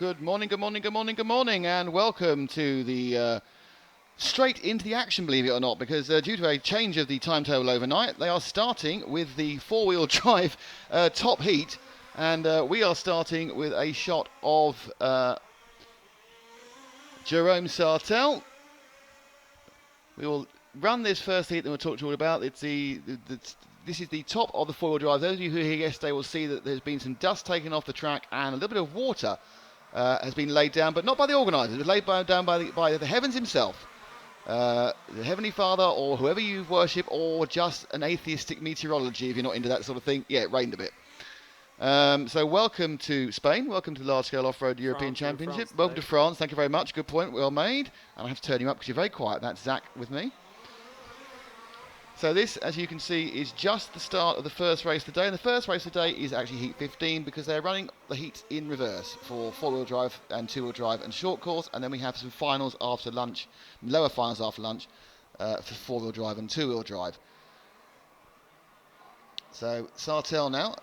Good morning, good morning, good morning, good morning, and welcome to the straight into the action, believe it or not, because due to a change of the timetable overnight, they are starting with the four-wheel drive top heat, and we are starting with a shot of Jerome Sartell. We will run this first heat that we'll talk to you all about. This is the top of the four-wheel drive. Those of you who were here yesterday will see that there's been some dust taken off the track and a little bit of water has been laid down, but not by the organisers. It was laid down by the heavens himself, the Heavenly Father, or whoever you worship, or just an atheistic meteorology if you're not into that sort of thing. Yeah, it rained a bit. So welcome to Spain, welcome to the Large Scale Off-Road European Championship, welcome to France, thank you very much, good point, well made. And I have to turn you up because you're very quiet. That's Zach with me. So this, as you can see, is just the start of the first race today, and the first race today is actually Heat 15 because they're running the heats in reverse for four-wheel drive and two-wheel drive and short course, and then we have some finals after lunch, lower finals after lunch for four-wheel drive and two-wheel drive. So Sartell now,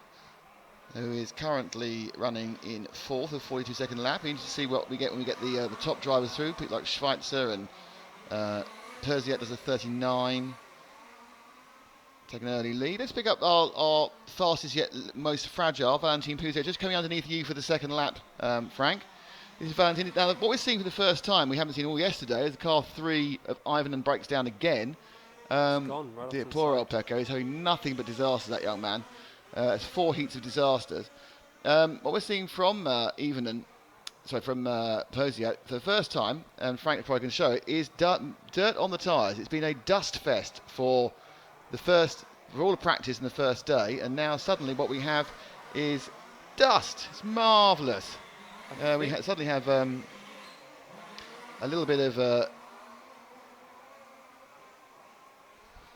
who is currently running in fourth of 42-second lap. We need to see what we get when we get the top drivers through, people like Schweitzer and Persiat does a 39. Take an early lead. Let's pick up our fastest yet most fragile, Valentin Persiat, just coming underneath you for the second lap, Frank. This is Valentin. Now, what we're seeing for the first time, we haven't seen all yesterday, is the car 3 of Ivan breaks down again. Gone right Dear off poor the old Pecco, he's having nothing but disaster, that young man. It's 4 heats of disasters. What we're seeing from from Persiat for the first time, and Frank probably can show it, is dirt on the tyres. It's been a dust fest for all the practice in the first day, and now suddenly what we have is dust. It's marvellous. We suddenly have a little bit of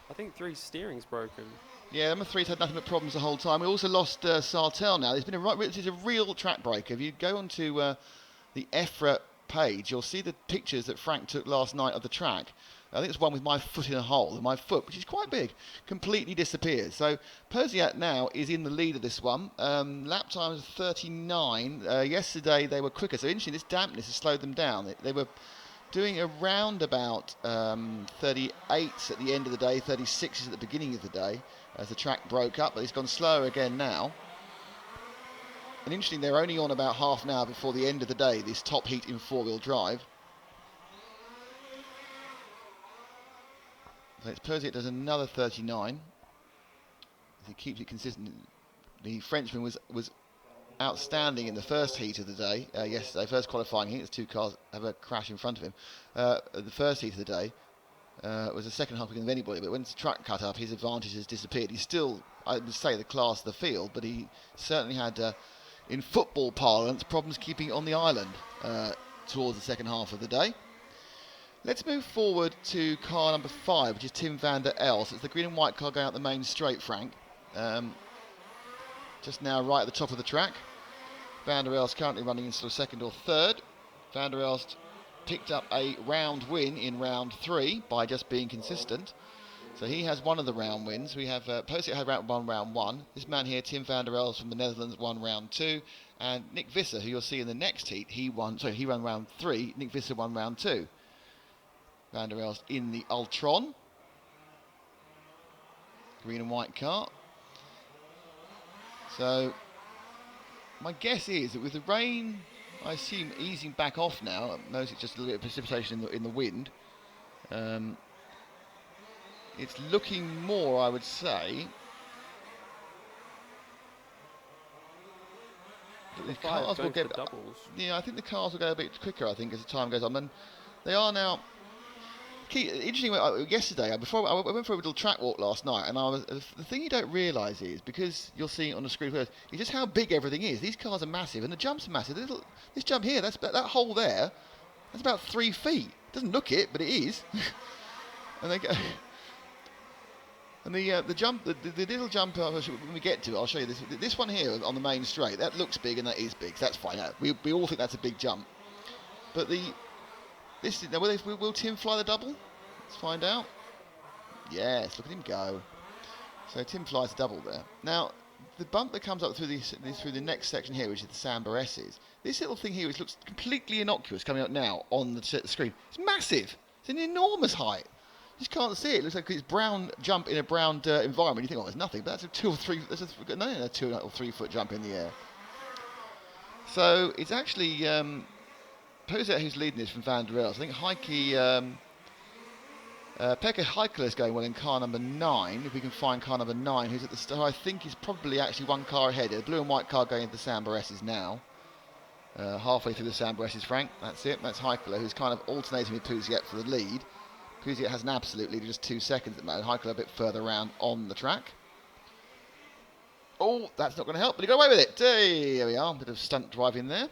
I think 3 steering's broken. yeah, number 3's had nothing but problems the whole time. We also lost Sartell now. There's been this is a real track breaker. If you go onto the EFRA page, you'll see the pictures that Frank took last night of the track. I think it's one with my foot in a hole, and my foot, which is quite big, completely disappears. So Persiat now is in the lead of this one. Lap time is 39. Yesterday they were quicker, so interesting, this dampness has slowed them down. They were doing around about 38s at the end of the day, 36s at the beginning of the day, as the track broke up, but it's gone slower again now. And interesting, they're only on about half an hour before the end of the day, this top heat in four-wheel drive. So it's Persiat does another 39. He keeps it consistent. The Frenchman was outstanding in the first heat of the day yesterday, first qualifying heat. There's 2 cars have a crash in front of him. The first heat of the day was the second half quicker than anybody, but when the track cut up, his advantage has disappeared. He's still, I would say, the class of the field, but he certainly had, in football parlance, problems keeping on the island towards the second half of the day. Let's move forward to car number 5, which is Tim van der El. So it's the green and white car going out the main straight, Frank. Just now right at the top of the track. Van der El's currently running in sort of second or third. Van der El's picked up a round win in round 3 by just being consistent. So he has one of the round wins. We have Persiat had round 1. This man here, Tim van der El, from the Netherlands, won round 2. And Nick Visser, who you'll see in the next heat, he ran round 3. Nick Visser won round 2. Van der El's in the Ultron. Green and white car. So, my guess is that with the rain, I assume, easing back off now, notice it's just a little bit of precipitation in the wind. It's looking more, I would say, that the cars will get doubles. Yeah, I think the cars will go a bit quicker, I think, as the time goes on. And they are now... Interesting, yesterday, before I went for a little track walk last night, and the thing you don't realise is, because you're seeing it on the screen first, is just how big everything is. These cars are massive, and the jumps are massive. This jump here, that hole there, that's about 3 feet. Doesn't look it, but it is. And they go... And the jump, the little jump, when we get to it, I'll show you this. This one here on the main straight, that looks big and that is big, so that's fine. We all think that's a big jump. But will Tim fly the double? Let's find out. Yes, look at him go. So Tim flies the double there. Now, the bump that comes up through through the next section here, which is the Samba S's, this little thing here, which looks completely innocuous coming up now on the screen, it's massive. It's an enormous height. You just can't see it. It looks like it's brown jump in a brown dirt environment. You think, oh, there's nothing, but that's a 2 or 3. That's a 2 or 3 foot jump in the air. So it's actually Posette who's leading this from Van der Els. I think Heikki. Pekka Heikkilä is going well in car number 9, if we can find car number 9, who's at the start. I think he's probably actually one car ahead. The blue and white car going into the Samba S's now. Halfway through the Samba S's, Frank. That's it. That's Heikkilä, who's kind of alternating with Pousiet for the lead. Pousiet has an absolute lead of just 2 seconds at the moment. Heikkilä a bit further around on the track. Oh, that's not going to help, but he got away with it. Hey, there we are. Bit of stunt driving there.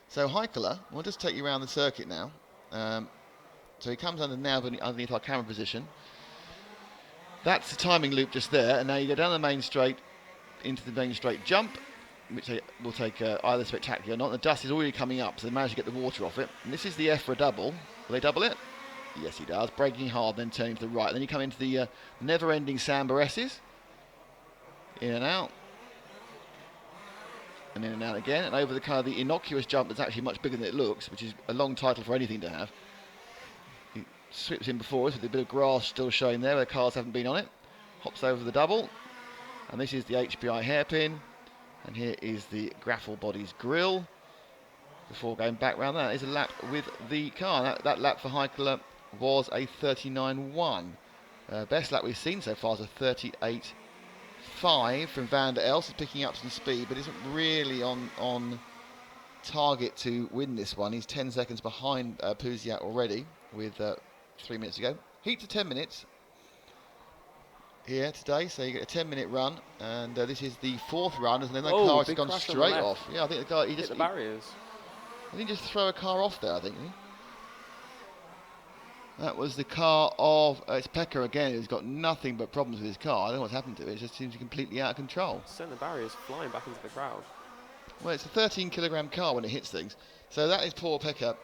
So Heikkilä, we'll just take you around the circuit now. So he comes under now underneath our camera position. That's the timing loop just there, and now you go down the main straight into the main straight jump, which will take either spectacular or not. The dust is already coming up, so they managed to get the water off it. And this is the EFRA double. Will they double it? Yes, he does. Braking hard, then turning to the right. Then you come into the never-ending Samba S's. In and out. And in and out again. And over the kind of the innocuous jump that's actually much bigger than it looks, which is a long title for anything to have. Sweeps in before us with a bit of grass still showing there where the cars haven't been on it. Hops over the double. And this is the HPI hairpin. And here is the Graffle Bodies grill. Before going back round that is a lap with the car. That lap for Heikkilä was a 39.1. Best lap we've seen so far is a 38.5 from Van der Els. He's picking up some speed, but isn't really on target to win this one. He's 10 seconds behind Pousiet already with 3 minutes to go. Heat to 10 minutes here today, so you get a 10-minute run, and this is the 4th run, and then the car has gone straight off. Yeah, I think the guy hit the barriers. I think just throw a car off there, I think. That was the car of it's Pekka again, who's got nothing but problems with his car. I don't know what's happened to it. It just seems completely out of control. Sent the barriers flying back into the crowd. Well, it's a 13-kilogram car when it hits things. So that is poor Pekka.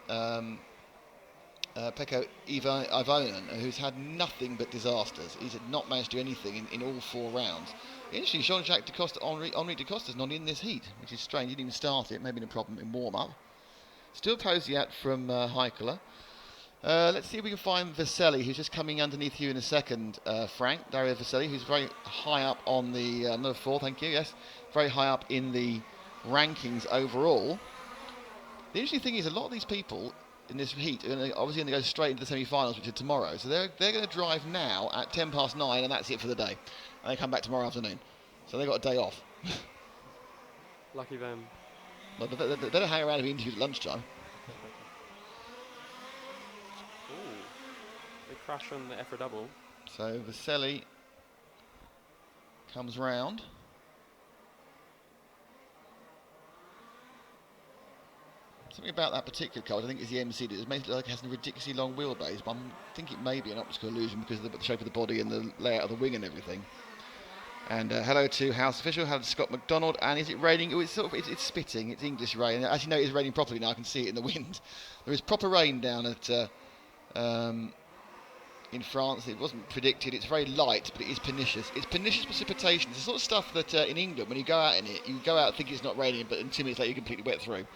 Pekka Ivonen, who's had nothing but disasters. He's not managed to do anything in all 4 rounds. Interesting, Jean-Jacques Dacosta, Henri Dacosta's not in this heat, which is strange. He didn't even start it. Maybe a problem in warm-up. Still Pousiet from Heikkilä. Let's see if we can find Vaselli, who's just coming underneath you in a second, Frank. Dario Vaselli, who's very high up on the number 4, thank you, yes. Very high up in the rankings overall. The interesting thing is a lot of these people in this heat are obviously going to go straight into the semi-finals, which are tomorrow. So they're going to drive now at 9:10, and that's it for the day. And they come back tomorrow afternoon. So they've got a day off. Lucky them. Well, they don't hang around and be interviewed at lunchtime. Ooh, they crash on the EFRA double. So Vaselli comes round. Something about that particular car, I think, is the MC. It makes it look like it has a ridiculously long wheelbase, but I think it may be an optical illusion because of the shape of the body and the layout of the wing and everything. And hello to House Official, hello to Scott McDonald. And is it raining? Oh, it's spitting. It's English rain. As you know, it's raining properly now. I can see it in the wind. There is proper rain down at in France. It wasn't predicted. It's very light, but it is pernicious. It's pernicious precipitation. It's the sort of stuff that in England, when you go out in it, you go out thinking it's not raining, but in 2 minutes later you're completely wet through.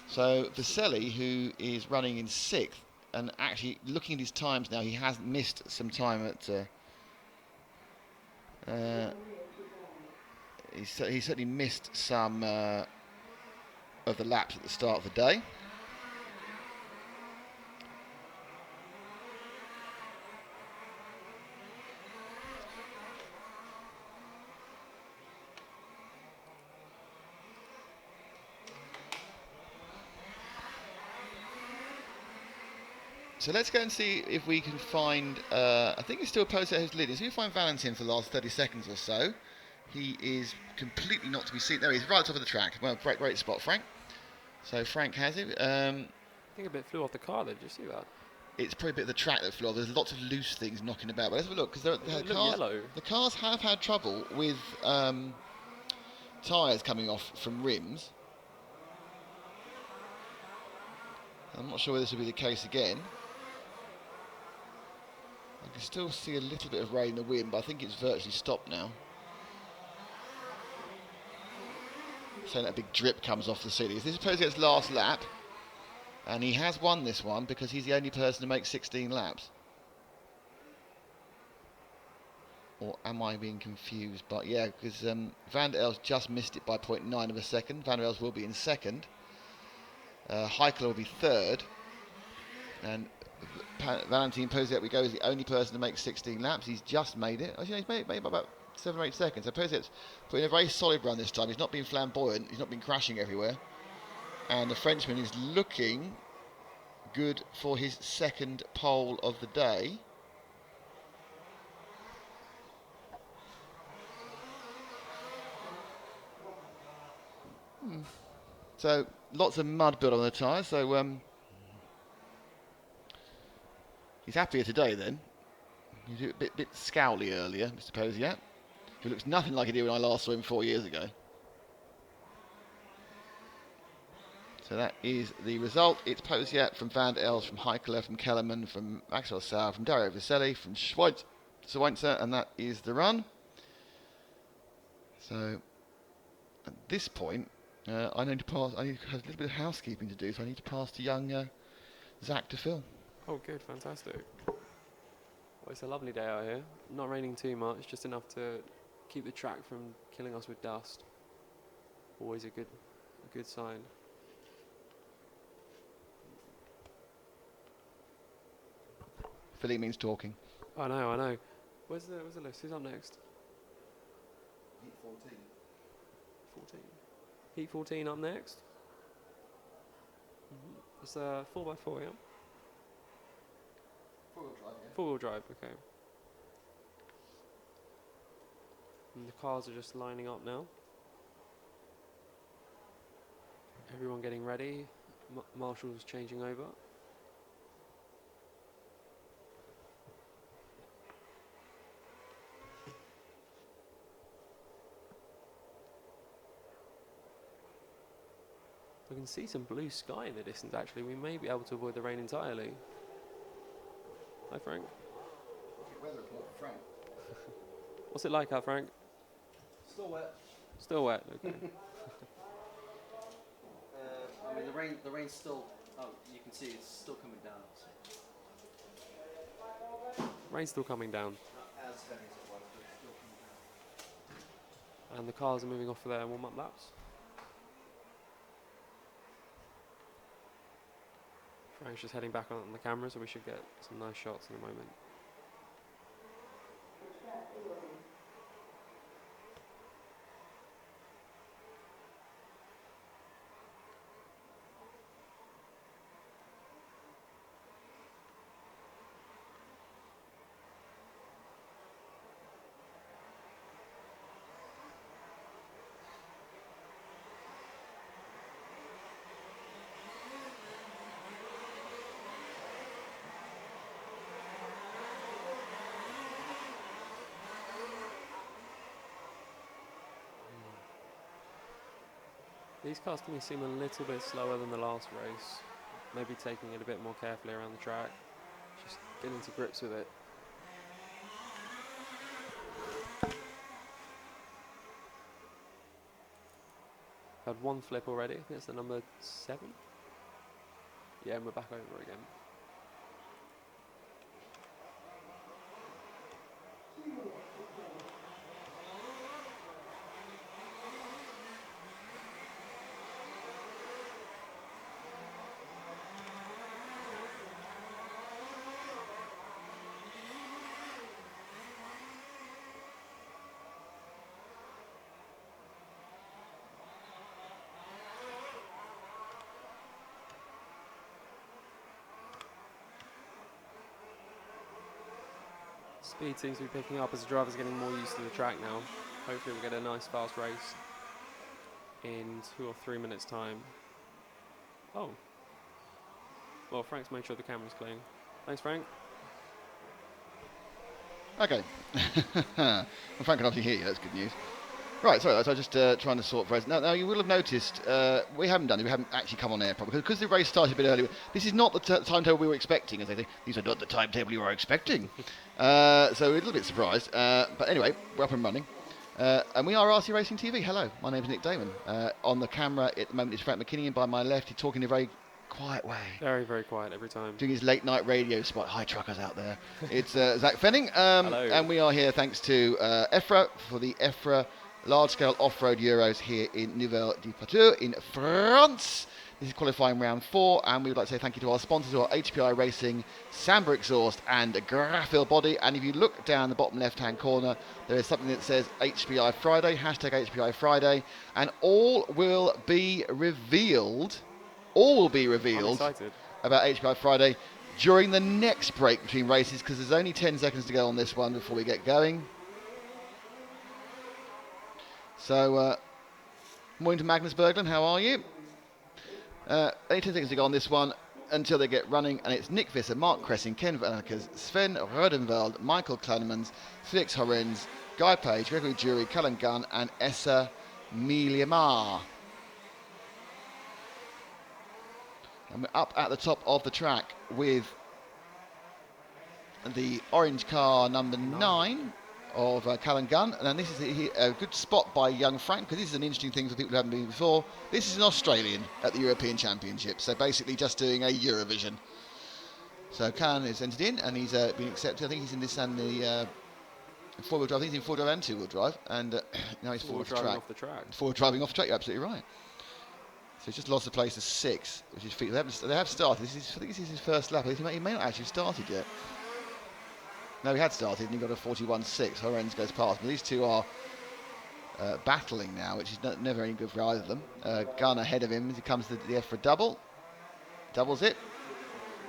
So Vaselli, who is running in 6th, and actually looking at his times now, he has missed some time at. He certainly missed some of the laps at the start of the day. So let's go and see if we can find, I think it's still Pousiet who's leading. So we find Valentin for the last 30 seconds or so. He is completely not to be seen. There he is, right at the top of the track. Well, great spot, Frank. So Frank has it. I think a bit flew off the car there, did you see that? It's probably a bit of the track that flew off. There's lots of loose things knocking about. But let's have a look, because the cars have had trouble with tyres coming off from rims. I'm not sure whether this will be the case again. I can still see a little bit of rain in the wind, but I think it's virtually stopped now. So that big drip comes off the ceiling. This is Poziat's last lap, and he has won this one because he's the only person to make 16 laps. Or am I being confused? But yeah, because Van der Elst just missed it by 0.9 of a second. Van der Elst will be in second. Heikel will be third. And Valentin Poziat, we go, is the only person to make 16 laps. He's just made it. He's made it by about 7 or 8 seconds. So Poziat's put in a very solid run this time. He's not been flamboyant. He's not been crashing everywhere. And the Frenchman is looking good for his second pole of the day. So lots of mud built on the tyres. So he's happier today then. He's a bit scowly earlier, Mr. Poziat, who looks nothing like he did when I last saw him 4 years ago. So that is the result. It's Poziat from Van der Elst, from Heikkila, from Kellerman, from Axel Sauer, from Dario Viselli, from Schweitzer, and that is the run. So at this point, I need to have a little bit of housekeeping to do, so I need to pass to young Zach to Phil. Oh, good, fantastic. Well, it's a lovely day out here. Not raining too much, just enough to keep the track from killing us with dust. Always a good sign. Philly means talking. I know. Where's the list? Who's up next? Heat 14. 14. Heat 14 up next. It's 4x4, yeah? Four-wheel drive, yeah. Four-wheel drive, okay. And the cars are just lining up now. Everyone getting ready. Marshall's changing over. We can see some blue sky in the distance actually. We may be able to avoid the rain entirely. Hi Frank. Weather report for Frank. What's it like out, Frank? Still wet. Still wet, okay. I mean, the rain's still. Oh, you can see it's still coming down. So. Rain's still coming down. Not as heavy as it was, but it's still coming down. And the cars are moving off for their warm-up laps. Frank's just heading back on the camera, so we should get some nice shots in a moment. These cars to me seem a little bit slower than the last race. Maybe taking it a bit more carefully around the track. Just getting to grips with it. Had one flip already. I think it's the number 7. Yeah, and we're back over again. Speed seems to be picking up as the drivers are getting more used to the track now. Hopefully we'll get a nice fast race in 2 or 3 minutes time. Oh. Well, Frank's made sure the camera's clean. Thanks, Frank. Okay. Well, Frank can obviously hear you, that's good news. Right, sorry, so I was just trying to sort for us. Now, you will have noticed we haven't actually come on air properly because the race started a bit earlier. This is not the timetable we were expecting, as they say. These are not the timetable you were expecting. So we're a little bit surprised. But anyway, we're up and running. And we are RC Racing TV. Hello, my name is Nick Damon. On the camera at the moment is Frank McKinney, and by my left, he's talking in a very quiet way. Very, very quiet every time. Doing his late night radio spot. Hi, truckers out there. It's Zach Fenning. Hello. And we are here thanks to EFRA for the EFRA Large Scale Off-Road Euros here in Neuville-de-Poitou in France. This is qualifying round 4, and we would like to say thank you to our sponsors who are HPI Racing, Samba Exhaust and Graphil Body. And if you look down the bottom left-hand corner, there is something that says HPI Friday, hashtag HPI Friday, and all will be revealed. All will be revealed about HPI Friday during the next break between races, because there's only 10 seconds to go on this one before we get going. So, morning to Magnus Berglund, how are you? Only 10 seconds to go on this one until they get running, and it's Nick Visser, Mark Cressing, Ken Vanekers, Sven Rodenveld, Michael Kleinemans, Felix Horens, Guy Page, Gregory Jury, Cullen Gunn, and Essa Miliamar. And we're up at the top of the track with the orange car number 9 of Callan Gunn. And then this is a good spot by young Frank, because this is an interesting thing for people who haven't been before. This is an Australian at the European Championship, so basically just doing a Eurovision. So Callan is entered in, and he's been accepted. I think he's in this and the four-wheel drive. I think he's in four-wheel drive and two-wheel drive, and now he's forward off the track. Forward driving off the track, you're absolutely right. So he's just lost the place to 6, which is they have started. I think this is his first lap. He may not actually have started yet. No, he had started and he got a 41.6. Horens goes past. But these two are battling now, which is never any good for either of them. Gunn ahead of him as he comes to the EFRA double. Doubles it.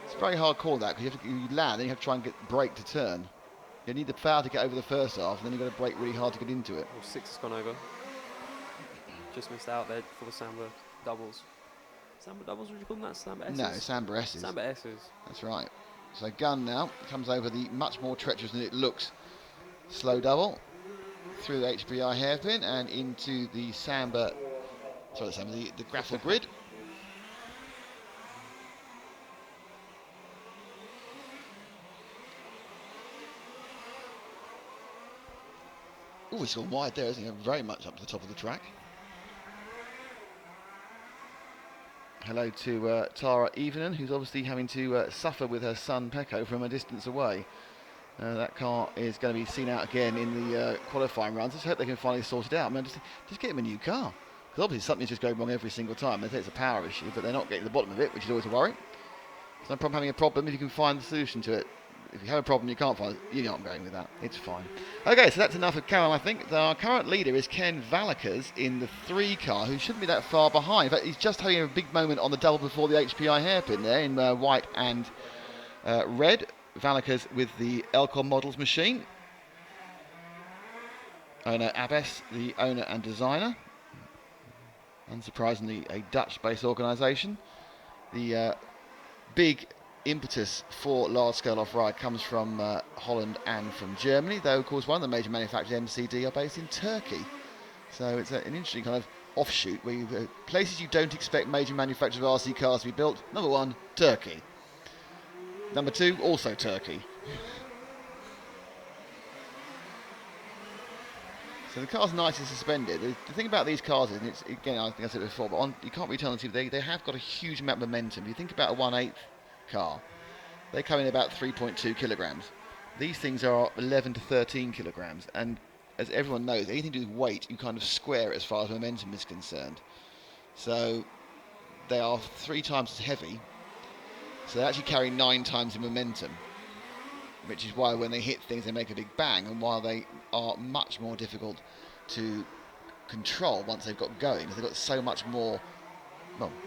It's a very hard call, that, because you land, then you have to try and brake to turn. You need the power to get over the first half, and then you've got to brake really hard to get into it. Well, 6 has gone over. Just missed out there for the Samba doubles. Samba doubles, would you call them that? Samba S's? No, Samba S's. Samba S's. That's right. So Gunn now comes over the much more treacherous than it looks slow double through the HPI hairpin and into the Samba, the Graphil grid. Oh, he's gone wide there, isn't he? Very much up to the top of the track. Hello to Tara Evening, who's obviously having to suffer with her son Pecco from a distance away. That car is going to be seen out again in the qualifying runs. I just hope they can finally sort it out. I mean, just get him a new car. Because obviously something's just going wrong every single time. They say it's a power issue, but they're not getting to the bottom of it, which is always a worry. It's no problem having a problem if you can find the solution to it. If you have a problem you can't find it, you know I'm going with that. It's fine. Okay, so that's enough of Carol, I think. Our current leader is Ken Vanekers in the 3 car, who shouldn't be that far behind. In fact, he's just having a big moment on the double before the HPI hairpin there in white and red. Vanekers with the Elcon Models machine. Owner Abbes, the owner and designer. Unsurprisingly, a Dutch-based organisation. The big impetus for large-scale off-ride comes from Holland and from Germany, though of course one of the major manufacturers, MCD, are based in Turkey. So it's an interesting kind of offshoot where places you don't expect major manufacturers of RC cars to be built. Number 1, Turkey. Number 2, also Turkey. So the car's nicely suspended. The thing about these cars is, and it's, again, I think I said it before, but you can't really tell them, they have got a huge amount of momentum. If you think about a 1/8 car, they come in about 3.2 kilograms. These things are 11 to 13 kilograms, and as everyone knows, anything to do with weight, you kind of square it as far as momentum is concerned. So they are 3 times as heavy, so they actually carry 9 times the momentum, which is why when they hit things they make a big bang, and while they are much more difficult to control once they've got going, because they've got so much more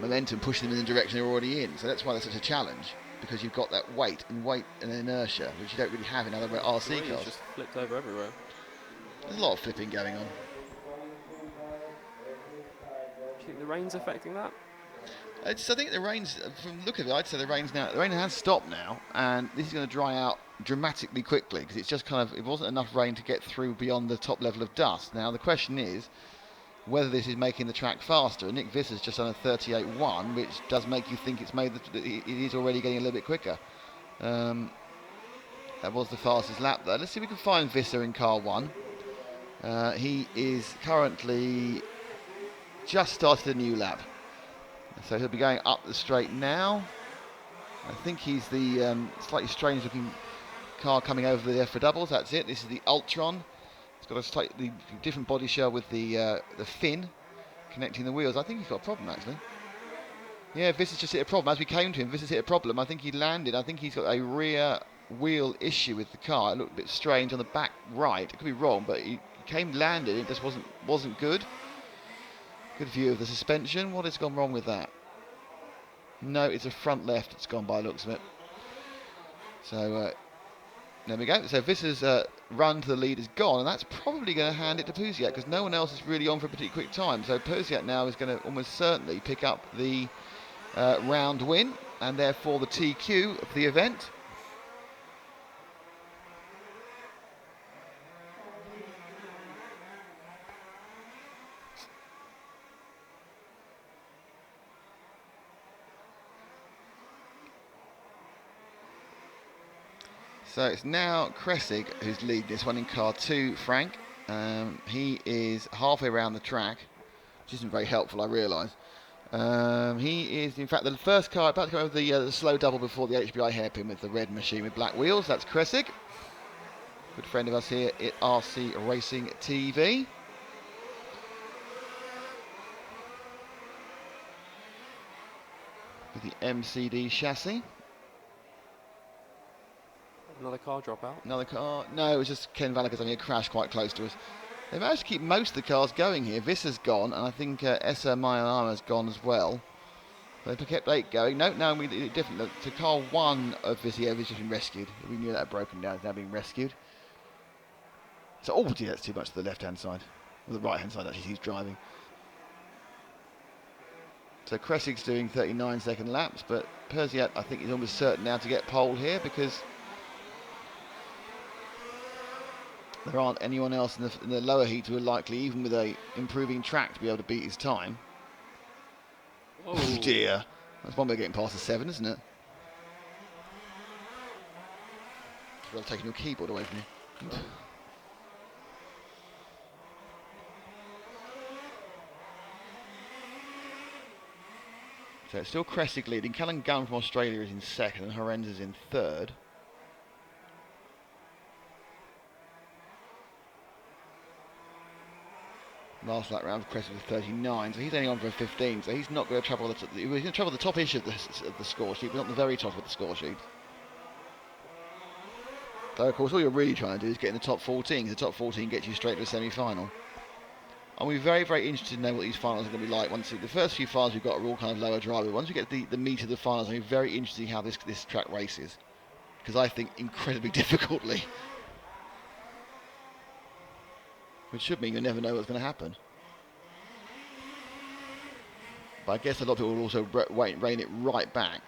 momentum pushing them in the direction they're already in. So that's why they're such a challenge, because you've got that weight and inertia, which you don't really have in other RC cars. Just flipped over everywhere. There's a lot of flipping going on. Do you think the rain's affecting that? I think the rain's, from the look of it, I'd say the rain has stopped now, and this is going to dry out dramatically quickly, because it's just kind of, it wasn't enough rain to get through beyond the top level of dust. Now the question is whether this is making the track faster. Nick Visser's just done a 38.1, which does make you think it's made it is already getting a little bit quicker. That was the fastest lap there. Let's see if we can find Visser in car 1. He is currently just started a new lap, so he'll be going up the straight now. I think he's the slightly strange looking car coming over the EFRA doubles. That's it. This is the Ultron. It's got a slightly different body shell with the fin connecting the wheels. I think he's got a problem actually. Yeah, Visser's just hit a problem. As we came to him, Visser's hit a problem. I think he landed. I think he's got a rear wheel issue with the car. It looked a bit strange on the back right. It could be wrong, but he came landed. It just wasn't good. Good view of the suspension. What has gone wrong with that? No, it's a front left. It's gone by the looks of it. So there we go. So Visser's run to the lead is gone, and that's probably going to hand it to Pousiat because no one else is really on for a particularly quick time. So Pousiat now is going to almost certainly pick up the round win, and therefore the TQ of the event. So it's now Kressig who's leading this one in car 2, Frank. He is halfway around the track, which isn't very helpful, I realise. He is, in fact, the first car about to come over the slow double before the HBI hairpin with the red machine with black wheels. That's Kressig, good friend of us here at RC Racing TV. With the MCD chassis. Another car drop out. Another car? No, it was just Ken Valakas having a crash quite close to us. They managed to keep most of the cars going here. Visser's gone, and I think Essa Mayanama's gone as well. They kept 8 going. No, we did it different. So car 1 of Visser has just been rescued. We knew that had broken down. It's now being rescued. So, oh dear, that's too much to the left-hand side. Or the right-hand side, actually, he's driving. So Kressig's doing 39-second laps, but Pousiat, I think, is almost certain now to get pole here because there aren't anyone else in the lower heat who are likely, even with a improving track, to be able to beat his time. Whoa. Oh dear. That's one way of getting past the 7, isn't it? You're taking your keyboard away from you. So it's still Kressig leading. Callum Gunn from Australia is in second and Horrens is in third. Last lap round, Kressig with 39, so he's only on for a 15, so he's not going to trouble the he's going to trouble the top-ish of the score sheet, but not the very top of the score sheet. Though, of course, all you're really trying to do is get in the top 14, because the top 14 gets you straight to the semi-final. And we're very, very interested to know what these finals are going to be like. Once the first few finals we've got are all kind of lower driver. Once we get the meat of the finals, I'm very interested to see how this track races, because I think incredibly difficultly. Which should mean you never know what's going to happen. But I guess a lot of people will also rein it right back.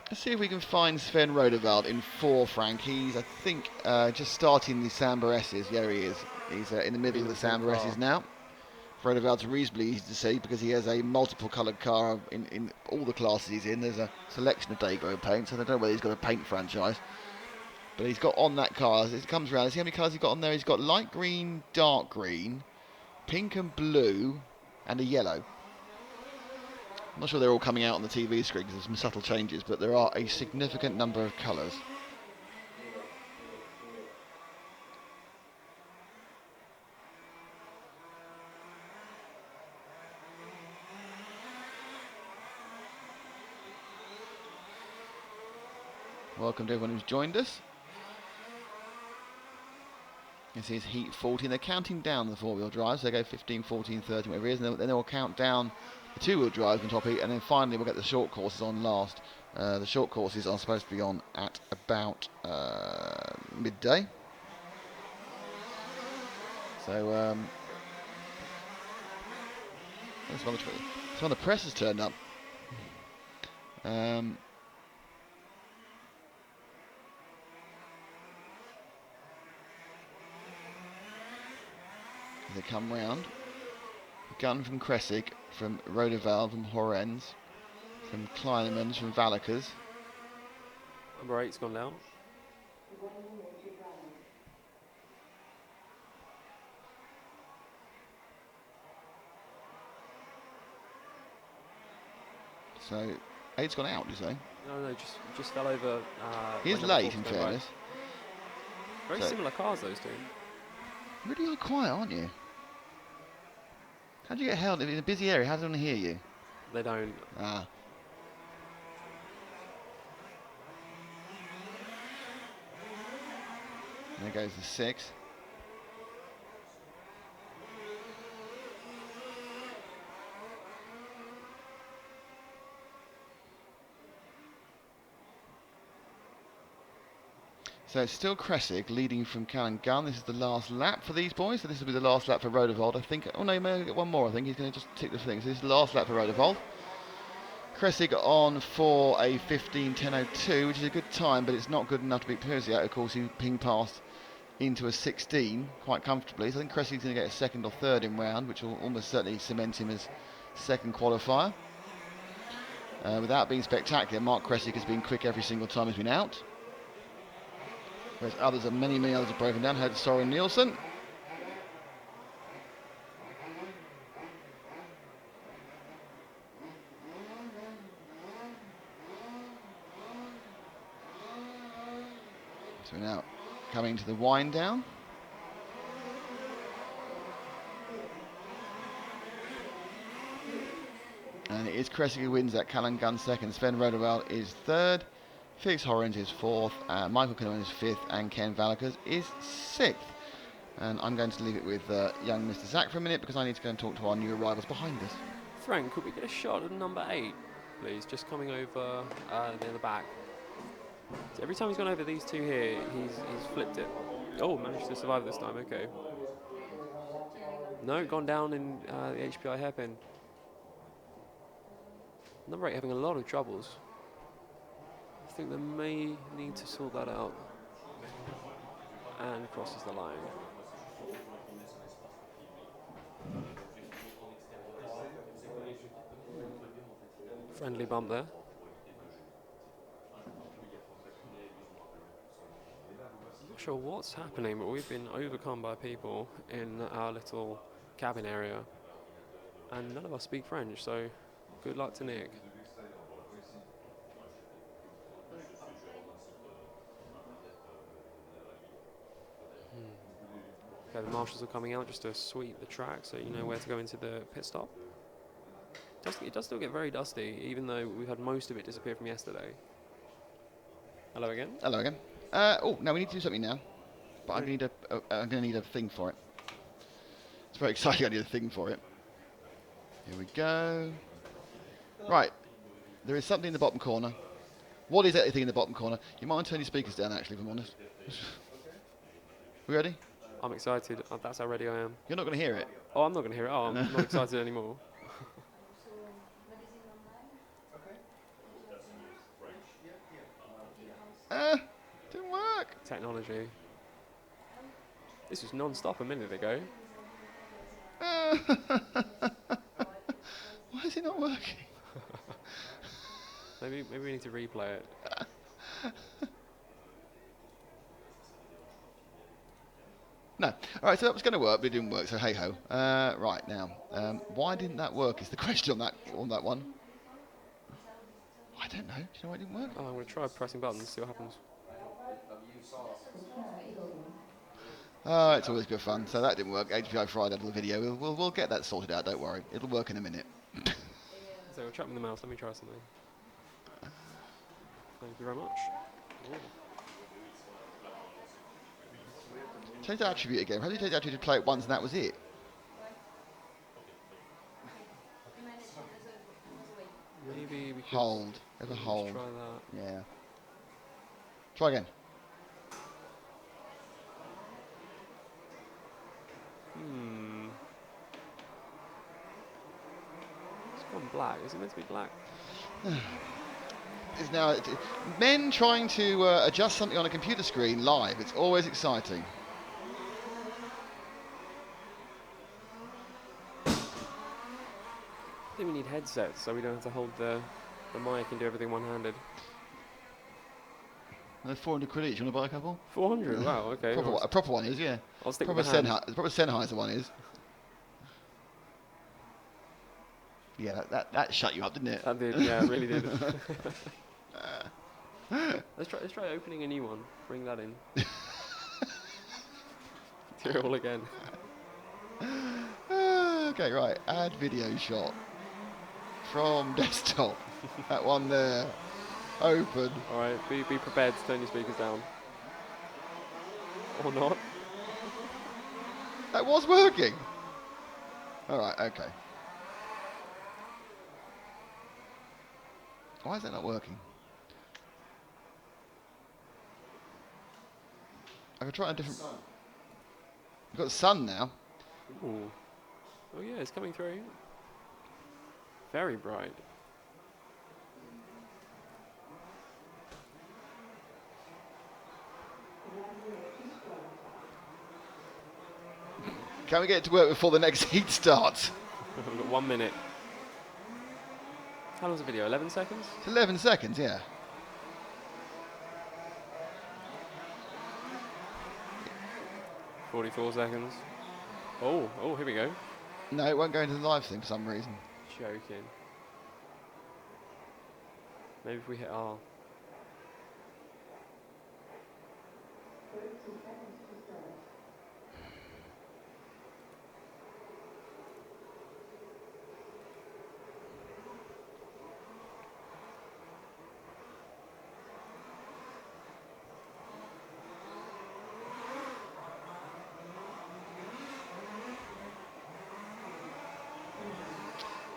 Let's see if we can find Sven Rodevald in 4, Frank. He's, I think, just starting the Samba S's. Yeah, he is. He's in the middle of the Samba S's now. Rodevald's reasonably easy to see because he has a multiple coloured car in all the classes he's in. There's a selection of Dayglow paints, so I don't know whether he's got a paint franchise. But he's got on that car, as it comes around, see how many colours he's got on there? He's got light green, dark green, pink and blue, and a yellow. I'm not sure they're all coming out on the TV screen because there's some subtle changes, but there are a significant number of colours. Welcome to everyone who's joined us. This is Heat 14. They're counting down the four-wheel drives. So they go 15, 14, 13, whatever it is. And then they'll count down the two-wheel drives on top heat. And then finally we'll get the short courses on last. The short courses are supposed to be on at about midday. So some of the press has turned up. as they come round. Gun from Kressig, from Rodeval, from Horens, from Kleinemans, from Valakers. Number 8's gone down. So 8's gone out, you say? No, just fell over. He is when number late, 4's in going by. fairness. Very So- similar cars, those two. Really are quiet, aren't you? How do you get held in a busy area? How does anyone hear you? They don't. Ah. There goes the 6. So it's still Kressig leading from Callan Gunn. This is the last lap for these boys. So this will be the last lap for Rodevold. I think. Oh no, he may get one more. I think he's going to just tick the thing. So this is the last lap for Rodevold. Kressig on for a 15:10:02, which is a good time, but it's not good enough to beat Persiak. Of course, he ping passed into a 16 quite comfortably. So I think Kressig's going to get a second or third in round, which will almost certainly cement him as second qualifier. Without being spectacular, Mark Kressig has been quick every single time he's been out. Whereas others, many others have broken down. Heard Soren Nielsen. So we're now coming to the wind down. And it is Kressig who wins that. Callan Gunn second. Sven Rodewald is third. Felix Horrens is fourth. Michael Kinnaman is fifth. And Ken Valakers is sixth. And I'm going to leave it with young Mr. Zach for a minute because I need to go and talk to our new arrivals behind us. Frank, could we get a shot of number 8, please? Just coming over near the back. So every time he's gone over these two here, he's flipped it. Oh, managed to survive this time. Okay. No, gone down in the HPI hairpin. Number 8 having a lot of troubles. I think they may need to sort that out. And crosses the line. Friendly bump there. Not sure what's happening, but we've been overcome by people in our little cabin area. And none of us speak French, so good luck to Nick. Okay, the marshals are coming out just to sweep the track so you know where to go into the pit stop. It does still get very dusty, even though we've had most of it disappear from yesterday. Hello again. Hello again. Now we need to do something now. But I'm going to need a thing for it. It's very exciting. I need a thing for it. Here we go. Right. There is something in the bottom corner. What is that thing in the bottom corner? You might want to turn your speakers down, actually, if I'm honest. We ready? I'm excited. That's how ready I am. You're not going to hear it. Oh, I'm not going to hear it. Oh, I'm not excited anymore. Didn't work. Technology. This was non-stop a minute ago. Why is it not working? Maybe we need to replay it. No. All right, so that was going to work, but it didn't work, so hey-ho. Right, now, why didn't that work is the question on that one. I don't know. Do you know why it didn't work? Oh, I'm going to try pressing buttons and see what happens. Oh, it's always good fun. So that didn't work. HPI Friday had a video. We'll get that sorted out, don't worry. It'll work in a minute. So we'll chat with the mouse. Let me try something. Thank you very much. Ooh. Change the attribute again. How do you change the attribute to play it once and that was it? Maybe we could Hold. Ever hold. try that. Yeah. Try again. It's gone black. Is it meant to be black? It's now men trying to adjust something on a computer screen live. It's always exciting. I think we need headsets so we don't have to hold the mic and do everything one-handed. They're 400 quid each. You want to buy a couple? 400. Wow. Okay. A proper one is, yeah. I'll stick Proper with the hand. Proper Sennheiser one is. Yeah, that shut you up, didn't it? That did. Yeah, it really did. Let's try opening a new one. Bring that in. Do it all again. Okay, right. Add video shot from desktop. That one there. Open. All right. Be prepared to turn your speakers down. Or not. That was working. All right. Okay. Why is that not working? I can try a different. We've got the sun now. Ooh. Oh yeah, it's coming through. Very bright. Can we get it to work before the next heat starts? We've got 1 minute. How long's the video? 11 seconds? It's 11 seconds, yeah. $44 seconds. Oh, here we go. No, it won't go into the live thing for some reason. Joking. Maybe if we hit R.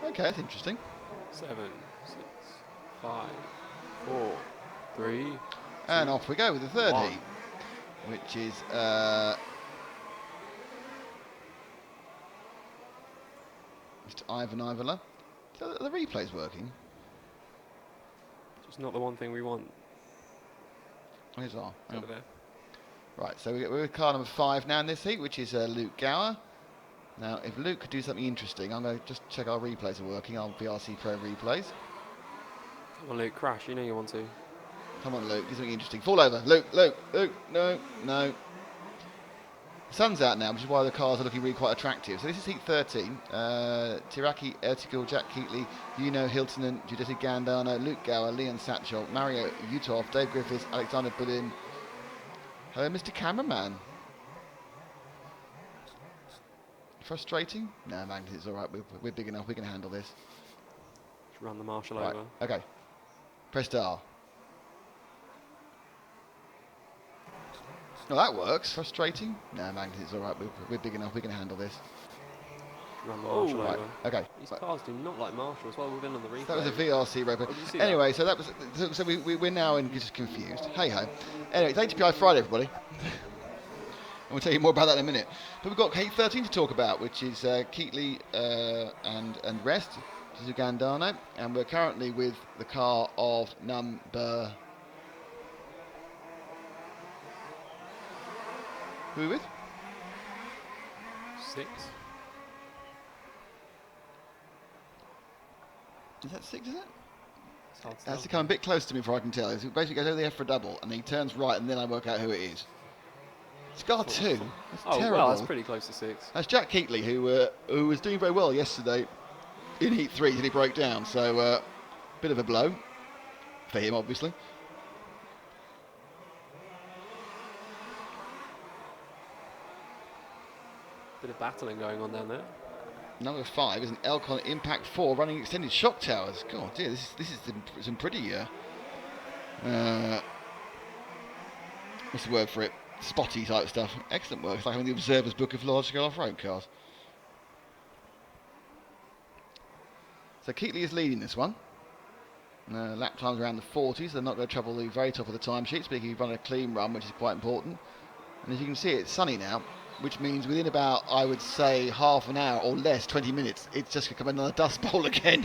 Okay, that's interesting. 7, 6, 5, 4, 3. And off we go with the third One. heat, which is Mr. Ivan Ivola. So the replay's working. Just not the one thing we want. Where's our? Over there. Right, so we're with car number 5 now in this heat, which is Luke Gower. Now, if Luke could do something interesting, I'm going to just check our replays are working, our VRC Pro replays. Come on, Luke, crash. You know you want to. Come on, Luke, do something interesting. Fall over. Luke, no. The sun's out now, which is why the cars are looking really quite attractive. So this is heat 13. Tiraki, Ertigal, Jack Keatley, Yuno Hiltonen, Giuseppe Gandano, Luke Gower, Leon Satchel, Mario Utov, Dave Griffiths, Alexander Budin. Hello, Mr. Cameraman. Frustrating? No, man, it's all right. We're big enough. We can handle this. Just run the marshal Right. over. Okay. Press R. No, that works. Frustrating? No, man, it's all right. We're big enough. We can handle this. Run the marshal Right. over. Okay. These cars do not like marshals. Well, we've been on the replay. That was a VRC roper. Oh, did you see Anyway, so that was. So we're now just confused. Hey ho. Anyway, it's HPI Friday, everybody. And we'll tell you more about that in a minute. But we've got heat 13 to talk about, which is Keatley and Rest, Zugandano, and we're currently with the car of number. Who are we with? 6. Is that 6? Is it? It's hard to It has to tell. come a bit close to me before I can tell. It basically goes over the EFRA double, and he turns right, and then I work out who it is. Scar 2. That's Oh, terrible. well, that's pretty close to 6. That's Jack Keatley, who was doing very well yesterday in Heat 3 till he broke down. So, bit of a blow for him, obviously. Bit of battling going on down there. Number 5 is an Elcon Impact 4 running extended shock towers. God, dear, this is some pretty. What's the word for it? Spotty type stuff. Excellent work. It's like having the Observer's Book of large-scale off-road cars. So Keatley is leading this one. Lap times around the 40s. They're not going to trouble the very top of the timesheets, but he's run a clean run, which is quite important. And as you can see, it's sunny now, which means within about, I would say, half an hour or less, 20 minutes, it's just going to come another dust bowl again.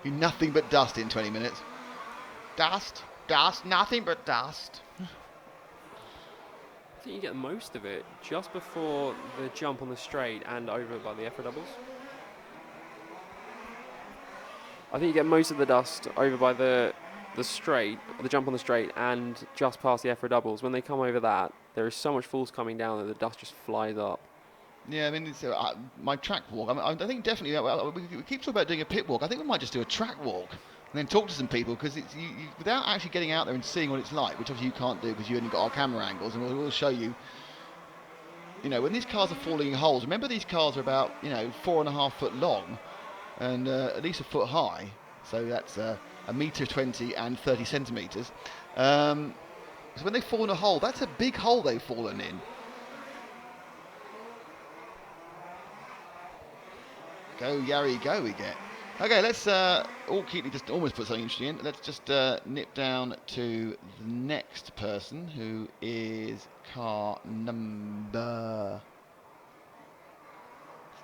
Be nothing but dust in 20 minutes. Dust, nothing but dust. I think you get most of it just before the jump on the straight and over by the EFRA doubles. I think you get most of the dust over by the straight, the jump on the straight, and just past the EFRA doubles. When they come over that, there is so much force coming down that the dust just flies up. Yeah, I mean, it's, my track walk. I think definitely. We keep talking about doing a pit walk. I think we might just do a track walk and then talk to some people because it's without actually getting out there and seeing what it's like, which obviously you can't do because you only got our camera angles, and we'll show you. You know, when these cars are falling in holes. Remember, these cars are about 4.5 foot long and at least a foot high. So that's a metre 20 and 30 centimetres. So when they fall in a hole, that's a big hole they've fallen in. Go, Yari, go, we get. Okay, let's all keep just almost put something interesting in. Let's just nip down to the next person, who is car number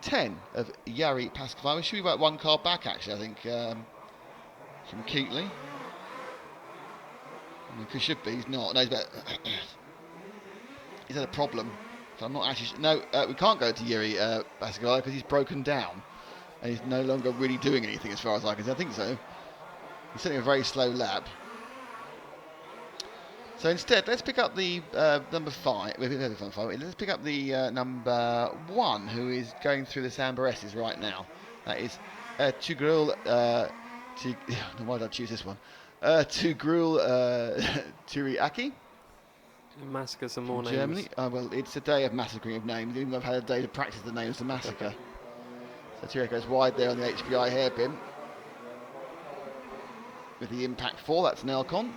10 of Yari Pascal. We should be about one car back, actually, I think, from Keatley. I mean, he should be, he's not. No, he's about he's had a problem. So I'm not actually... No, we can't go to Yuri Pascal because he's broken down. And he's no longer really doing anything as far as I can see. I think so. He's setting a very slow lap. So instead, let's pick up the number 5. Let's pick up the number 1, who is going through the Samba S's right now. That is Tugrul... why did I choose this one? Tugrul Turiaki. Massacre some more names. Germany. Well, it's a day of massacring of names. Even though I've had a day to practice the names to massacre. So Turiaki goes wide there on the HPI hairpin. With the Impact 4, that's Nelcon.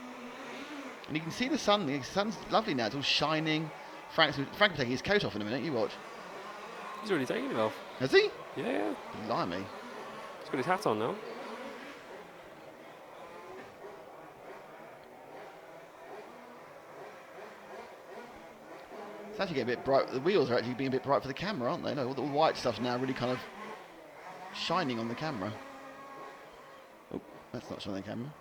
And you can see the sun. The sun's lovely now. It's all shining. Frank's will taking his coat off in a minute. You watch. He's already taken it off. Has he? Yeah. Blimey. He's got his hat on now. It's actually getting a bit bright. The wheels are actually being a bit bright for the camera, aren't they? No, all the white stuff's now really kind of shining on the camera. Oh, that's not showing the camera.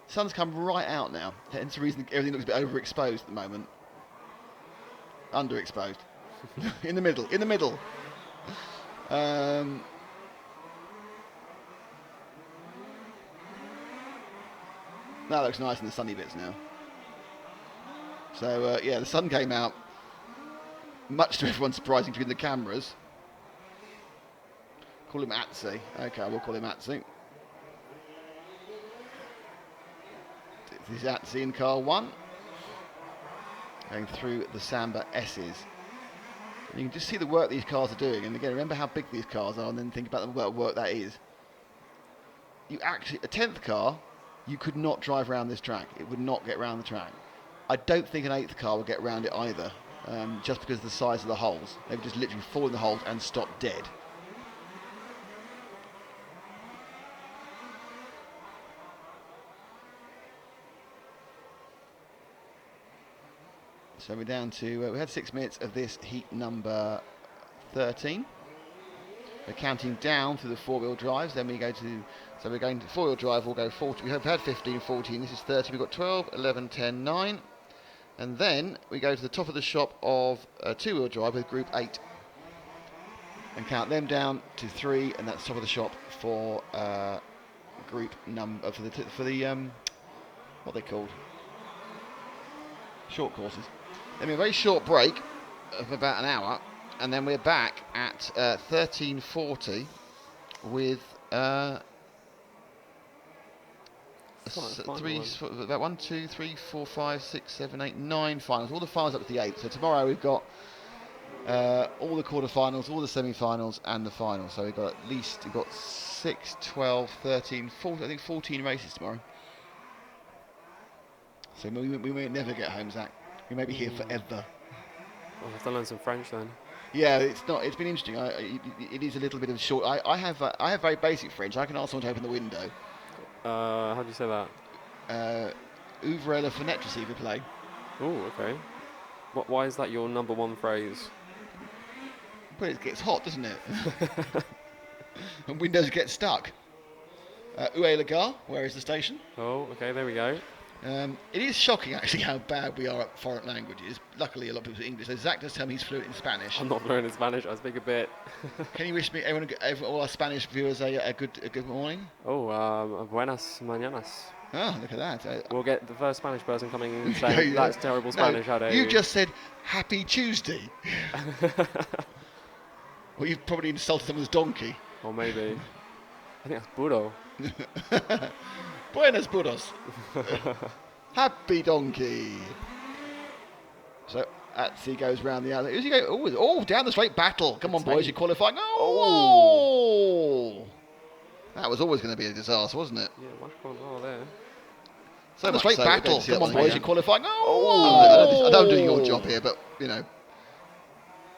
Sun's come right out now. Hence the reason everything looks a bit overexposed at the moment. Underexposed. In the middle. In the middle. That looks nice in the sunny bits now. So, yeah, the sun came out. Much to everyone's surprising between the cameras. Call him Atsi. Okay, we'll call him Atsi. This is Atsi in car 1. Going through the Samba S's. And you can just see the work these cars are doing. And again, remember how big these cars are and then think about the work that is. You actually, a 10th car, you could not drive around this track. It would not get around the track. I don't think an 8th car will get around it either. Just because of the size of the holes. They would just literally fall in the holes and stop dead. So we're down to, we had 6 minutes of this heat number 13. We're counting down through the 4-wheel drives, then we go to, so we're going to 4-wheel drive, we'll go 40, we have had 15, 14, this is 30, we've got 12, 11, 10, 9. And then we go to the top of the shop of 2-wheel drive with group 8. And count them down to 3, and that's top of the shop for group number, for the what are they called? Short courses. Then we have a very short break of about an hour, and then we're back at 13:40 with about 1, 2, 3, 4, 5, 6, 7, 8, 9 finals. All the finals up to the 8th. So tomorrow we've got all the quarterfinals, all the semi-finals, and the finals. So we've got at least 6, 12, 13, 14, I think 14 races tomorrow. So we may never get home, Zach. We may be here forever. I'll have to learn some French then. Yeah, it's not. It's been interesting. It is a little bit of short. I have very basic French. I can ask someone to open the window. How do you say that? Ouvrez la fenêtre, s'il vous plaît. Oh, okay. Why is that your number 1 phrase? Well, it gets hot, doesn't it? And windows get stuck. Où est la gare? Where is the station? Oh, okay, there we go. It is shocking, actually, how bad we are at foreign languages. Luckily, a lot of people speak English. So Zach does tell me he's fluent in Spanish. I'm not fluent in Spanish. I speak a bit. Can you wish me, all our Spanish viewers, a good morning? Oh, buenas mañanas. Oh, look at that. We'll get the first Spanish person coming in saying that's terrible Spanish. No, How dare you you? just said Happy Tuesday. Well, you've probably insulted someone's donkey. Or maybe. I think that's burro. Buenos burros. Happy donkey. So Atsi goes round the alley. Who's he go? Oh, down the straight battle. Come on, boys, you're qualifying. Oh! That was always going to be a disaster, wasn't it? Yeah, whack on there. So the straight battle. Come on, boys, you're qualifying. Oh! I know I'm doing your job here, but, you know.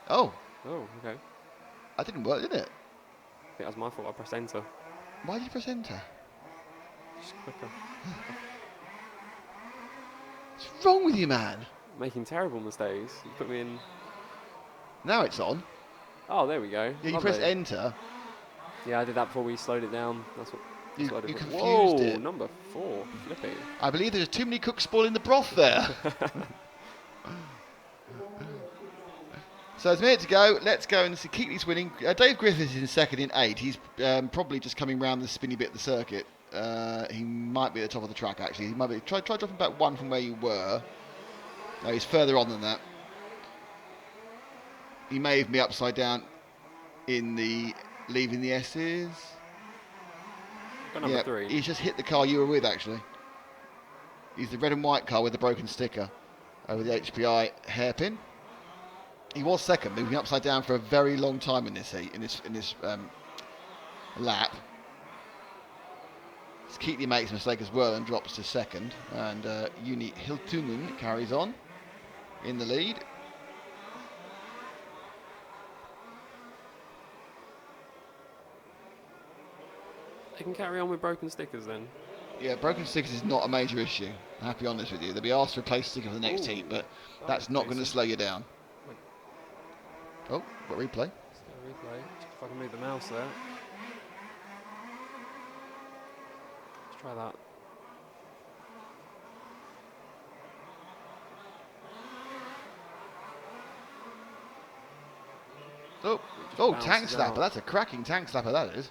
Oh. Oh, okay. That didn't work, did it? I think that was my fault. I pressed enter. Why did you press enter? Just quicker. What's wrong with you, man? Making terrible mistakes. You put me in. Now it's on. Oh, there we go. Yeah, you Lovely. press enter. Yeah, I did that before we slowed it down. That's what. You slowed it. confused Whoa, it. number 4. Flippy. I believe there's too many cooks spoiling the broth there. So there's a minute to go. Let's go and see Keatley's winning. Dave Griffiths is in second in 8. He's probably just coming round the spinny bit of the circuit. He might be at the top of the track, actually. He might be. Try dropping back 1 from where you were. No, he's further on than that. He may even be upside down in the leaving the S's. Got number 3. He's just hit the car you were with, actually. He's the red and white car with the broken sticker over the HPI hairpin. He was second, moving upside down for a very long time in this heat, in this lap. Keatley makes a mistake as well and drops to second, and Uni Hiltunen carries on in the lead. They can carry on with broken stickers then. Yeah, broken stickers is not a major issue. I have to be honest with you. They'll be asked to replace sticker for the next heat, but that's not going to slow you down. Oh, got replay. Replay. If I can move the mouse there. Let's try that. Oh, tank slapper. That's a cracking tank slapper, that is.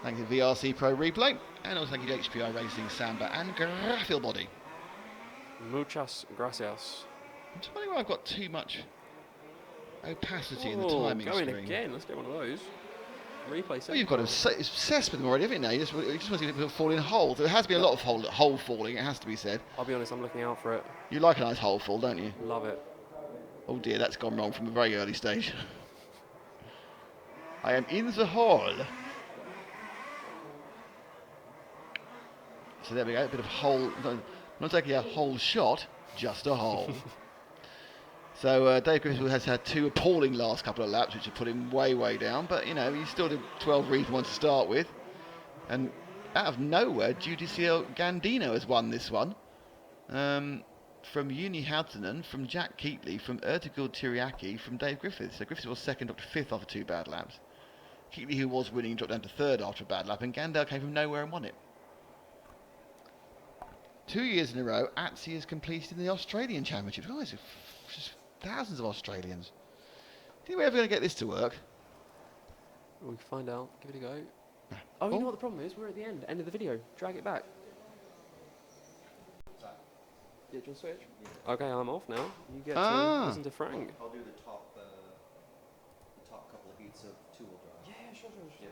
Thank you to VRC Pro Replay, and also thank you to HPI Racing, Samba, and Graphil Body. Muchas gracias. I'm just wondering why I've got too much opacity in the timing going screen. again. Let's get one of those. Replay. Well, you've got obsessed with them already, haven't you? You just want to see people fall in holes. There has been a lot of hole falling, it has to be said. I'll be honest, I'm looking out for it. You like a nice hole fall, don't you? Love it. Oh dear, that's gone wrong from a very early stage. I am in the hole. So there we go, a bit of hole, not taking a whole shot, just a hole. So Dave Griffiths has had 2 appalling last couple of laps, which have put him way, way down. But, you know, he still did 12 reasons one to start with. And out of nowhere, Judicio Gandino has won this one. From Uni Houtinen, from Jack Keatley, from Ertugrul Tiriaki, from Dave Griffiths. So Griffiths was second, dropped to 5th after 2 bad laps. Keatley, who was winning, dropped down to 3rd after a bad lap. And Gandale came from nowhere and won it. 2 years in a row, Atsi has completed in the Australian Championship. Guys, just thousands of Australians. Think we're ever going to get this to work? We can find out. Give it a go. Oh, you know what the problem is? We're at the end of the video. Drag it back. Yeah, do you want to switch? Yeah. Okay, I'm off now. You get to listen to Frank. I'll do the top couple of heats of 2-wheel drive. Yeah, sure. Yeah.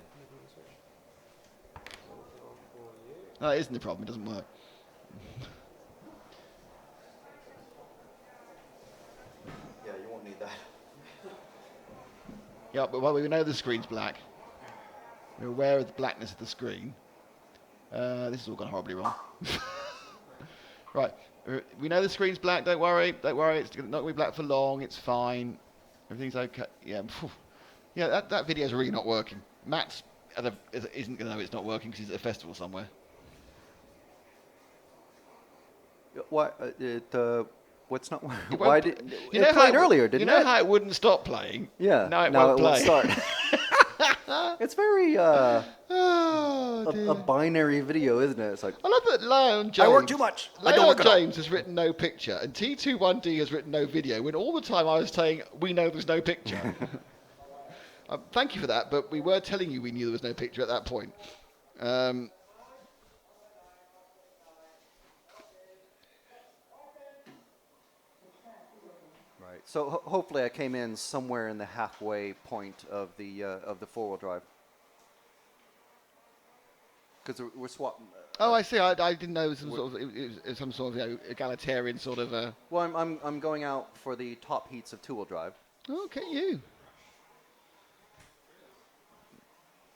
No, that isn't the problem. It doesn't work. Yeah, you won't need that. Yeah, but while we know the screen's black, we're aware of the blackness of the screen. This has all gone horribly wrong. Right, we know the screen's black. Don't worry. It's not going to be black for long. It's fine. Everything's okay. Yeah, yeah. That video's really not working. Matt's isn't going to know it's not working because he's at a festival somewhere. Why? What's not? It Why won't- did you it know played how earlier? Didn't you know it? how it wouldn't stop playing? Yeah. Now it now won't play. start. It's very Oh, a dear. binary video, isn't it? It's like, I love that Leon James. I work too much. I don't Leon work enough. James has written no picture, and T21D has written no video. When all the time I was saying we know there's no picture. Thank you for that, but we were telling you we knew there was no picture at that point. right. So hopefully I came in somewhere in the halfway point of the four-wheel drive. Because we're swapping. Oh, I see. I didn't know it was some sort of, it was some sort of egalitarian sort of. Well, I'm going out for the top heats of two-wheel drive. Oh, look at you.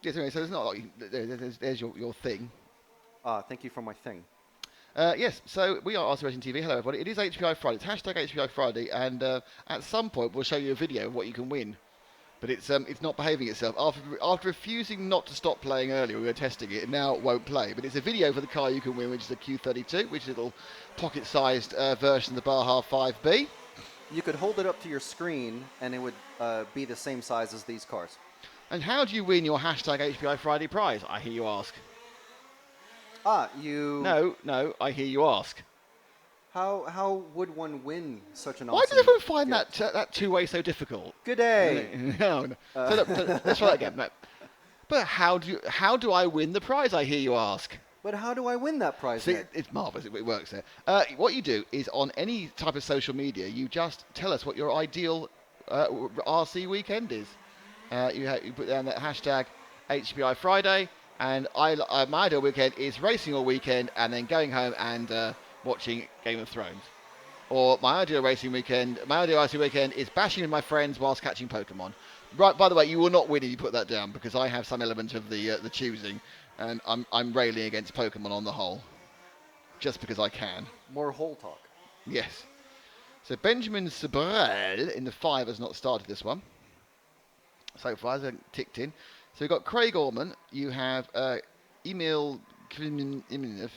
Yes, anyway, so it's not like there's your thing. Thank you for my thing. Yes, so we are RC Racing TV. Hello, everybody. It is HPI Friday. It's hashtag HPI Friday, and at some point we'll show you a video of what you can win. But it's not behaving itself. After refusing not to stop playing earlier, we were testing it, and now it won't play. But it's a video for the car you can win, which is a Q32, which is a little pocket-sized version of the Baja 5B. You could hold it up to your screen, and it would be the same size as these cars. And how do you win your hashtag HPI Friday prize? I hear you ask. You... No, I hear you ask. How would one win such an Why awesome does everyone find gift? that two-way so difficult? Good day. No. So look, let's try that again. No. But how do I win the prize? I hear you ask. But how do I win that prize, See, Nick? it's marvellous. It works there. What you do is on any type of social media, you just tell us what your ideal RC weekend is. You put down that hashtag HBI Friday, and my ideal weekend is racing all weekend and then going home and watching Game of Thrones. Or my ideal RC weekend is bashing with my friends whilst catching Pokemon. Right. By the way, you will not win if you put that down because I have some element of the choosing, and I'm railing against Pokemon on the whole, just because I can. More whole talk. Yes. So Benjamin Sabrel in the 5 has not started this one. So far, hasn't ticked in. So we've got Craig Orman. You have Emil Kriminov.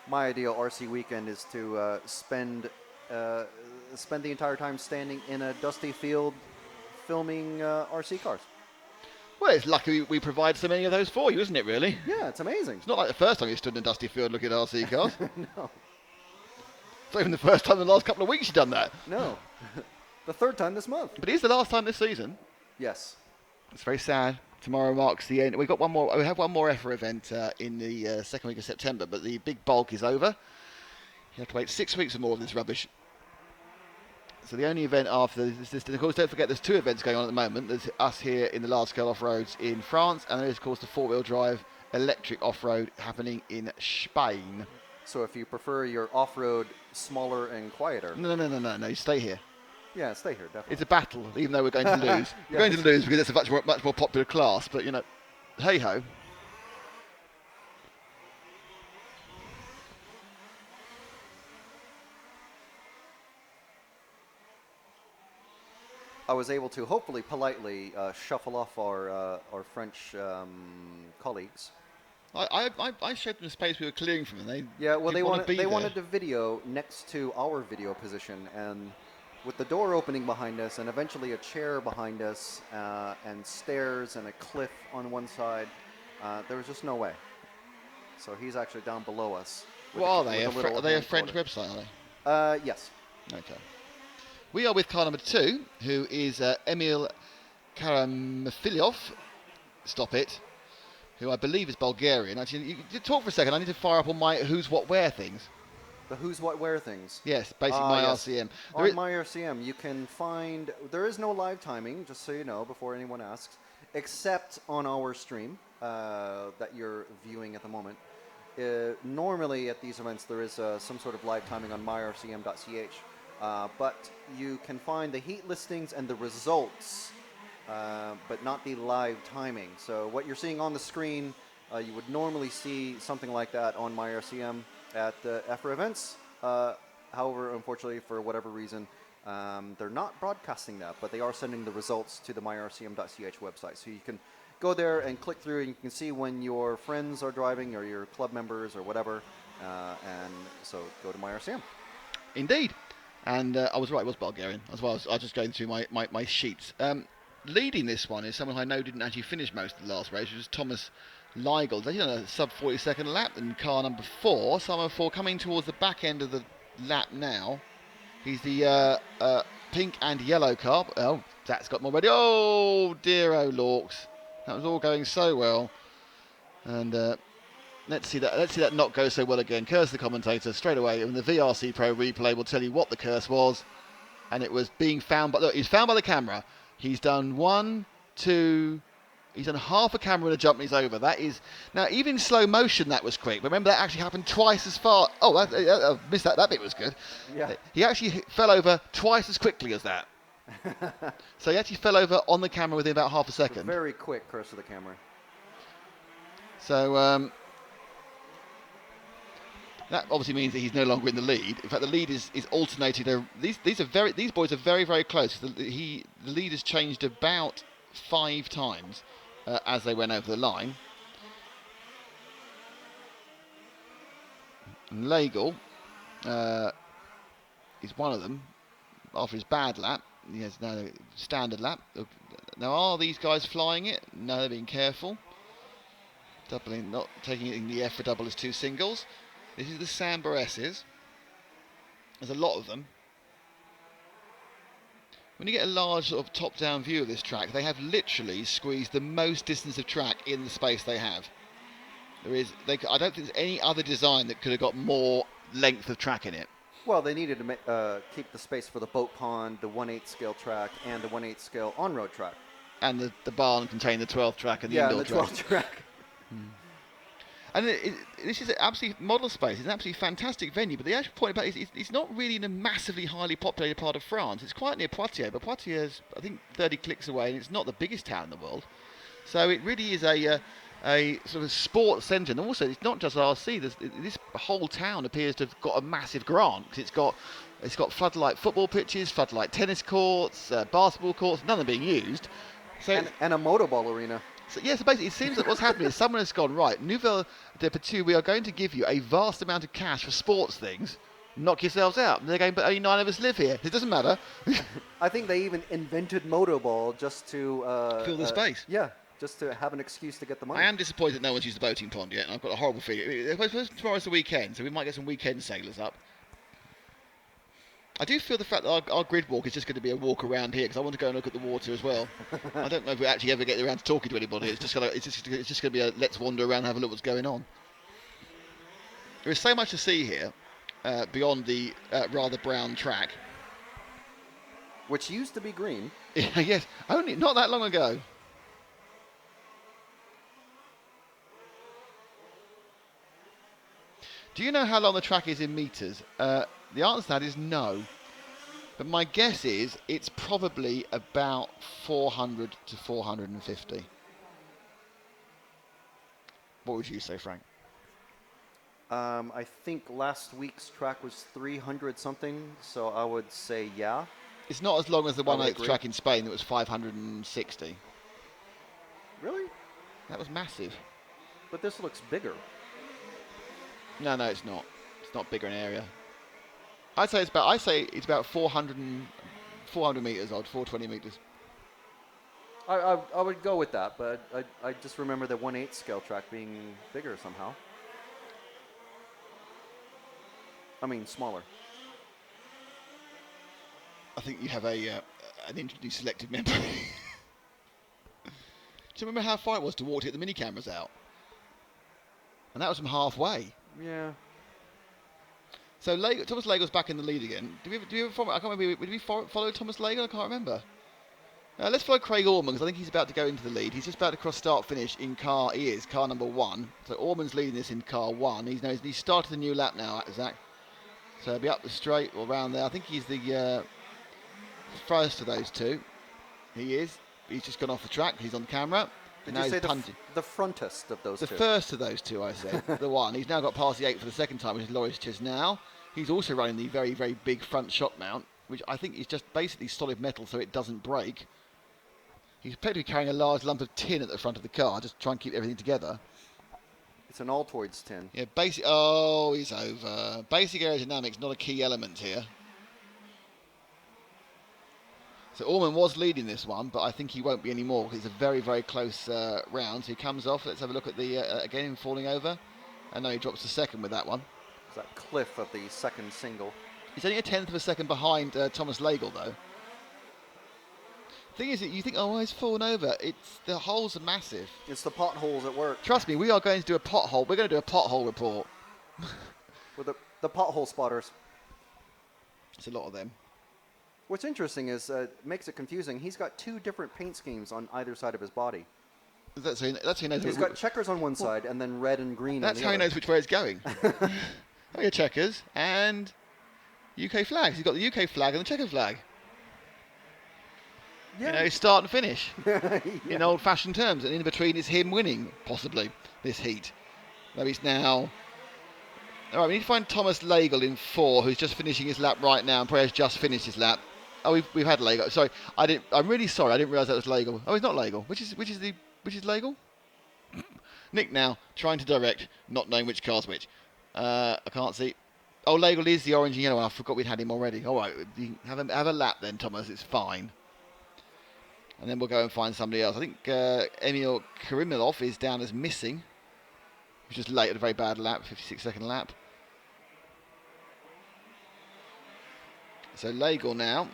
My ideal RC weekend is to spend the entire time standing in a dusty field filming RC cars. Well, it's lucky we provide so many of those for you, isn't it, really? Yeah, it's amazing. It's not like the first time you stood in a dusty field looking at RC cars. No. It's not even the first time in the last couple of weeks you've done that. No. The third time this month. But it is the last time this season. Yes. It's very sad. Tomorrow marks the end. We have one more EFRA event in the second week of September, but the big bulk is over. You have to wait 6 weeks or more of this rubbish. So the only event after this, of course, don't forget there's 2 events going on at the moment. There's us here in the large scale off-roads in France, and there is, of course, the 4-wheel drive electric off-road happening in Spain. So if you prefer your off-road smaller and quieter. No, you stay here. Yeah, stay here, definitely. It's a battle, even though we're going to lose. We're going to lose because it's a much more popular class, but, hey-ho. I was able to hopefully politely shuffle off our French colleagues. I showed them the space we were clearing from, and they wanted wanted the video next to our video position, and with the door opening behind us, and eventually a chair behind us, and stairs and a cliff on one side, there was just no way. So he's actually down below us. What are they? Are they a French website? Are they? Yes. Okay. We are with car number 2, who is Emil Karamfilov. Stop it. Who I believe is Bulgarian. Actually, you talk for a second. I need to fire up on my who's what where things. The who's what where things. Yes, basically my RCM. On my RCM, you can find there is no live timing, just so you know before anyone asks, except on our stream that you're viewing at the moment. Normally at these events there is some sort of live timing on myrcm.ch. But you can find the heat listings and the results, but not the live timing. So what you're seeing on the screen, you would normally see something like that on MyRCM at the EFRA events. However, unfortunately, for whatever reason, They're not broadcasting that, but they are sending the results to the myrcm.ch website. So you can go there and click through, and you can see when your friends are driving or your club members or whatever. And so go to myrcm. Indeed. And I was right, it was Bulgarian. As well, I was just going through my sheets. Leading this one is someone I know didn't actually finish most of the last race, which was Thomas Leigel. He's done a sub 40-second lap in car number 4. So number 4 coming towards the back end of the lap now. He's the pink and yellow car. Oh, that's got more ready. Oh, dear, oh, Lorks. That was all going so well. And let's see that not go so well again. Curse the commentator straight away. And the VRC Pro replay will tell you what the curse was. And it was being found by... Look, he's found by the camera. He's done 1, 2... He's done half a camera and a jump and he's over. That is... Now, even in slow motion, that was quick. But remember, that actually happened twice as far... Oh, I missed that. That bit was good. Yeah. He actually fell over twice as quickly as that. So he actually fell over on the camera within about half a second. Very quick curse of the camera. So... that obviously means that he's no longer in the lead. In fact, the lead is alternated. These boys are very, very close. The lead has changed about 5 times as they went over the line. And Leigel is one of them. After his bad lap, he has now a standard lap. Now, are these guys flying it? No, they're being careful. Doubling, not taking it in the EFRA double as 2 singles. This is the Samba S's. There's a lot of them. When you get a large sort of top-down view of this track, they have literally squeezed the most distance of track in the space they have. I don't think there's any other design that could have got more length of track in it. Well, they needed to keep the space for the boat pond, the 1/8 scale track, and the 1/8 scale on-road track. And the barn contained the 12th track and the indoor track. Yeah, the 12th track. And this is an absolute model space. It's an absolutely fantastic venue. But the actual point about it is it's not really in a massively highly populated part of France. It's quite near Poitiers, but Poitiers is, I think, 30 clicks away, and it's not the biggest town in the world. So it really is a sort of sports centre. And also, it's not just RC. This whole town appears to have got a massive grant, because it's got floodlight football pitches, floodlight tennis courts, basketball courts, none of them being used. So and a motorball arena. So, so basically, it seems that what's happening is someone has gone, right, Nouvelle de Petit, we are going to give you a vast amount of cash for sports things. Knock yourselves out. And they're going, but only 9 of us live here. It doesn't matter. I think they even invented motorball just to... fill the space. Yeah, just to have an excuse to get the money. I am disappointed that no one's used the boating pond yet, and I've got a horrible feeling. Tomorrow's the weekend, so we might get some weekend sailors up. I do feel the fact that our grid walk is just going to be a walk around here, because I want to go and look at the water as well. I don't know if we actually ever get around to talking to anybody. It's just going to be a let's wander around and have a look what's going on. There is so much to see here, beyond the rather brown track. Which used to be green. Yes, only not that long ago. Do you know how long the track is in meters? The answer to that is no. But my guess is it's probably about 400 to 450. What would you say, Frank? I think last week's track was 300 something, so I would say yeah. It's not as long as the 1/8 agree. track in Spain that was 560. Really? That was massive. But this looks bigger. No, it's not. It's not bigger in area. I say it's about 400 meters odd, 420 meters. I would go with that, but I just remember the 1/8 scale track being bigger somehow. I mean, smaller. I think you have an infinitely selective memory. Do you remember how far it was to walk to get the mini cameras out? And that was from halfway. Yeah. So Thomas Leigel's back in the lead again. I can't remember. Did we follow Thomas Leigel? I can't remember. Let's follow Craig Orman, because I think he's about to go into the lead. He's just about to cross start-finish in car number 1. So Orman's leading this in car 1. He's started a new lap now, Zach. So he'll be up the straight or around there. I think he's the first of those two. He is. He's just gone off the track. He's on camera. Did now you say he's the frontest of those two? The first of those two, I said. The one. He's now got past the 8 for the second time, which is Loris Chisnau. He's also running the very, very big front shock mount. which I think is just basically solid metal so it doesn't break. He's effectively carrying a large lump of tin at the front of the car, just to try and keep everything together. It's an Altoids tin. Yeah, basic. Oh, he's over. Basic aerodynamics not a key element here. So Orman was leading this one, but I think he won't be anymore because it's a very, very close round. So he comes off. Let's have a look at the again him falling over. And now he drops to second with that one. It's that cliff of the second single. He's only a tenth of a second behind Thomas Lagle, though. Thing is, that you think, oh, he's fallen over. It's the holes are massive. It's the potholes at work. Trust me, we are going to do a pothole. We're going to do a pothole report. With the pothole spotters. It's a lot of them. What's interesting is, makes it confusing, he's got 2 different paint schemes on either side of his body. That's how he knows. He's got checkers on one side and then red and green on the other. That's how he knows which way it's going. Oh, yeah, checkers and UK flags. He's got the UK flag and the checker flag. Yeah. You know, start and finish Yeah. in old-fashioned terms. And in between is him winning, possibly, this heat. Maybe it's now... All right, we need to find Thomas Lagle in 4, who's just finishing his lap right now, and Perez just finished his lap. Oh, we've had Lagle. Sorry, I'm really sorry. I didn't realise that was Lagle. Oh, he's not Lagle. Which is Lagle? Nick now trying to direct, not knowing which car's which. I can't see. Oh, Lagle is the orange and yellow one. I forgot we'd had him already. All right, have a lap then, Thomas. It's fine. And then we'll go and find somebody else. I think Emil Karimilov is down as missing, which is late at a very bad lap, 56-second lap. So Lagle now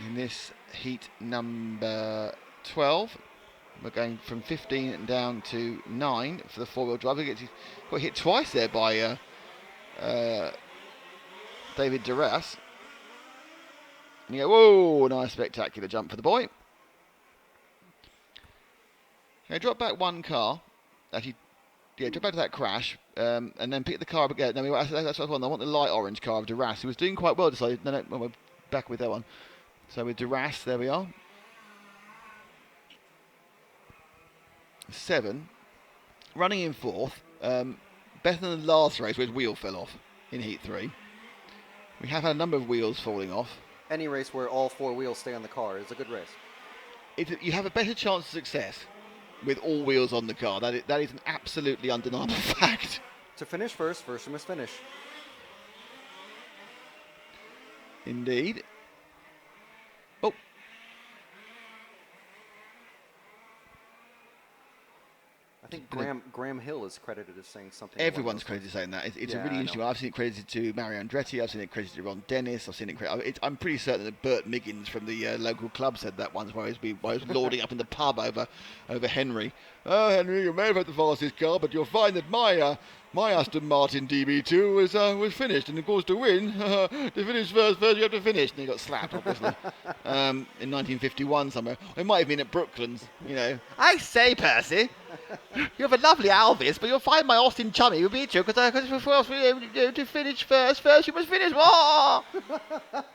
in this heat number 12. We're going from 15 down to 9 for the four-wheel drive. We got hit twice there by David Duras. And you go, whoa, nice spectacular jump for the boy. Okay, drop back one car. Actually, yeah, drop back to that crash, and then pick the car up again. No, that's what I want. I want the light orange car of Duras, who was doing quite well. Decided, no, we're back with that one. So with Duras, there we are. 7, running in 4th, better than the last race where his wheel fell off in Heat 3. We have had a number of wheels falling off. Any race where all 4 wheels stay on the car is a good race. You have a better chance of success with all wheels on the car. That is an absolutely undeniable fact. To finish first you must finish. Indeed. Oh. I think Graham Hill is credited as saying something. Everyone's credited saying that. It's a really interesting one. I've seen it credited to Mario Andretti. I've seen it credited to Ron Dennis. I've seen it I'm pretty certain that Bert Miggins from the local club said that once, while he was lording up in the pub over Henry. Oh, Henry, you may have had the fastest car, but you'll find that my Aston Martin DB2 was finished, and of course to win, to finish first you have to finish. And he got slapped, obviously, in 1951 somewhere. It might have been at Brooklands, you know. I say, Percy, you have a lovely Alvis, but you'll find my Austin Chummy will beat you because to finish first you must finish. Oh!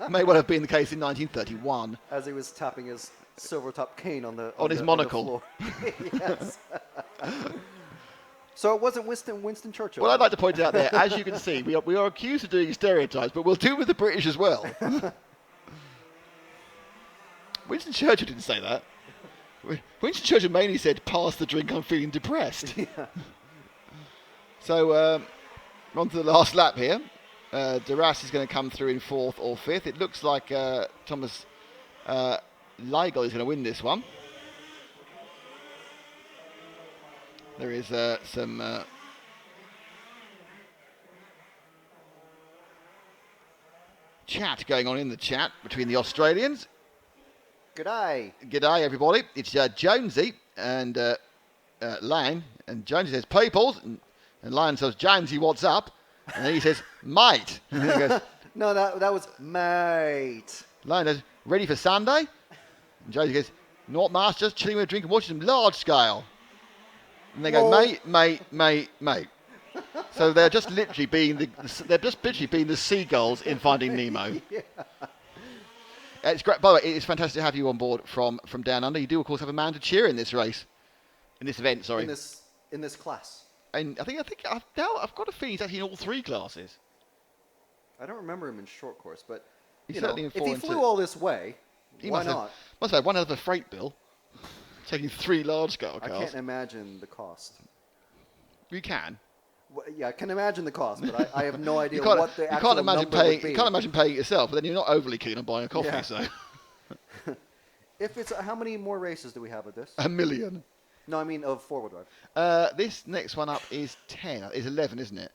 May well have been the case in 1931. As he was tapping his silver top cane on his monocle. Yes. So it wasn't Winston Churchill. Well, I'd like to point out there, as you can see, we are accused of doing stereotypes, but we'll do with the British as well. Winston Churchill didn't say that. Winston Churchill mainly said, "Pass the drink, I'm feeling depressed." Yeah. So, on to the last lap here. Duras is going to come through in 4th or 5th. It looks like Thomas Lagle is going to win this one. There is some chat going on in the chat between the Australians. G'day. G'day, everybody. It's Jonesy and Lane. And Jonesy says, "Peoples." And Lane says, "Jonesy, what's up?" And then he says, "Mate." And then he goes, No, that was mate. Lane says, "Ready for Sunday?" And Jonesy goes, "Not much, just chilling with a drink and watching some large scale." And they go, Whoa. mate. So they're just literally being the seagulls in Finding Nemo. Yeah. It's great. By the way, it's fantastic to have you on board from Down Under. You do, of course, have a man to cheer in this race, in this event. Sorry. In this class. And I think I've got a feeling he's actually in all 3 classes. I don't remember him in short course, but He's You know, certainly in if four he and flew two. all this way, He why must have, not? must have had one other freight bill, taking 3 large-scale I cars. can't imagine the cost. You can. Well, yeah, I can imagine the cost, but I have no idea You can't, what the you actual can't imagine number paying. would be. You can't imagine paying it yourself, but then you're not overly keen on buying a coffee. Yeah. So If it's how many more races do we have with this? 1 million. No, I mean of four-wheel drive. This next one up is 10. Is 11, isn't it?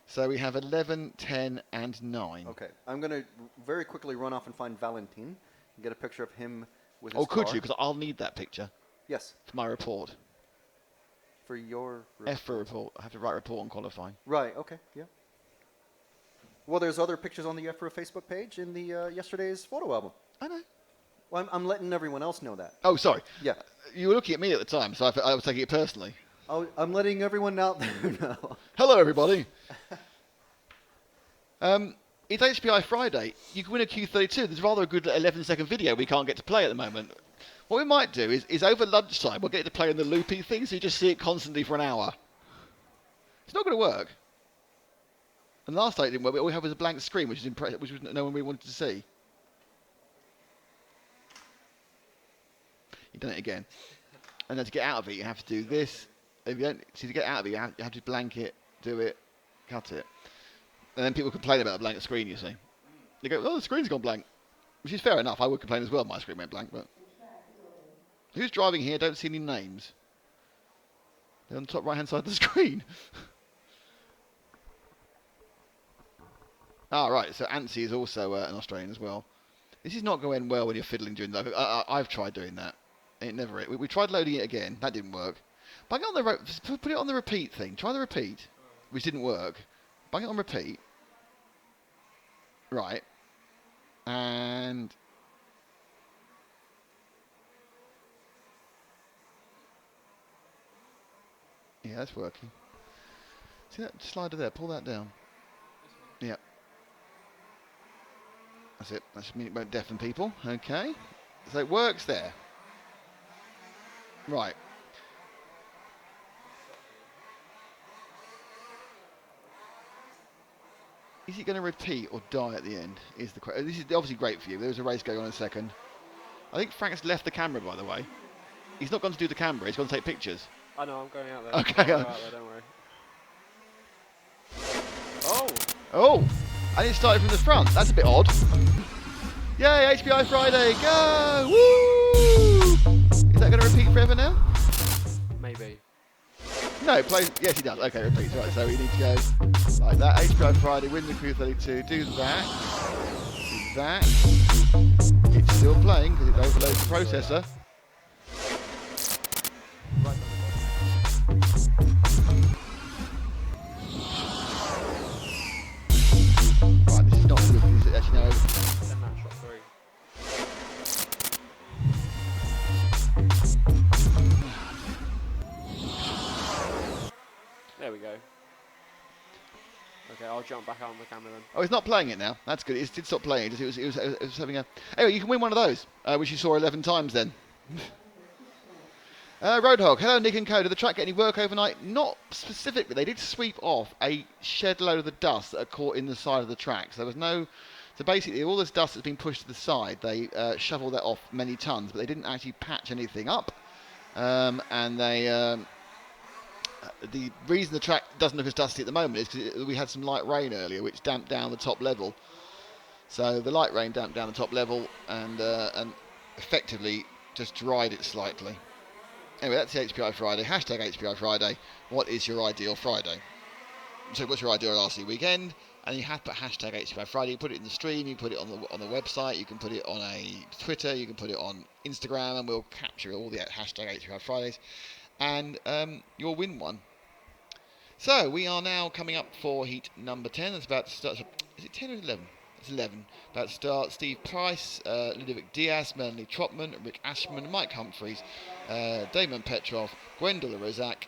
So we have 11, 10, and 9. Okay, I'm gonna very quickly run off and find Valentin and get a picture of him with his Oh, could car. you? Because I'll need that picture Yes, for my report. for your EFRA report. I have to write a report on qualifying. Right. Okay. Yeah. Well, there's other pictures on the EFRA Facebook page in the yesterday's photo album. I know. Well, I'm letting everyone else know that. Oh, sorry. Yeah. You were looking at me at the time, so I was taking it personally. I'm letting everyone out there know. Hello, everybody. It's HPI Friday. You can win a Q32. There's rather a good 11-second video we can't get to play at the moment. What we might do is over lunchtime, we'll get to play in the loopy thing, so you just see it constantly for an hour. It's not going to work. And last night it didn't work. All we had was a blank screen, which was no one really wanted to see. You've done it again. And then to get out of it, you have to do this. If you don't, to get out of it, you have to blank it, do it, cut it. And then people complain about a blank screen, you see. They go, oh, the screen's gone blank. Which is fair enough. I would complain as well if my screen went blank. But who's driving here? Don't see any names. They're on the top right-hand side of the screen. Right. So Antsy is also an Australian as well. This is not going well when you're fiddling during the... I've tried doing that. It never... We tried loading it again. That didn't work. Bang it on the... Put it on the repeat thing. Try the repeat. Which didn't work. Bang it on repeat. Right. And... Yeah, that's working. See that slider there? Pull that down. Yeah. That's it. That should mean it won't deafen people. Okay. So it works there. Right. Is it going to repeat or die at the end? Is the question. This is obviously great for you. There's a race going on in a second. I think Frank's left the camera, by the way. He's not going to do the camera. He's going to take pictures. I know, I'm going out there. Okay. I'll go out there, don't worry. Oh! Oh! And it started from the front. That's a bit odd. Yay, HPI Friday, go! Woo! Is that going to repeat forever now? Maybe. No, it plays. Yes, he does. Okay, repeats. Right, so we need to go like that. HPI Friday, win the Q32. Do that. Do that. It's still playing because it overloads the processor. Right Right, this is not good because it's actually now. send that shot through. There we go. Okay, I'll jump back out on the camera then. Oh, it's not playing it now. That's good. It did stop playing. It was having a. Anyway, you can win one of those, which you saw 11 times then. Roadhog, hello Nick and Co. Did the track get any work overnight? Not specifically. They did sweep off a shed load of the dust that are caught in the side of the track. So there was no... So basically all this dust that's been pushed to the side, they shoveled that off many tons, but they didn't actually patch anything up. And they... the reason the track doesn't look as dusty at the moment is because we had some light rain earlier, which damped down the top level. So the light rain damped down the top level and effectively just dried it slightly. Anyway, that's the HPI Friday. Hashtag HPI Friday. What is your ideal Friday? So what's your ideal RC weekend? And you have to put hashtag HPI Friday. You put it in the stream. You put it on the website. You can put it on a Twitter. You can put it on Instagram, and we'll capture all the hashtag HPI Fridays, and you'll win one. So we are now coming up for heat number 10. That's about to start. Is it 10 or 11? It's 11. About to start. Steve Price, Ludovic Diaz, Melanie Trotman, Rick Ashman, Mike Humphreys, Damon Petrov, Gwendolyn Rozak,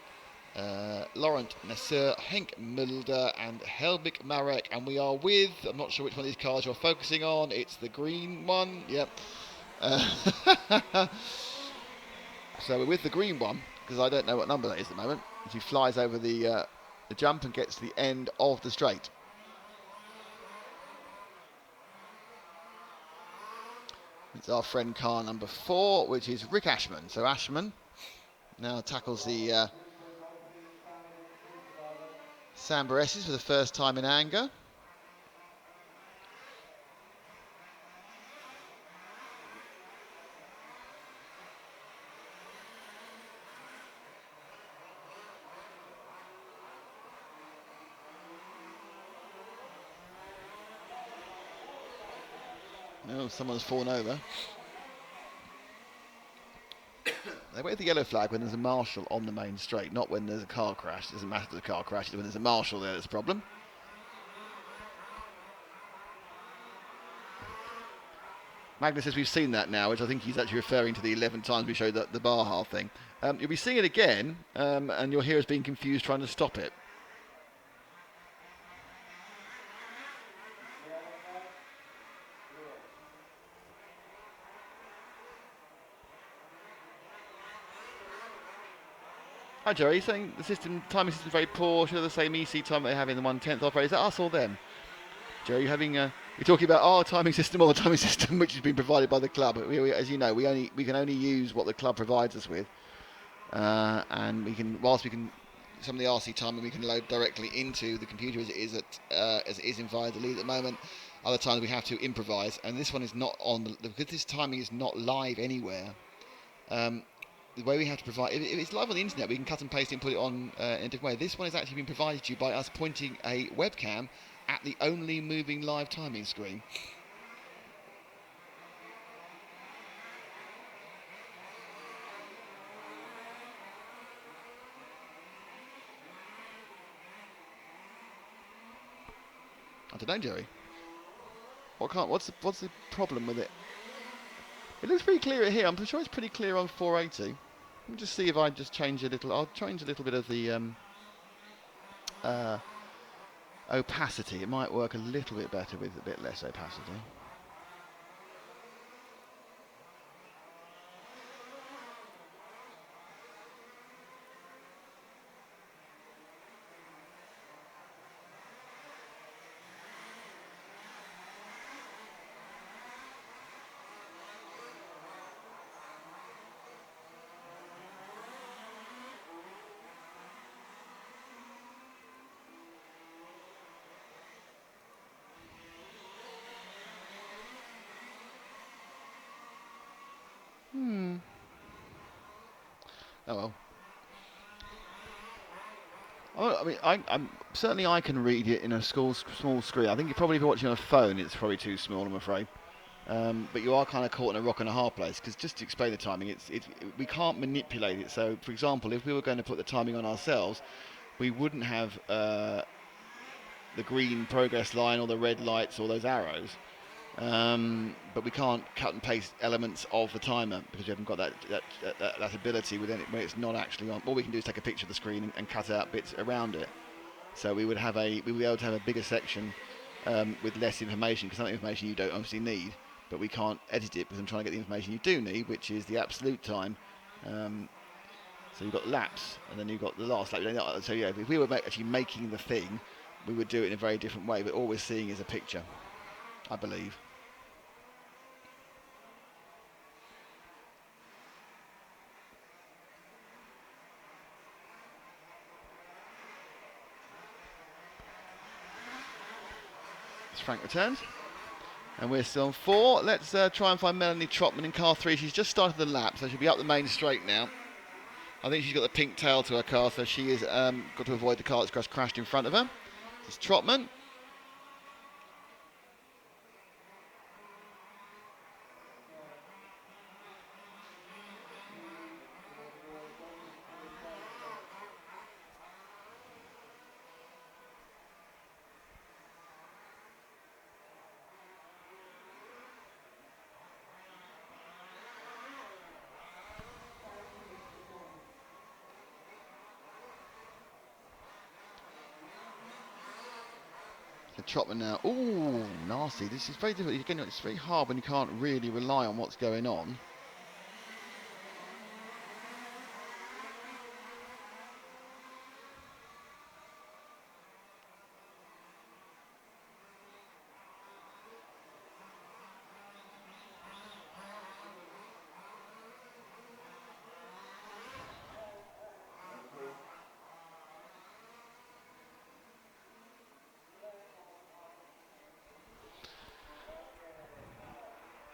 Laurent Nasser, Henk Mulder, and Helbig Marek. And we are with, I'm not sure which one of these cars you're focusing on. It's the green one. Yep. So we're with the green one, because I don't know what number that is at the moment. She flies over the jump and gets to the end of the straight. It's our friend car number 4, which is Rick Ashman. So Ashman now tackles the Sambaressis for the first time in anger. Oh, someone's fallen over. They wave the yellow flag when there's a marshal on the main straight, not when there's a car crash. It doesn't matter if the car crashes, when there's a marshal there that's a problem. Magnus says we've seen that now, which I think he's actually referring to the 11 times we showed the Baja thing. You'll be seeing it again, and you'll hear us being confused trying to stop it. Hi Jerry, you're saying the timing system is very poor, should have the same EC time they have in the 1/10 operator. Is that us or them? Jerry, you're talking about our timing system or the timing system which has been provided by the club. As you know, we can only use what the club provides us with, and some of the RC timing we can load directly into the computer as it is in via the lead at the moment. Other times we have to improvise, and this one is not on because this timing is not live anywhere. The way we have to provide if it's live on the internet, we can cut and paste it and put it on in a different way. This one has actually been provided to you by us pointing a webcam at the only moving live timing screen. I don't know, Jerry. What's the problem with it? It looks pretty clear here. I'm sure it's pretty clear on 480. Let me just see if I just change a little. I'll change a little bit of the opacity. It might work a little bit better with a bit less opacity. Oh well. I mean, I'm certainly I can read it in a small screen. I think if you're watching on a phone, it's probably too small, I'm afraid. But you are kind of caught in a rock and a hard place because just to explain the timing, we can't manipulate it. So, for example, if we were going to put the timing on ourselves, we wouldn't have the green progress line or the red lights or those arrows. But we can't cut and paste elements of the timer because we haven't got that ability when it's not actually on. All we can do is take a picture of the screen and cut out bits around it. So we would be able to have a bigger section with less information because some information you don't obviously need, but we can't edit it because I'm trying to get the information you do need, which is the absolute time. So you've got laps and then you've got the last lap. So yeah, if we were actually making the thing, we would do it in a very different way. But all we're seeing is a picture, I believe. Frank returns, and we're still on 4. Let's try and find Melanie Trotman in car 3. She's just started the lap, so she'll be up the main straight now. I think she's got the pink tail to her car, so she is got to avoid the car that's crashed in front of her. It's Trotman. Trotman now. Ooh, nasty. This is very difficult. Again, it's very hard when you can't really rely on what's going on.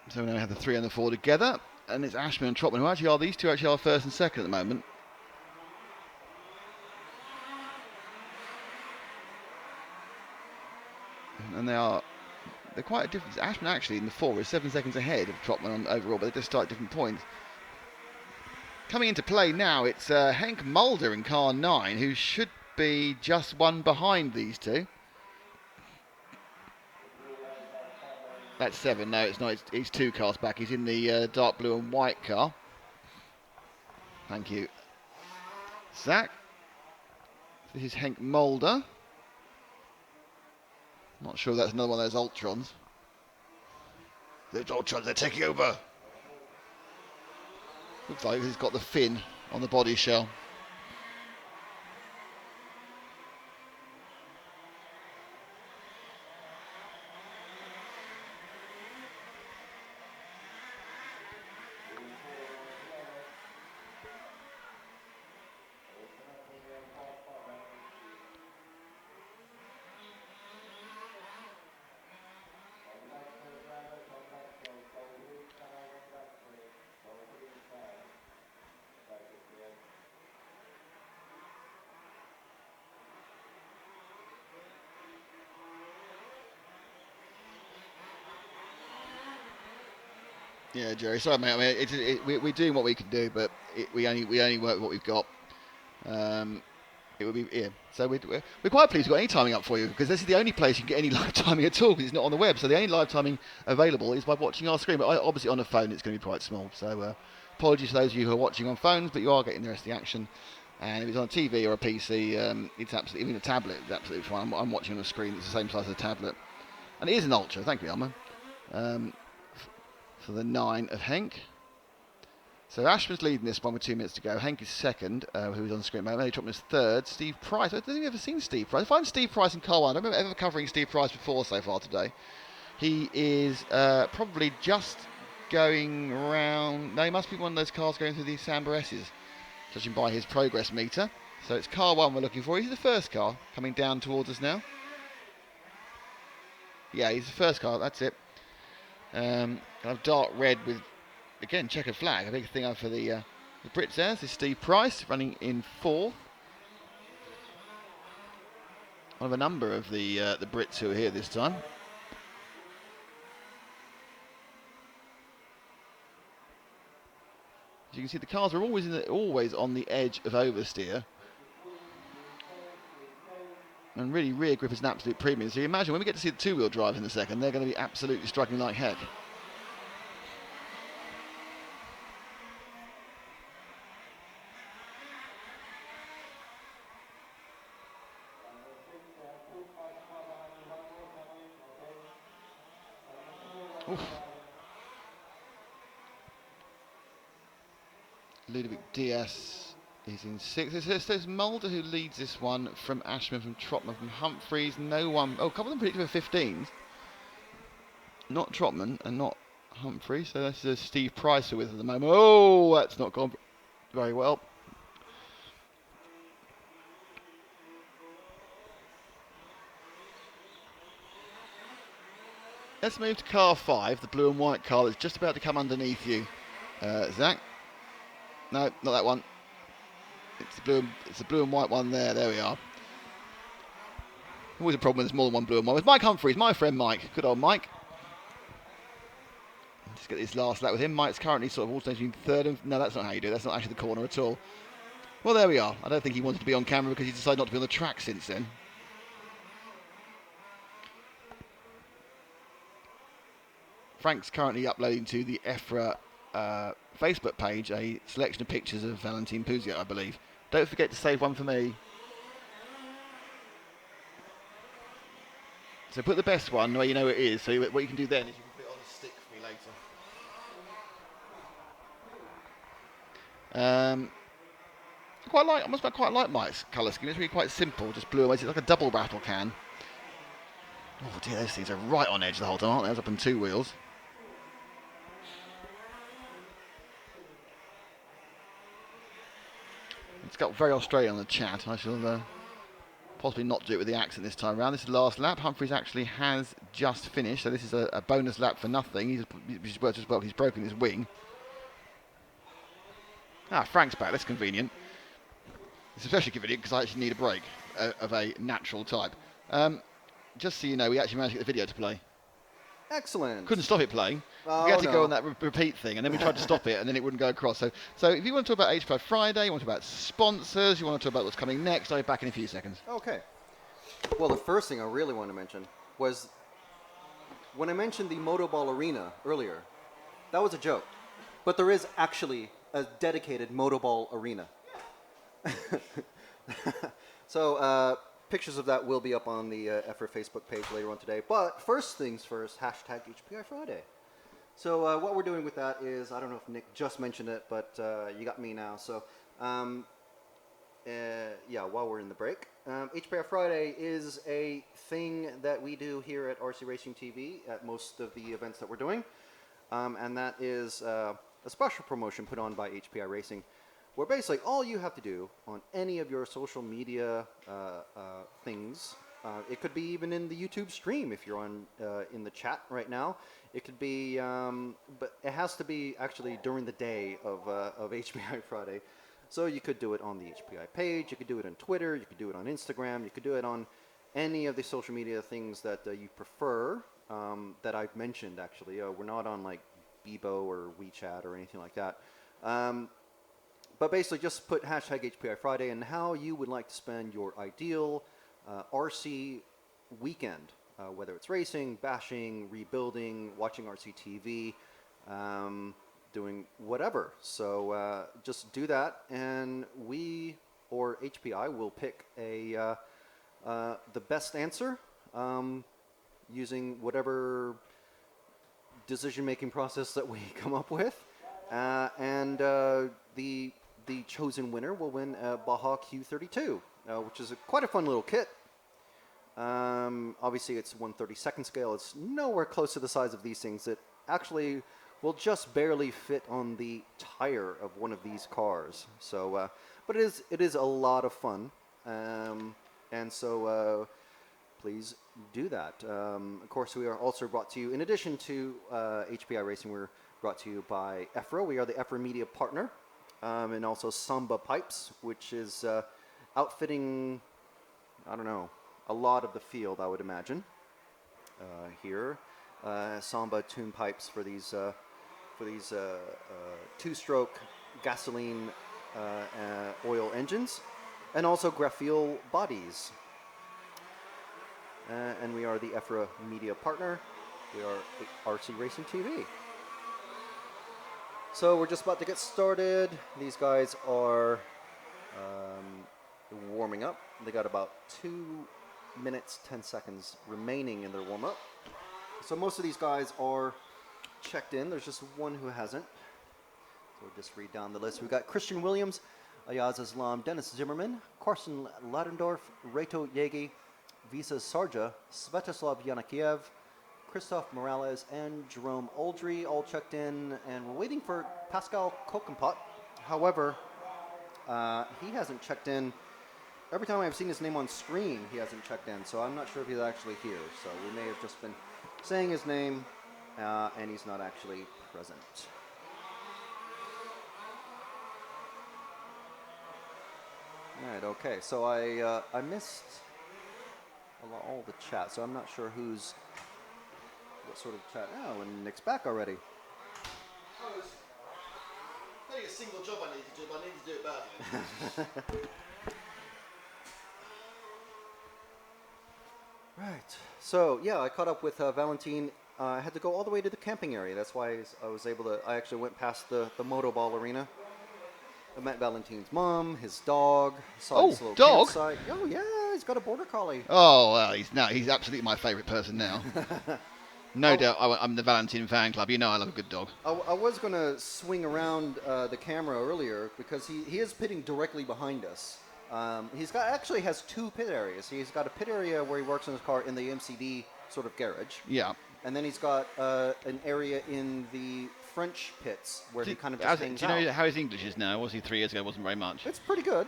So we now have the 3 and the 4 together, and it's Ashman and Trotman who actually are, these two actually are first and second at the moment. And they're quite a difference. Ashman actually in the 4 is 7 seconds ahead of Trotman on overall, but they just start at different points. Coming into play now, it's Henk Mulder in car 9, who should be just one behind these two. That's 7. No, it's not. He's 2 cars back. He's in the dark blue and white car. Thank you, Zach. This is Henk Mulder. Not sure if that's another one of those Ultrons. Those Ultrons, they're taking over. Looks like he's got the fin on the body shell. Yeah, Jerry. Sorry, mate. I mean, we're doing what we can do, but we only work with what we've got. It would be So we're quite pleased we've got any timing up for you, because this is the only place you can get any live timing at all, because it's not on the web. So the only live timing available is by watching our screen. But obviously on a phone it's going to be quite small. So apologies to those of you who are watching on phones, but you are getting the rest of the action. And if it's on a TV or a PC, it's absolutely, even a tablet, it's absolutely fine. I'm watching on a screen that's the same size as a tablet, and it is an Ultra. Thank you, Alma. For the 9 of Henk. So Ashman's leading this one with 2 minutes to go. Henk is second, who's on the screen at the moment. Trotman is third. Steve Price. I don't think we've ever seen Steve Price. I find Steve Price in car 1. I don't remember ever covering Steve Price before so far today. He is probably just going around. No, he must be one of those cars going through these Samba S's, judging by his progress meter. So it's car 1 we're looking for. He's the first car coming down towards us now. Yeah, he's the first car. That's it. Kind of dark red with, again, checkered flag. A big thing for the Brits there. This is Steve Price running in 4th. One of a number of the Brits who are here this time. As you can see, the cars are always on the edge of oversteer. And really, rear grip is an absolute premium. So you imagine when we get to see the 2-wheel drive in a second, they're going to be absolutely struggling like heck. Oof. Ludovic Diaz is in 6th. There's Mulder who leads this one from Ashman, from Trotman, from Humphreys. No one. Oh, a couple of them predicted for 15s. Not Trotman and not Humphreys. So that's Steve Price with at the moment. Oh, that's not gone very well. Let's move to car 5, the blue and white car that's just about to come underneath you, Zach. No, not that one. It's the blue and white one there. There we are. Always a problem when there's more than one blue and white. It's Mike Humphreys, my friend Mike. Good old Mike. Just get this last lap with him. Mike's currently sort of alternating third and... No, that's not how you do it. That's not actually the corner at all. Well, there we are. I don't think he wanted to be on camera because he decided not to be on the track since then. Frank's currently uploading to the EFRA Facebook page a selection of pictures of Valentin Pouziot, I believe. Don't forget to save one for me. So put the best one where you know it is. So what you can do then is you can put it on a stick for me later. I quite like Mike's colour scheme. It's really quite simple, just blue and white. It's like a double rattle can. Oh dear, those things are right on edge the whole time, aren't they? Those up on 2 wheels. It's got very Australian on the chat. I shall possibly not do it with the accent this time around. This is the last lap. Humphries actually has just finished, so this is a bonus lap for nothing. He's broken his wing. Frank's back. That's convenient. It's especially convenient because I actually need a break of a natural type. Just so you know, we actually managed to get the video to play. Excellent. Couldn't stop it playing. Oh, we had to no. go on that repeat thing, and then we tried to stop it, and then it wouldn't go across. So if you want to talk about HPI Friday, you want to talk about sponsors, you want to talk about what's coming next, I'll be back in a few seconds. Okay. Well, the first thing I really want to mention was when I mentioned the Motoball Arena earlier, that was a joke. But there is actually a dedicated Motoball Arena. So pictures of that will be up on the EFRA Facebook page later on today. But first things first, hashtag HPI Friday. So what we're doing with that is, I don't know if Nick just mentioned it, but you got me now. So yeah, while we're in the break, HPI Friday is a thing that we do here at RC Racing TV at most of the events that we're doing. And that is a special promotion put on by HPI Racing, where basically all you have to do on any of your social media things, it could be even in the YouTube stream if you're on in the chat right now. It could be, but it has to be actually during the day of HPI Friday. So you could do it on the HPI page, you could do it on Twitter, you could do it on Instagram, you could do it on any of the social media things that you prefer, that I've mentioned actually. We're not on like Bebo or WeChat or anything like that. But basically just put hashtag HPI Friday and how you would like to spend your ideal RC weekend, whether it's racing, bashing, rebuilding, watching RC TV, doing whatever. So just do that, and we, or HPI, will pick the best answer using whatever decision-making process that we come up with, and the chosen winner will win a Baja Q32, which is quite a fun little kit. Obviously, it's 1/32nd scale. It's nowhere close to the size of these things. It actually will just barely fit on the tire of one of these cars. So, but it is a lot of fun, and so please do that. Of course, we are also brought to you, in addition to HPI Racing, we're brought to you by EFRA. We are the EFRA media partner, and also Samba Pipes, which is outfitting, I don't know, a lot of the field, I would imagine, here. Samba tune pipes for these two-stroke gasoline oil engines, and also Graphene bodies. And we are the EFRA media partner. We are RC Racing TV. So we're just about to get started. These guys are warming up. They got about 2 minutes, 10 seconds remaining in their warm-up. So most of these guys are checked in. There's just one who hasn't. So we'll just read down the list. We've got Christian Williams, Ayaz Islam, Dennis Zimmerman, Carson Ladendorf, Reto Yegi, Visa Sarja, Svetoslav Yanakiev, Christoph Morales, and Jerome Oldry all checked in, and we're waiting for Pascal Kokenpot. However, he hasn't checked in. Every time I've seen his name on screen, he hasn't checked in, so I'm not sure if he's actually here. So we may have just been saying his name, and he's not actually present. All right, okay, so I missed all the chat, so I'm not sure what sort of chat. Oh, and Nick's back already. I think a single job I need to do, but I need to do it badly. Right. So yeah, I caught up with Valentine. I had to go all the way to the camping area. That's why I was able to. I actually went past the Motoball arena. I met Valentine's mom, his dog. Saw his little dog? campsite. Oh yeah, he's got a border collie. Oh, well, he's absolutely my favourite person now. No doubt, I'm the Valentine fan club. You know I love a good dog. I was going to swing around the camera earlier because he is pitting directly behind us. He's actually has two pit areas. He's got a pit area where he works on his car in the MCD sort of garage. Yeah. And then he's got an area in the French pits where he kind of just hangs out. Do you know how his English is now? Was he 3 years ago? Wasn't very much. It's pretty good.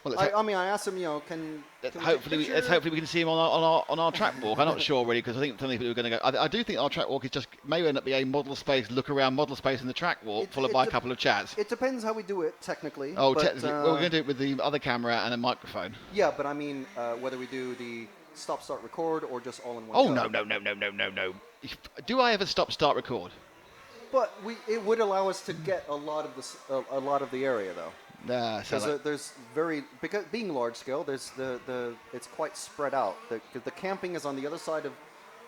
Well, I mean, I asked him, can we take a hopefully picture? we can see him on our track walk. I'm not sure really because I think some people are going to go. I do think our track walk is just maybe end up being a model space, look around model space in the track walk, followed by a couple of chats. It depends how we do it technically. Oh, but, technically, well, we're going to do it with the other camera and a microphone. Yeah, but I mean, whether we do the stop, start, record, or just all in one. Oh go. no! Do I ever stop, start, record? But it would allow us to get a lot of a lot of the area though. So There's because being large scale, there's it's quite spread out. The camping is on the other side of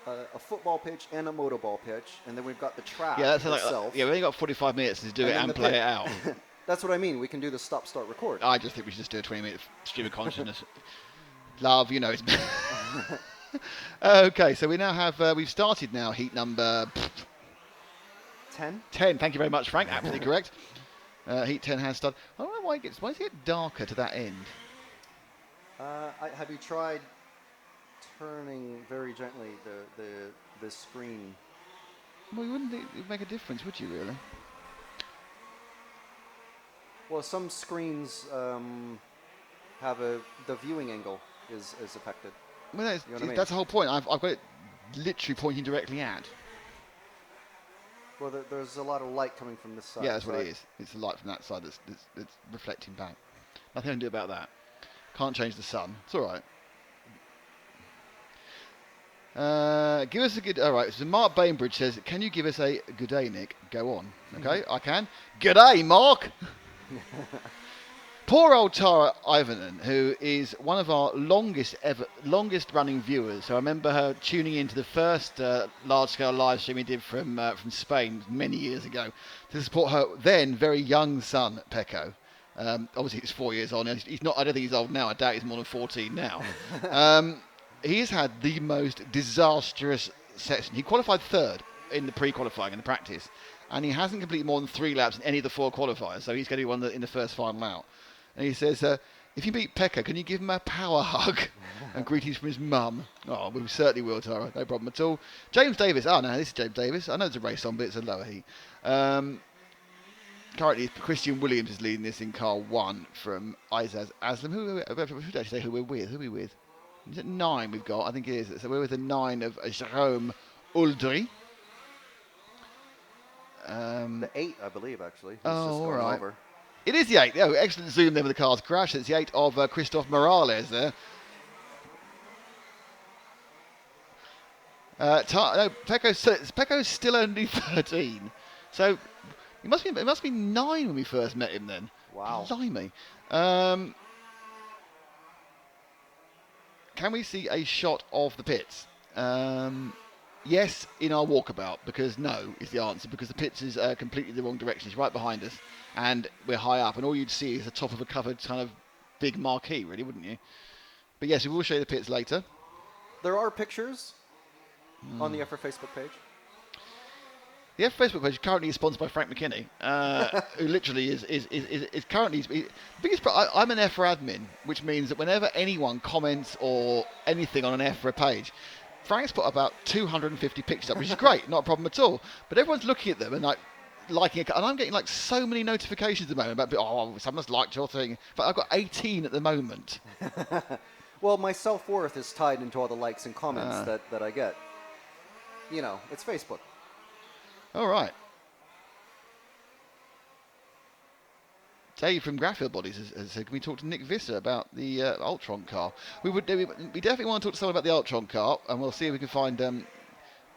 a football pitch and a motorball pitch, and then we've got the track itself. We only got 45 minutes to do it and play it out. That's what I mean. We can do the stop, start, record. I just think we should just do a 20-minute stream of consciousness. Love, it's... Okay, so we now have... we've started now heat number... 10? 10. Thank you very much, Frank. Absolutely correct. Heat 10 has started. I don't know why does it get darker to that end? Have you tried turning very gently the screen? Well, you wouldn't think it would make a difference, would you, really? Well, some screens have the viewing angle is affected. Well, You know what I mean? that's the whole point. I've got it literally pointing directly at. Well, there's a lot of light coming from this side. Yeah, that's what it is. It's the light from that side that's reflecting back. Nothing I can do about that. Can't change the sun. It's all right. Give us a good... All right, so Mark Bainbridge says, can you give us a good day, Nick? Go on. Okay, I can. Good day, Mark! Poor old Tara Ivanen, who is one of our longest running viewers. So I remember her tuning into the first large-scale live stream we did from Spain many years ago to support her then very young son, Pecco. Obviously, he's 4 years on. He's not. I don't think he's old now. I doubt he's more than 14 now. He has had the most disastrous session. He qualified third in the pre-qualifying in the practice, and he hasn't completed more than 3 laps in any of the 4 qualifiers. So he's going to be one in the first final out. And he says, if you beat Pecco, can you give him a power hug? And greetings from his mum. Oh, we certainly will, Tara. No problem at all. James Davis. Oh, no, this is James Davis. I know it's a race on, but it's a lower heat. Currently, Christian Williams is leading this in car 1 from Isaz Aslam. Who should actually say who we're with? Who are we with? Is it 9 we've got? I think it is. So we're with the 9 of Jérôme Uldry. The 8, I believe, actually. He's Oh, just all going right. over. It is the 8. Oh, excellent zoom there with the car's crash. It's the 8 of Christophe Morales there. Pecco's still only 13. So it must be 9 when we first met him then. Wow. Blimey. Can we see a shot of the pits? Yes, in our walkabout, because no is the answer, because the pits is completely the wrong direction. It's right behind us, and we're high up, and all you'd see is the top of a covered kind of big marquee, really, wouldn't you? But yes, we will show you the pits later. There are pictures on the EFRA Facebook page. The EFRA Facebook page currently is sponsored by Frank McKinney, who literally is currently... The biggest I'm an EFRA admin, which means that whenever anyone comments or anything on an EFRA page, Frank's put about 250 pictures up, which is great, not a problem at all. But everyone's looking at them and liking it, and I'm getting so many notifications at the moment about someone's liked your thing. But I've got 18 at the moment. Well, my self-worth is tied into all the likes and comments that I get. It's Facebook. All right. Dave from Graphic Bodies has said, can we talk to Nick Visser about the Ultron car? We definitely want to talk to someone about the Ultron car, and we'll see if we can find...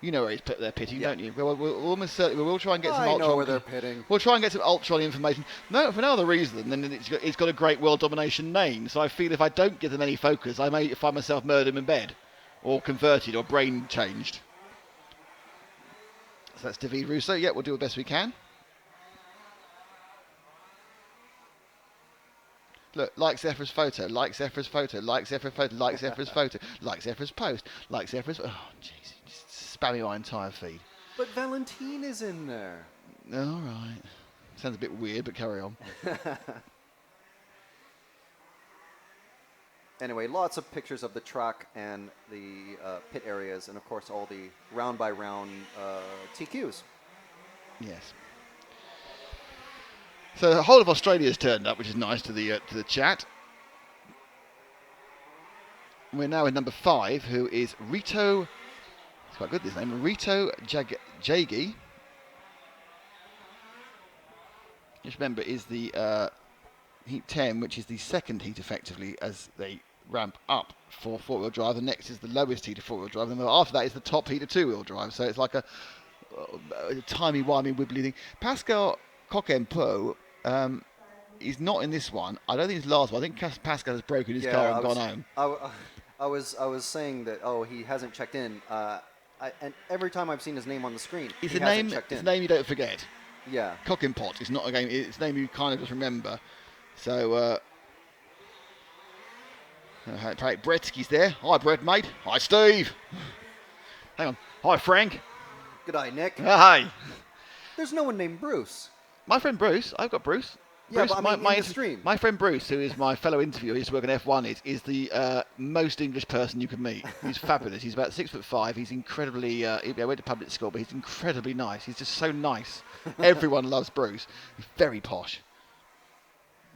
you know where he's put their pitting, don't you? We'll almost certainly we'll try and get some Ultron. I know where they're pitting. We'll try and get some Ultron information. No, for no other reason than it's got a great world domination name. So I feel if I don't give them any focus, I may find myself murdered in bed, or converted, or brain changed. So that's David Russo. Yeah, we'll do the best we can. Look, like Zephyr's photo, like Zephyr's photo, like Zephyr's photo, like Zephyr's photo, like Zephyr's post, like Zephyr's... Oh, jeez, just spamming my entire feed. But Valentine is in there. All right. Sounds a bit weird, but carry on. Anyway, lots of pictures of the track and the pit areas, and of course all the round-by-round TQs. Yes. So the whole of Australia has turned up, which is nice to the chat. We're now in number 5, who is Rito. It's quite good, this name. Rito Jagi. Just remember, is the heat 10, which is the second heat effectively as they ramp up for four-wheel drive. The next is the lowest heat of four-wheel drive, and then after that is the top heat of two-wheel drive. So it's like a timey-wimey wibbly thing. Pascal Coquempo is not in this one. I don't think it's last one. I think Pascal has broken his car and gone home. I was saying that he hasn't checked in. And every time I've seen his name on the screen, It's he a hasn't name. checked It's in. a name you don't forget. Yeah. Cockenpot is not a game. It's a name you kind of just remember. So, Bretsky's there. Hi, Brett, mate. Hi, Steve. Hang on. Hi, Frank. G'day, Nick. Hi. There's no one named Bruce. My friend Bruce. I've got Bruce. Yeah, Bruce, but I mean in the stream. My friend Bruce, who is my fellow interviewer, he used to work on F1, is the most English person you can meet. He's fabulous. He's about 6'5". He's incredibly. I went to public school, but he's incredibly nice. He's just so nice. Everyone loves Bruce. He's very posh.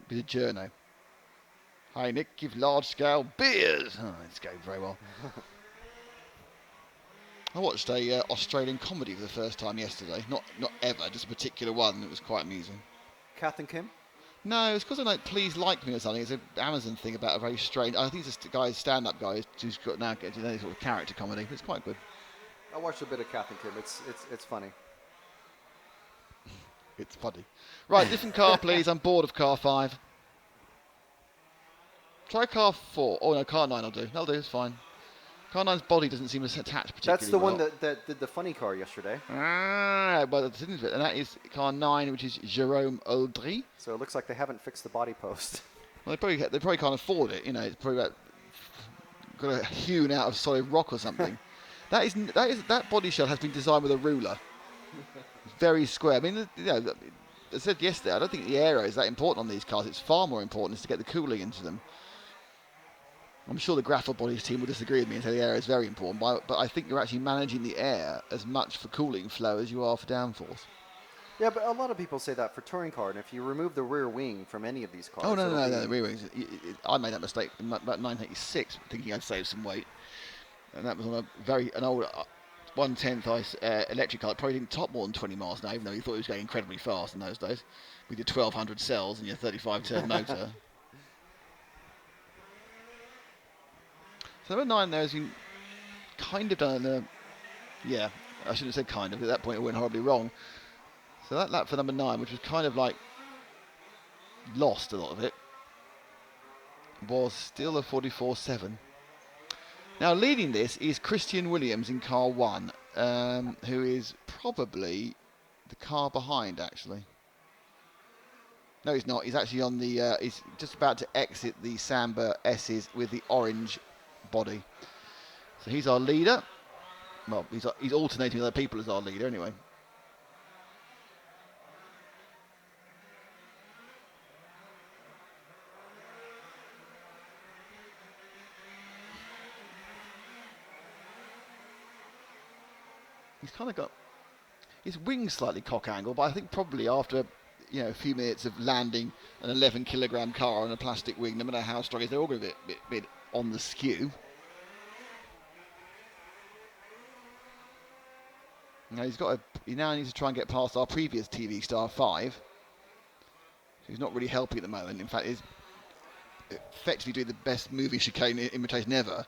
He's a journo. Hi Nick, give large scale beers. Oh, it's going very well. I watched a Australian comedy for the first time yesterday. Not ever, just a particular one. It was quite amusing. Kath and Kim? No, it's because of like Please Like Me or something. It's an Amazon thing about a very strange. I think it's a guy, stand-up guy, who's got now getting any sort of character comedy. It's quite good. I watched a bit of Kath and Kim. It's funny. It's funny. Right, different car, please. I'm bored of car 5. Try car 4. Oh no, car 9 will do. That'll do. It's fine. Car 9's body doesn't seem to attach particularly. That's the well. one that did the funny car yesterday. Ah, well, that's it, and that is car 9, which is Jerome Audry. So it looks like they haven't fixed the body post. Well, they probably can't afford it. You know, it's probably got a hewn out of solid rock or something. that body shell has been designed with a ruler. It's very square. I mean, I said yesterday, I don't think the aero is that important on these cars. It's far more important is to get the cooling into them. I'm sure the Graphel Bodies team will disagree with me and say the air is very important, but I think you're actually managing the air as much for cooling flow as you are for downforce. Yeah, but a lot of people say that for touring car, and if you remove the rear wing from any of these cars... Oh, no, the rear wings. I made that mistake in about 1986, thinking I'd save some weight. And that was on an old 1/10 electric car. It probably didn't top more than 20 miles an hour, even though he thought he was going incredibly fast in those days. With your 1,200 cells and your 35-turn motor. So number 9 there has been kind of done yeah, I shouldn't have said kind of, at that point it went horribly wrong. So that lap for number 9, which was kind of like lost a lot of it, was still a 44.7. Now leading this is Christian Williams in car 1, who is probably the car behind actually. No, he's not. He's actually on the, he's just about to exit the Samba S's with the orange body. So he's our leader. Well, he's alternating with other people as our leader anyway. He's kind of got his wings slightly cock angle, but I think probably after a few minutes of landing an 11 kilogram car on a plastic wing, no matter how strong it is, they're all going to be a bit on the skew. Now he now needs to try and get past our previous TV star 5. He's not really helping at the moment. In fact, he's effectively doing the best movie chicane imitation ever.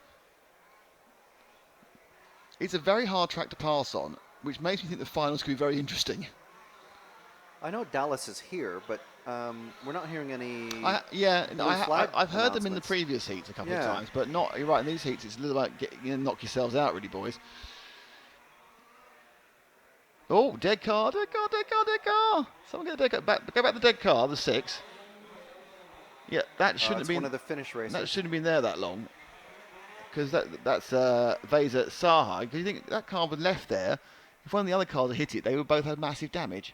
It's a very hard track to pass on, which makes me think the finals could be very interesting. I know Dallas is here, but we're not hearing any. I've heard them in the previous heats a couple of times, but not. You're right. In these heats, it's a little about knock yourselves out, really, boys. Oh, dead car! Someone get the dead car back. Go back to the dead car, the 6. Yeah, that shouldn't have been one of the finish races. That shouldn't have been there that long, because that's Vesa Saha. Because you think that car was left there. If one of the other cars had hit it, they would both have massive damage.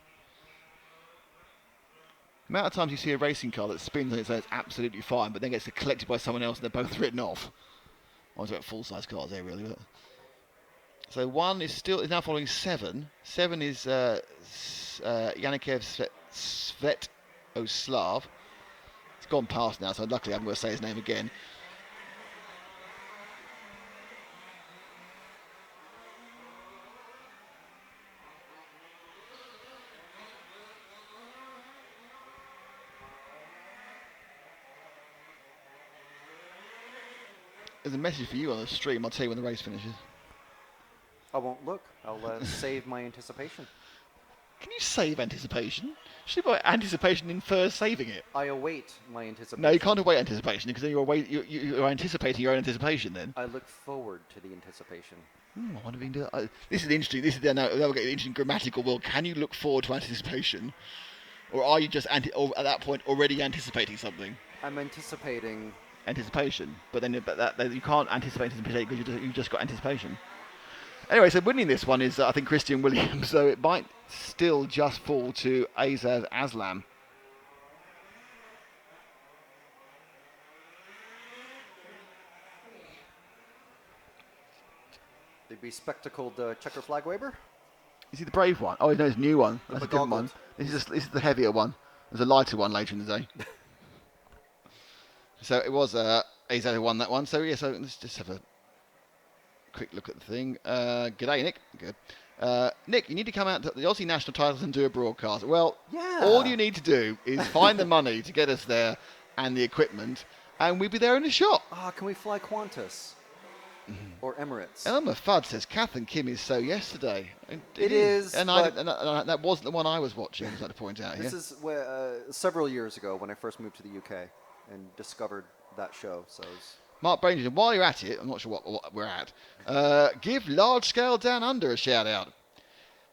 The amount of times you see a racing car that spins on its own is absolutely fine, but then gets collected by someone else and they're both written off. I was about full-size cars there, really. But. So 1 is now following 7. 7 is Yanikev Svetoslav. It's gone past now, so luckily I'm going to say his name again. There's a message for you on the stream. I'll tell you when the race finishes. I won't look. I'll save my anticipation. Can you save anticipation? Should you put anticipation in first, saving it? I await my anticipation. No, you can't await anticipation because then you're anticipating your own anticipation then. I look forward to the anticipation. I wonder if you can do that. This is interesting. This is the they'll get the interesting grammatical world. Can you look forward to anticipation, or are you just or at that point already anticipating something? I'm anticipating Anticipation, but that you can't anticipate anticipation because you just got anticipation. Anyway, so winning this one is I think Christian Williams, so it might still just fall to Azaz Aslam. the bespectacled checker flag waver. Is he the brave one? Oh, no, it's a new one. The That's a different one. begoggled. This is the heavier one. There's a lighter one later in the day. So it was Azaz who won that one. So yeah, so let's just have a quick look at the thing. G'day, Nick. Good. Nick, you need to come out to the Aussie national titles and do a broadcast. Well, Yeah. all you need to do is find the money to get us there and the equipment, and we'd be there in a shot. Can we fly Qantas or Emirates? Elmer Fudd says Kath and Kim is so yesterday. It is, and but that wasn't the one I was watching. I'd like to point out this here. is several years ago when I first moved to the UK and discovered that show. So it's Mark Branger, while you're at it, I'm not sure what we're at. Give Large Scale Down Under a shout out.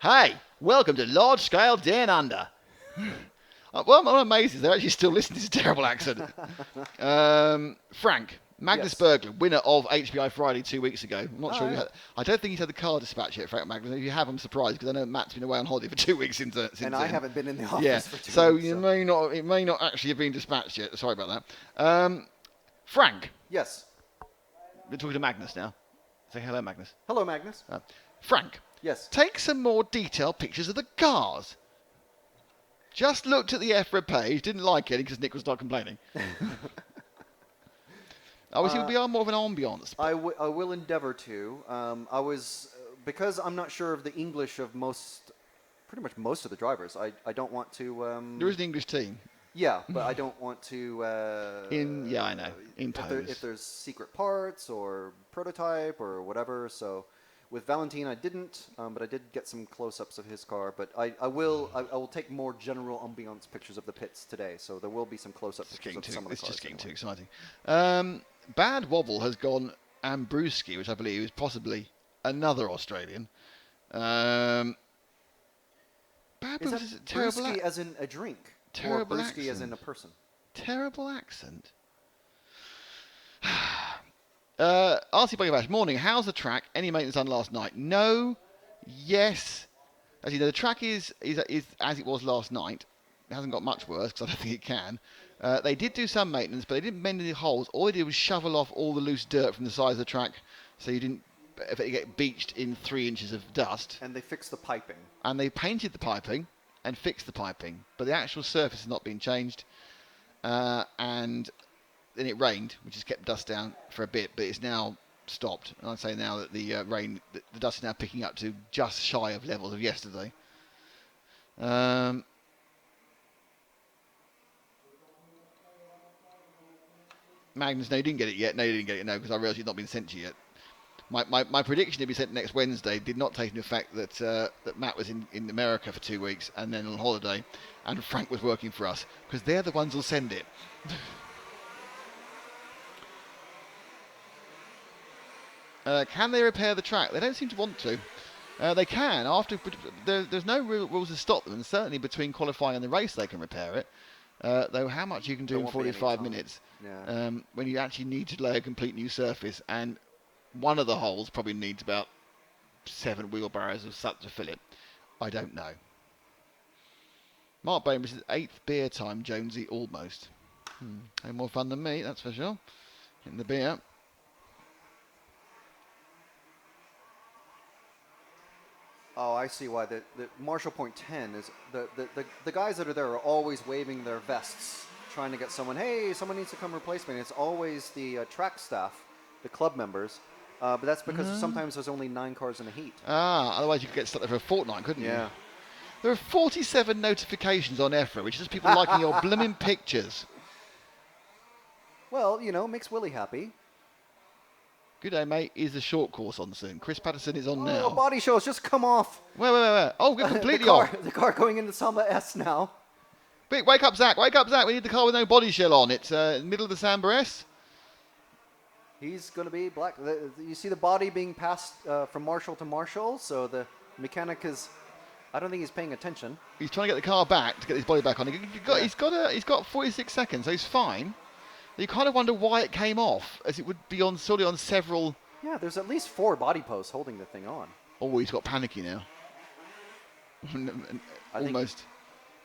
Hey, welcome to Large Scale Down Under. Well, I'm amazed they're actually still listening to this terrible accent. Frank, Magnus Yes. Bergler, winner of HBI Friday 2 weeks ago. I'm not sure. Right. I don't think he's had the car dispatch yet, Frank Magnus. If you have, I'm surprised because I know Matt's been away on holiday for 2 weeks since and then. I haven't been in the office Yeah, for 2 so weeks. it may not actually have been dispatched yet. Sorry about that. Frank, Yes. we're talking to Magnus now. Say hello, Magnus. Hello, Magnus. Frank, Yes. take some more detailed pictures of the cars. Just looked at the EFRA page, didn't like it because Nick was not complaining. Obviously, we are more of an ambiance. I will endeavor to. I was because I'm not sure of the English of pretty much most of the drivers. I don't want to. There is an English team. Yeah, but I don't want to. I know. Impose. If there's secret parts or prototype or whatever. So with Valentine, I didn't, but I did get some close-ups of his car. But I will take more general ambiance pictures of the pits today. So there will be some close-up pictures of some of the It's cars. just getting too anyway. exciting. Bad Wobble has gone Ambruski, which I believe is possibly another Australian. Bad Is Wobble that is a terrible, brewski as in a drink? terrible or brewski as in accent. a person? Terrible accent. RC Buggy Bash, morning. How's the track? Any maintenance done last night? No. Yes. Actually, no, the track is as it was last night. It hasn't got much worse because I don't think it can. They did do some maintenance, but they didn't mend any holes. All they did was shovel off all the loose dirt from the side of the track, so you didn't get beached in 3 inches of dust. And they fixed the piping. And they painted the piping and fixed the piping, but the actual surface has not been changed. And then it rained, which has kept dust down for a bit, but it's now stopped. And I'd say now that the the dust is now picking up to just shy of levels of yesterday. Magnus, no, you didn't get it yet. No, you didn't get it. No, because I realised it's not been sent to you yet. My prediction to be sent next Wednesday did not take into effect that that Matt was in America for 2 weeks and then on holiday, and Frank was working for us because they're the ones who'll send it. Can they repair the track? They don't seem to want to. They can after. There's no rules to stop them, and certainly between qualifying and the race they can repair it. Though how much you can do There in won't be any 45 time. minutes Yeah. when you actually need to lay a complete new surface, and one of the holes probably needs about 7 wheelbarrows of such to fill it. I don't know. Mark Bain is 8th beer time, Jonesy, almost. No more fun than me, that's for sure. Getting the beer. Oh, I see why the Marshall Point 10 is the guys that are there are always waving their vests, trying to get someone. Hey, someone needs to come replace me. And it's always the track staff, the club members. But that's because sometimes there's only 9 cars in a heat. Otherwise you could get stuck there for a fortnight, couldn't you? Yeah. There are 47 notifications on EFRA, which is just people liking your blooming pictures. Well, makes Willie happy. Good day, mate. Is the short course on soon? Chris Patterson is on Oh, now. body show's just come off. Wait. Oh, we're completely the car, off. the car going into Samba S now. Wake up, Zach. Wake up, Zach. We need the car with no body shell on. It's middle of the Samba S. He's going to be black. You see the body being passed from Marshall to Marshall, so the mechanic is. I don't think he's paying attention. He's trying to get the car back to get his body back on. He's got 46 seconds, so he's fine. You kind of wonder why it came off, as it would be on several. Yeah, there's at least 4 body posts holding the thing on. Oh, he's got panicky now. I think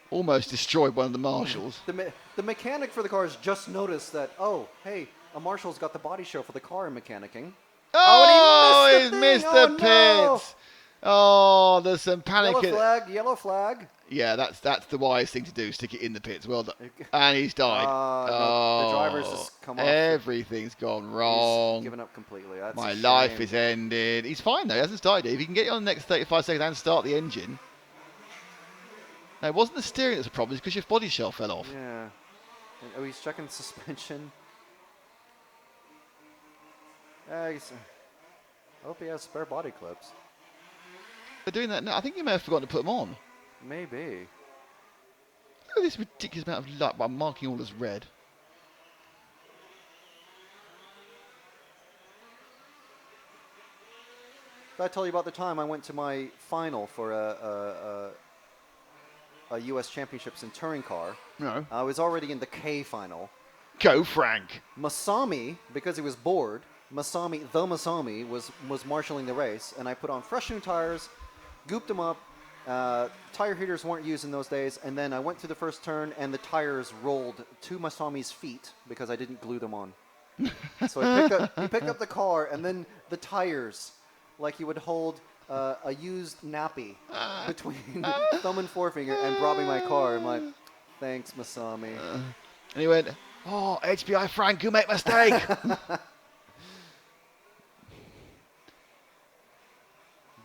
almost destroyed one of the marshals. the mechanic for the car has just noticed that. Oh, hey, a marshal's got the body show for the car in mechanicking. Oh, and he's missed the no. pits. Oh, there's some panic. Yellow flag. Yeah, that's the wise thing to do. Stick it in the pits. Well done. And he's died. No, the driver's just come off. Everything's gone wrong. He's given up completely. That's My a shame. life is ended. He's fine though. He hasn't died. If he can get you on the next 35 seconds and start the engine. No, it wasn't the steering that's the problem. It's because your body shell fell off. Yeah. Oh, he's checking the suspension. I hope he has spare body clips. They're doing that now. I think you may have forgotten to put them on. Maybe. Look at this ridiculous amount of light by marking all as red. Did I tell you about the time I went to my final for a U.S. Championships in touring car? No. I was already in the K final. Go, Frank. Masami, because he was bored, Masami was marshalling the race, and I put on fresh new tires, gooped them up. Tire heaters weren't used in those days, and then I went through the first turn, and the tires rolled to Masami's feet because I didn't glue them on. So he picked up the car, and then the tires, like he would hold a used nappy between thumb and forefinger, and brought me my car. I'm like, thanks, Masami. And he went, oh, HBI Frank, you make mistake.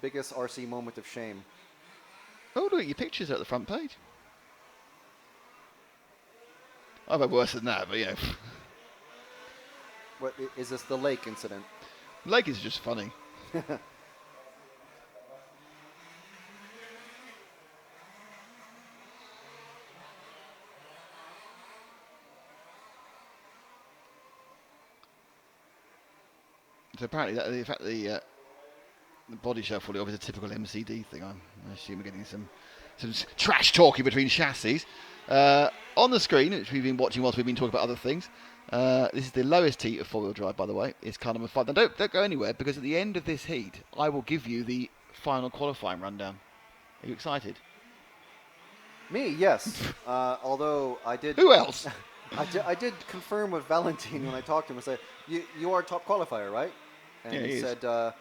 Biggest RC moment of shame. Oh, look, your pictures are at the front page. I've had worse than that, but yeah. What is this? The lake incident? Lake is just funny. So apparently, the body shell fully off is a typical MCD thing. I assume we're getting some trash talking between chassis. On the screen, which we've been watching whilst we've been talking about other things, this is the lowest heat of four-wheel drive, by the way. It's car number 5. Now, don't go anywhere, because at the end of this heat, I will give you the final qualifying rundown. Are you excited? Me, yes. Although I did. Who else? I did confirm with Valentine when I talked to him. I said, "You are a top qualifier, right?" And Yeah,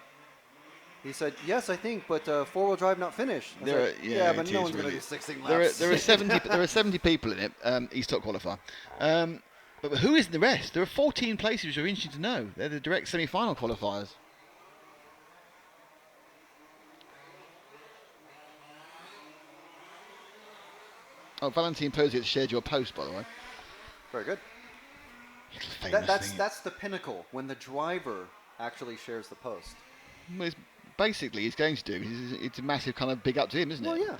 he said, "Yes, I think, but four-wheel drive not finished." I said, but no one's going to do 16 laps. There are 70 people in it. He's top qualifier. But who is in the rest? There are 14 places which are interesting to know. They're the direct semi-final qualifiers. Oh, Valentine Posey has shared your post, by the way. Very good. That's the pinnacle, when the driver actually shares the post. Well, basically, he's going to do. It's a massive kind of big up to him, isn't it? Well, yeah.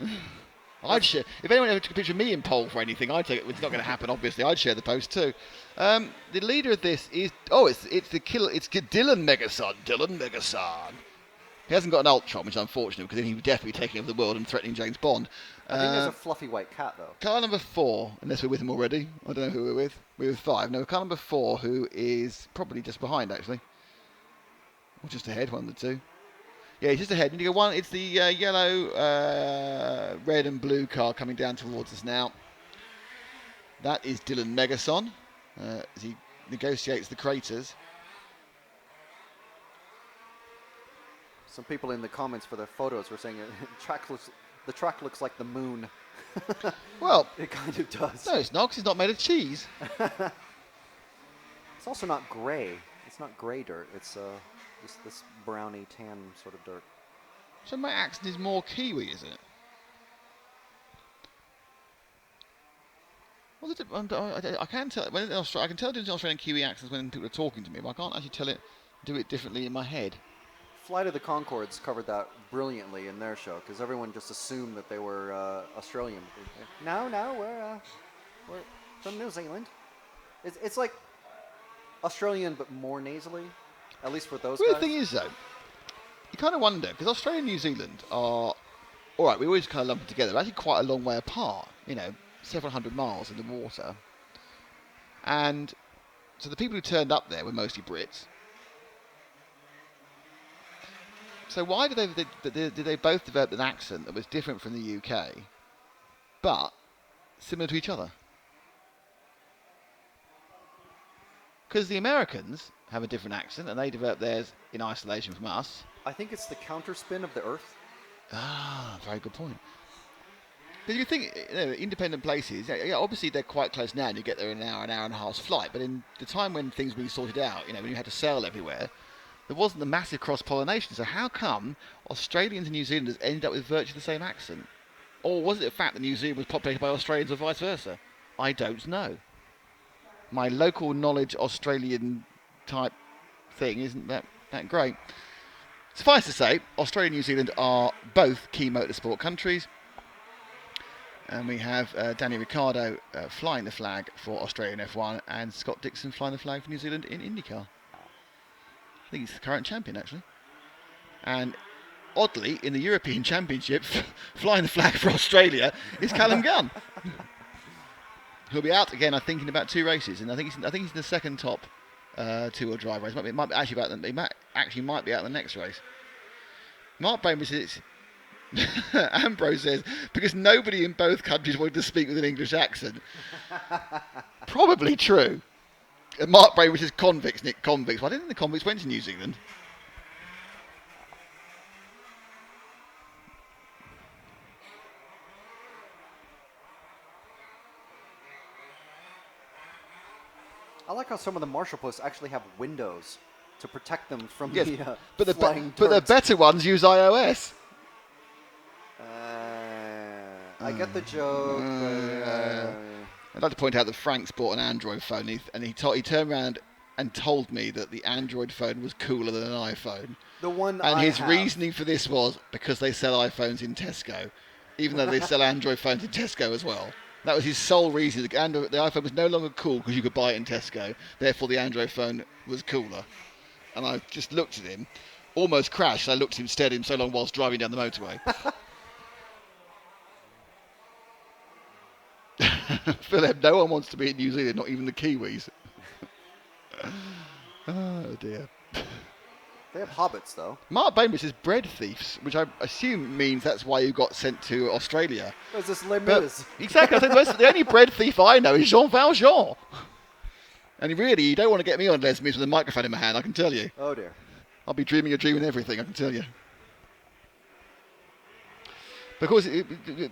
I'd share. If anyone ever took a picture of me in pole for anything, I'd take it. It's not going to happen, obviously. I'd share the post too. The leader of this is it's the killer. It's Dylan Megason. Dylan Megason. He hasn't got an Ultron, which is unfortunate, because then he would definitely be taking over the world and threatening James Bond. I think there's a fluffy white cat, though. Car number 4, unless we're with him already. I don't know who we're with. We're with 5. No, car number 4, who is probably just behind, actually. Or just ahead, one of the two. Yeah, he's just ahead. And you go one. It's the yellow, red and blue car coming down towards us now. That is Dylan Megason, as he negotiates the craters. Some people in the comments for the photos were saying the track looks like the moon. Well, it kind of does. No, it's not, 'cause it's not made of cheese. It's also not grey. It's not grey dirt. It's just this browny tan sort of dirt. So my accent is more Kiwi, is it? Well, I can tell. I can tell different Australian Kiwi accents when people are talking to me, but I can't actually tell it do it differently in my head. Flight of the Conchords covered that brilliantly in their show because everyone just assumed that they were Australian. No, we're from New Zealand. It's like Australian but more nasally, at least for those Well, the guys. thing is, though, you kind of wonder, because Australia and New Zealand are, all right, we always kind of lump them together, they're actually quite a long way apart, several hundred miles in the water. And so the people who turned up there were mostly Brits. So why did they both develop an accent that was different from the UK, but similar to each other? Because the Americans have a different accent, and they developed theirs in isolation from us. I think it's the counterspin of the Earth. Ah, very good point. Because you think, independent places, obviously they're quite close now, and you get there in an hour and a half's flight, but in the time when things were being sorted out, when you had to sail everywhere, there wasn't the massive cross-pollination. So how come Australians and New Zealanders ended up with virtually the same accent? Or was it the fact that New Zealand was populated by Australians or vice versa? I don't know. My local knowledge Australian type thing isn't that great. Suffice to say, Australia and New Zealand are both key motorsport countries. And we have Danny Ricciardo flying the flag for Australian F1 and Scott Dixon flying the flag for New Zealand in IndyCar. I think he's the current champion, actually. And oddly, in the European Championship, flying the flag for Australia is Callum Gunn. He'll be out again, I think, in about 2 races, and I think he's in the second top 2-wheel drive race. He might actually be out in the next race. Mark Bainbridge says, Ambrose says, because nobody in both countries wanted to speak with an English accent. Probably true. Mark Bainbridge says convicts, Nick, convicts. Well, I didn't think the convicts went to New Zealand. I like how some of the marshal posts actually have windows to protect them from Yes, the but flying but the dirt. better ones use iOS. I get the joke. I'd like to point out that Frank's bought an Android phone, and he turned around and told me that the Android phone was cooler than an iPhone. The one And I his have. reasoning for this was because they sell iPhones in Tesco, even though they sell Android phones in Tesco as well. That was his sole reason. The iPhone was no longer cool because you could buy it in Tesco. Therefore, the Android phone was cooler. And I just looked at him, almost crashed. I looked at him, stared at him so long whilst driving down the motorway. Philip, no one wants to be in New Zealand, not even the Kiwis. Oh dear. They have hobbits, though. Mark Bainbridge says bread thieves, which I assume means that's why you got sent to Australia. Where's this Les But Mis? exactly, I think the only bread thief I know is Jean Valjean. And really, you don't want to get me on Les Mis with a microphone in my hand, I can tell you. Oh, dear. I'll be dreaming a dream and everything, I can tell you. Because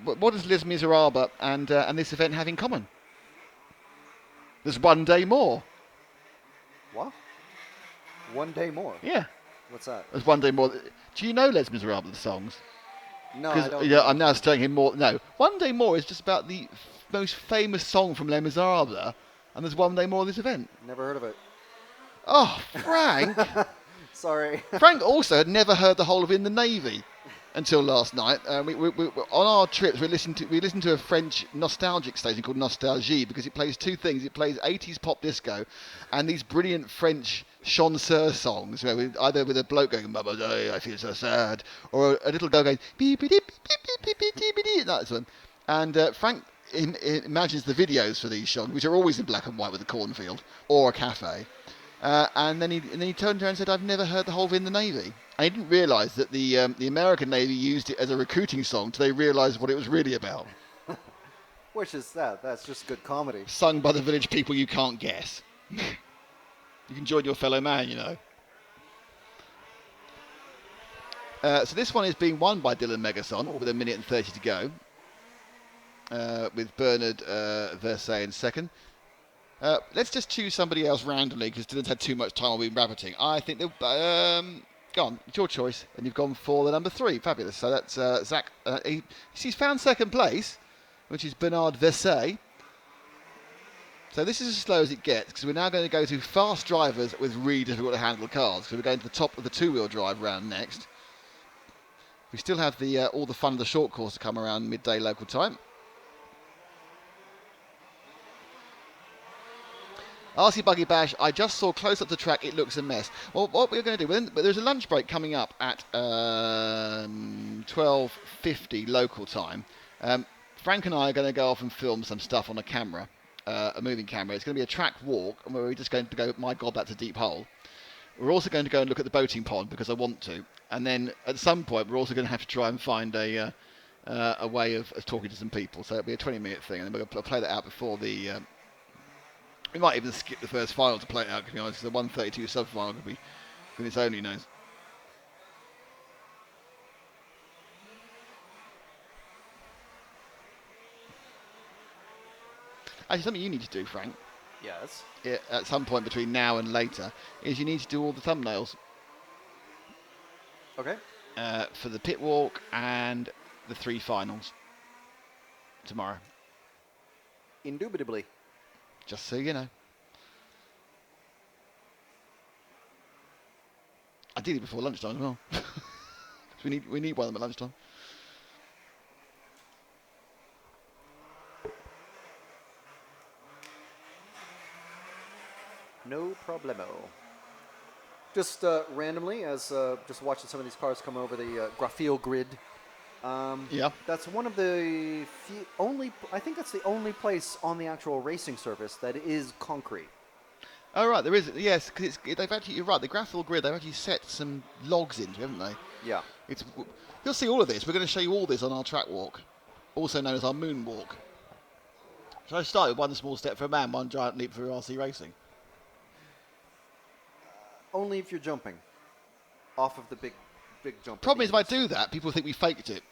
what does Les Miserables and this event have in common? There's one day more. What? One day more. Yeah, What's that? there's one day more. Do you know Les Miserables, the songs? No, I Because don't. I'm now telling him more. No, One Day More is just about the most famous song from Les Miserables, and there's one day more of this event. Never heard of it. Oh, Frank! Sorry. Frank also had never heard the whole of In the Navy until last night. We on our trips, we listened to a French nostalgic station called Nostalgie because it plays 2 things. It plays 80s pop disco and these brilliant French chanteur songs, either with a bloke going, "Mama, I feel so sad," or a little girl going, "Beep, beep, beep, beep, beep, beep, beep, beep," that's one. And Frank imagines the videos for these songs, which are always in black and white with a cornfield or a cafe. And then he turned around and said, "I've never heard the whole of In the Navy." I didn't realise that the American Navy used it as a recruiting song till they realised what it was really about. Which is that? That's just good comedy. Sung by the village people you can't guess. You can join your fellow man, you know. So this one is being won by Dylan Megason with 1 minute and 30 to go. With Bernard Versay in second. Let's just choose somebody else randomly because Dylan's had too much time while we've been rabbiting. I think they'll... Go on, it's your choice, and you've gone for the number 3. Fabulous. So that's Zach. He's found second place, which is Bernard Versay. So this is as slow as it gets, because we're now going to go to fast drivers with really difficult to handle cars. So we're going to the top of the two-wheel drive round next. We still have the all the fun of the short course to come around midday local time. RC Buggy Bash, I just saw close up the track, it looks a mess. Well, what we're going to do, but there's a lunch break coming up at 12:50 local time. Frank and I are going to go off and film some stuff on a camera, a moving camera. It's going to be a track walk, and we're just going to go, my God, that's a deep hole. We're also going to go and look at the boating pond, because I want to. And then at some point, we're also going to have to try and find a way of talking to some people. So it'll be a 20-minute thing, and then we're going to play that out before the... we might even skip the first final to play it out, to be honest. The 132 sub-final could be goodness only knows. Actually, something you need to do, Frank, Yes. at some point between now and later, is you need to do all the thumbnails Okay. for the pit walk and the 3 finals tomorrow. Indubitably. Just so you know. Ideally before lunchtime as well. we need one of them at lunchtime. No problemo. Just randomly, as just watching some of these cars come over the graphene grid. Yeah. That's one of the only. I think that's the only place on the actual racing surface that is concrete. Oh right, there is. Yes, because they've actually. You're right. The graphene grid. They've actually set some logs into, haven't they? Yeah. You'll see all of this. We're going to show you all this on our track walk, also known as our moonwalk. Shall I start with one small step for a man, one giant leap for RC racing? Only if you're jumping off of the big jump. Problem is, if I do that, people think we faked it.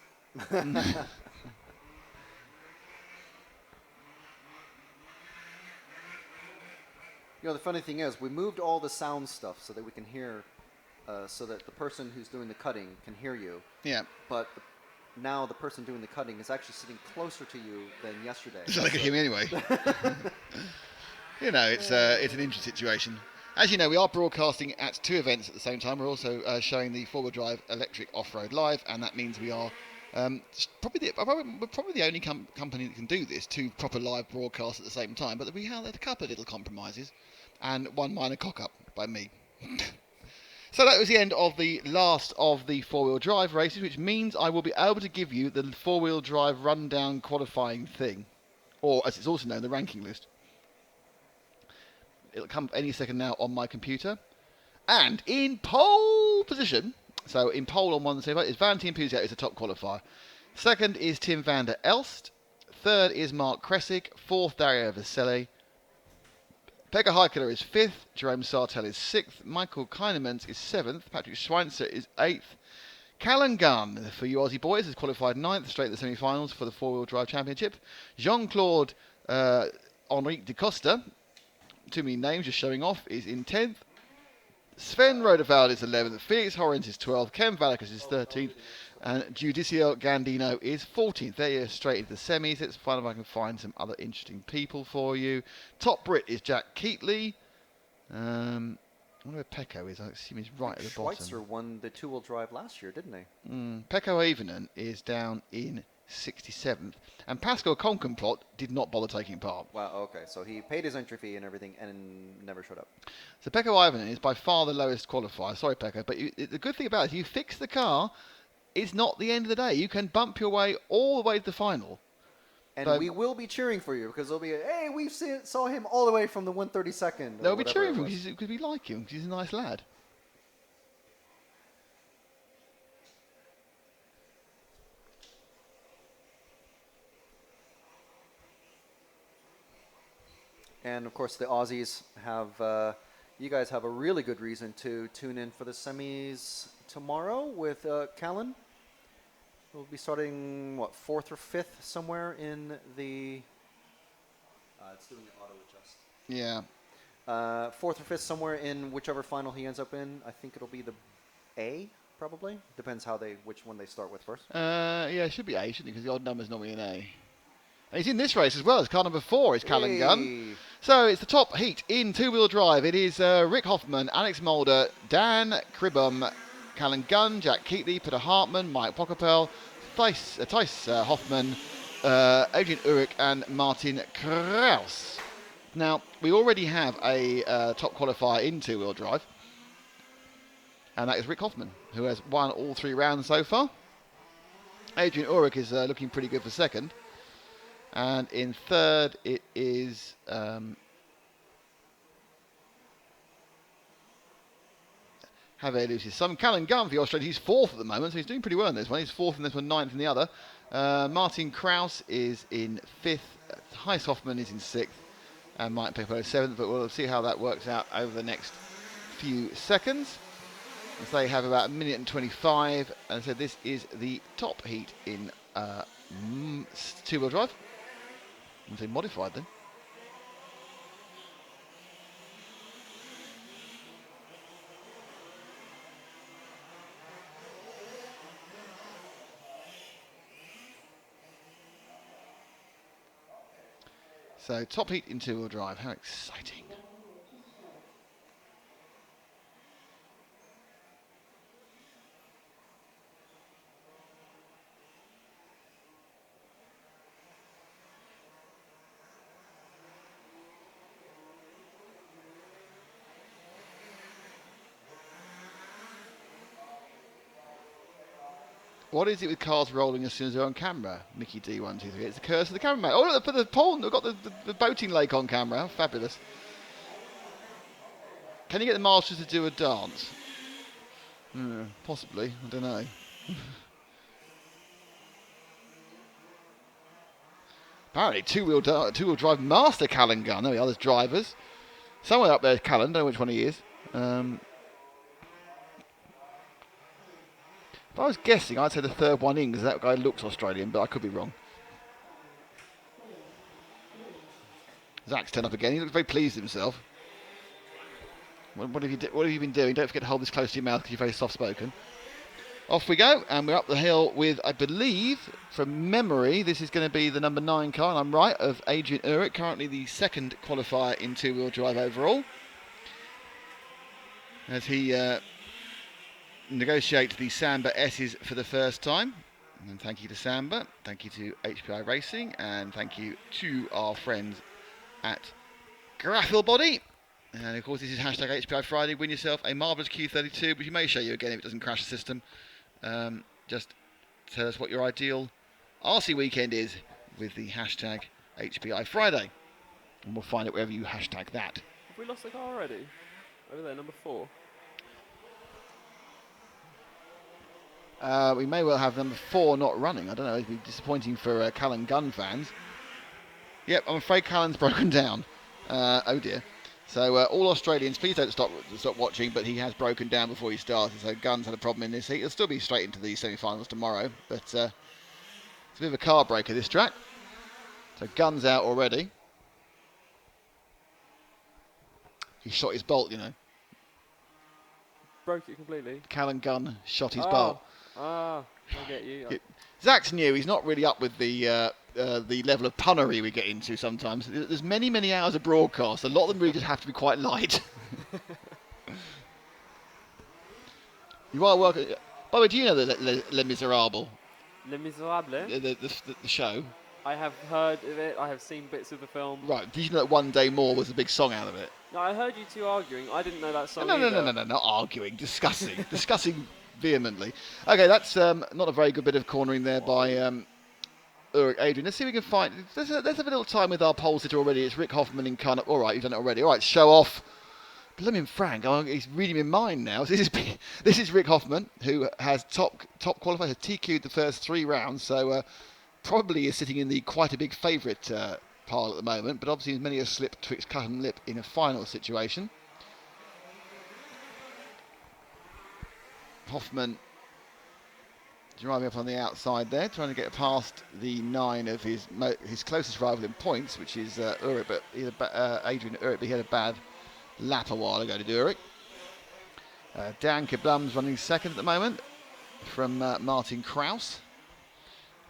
You know, the funny thing is, we moved all the sound stuff so that we can hear, so that the person who's doing the cutting can hear you. Yeah. But now the person doing the cutting is actually sitting closer to you than yesterday. So they can hear me anyway. You know, it's an interesting situation. As you know, we are broadcasting at 2 events at the same time. We're also showing the four-wheel drive electric off-road live, and that means we are probably the only company that can do this, 2 proper live broadcasts at the same time. But we had a couple of little compromises, and one minor cock-up by me. So that was the end of the last of the four-wheel drive races, which means I will be able to give you the four-wheel drive rundown qualifying thing, or as it's also known, the ranking list. It'll come any second now on my computer. And in pole position, so in pole on one server, is Valentin Puziat, is the top qualifier. Second is Tim van der Elst. Third is Mark Kressick. Fourth, Dario Vaselli. Pekka Haikala is 5th. Jerome Sartell is 6th. Michael Kinemans is 7th. Patrick Schweitzer is 8th. Callan Gunn, for you Aussie boys, has qualified 9th, straight to the semi-finals for the four-wheel drive championship. Jean-Claude Henrique de Costa, too many names just showing off, is in 10th. Sven Rodevald is 11th. Felix Horrens is 12th. Ken Valakas is 13th. And Judicio Gandino is 14th. There you're straight into the semis. Let's find if I can find some other interesting people for you. Top Brit is Jack Keatley. I wonder where Pecco is. I assume he's right at the bottom. Schweitzer won the two-wheel drive last year, didn't he? Pekko Avenen is down in 67th. And Pascal Conkenplot did not bother taking part. Wow, okay. So he paid his entry fee and everything and never showed up. So Pekko Avenen is by far the lowest qualifier. Sorry, Pekko. But the good thing about it is you fix the car, it's not the end of the day. You can bump your way all the way to the final. And we will be cheering for you because they'll be, hey, we saw him all the way from the 132nd. They'll be cheering for him because we like him, because he's a nice lad. And of course, the Aussies have, you guys have a really good reason to tune in for the semis tomorrow with Callan. We'll be starting, what, 4th or 5th somewhere in the... it's doing the auto adjust. Yeah. 4th or 5th somewhere in whichever final he ends up in. I think it'll be the A, probably. Depends which one they start with first. Yeah, it should be A, shouldn't it? Because the odd number's normally an A. And he's in this race as well. It's car number 4. It's Callan Gunn. Hey. So it's the top heat in two-wheel drive. It is Rick Hoffman, Alex Mulder, Dan Cribham, Callan Gunn, Jack Keatley, Peter Hartman, Mike Pockapel, Thijs Hoffman, Adrian Urich and Martin Kraus. Now, we already have a top qualifier in two-wheel drive, and that is Rick Hoffman, who has won all 3 rounds so far. Adrian Urich is looking pretty good for second. And in third, it is Javier Lucis. Some Callan Gunn for Australia. He's 4th at the moment, so he's doing pretty well in this one. He's 4th in this one, 9th in the other. Martin Kraus is in 5th. Thijs Hoffman is in 6th. And Mike Peppo is 7th. But we'll see how that works out over the next few seconds. As they have about 1:25. And so this is the top heat in two-wheel drive. I say modified then. So top heat in two-wheel drive. How exciting. What is it with cars rolling as soon as they're on camera? Mickey D123. It's the curse of the cameraman. Oh, look, for the pole, we've got the boating lake on camera. How fabulous. Can you get the Masters to do a dance? Possibly. I don't know. Apparently, two-wheel drive master Callan Gunn. There we are. There's drivers. Somewhere up there is Callan. Don't know which one he is. If I was guessing, I'd say the third one in, because that guy looks Australian, but I could be wrong. Zach's turned up again. He looks very pleased with himself. What have you been doing? Don't forget to hold this close to your mouth because you're very soft-spoken. Off we go, and we're up the hill with, I believe, from memory, this is going to be the number 9 car, and I'm right, of Adrian Urich, currently the second qualifier in two-wheel drive overall. As he negotiate the Samba S's for the first time. And thank you to Samba, thank you to HPI Racing, and thank you to our friends at Graphil Body. And of course, this is hashtag HPI Friday. Win yourself a marvellous Q32, which we may show you again if it doesn't crash the system. Just tell us what your ideal RC weekend is with the hashtag HPI Friday. And we'll find it wherever you hashtag that. Have we lost the car already? Over there, number 4. We may well have number 4 not running. I don't know. It'd be disappointing for Callan Gunn fans. Yep, I'm afraid Callan's broken down. Oh dear. So all Australians, please don't stop watching, but he has broken down before he started. So Gunn's had a problem in this heat. He'll still be straight into the semi-finals tomorrow, but it's a bit of a car breaker, this track. So Gunn's out already. He shot his bolt, you know. Broke it completely. Callan Gunn shot his bolt. I get you. Zach's new. He's not really up with the level of punnery we get into sometimes. There's many hours of broadcast. A lot of them really just have to be quite light. You are working. By the way, do you know the Les Miserables? Les Miserables? The show? I have heard of it. I have seen bits of the film. Right. Did you know that One Day More was a big song out of it? No, I heard you two arguing. I didn't know that song No, not arguing. Discussing. Discussing vehemently. Okay, that's not a very good bit of cornering there by Adrian. Let's see if we can find. Let's have a little time with our pole sitter already. It's Rick Hoffman in Carnup. All right, you've done it already. All right, show off. Blimmin' Frank, he's reading my mind now. So this is Rick Hoffman, who has top qualified, has TQ'd the first 3 rounds, so probably is sitting in the quite a big favourite pile at the moment, but obviously there's many a slip twixt cut and lip in a final situation. Hoffman driving up on the outside there, trying to get past the 9 of his closest rival in points, which is Urich, but Adrian Urich, but he had a bad lap a while ago to do Urich. Dan Kablum's running second at the moment from Martin Kraus.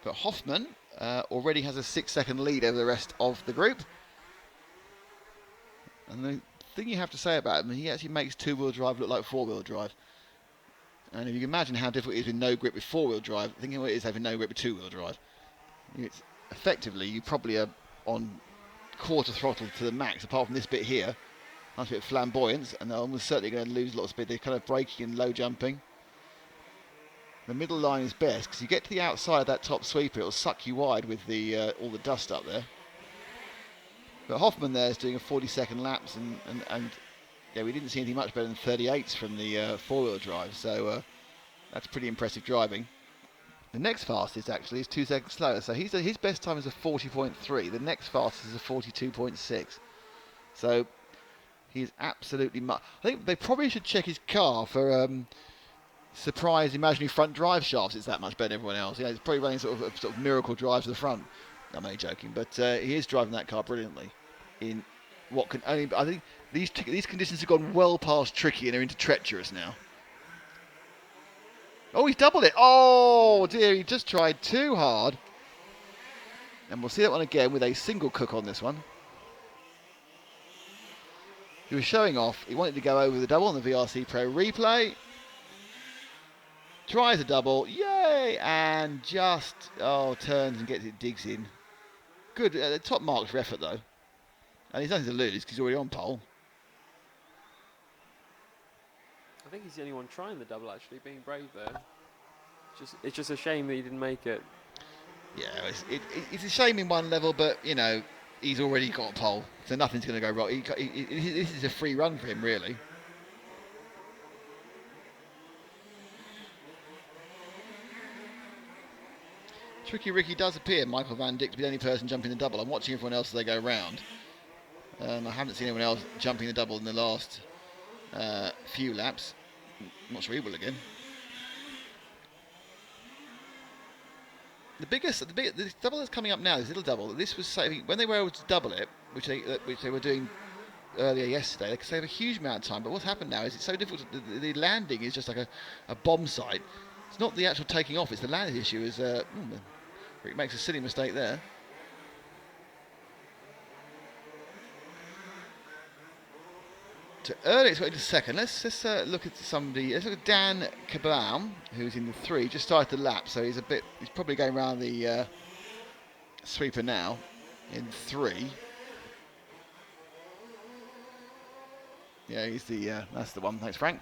But Hoffman already has a 6-second lead over the rest of the group. And the thing you have to say about him, he actually makes two-wheel drive look like four-wheel drive. And if you can imagine how difficult it is with no grip with four-wheel drive, think of what it is having no grip with two-wheel drive. It's effectively, you probably are on quarter throttle to the max, apart from this bit here. Nice bit of flamboyance, and they're almost certainly going to lose a lot of speed. They're kind of braking and low jumping. The middle line is best, because you get to the outside of that top sweeper, it'll suck you wide with the all the dust up there. But Hoffman there is doing a 40-second laps, and yeah, we didn't see anything much better than 38s from the four-wheel drive, so that's pretty impressive driving. The next fastest actually is 2 seconds slower, so his best time is a 40.3. The next fastest is a 42.6. So he's absolutely I think they probably should check his car for surprise imaginary front drive shafts. It's that much better than everyone else. Yeah, he's probably running sort of miracle drive to the front. I'm only joking, but he is driving that car brilliantly. In what can only, I think these conditions have gone well past tricky and they're into treacherous now. Oh, he's doubled it. Oh dear, he just tried too hard. And we'll see that one again with a single cook on this one. He was showing off. He wanted to go over the double on the VRC Pro replay. Tries a double. Yay! And just, turns and gets it, digs in. Good. Top marks for effort, though. And he's nothing to lose because he's already on pole. I think he's the only one trying the double, actually, being brave there. It's just a shame that he didn't make it. Yeah, it's a shame in one level, but, you know, he's already got a pole, so nothing's going to go wrong. This is a free run for him, really. Tricky Ricky does appear, Michael Van Dijk, to be the only person jumping the double. I'm watching everyone else as they go round. I haven't seen anyone else jumping the double in the last few laps. I'm not sure he will again. The double that's coming up now, this little double, this was saving, when they were able to double it, which they were doing earlier yesterday, they could save a huge amount of time, but what's happened now is it's so difficult, the landing is just like a bomb site. It's not the actual taking off, it's the landing issue. Rick makes a silly mistake there. To early, it's got into second. Let's look at somebody. Let's look at Dan Cabal, who's in the 3. Just started the lap, so he's probably going around the sweeper now in 3. Yeah, he's that's the one. Thanks, Frank.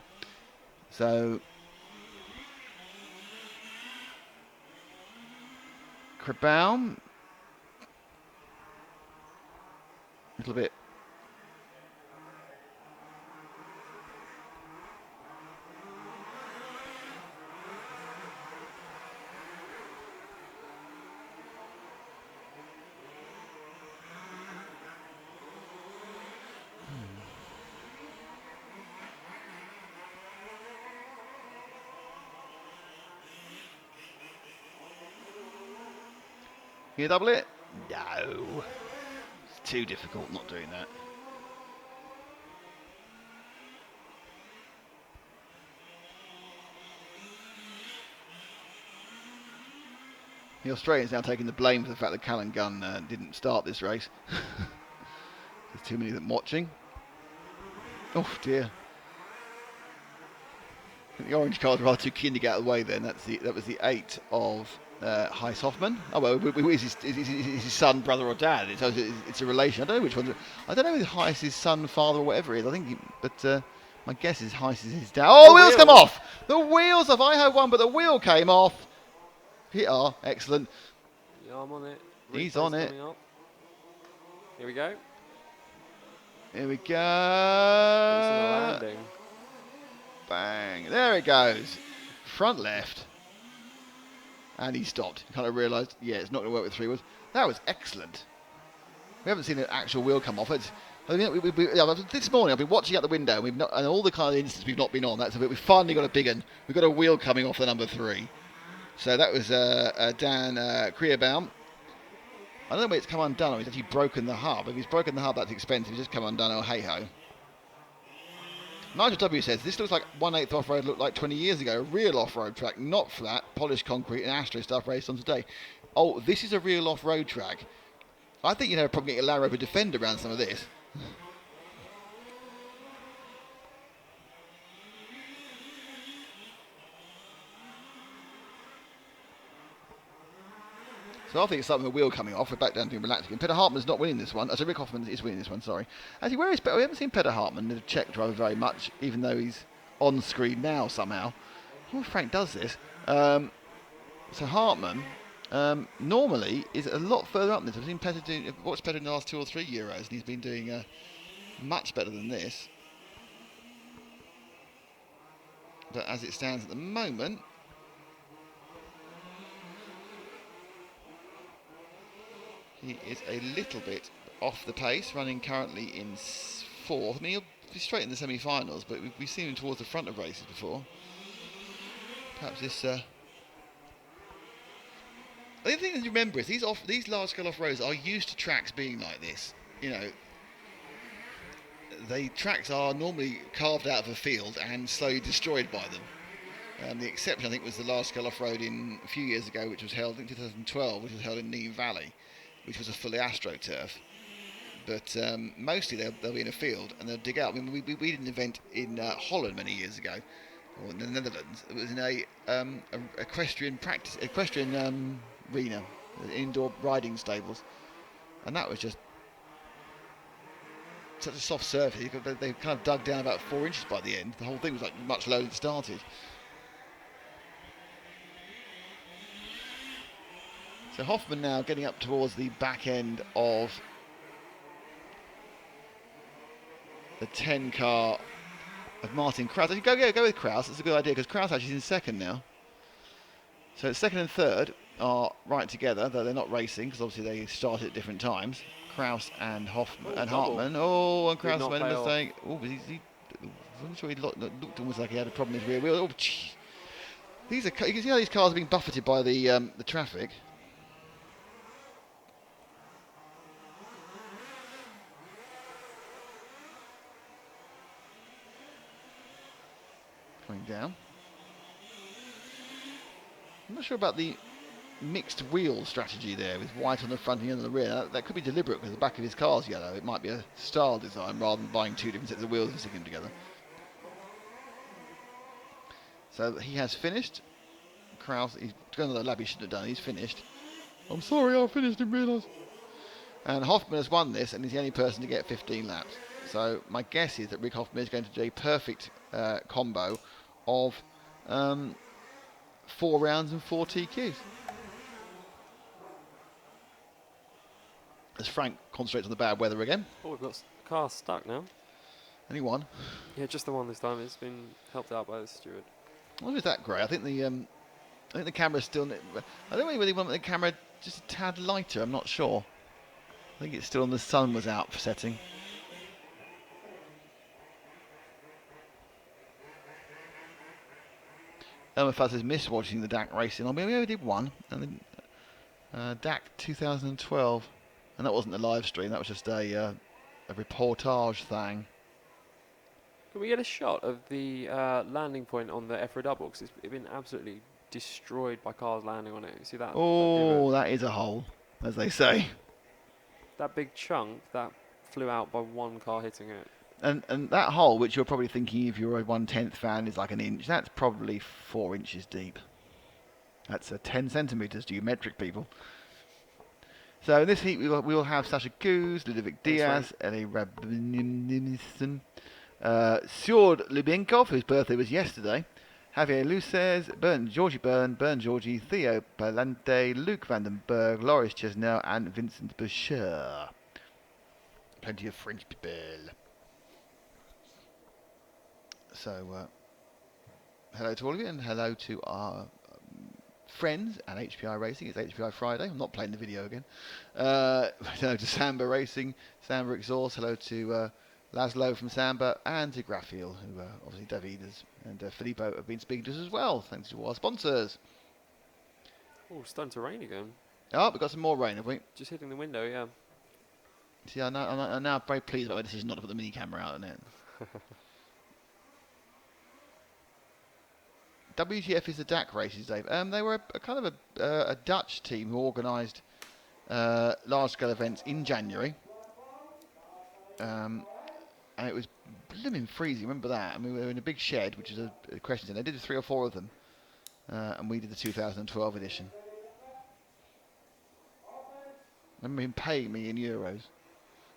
So Cabal, a little bit. Can you double it? No. It's too difficult not doing that. The Australians now taking the blame for the fact that Callan Gunn didn't start this race. There's too many of them watching. Oh dear. I think the orange cards are rather too keen to get out of the way then. That was the 8 of Heiss Hoffman. Oh well, is his son, brother, or dad? It's a relation. I don't know which one. I don't know if Heiss is son, father, or whatever it is. I think, but my guess is Heiss is his dad. Oh, the wheels come off. The wheels off. I had one, but the wheel came off. Here, excellent. Yeah, I'm on it. He's on it. Here we go. Here we go. Landing. Bang. There it goes. Front left. And he stopped. Kind of realised, yeah, it's not going to work with 3 wheels. That was excellent. We haven't seen an actual wheel come off. This morning I've been watching out the window, and all the kind of instances we've not been on. That's a bit. We finally got a big one. We've got a wheel coming off the number 3. So that was Dan Krierbaum. I don't know whether it's come undone or he's actually broken the hub. If he's broken the hub, that's expensive. He's just come undone. Oh, hey ho. Nigel W says, this looks like 1/8 off-road looked like 20 years ago. A real off-road track, not flat, polished concrete and Astro stuff raced on today. Oh, this is a real off-road track. I think you'd probably get a Land Rover Defender around some of this. So I think it's something the wheel coming off. We're back down to relaxing. Peter Hartman's not winning this one. So Rick Hoffman is winning this one, sorry. Actually, where is Peter? We haven't seen Peter Hartman, the Czech driver, very much, even though he's on screen now somehow. Oh, Frank does this. So Hartman normally is a lot further up than this. I've seen Peter doing, watched Peter in the last 2 or 3 Euros, and he's been doing much better than this. But as it stands at the moment, he is a little bit off the pace, running currently in 4th. I mean, he'll be straight in the semi-finals, but we've seen him towards the front of races before. Perhaps this... the other thing to remember is these large-scale off-roads are used to tracks being like this. You know, the tracks are normally carved out of a field and slowly destroyed by them. The exception, I think, was the large-scale off-road a few years ago, which was held in 2012, which was held in Nîmes Valley, which was a fully AstroTurf. But mostly they'll be in a field and they'll dig out. I mean, we did an event in Holland many years ago, or in the Netherlands. It was in a equestrian arena, indoor riding stables, and that was just such a soft surface. They kind of dug down about 4 inches by the end. The whole thing was like much lower than it started. So Hoffman now getting up towards the back end of the 10 car of Martin Kraus. Go with Kraus. That's a good idea because Kraus actually is in 2nd now. So 2nd and 3rd are right together, though they're not racing because obviously they started at different times. Kraus and Hoffman and Hartman. Oh, and Kraus made a mistake. Oh, I'm sure he looked almost like he had a problem with his rear wheel. Oh, gee. You can see how these cars are being buffeted by the traffic. Coming down. I'm not sure about the mixed wheel strategy there with white on the front and yellow on the rear. That could be deliberate because the back of his car's yellow. It might be a style design rather than buying 2 different sets of wheels and sticking them together. So he has finished. Kraus, he's going another lap he shouldn't have done. He's finished. I'm sorry, I finished, didn't realise. And Hoffman has won this and he's the only person to get 15 laps. So my guess is that Rick Hoffman is going to do a perfect combo of 4 rounds and 4 TQs. As Frank concentrates on the bad weather again. Oh, we've got the car stuck now. Only one. Yeah, just the one this time. It's been helped out by the steward. What is that grey? I think the camera's still... I don't really want the camera just a tad lighter. I'm not sure. I think it's still on the sun was out for setting. Elmer Fuzz has missed watching the DAC racing. I mean, we only did one. And then DAC 2012. And that wasn't a live stream. That was just a reportage thing. Can we get a shot of the landing point on the EFRA double? Because it's been absolutely destroyed by cars landing on it. You see that? Oh, that is a hole, as they say. That big chunk, that flew out by one car hitting it. And that hole, which you're probably thinking if you're a 1/10 fan is like an inch, that's probably 4 inches deep. That's 10 centimetres geometric, people. So in this heat, we will have Sasha Coos, Ludovic Diaz, Eli Rabinson, Sjord Lubenkov, whose birthday was yesterday, Javier Luces, Georgie Byrne Georgie, Theo Palante, Luke Vandenberg, Loris Chesnell, and Vincent Boucher. Plenty of French people. So, hello to all of you, and hello to our friends at HPI Racing. It's HPI Friday. I'm not playing the video again. Hello to Samba Racing, Samba Exhaust. Hello to Laszlo from Samba, and to Graphiel, who obviously David and Filippo have been speaking to us as well, thanks to our sponsors. Oh, it's starting to rain again. Oh, we've got some more rain, have we? Just hitting the window, yeah. See, I'm now very pleased about my decision not to put the mini camera out on it. WTF is the DAC races, Dave. They were a kind of a Dutch team who organised large-scale events in January. And it was blooming freezing, remember that? And we were in a big shed, which is a question centre. They did 3 or 4 of them, and we did the 2012 edition. I remember him paying me in euros.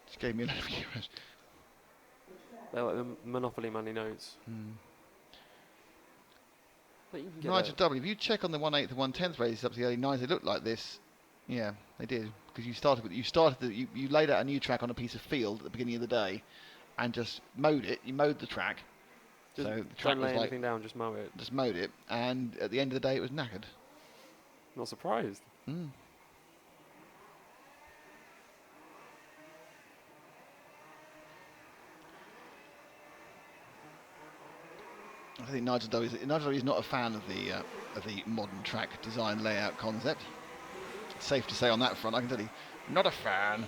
Just gave me a lot of euros. They're like the Monopoly money notes. But you can get Nigel W, if you check on the 1/8 and 1/10 races up to the early 90s, they looked like this. Yeah, they did. Because you laid out a new track on a piece of field at the beginning of the day, and just mowed it. You mowed the track. Just So the track don't was lay like, anything down, just mow it. just mowed it, and at the end of the day, it was knackered. Not surprised. I think Nigel W is not a fan of the modern track design layout concept. It's safe to say on that front, I can tell you, not a fan.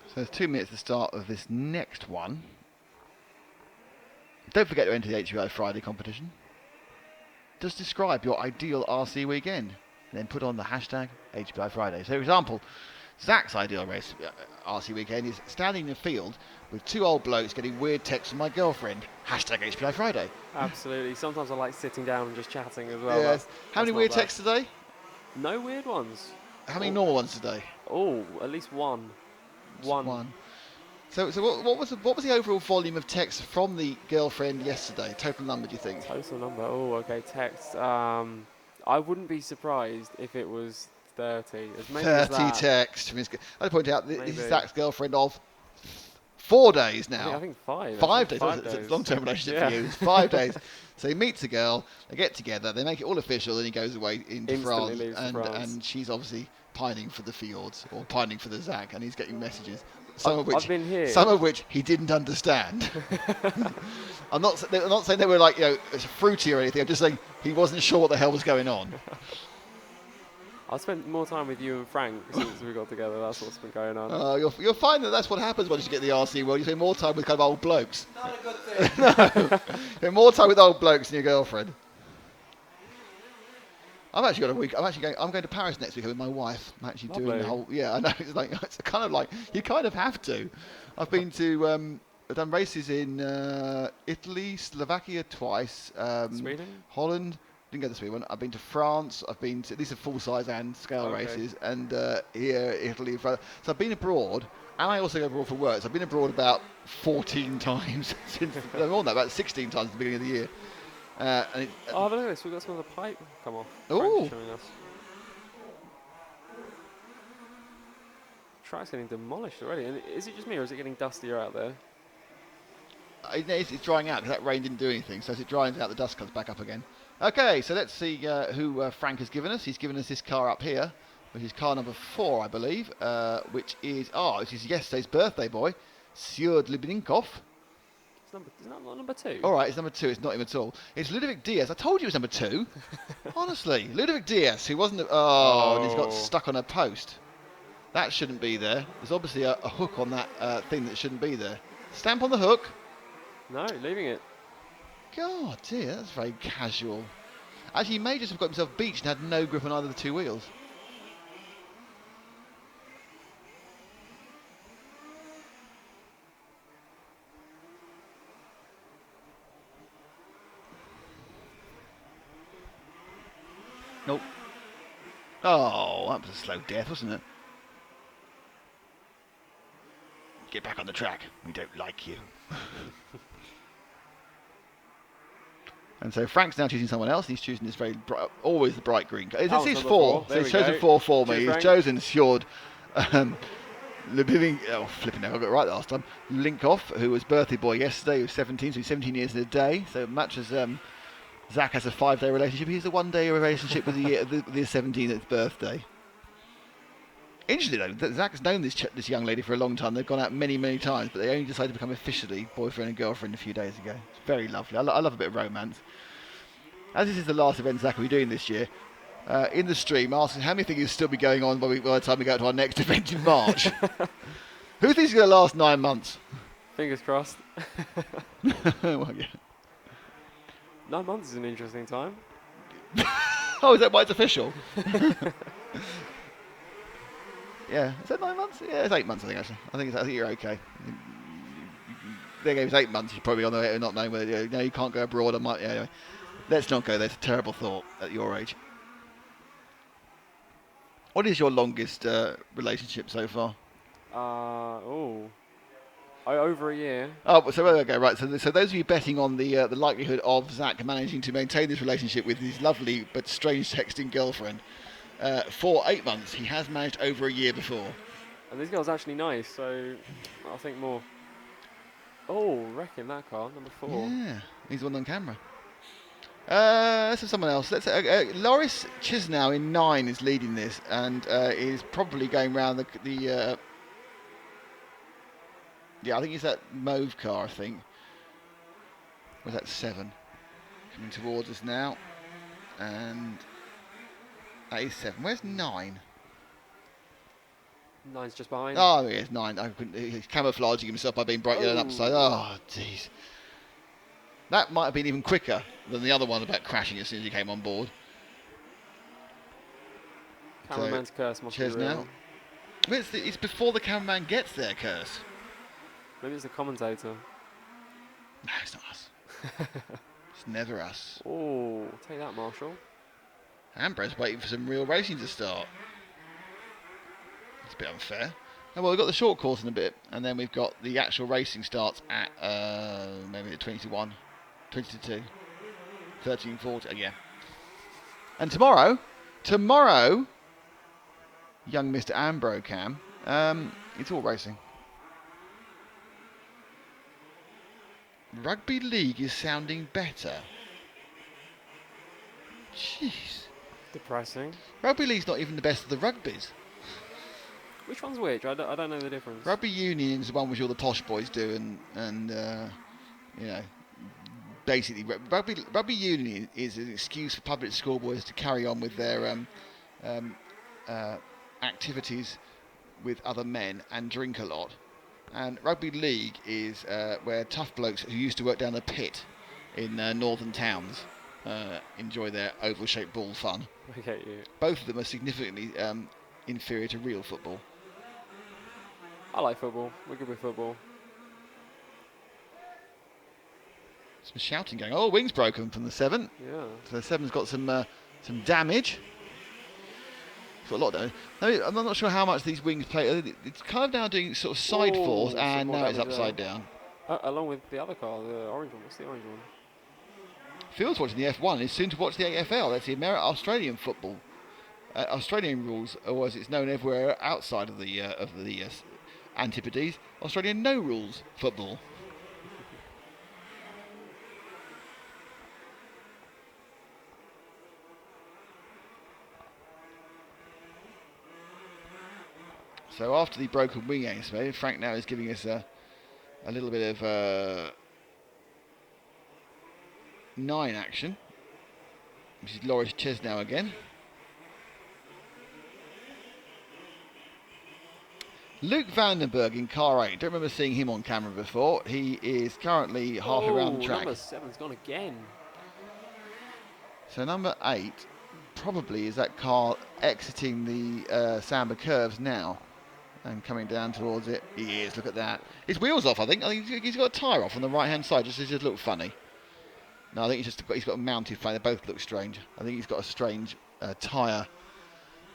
So there's 2 minutes to the start of this next one. Don't forget to enter the HBI Friday competition. Just describe your ideal RC weekend, and then put on the hashtag HBI Friday. So, for example, Zach's ideal race RC weekend is standing in the field with 2 old blokes getting weird texts from my girlfriend. Hashtag HBI Friday. Absolutely. Sometimes I like sitting down and just chatting as well. Yes. How many that's weird not bad. texts today? No weird ones. How many normal ones today? Oh, at least one. One. So what was the overall volume of text from the girlfriend yesterday? Total number, do you think? Total number. Oh, okay. Text. I wouldn't be surprised if it was 30. As many as 30 that. text from his. I'd point out this is Maybe. Zach's girlfriend of 4 days now. I think 5. 5 days. 5 It's a days. long-term relationship Yeah. for you. It's 5 days. So he meets a girl, they get together, they make it all official, then he goes away into Instantly France, leaves for France. and she's obviously pining for the fields or pining for the Zach, and he's getting messages. I've been here. Some of which he didn't understand. I'm not saying they were like, it's fruity or anything. I'm just saying he wasn't sure what the hell was going on. I've spent more time with you and Frank since we got together. That's what's been going on. You'll find that's what happens once you get the RC world. You spend more time with kind of old blokes. Not a good thing. No, you spend more time with old blokes than your girlfriend. I've actually got a week. I'm going to Paris next week with my wife. I'm actually doing the Lovely. whole. Yeah, I know. It's kind of like you kind of have to. I've been to. I've done races in Italy, Slovakia twice. Sweden? Holland. Didn't go to Sweden one. I've been to France. I've been to. These are full size and scale Okay. races. And here, Italy, France. So I've been abroad. And I also go abroad for work. So I've been abroad about 14 times since. No, more than that, about 16 times at the beginning of the year. And Oh, have a look at this. We've got some of the pipe come off. Ooh. Frank's showing us. Track's getting demolished already. And is it just me or is it getting dustier out there? it's drying out because that rain didn't do anything. So as it dries out, the dust comes back up again. Okay, so let's see who Frank has given us. He's given us this car up here, which is car number 4, I believe, which is this is yesterday's birthday boy, Sjurd Libinkov. Is that not number 2? All right, it's number 2. It's not him at all. It's Ludovic Diaz. I told you it was number 2. Honestly, Ludovic Diaz, who wasn't. And he's got stuck on a post. That shouldn't be there. There's obviously a hook on that thing that shouldn't be there. Stamp on the hook. No, leaving it. God, dear, that's very casual. Actually, he may just have got himself beached and had no grip on either of the 2 wheels. Nope. Oh, that was a slow death, wasn't it? Get back on the track. We don't like you. And so Frank's now choosing someone else. He's choosing this very always the bright green. This Oh, is number 4. four. So There he's we chosen go. 4 for me. Cheers, He's Frank. chosen Sjord. Flipping now, I got it right last time. Linkoff, who was birthday boy yesterday, who was 17, so he's 17 years in a day. So much as Zach has a 5-day relationship, he has a 1-day relationship with the 17th birthday. Interesting though, that Zach's known this young lady for a long time. They've gone out many, many times, but they only decided to become officially boyfriend and girlfriend a few days ago. It's very lovely. I love a bit of romance. As this is the last event Zach will be doing this year, in the stream, asking how many things will still be going on by the time we go to our next event in March. Who thinks it's going to last 9 months? Fingers crossed. Well, yeah. 9 months is an interesting time. Oh, is that why it's official? Yeah, is that 9 months? Yeah, it's 8 months, I think, actually. I think you're okay. They gave us 8 months, you're probably on the way, not knowing whether, you can't go abroad. Yeah, anyway. Let's not go there. It's a terrible thought at your age. What is your longest relationship so far? Over a year. Oh, so okay, right. So those of you betting on the likelihood of Zach managing to maintain this relationship with his lovely but strange texting girlfriend for 8 months, he has managed over a year before. And this girl's actually nice, so I'll think more. Oh, wrecking that car, number 4. Yeah, he's the one on camera. Let's have someone else. Loris Chisnow in 9 is leading this and is probably going round the yeah, I think it's that mauve car, I think. Was that 7? Coming towards us now. And that is 7. Where's 9? 9's just behind. Oh, yeah, it's 9. He's camouflaging himself by being bright yellow and upside. Oh, jeez. That might have been even quicker than the other one about crashing as soon as he came on board. Cameraman's curse must be Cheers real. now. It's before the cameraman gets there, curse. Maybe it's the commentator. No, it's not us. It's never us. Oh, take that, Marshall. Ambro's waiting for some real racing to start. It's a bit unfair. Oh, well, we've got the short course in a bit, and then we've got the actual racing starts at maybe at 20 to 1, 20 to 2, 13, 40, yeah. And tomorrow, young Mr. Ambro Cam, it's all racing. Rugby League is sounding better. Jeez. Depressing. Rugby League's not even the best of the rugbies. Which one's which? I don't know the difference. Rugby Union is the one which all the posh boys do, and you know, basically rugby union is an excuse for public school boys to carry on with their activities with other men and drink a lot. And rugby league is where tough blokes who used to work down the pit in northern towns enjoy their oval-shaped ball fun. I get you. Both of them are significantly inferior to real football. I like football. We're good with football. Some shouting going. Oh, wing's broken from the 7. Yeah. So the 7's got some damage. It's got a lot of damage. I'm not sure how much these wings play. It's kind of now doing sort of side force, and now it's upside down. Along with the other car, the orange one. What's the orange one? Phil's watching the F1. He's soon to watch the AFL. That's the Australian football. Australian rules, or as it's known everywhere outside of the Antipodes, Australian no rules football. So after the broken wing accident, Frank now is giving us a little bit of 9 action. This is Loris Chesnow again. Luke Vandenberg in car 8. Don't remember seeing him on camera before. He is currently half around the track. Number 7's gone again. So number 8 probably is that car exiting the Samba curves now and coming down towards it. He is. Look at that. His wheels off. I think he's got a tyre off on the right hand side. Just look funny. No, I think he's got a mounted flame. They both look strange. I think he's got a strange tyre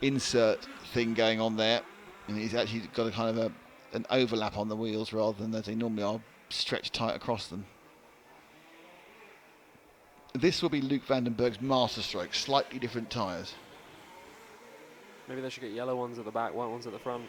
insert thing going on there. And he's actually got a kind of an overlap on the wheels rather than as they normally are stretched tight across them. This will be Luke Vandenberg's masterstroke, slightly different tyres. Maybe they should get yellow ones at the back, white ones at the front.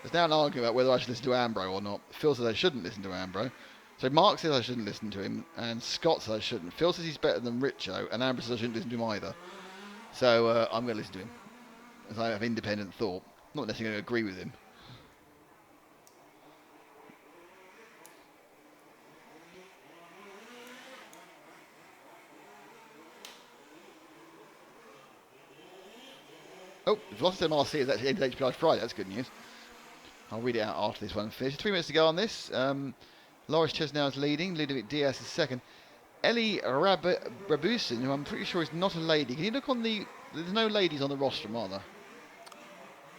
There's now an argument about whether I should listen to Ambro or not. Phil says I shouldn't listen to Ambro. So Mark says I shouldn't listen to him, and Scott says I shouldn't. Phil says he's better than Richo, and Ambro says I shouldn't listen to him either. So I'm going to listen to him, as I have independent thought. Not necessarily going to agree with him. Oh, Velocity MRC is actually ended HPI Friday. That's good news. I'll read it out after this one finishes. 3 minutes to go on this. Loris Chesnow is leading. Ludovic Diaz is second. Ellie Rabusin, who I'm pretty sure is not a lady. Can you look on the... There's no ladies on the rostrum, are there?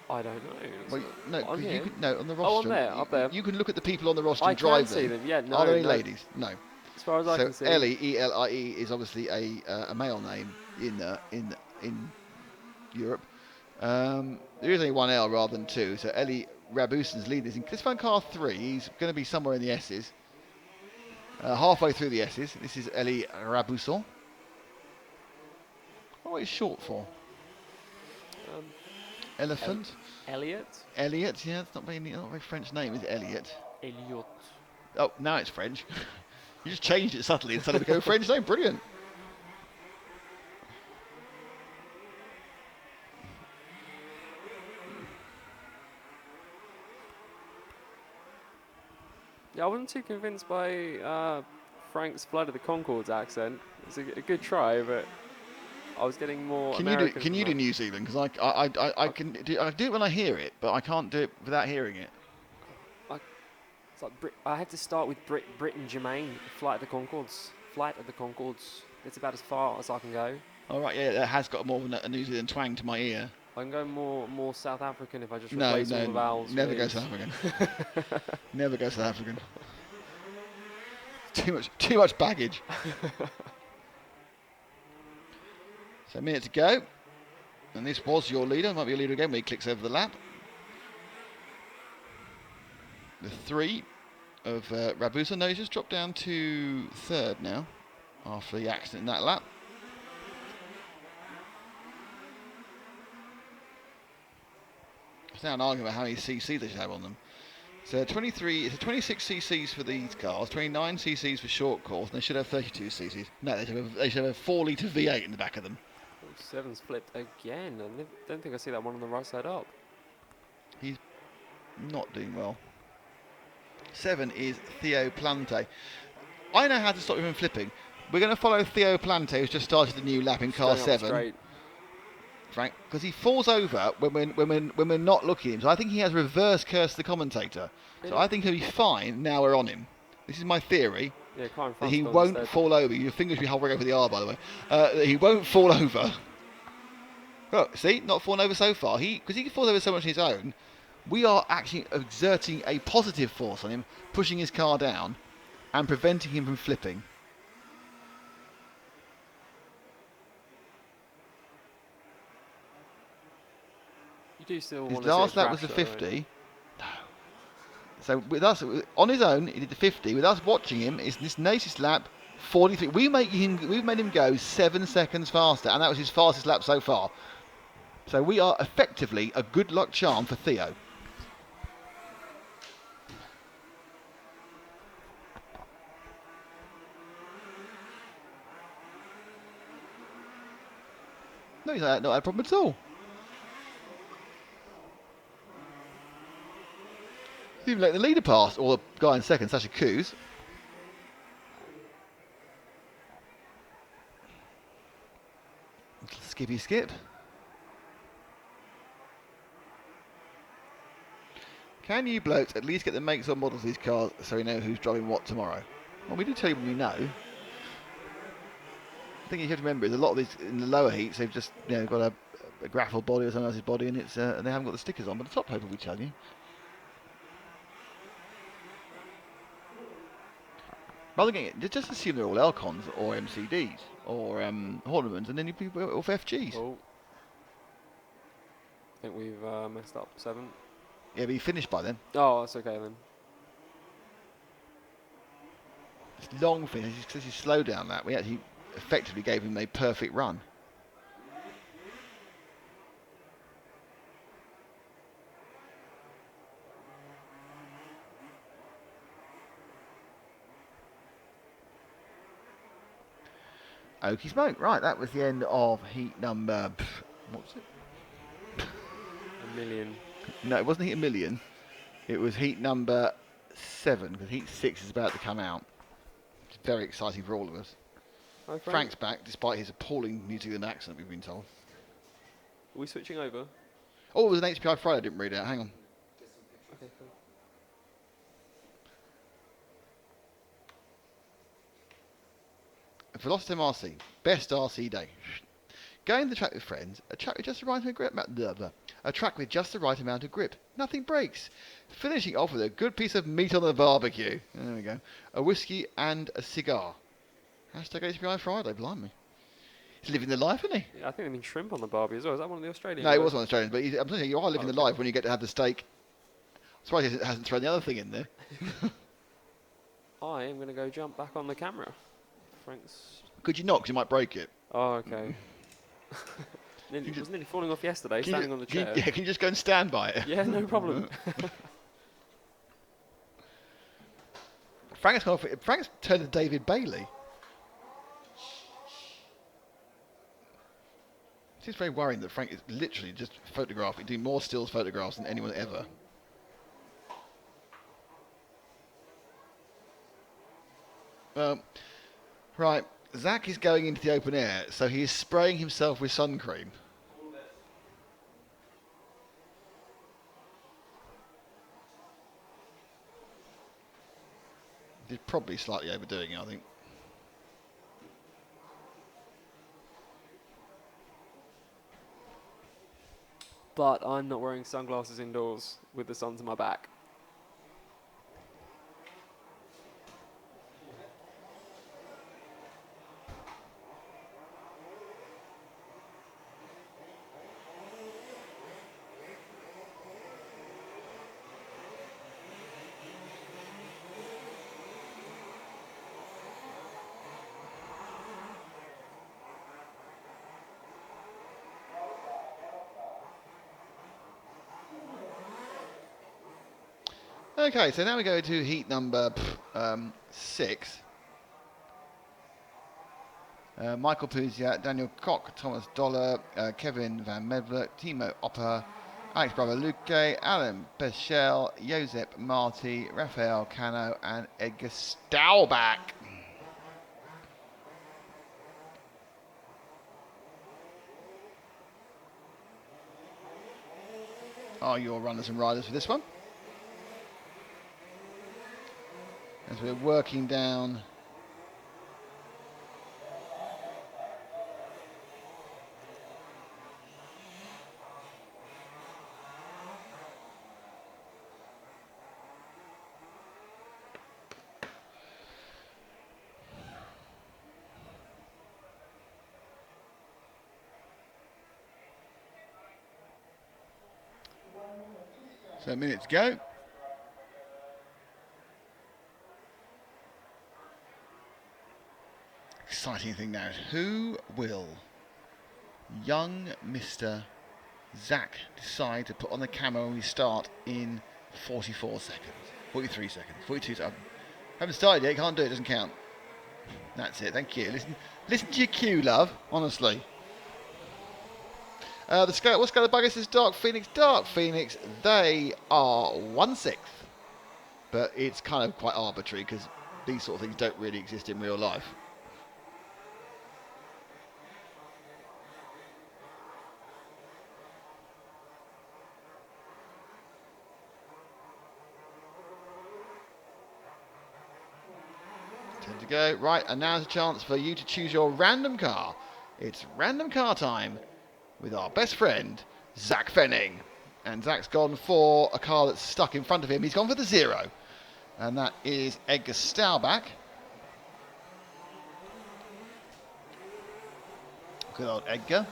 I don't know. Well, no, on 'cause here? you can, no, on the Oh, rostrum. on there, up there. You can look at the people on the rostrum I and drive can see them. Yeah, no. Are there any no. ladies? No. As far as I So can see. Ellie, E-L-I-E, is obviously a male name in Europe. There is only one L rather than two. So Ellie Rabusin's lead is in Cliffman Car 3. He's going to be somewhere in the S's. Halfway through the S's. This is Ellie Rabuson. What is it short for? Elephant? Elliot? Elliot, yeah, it's not very French name, is it, Elliot? Elliot. Oh, now it's French. You just changed it subtly and suddenly became a French name. Brilliant. Yeah, I wasn't too convinced by Frank's Flight of the Conchords accent. It's a good try, but I was getting more. Can you do New Zealand? Because I can do it when I hear it, but I can't do it without hearing it. It's like I had to start with Britain Jermaine, Flight of the Conchords. Flight of the Conchords. It's about as far as I can go. All right, yeah, that has got more of a New Zealand twang to my ear. I can go more South African if I just No, replace all the vowels. never go please. South African. Never go South African. Too much baggage. So a minute to go, and this was your leader. Might be a leader again when he clicks over the lap. The 3 of Rabusa. No, he's just dropped down to 3rd now after the accident in that lap. It's now an argument about how many CCs they should have on them. So 26 CCs for these cars, 29 CCs for short course, and they should have 32 CCs. No, they should have a 4-litre V8 in the back of them. Oh, 7's flipped again. I don't think I see that one on the right side up. He's not doing well. 7 is Theo Plante. I know how to stop him from flipping. We're going to follow Theo Plante, who's just started the new lap in car 7. Frank, because he falls over when we're not looking at him. So I think he has reverse cursed the commentator. So I think he'll be fine now we're on him. This is my theory. Yeah, that he won't fall over. Your fingers should be hovering over the R, by the way. That he won't fall over. Oh, see, not falling over so far. Because he falls over so much on his own, we are actually exerting a positive force on him, pushing his car down and preventing him from flipping. You do still His want to last see a lap was the crash, though, 50. No. So with us, on his own, he did the 50. With us watching him, it's this latest lap, 43. We've made him go 7 seconds faster, and that was his fastest lap so far. So we are effectively a good luck charm for Theo. No, he's not a problem at all. He's even let the leader pass, or the guy in second, Sasha Coos. Skippy skip. Can you blokes at least get the makes or models of these cars so we know who's driving what tomorrow? Well, we do tell you when we know. The thing you have to remember is a lot of these in the lower heats, they've just got a graphel body or someone else's body, and it's and they haven't got the stickers on. But the top paper we tell you. Rather than just assume they're all Elcons or MCDs or Hornemans, and then you people off FGs. Oh. I think we've messed up 7. Yeah, but he finished by then. Oh, that's okay then. It's long finish. Because he slowed down that, we actually effectively gave him a perfect run. Okie smoke. Right, that was the end of heat number. What was it? A million. No, it wasn't heat a million. It was heat number 7, because heat 6 is about to come out. It's very exciting for all of us. Hi, Frank. Frank's back, despite his appalling New Zealand accent, we've been told. Are we switching over? Oh, it was an HPI Friday I didn't read out. Hang on. Okay, cool. Velocity RC. Best RC day. Going the track with friends. A track with just the right amount of grip. A track with just the right amount of grip. Nothing breaks. Finishing off with a good piece of meat on the barbecue. There we go. A whiskey and a cigar. Hashtag HPI Friday. Blimey. He's living the life, isn't he? Yeah, I think they mean shrimp on the barbie as well. Is that one of the Australian? No, it words? was one Australian, but I'm telling you, you are living the life when you get to have the steak. I'm surprised he hasn't thrown the other thing in there. I am going to go jump back on the camera. Frank's. Could you not? Because you might break it. Oh, okay. It was nearly falling off yesterday, standing on the chair. Can you just go and stand by it? Yeah, no problem. Frank's turned to David Bailey. It seems very worrying that Frank is literally just photographing, doing more stills photographs than anyone ever. Right, Zach is going into the open air, so he is spraying himself with sun cream. He's probably slightly overdoing it, I think. But I'm not wearing sunglasses indoors with the sun to my back. Okay, so now we go to heat number 6. Michael Puziat, Daniel Koch, Thomas Dollar, Kevin Van Medvert, Timo Opper, Alex Bravaluke, Alan Peschel, Josep Marti, Rafael Cano, and Edgar Staubach. Are your runners and riders for this one? As we're working down so minutes go. Exciting thing now is who will young Mr. Zach decide to put on the camo when we start in 44 seconds, 43 seconds, 42 seconds. Haven't started yet, can't do it, doesn't count. That's it, thank you. Listen to your cue, love, honestly. What scale of bug is this? Dark Phoenix? Dark Phoenix, they are 1/6. But it's kind of quite arbitrary because these sort of things don't really exist in real life. To go. Right, and now's a chance for you to choose your random car. It's random car time with our best friend, Zach Fenning. And Zach's gone for a car that's stuck in front of him. He's gone for the 0. And that is Edgar Staubach. Good old Edgar.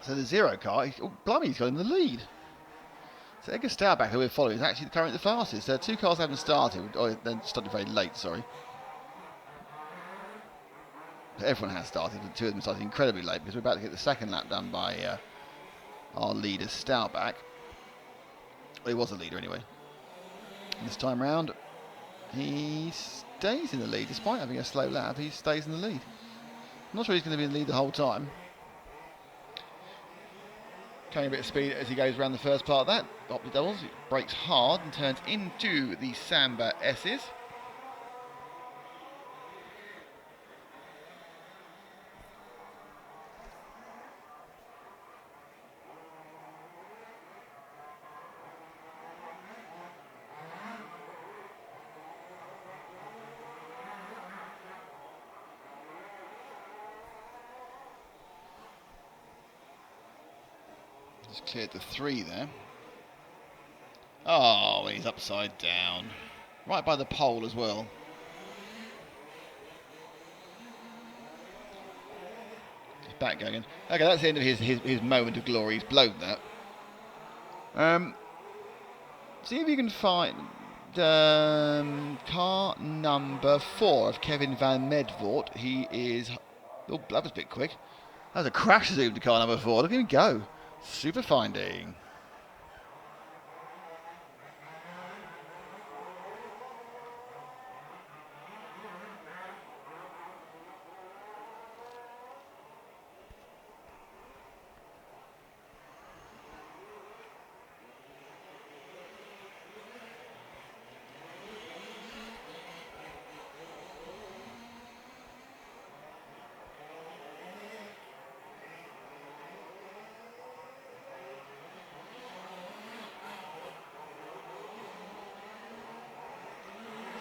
So the 0 car, blimey, he's got in the lead. So Edgar Staubach, who we're following, is actually currently the fastest. 2 cars haven't started, or then started very late, sorry. Everyone has started, but 2 of them started incredibly late because we're about to get the second lap done by our leader, Staubach. Well, he was a leader anyway. This time round, he stays in the lead despite having a slow lap. He stays in the lead. I'm not sure he's going to be in the lead the whole time. Carrying a bit of speed as he goes around the first part of that. Up the doubles, he brakes hard and turns into the Samba S's. Just cleared the 3 there. Oh, he's upside down. Right by the pole as well. He's back going. Okay, that's the end of his moment of glory. He's blown that. See if you can find car number 4 of Kevin van Medvoort. He is... Oh, that was a bit quick. That was a crash zoom to car number 4. Look at him go. Super finding.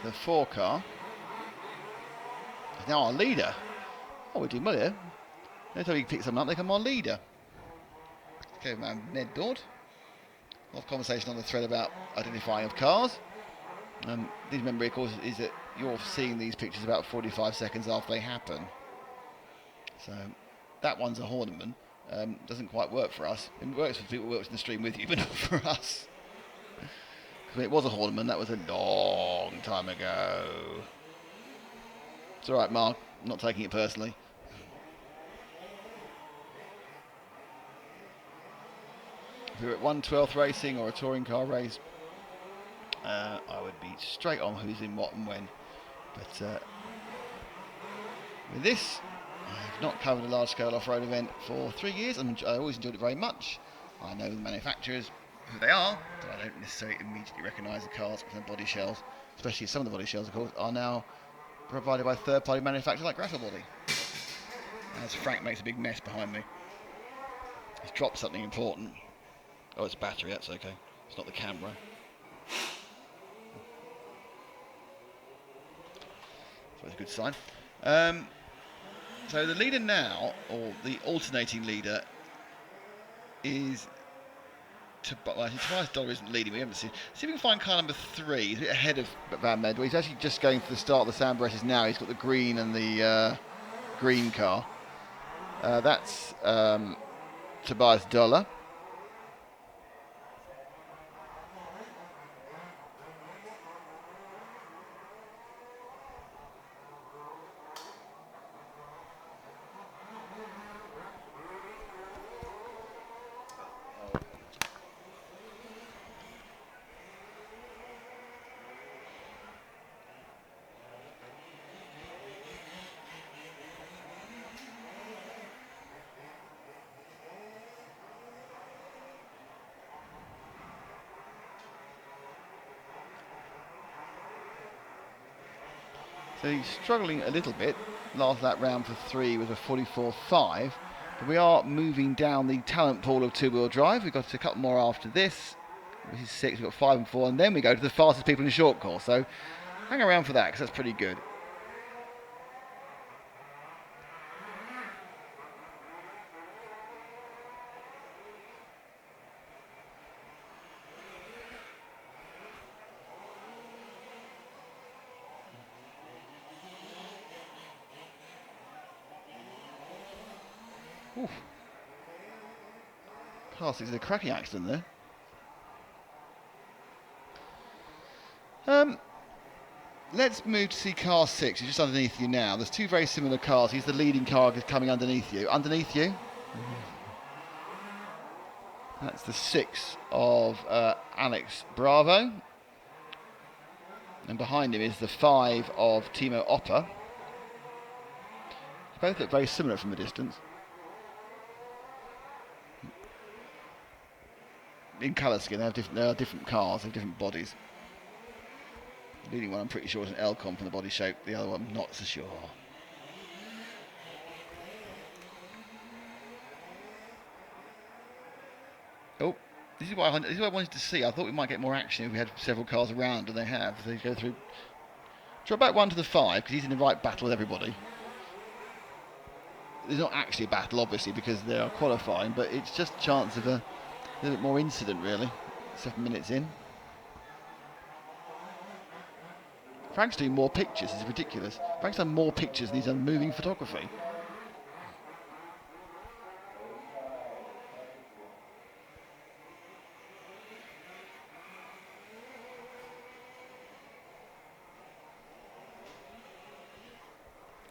The 4 car is now our leader. Oh, we're doing well here. Every time we pick someone up, they become our leader. Okay, man, Ned Dord. A lot of conversation on the thread about identifying of cars. Please remember, of course, is that you're seeing these pictures about 45 seconds after they happen. So that one's a Horniman. Doesn't quite work for us. It works for people who work in the stream with you, but not for us. When it was a Horniman, that was a long time ago. It's alright, Mark. I'm not taking it personally. If we were at 1/12 racing or a touring car race, I would be straight on who's in what and when. But with this, I have not covered a large-scale off-road event for 3 years, and I always enjoyed it very much. I know the manufacturers, who they are, but I don't necessarily immediately recognise the cars from the body shells, especially some of the body shells, of course, are now provided by third-party manufacturers like Gravel Body. As Frank makes a big mess behind me. He's dropped something important. Oh, it's battery, that's okay. It's not the camera. So that's a good sign. So the leader now, or the alternating leader, is... Tobias Dollar isn't leading, we haven't seen. See if we can find car number 3. He's a bit ahead of Van Med. He's actually just going to the start of the Sambresses now. He's got the green and the green car. That's Tobias Dollar. So he's struggling a little bit. Last lap round for 3 was a 44.5. But we are moving down the talent pool of two-wheel drive. We've got a couple more after this. This is 6, we've got 5 and 4. And then we go to the fastest people in the short course. So hang around for that, because that's pretty good. Oof. Car 6 is a cracking accident there. Let's move to see car 6. It's just underneath you now. There's two very similar cars. He's the leading car coming underneath you. Underneath you. That's the 6 of Alex Bravo. And behind him is the 5 of Timo Opper. They both look very similar from a distance. In colour scheme, they are different cars, they have different bodies. The leading one I'm pretty sure is an Elcon from the body shape, the other one not so sure. Oh, this is what I wanted to see. I thought we might get more action if we had several cars around, and they have. They go through. Drop back 1 to the 5 because he's in the right battle with everybody. There's not actually a battle, obviously, because they are qualifying, but it's just a chance of a little bit more incident, really. 7 minutes in. Frank's doing more pictures. It's ridiculous. Frank's done more pictures than he's done moving photography.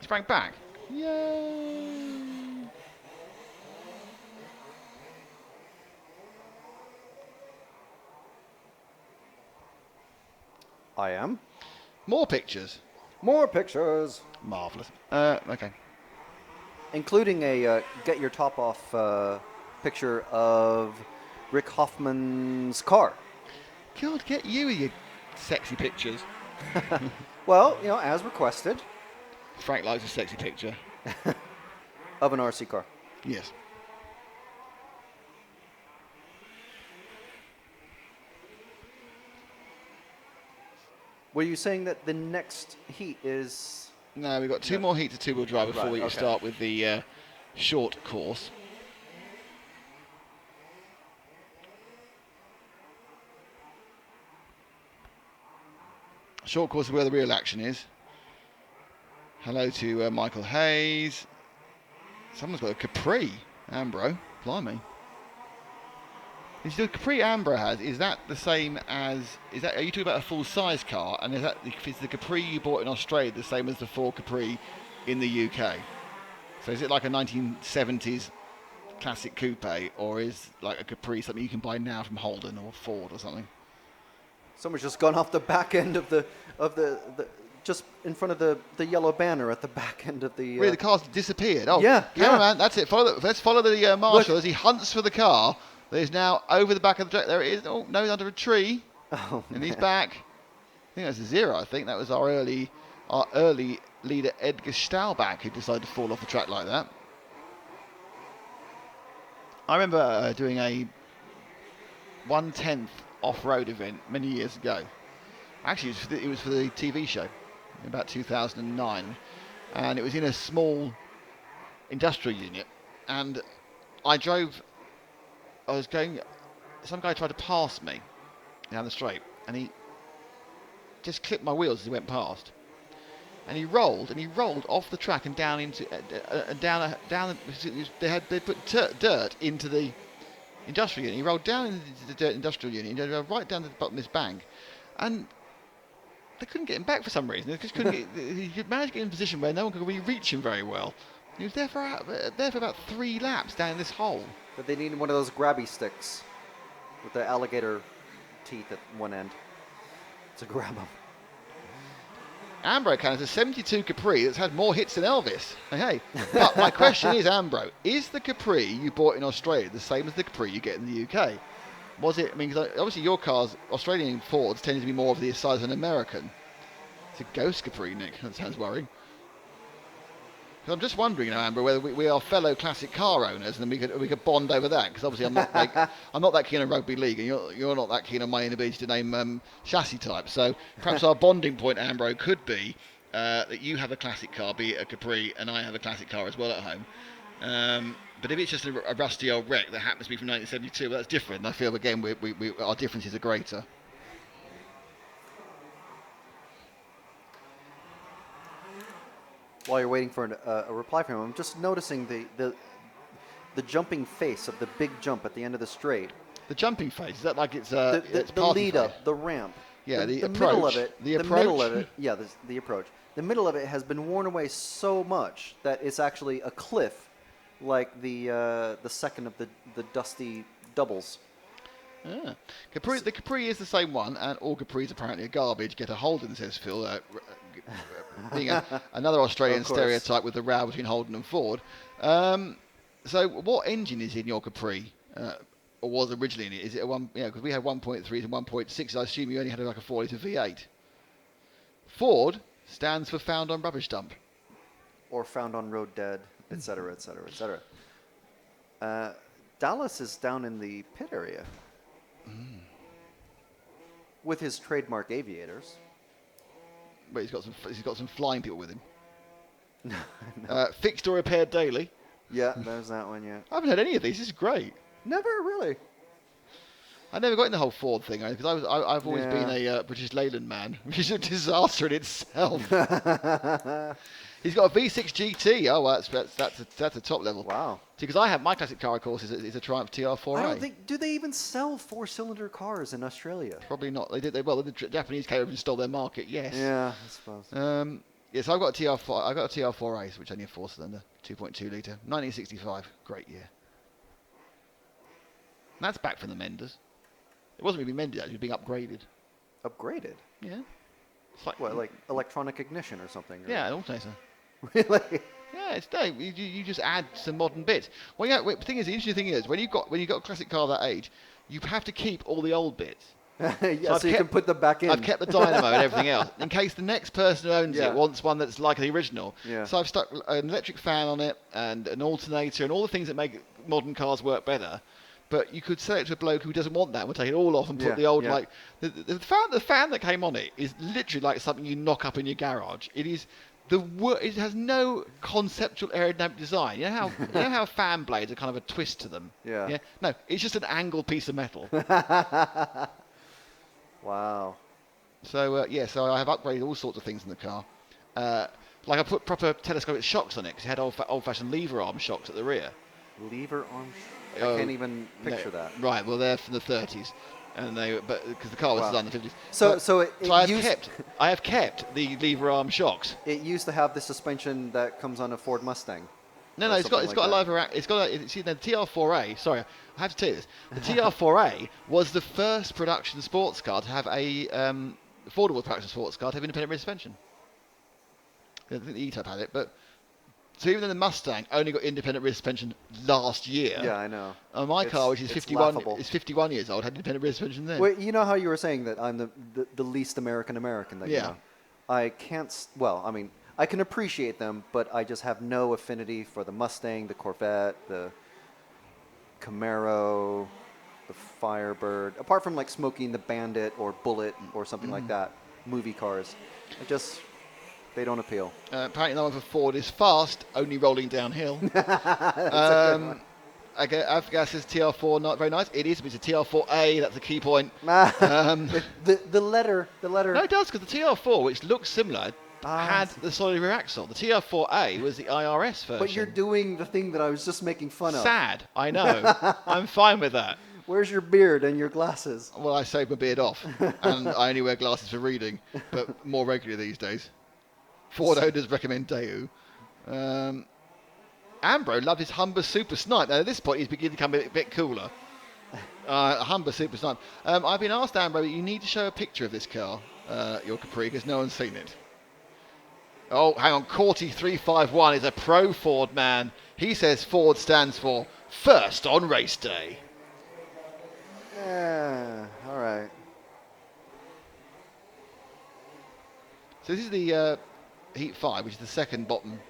Is Frank back? Yay! I am. More pictures. More pictures. Marvellous. Okay. Including a get your top off picture of Rick Hoffman's car. God, get you with your sexy pictures. Well, you know, as requested. Frank likes a sexy picture. Of an RC car. Yes. Were you saying that the next heat is... No, we've got two more heats of two-wheel drive before Right, we okay. start with the short course. Short course is where the real action is. Hello to Michael Hayes. Someone's got a Capri Ambro. Blimey. Is the Capri Ambro has, is that the same as, are you talking about a full size car? And is the Capri you bought in Australia the same as the Ford Capri in the UK? So is it like a 1970s classic coupe, or is like a Capri something you can buy now from Holden or Ford or something? Someone's just gone off the back end of the just in front of the yellow banner at the back end of the... Really, the car's disappeared. Oh, yeah, cameraman, that's it. Let's follow the marshal as he hunts for the car that is now over the back of the track. There it is. Oh, no, he's under a tree. Oh, And he's back. I think that's a 0. I think that was our early leader Edgar Staubach who decided to fall off the track like that. I remember doing a 1/10 off-road event many years ago. Actually, it was for the TV show in about 2009, and it was in a small industrial unit. And some guy tried to pass me down the straight, and he just clipped my wheels as he went past. And he rolled off the track and down into they put dirt into the industrial unit. He rolled down into the dirt industrial unit, and drove right down to the bottom of this bank, and they couldn't get him back for some reason. They just couldn't he managed to get in a position where no one could really reach him very well. He was there for about 3 laps down this hole. But they need one of those grabby sticks with the alligator teeth at one end to grab them. Ambro has a 72 Capri that's had more hits than Elvis. Hey. But my question is, Ambro, is the Capri you bought in Australia the same as the Capri you get in the UK? Was it? I mean, because obviously your cars, Australian Fords, tend to be more of the size of an American. It's a ghost Capri, Nick. That sounds worrying. Because I'm just wondering, Amber, whether we are fellow classic car owners and we could bond over that. Because obviously I'm not that keen on rugby league, and you're not that keen on my inability to name chassis types. So perhaps our bonding point, Ambro, could be that you have a classic car, be it a Capri, and I have a classic car as well at home. But if it's just a rusty old wreck that happens to be from 1972, well, that's different. I feel, again, our differences are greater. While you're waiting for a reply from him, I'm just noticing the jumping face of the big jump at the end of the straight, The jumping phase, is that like it's the it's the party lead phase? up, the ramp, Yeah, the middle approach. of it, The middle of approach. it, yeah, the approach. The middle of it has been worn away so much that it's actually a cliff, like the second of the dusty doubles. Yeah. The Capri is the same one, and all Capris apparently are garbage. Get a Holden, says Phil. Being another Australian Of course. stereotype with the row between Holden and Ford. So, what engine is in your Capri, or was originally in it? Is it a one? Yeah, because we had 1.3s and 1.6. I assume you only had like a 4 litre V8. Ford stands for found on rubbish dump. Or found on road dead, etc., etc., etc. Dallas is down in the pit area with his trademark aviators. But he's got some flying people with him. Fixed or repaired daily. Yeah, there's that one. Yeah, I haven't had any of these. This is great. never really. I never got in the whole Ford thing because I've always Yeah. been a British Leyland man, which is a disaster in itself. He's got a V6 GT. Oh, well, that's a top level. Wow. See, because I have my classic car, of course, is a Triumph TR4A. I don't think. Do they even sell 4-cylinder cars in Australia? Probably not. They did. The Japanese came over and stole their market. Yes. Yeah, I suppose. Yes, I've got a TR4. I've got a TR4A, which only a 4-cylinder, 2.2 litre, 1965. Great year. And that's back from the Menders. It wasn't really mended, actually, it was being upgraded. Upgraded? Yeah. It's like, What, like electronic ignition or something? Or? Yeah, an alternator. Really? Yeah, it's no. You just add some modern bits. Well, yeah. The thing is, the interesting thing is, when you've got a classic car that age, you have to keep all the old bits. Yeah, I've so you can kept- put them back in. I've kept the dynamo and everything else in case the next person who owns Yeah. it wants one that's like the original. Yeah. So I've stuck an electric fan on it and an alternator and all the things that make modern cars work better. But you could sell it to a bloke who doesn't want that. We'll take it all off and put Yeah, the old yeah. like the fan that came on it is literally like something you knock up in your garage. It is it has no conceptual aerodynamic design. You know how fan blades are kind of a twist to them. Yeah. Yeah. No, it's just an angled piece of metal. Wow. So so I have upgraded all sorts of things in the car. Like I put proper telescopic shocks on it because it had old-fashioned lever arm shocks at the rear. Lever arm. I Oh, can't even picture no. that. Right, well they're from the 30s, and because the car was Wow. designed in the 50s. So, But- so it, it I have kept the lever arm shocks. it used to have the suspension that comes on a Ford Mustang. No, or it's got something a like live it's got see the TR4A. Sorry, I have to tell you this. The TR4A was the first production sports car to have a affordable production sports car to have independent rear suspension. I think the E-Type had it, but so even though the Mustang only got independent rear suspension last year, Yeah, I know. my It's- car, which is it's 51, laughable. is 51 years old, had independent rear suspension then. Well, you know how you were saying that I'm the least American that you Yeah. know. I can't. Well, I mean, I can appreciate them, but I just have no affinity for the Mustang, the Corvette, the Camaro, the Firebird. Apart from like smoking the Bandit or Bullet or something like that, movie cars. They don't appeal. Apparently, no one for Ford is fast, only rolling downhill. Avgas says TR4 not very nice. It is, but it's a TR4A. That's a key point. The letter. No, it does because the TR4, which looks similar, Ah. had the solid rear axle. The TR4A was the IRS version. But you're doing the thing that I was just making fun of. Sad. I know. I'm fine with that. Where's your beard and your glasses? Well, I shaved my beard off, and I only wear glasses for reading, but more regularly these days. Ford owners recommend Daewoo. Ambro loved his Humber Super Snipe. Now, at this point, he's beginning to become a bit cooler. Humber Super Snipe. I've been asked, Ambro, you need to show a picture of this car, your Capri, because no one's seen it. Oh, hang on. Corty351 is a pro Ford man. He says Ford stands for first on race day. Yeah, all right. So this is the Heat 5, which is the second bottom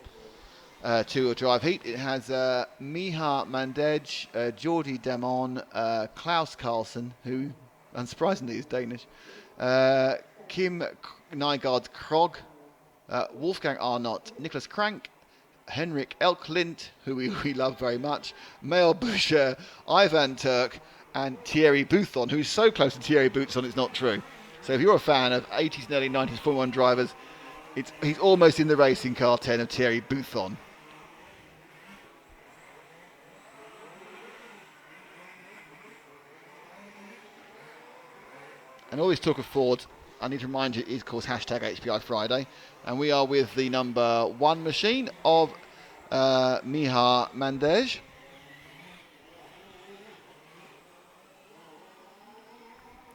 two-wheel drive heat. It has Miha Mandej, Jordi Damon, Klaus Carlsen, who unsurprisingly is Danish, Kim Nygaard Krog, Wolfgang Arnott, Nicholas Crank, Henrik Elklint, who we love very much, Mael Boucher, Ivan Turk, and Thierry Bouthon, who's so close to Thierry Bouthon it's not true. So if you're a fan of 80s and early 90s Formula 1 drivers, he's almost in the racing car 10 of Thierry Bouthon. So this is the Heat 5, which is the second bottom two-wheel drive heat. It has Miha Mandej, Jordi Damon, Klaus Carlsen, who we love very much, Mael Boucher, Ivan Turk, and Thierry Bouthon, who's so close to Thierry Bouthon it's not true. So if you're a fan of 80s and early 90s Formula 1 drivers, he's almost in the racing car 10 of Thierry Bouthon. And all this talk of Ford, I need to remind you, is of course hashtag HPI Friday. And we are with the number 1 machine of Miha Mandej.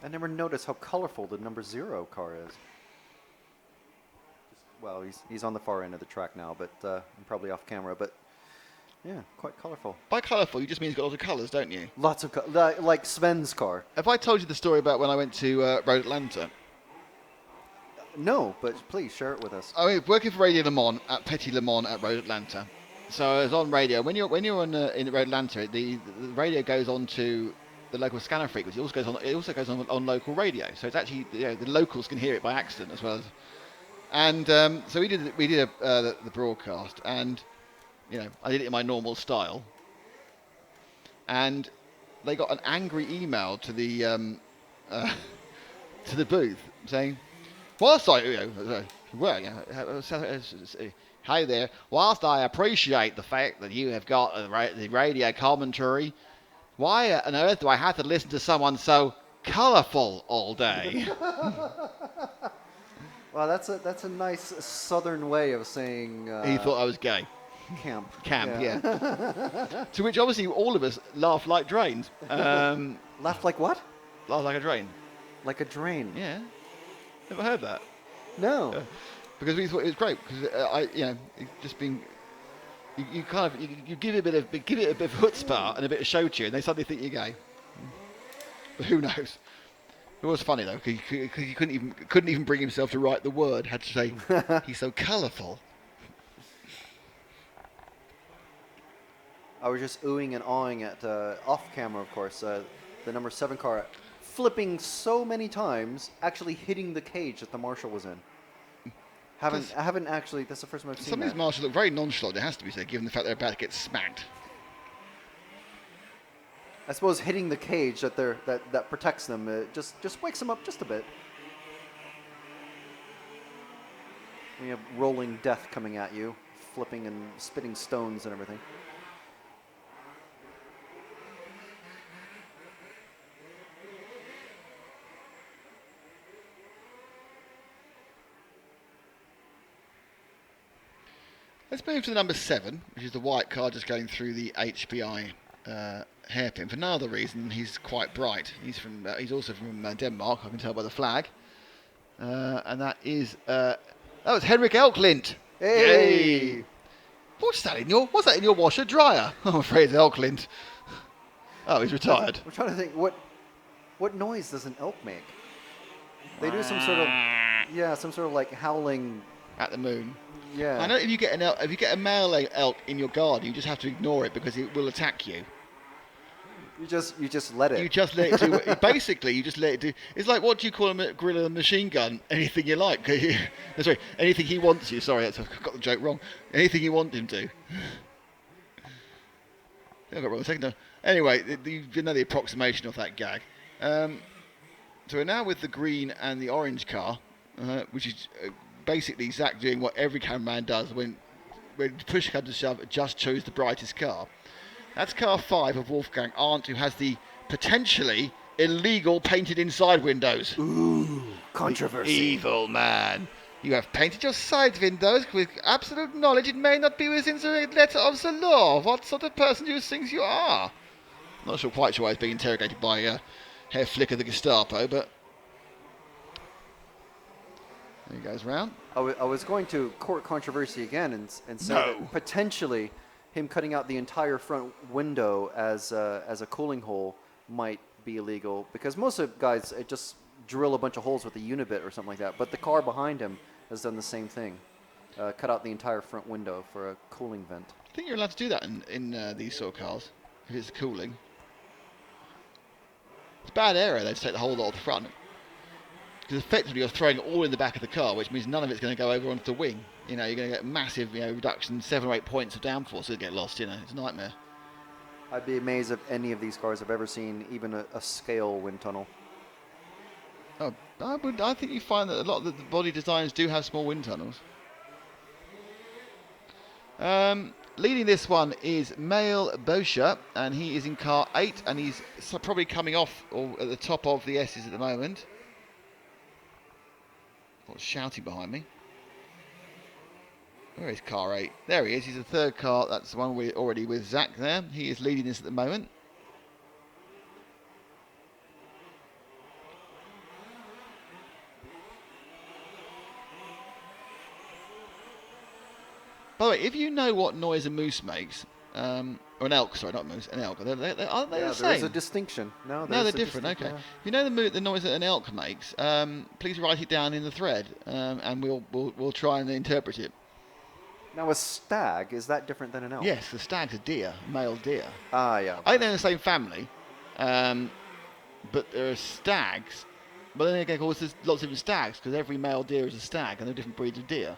I never noticed how colorful the number 0 car is. Well, he's on the far end of the track now, but I'm probably off camera. But yeah, quite colorful. By colourful, you just mean it's got lots of colours, don't you? Lots of like Sven's car. Have I told you the story about when I went to Road Atlanta? No, but please share it with us. I mean, working for Radio Le Mans at Petit Le Mans at Road Atlanta. So I was on radio. When you're on in Road Atlanta, the radio goes on to the local scanner frequency. It also goes on local radio. So it's actually the locals can hear it by accident as well. And so we did the broadcast, and I did it in my normal style. And they got an angry email to the to the booth saying, "Whilst hi there. Whilst I appreciate the fact that you have got the radio commentary, why on earth do I have to listen to someone so colourful all day?" Well, that's a nice southern way of saying. He thought I was gay. Camp. Yeah. To which obviously all of us laughed like drains. Laughed like what? Laughed like a drain. Like a drain. Yeah. Never heard that. No. Because we thought it was great because just being. You kind of you give it a bit of chutzpah and a bit of show to you, and they suddenly think you're gay. But who knows? It was funny though because he couldn't even bring himself to write the word. Had to say he's so colourful. I was just oohing and awing at off camera, of course. The number 7 car flipping so many times, actually hitting the cage that the marshal was in. I haven't actually. That's the first time I've seen Some of that. these marshals look very nonchalant. It has to be said, given the fact they're about to get smacked. I suppose hitting the cage that protects them just wakes them up just a bit. When you have rolling death coming at you, flipping and spitting stones and everything. Let's move to the number 7, which is the white car just going through the HPI hairpin. For no other reason, he's quite bright. He's also from Denmark, I can tell by the flag. And that was Henrik Elklint. Hey! Yay! What's that in your washer dryer? I'm afraid it's Elklint. Oh, he's retired. I'm trying to think what noise does an elk make? They do some sort of like howling At the moon. Yeah. I know if you get a male elk in your garden, you just have to ignore it because it will attack you. You just let it. You just let it do. Basically, you just let it do. It's like, what do you call a gorilla machine gun? Anything you like. Sorry, anything he wants you. Sorry, I got the joke wrong. Anything you want him to. I got it wrong a second time. Anyway, you know the approximation of that gag. So we're now with the green and the orange car, which is basically Zach doing what every cameraman does when push comes to shove, just chose the brightest car. That's car 5 of Wolfgang Arndt, who has the potentially illegal painted inside windows. Ooh, controversy. Evil man. You have painted your side windows with absolute knowledge it may not be within the letter of the law. What sort of person do you think you are? Not quite sure why he's being interrogated by Herr Flicker the Gestapo, but there he goes round. I was going to court controversy again and say that potentially him cutting out the entire front window as a cooling hole might be illegal, because most of the guys just drill a bunch of holes with a unibit or something like that. But the car behind him has done the same thing, cut out the entire front window for a cooling vent. I think you're allowed to do that in these sort of cars if it's cooling. It's bad area though to take the whole lot off the front, because effectively you're throwing it all in the back of the car, which means none of it's going to go over onto the wing. You're going to get massive reduction, 7 or 8 points of downforce. It'll get lost. It's a nightmare. I'd be amazed if any of these cars have ever seen even a scale wind tunnel. Oh, I think you find that a lot of the body designs do have small wind tunnels. Leading this one is Mail Boscher, and he is in car 8, and he's probably coming off or at the top of the S's at the moment. What's shouting behind me? Where is car 8? There he is. He's the third car. That's the one we're already with Zach there. He is leading this at the moment. By the way, if you know what noise a moose makes, or an elk, sorry, not a moose, an elk, aren't they Yeah, the same? there is a distinction. No, No, they're there's a different. Okay. yeah. If you know the noise that an elk makes, please write it down in the thread, and we'll try and interpret it. Now, a stag, is that different than an elk? Yes, the stag's a deer, male deer. Ah, yeah. I think they're in the same family, but there are stags. But then again, of course, there's lots of different stags because every male deer is a stag, and they're different breeds of deer.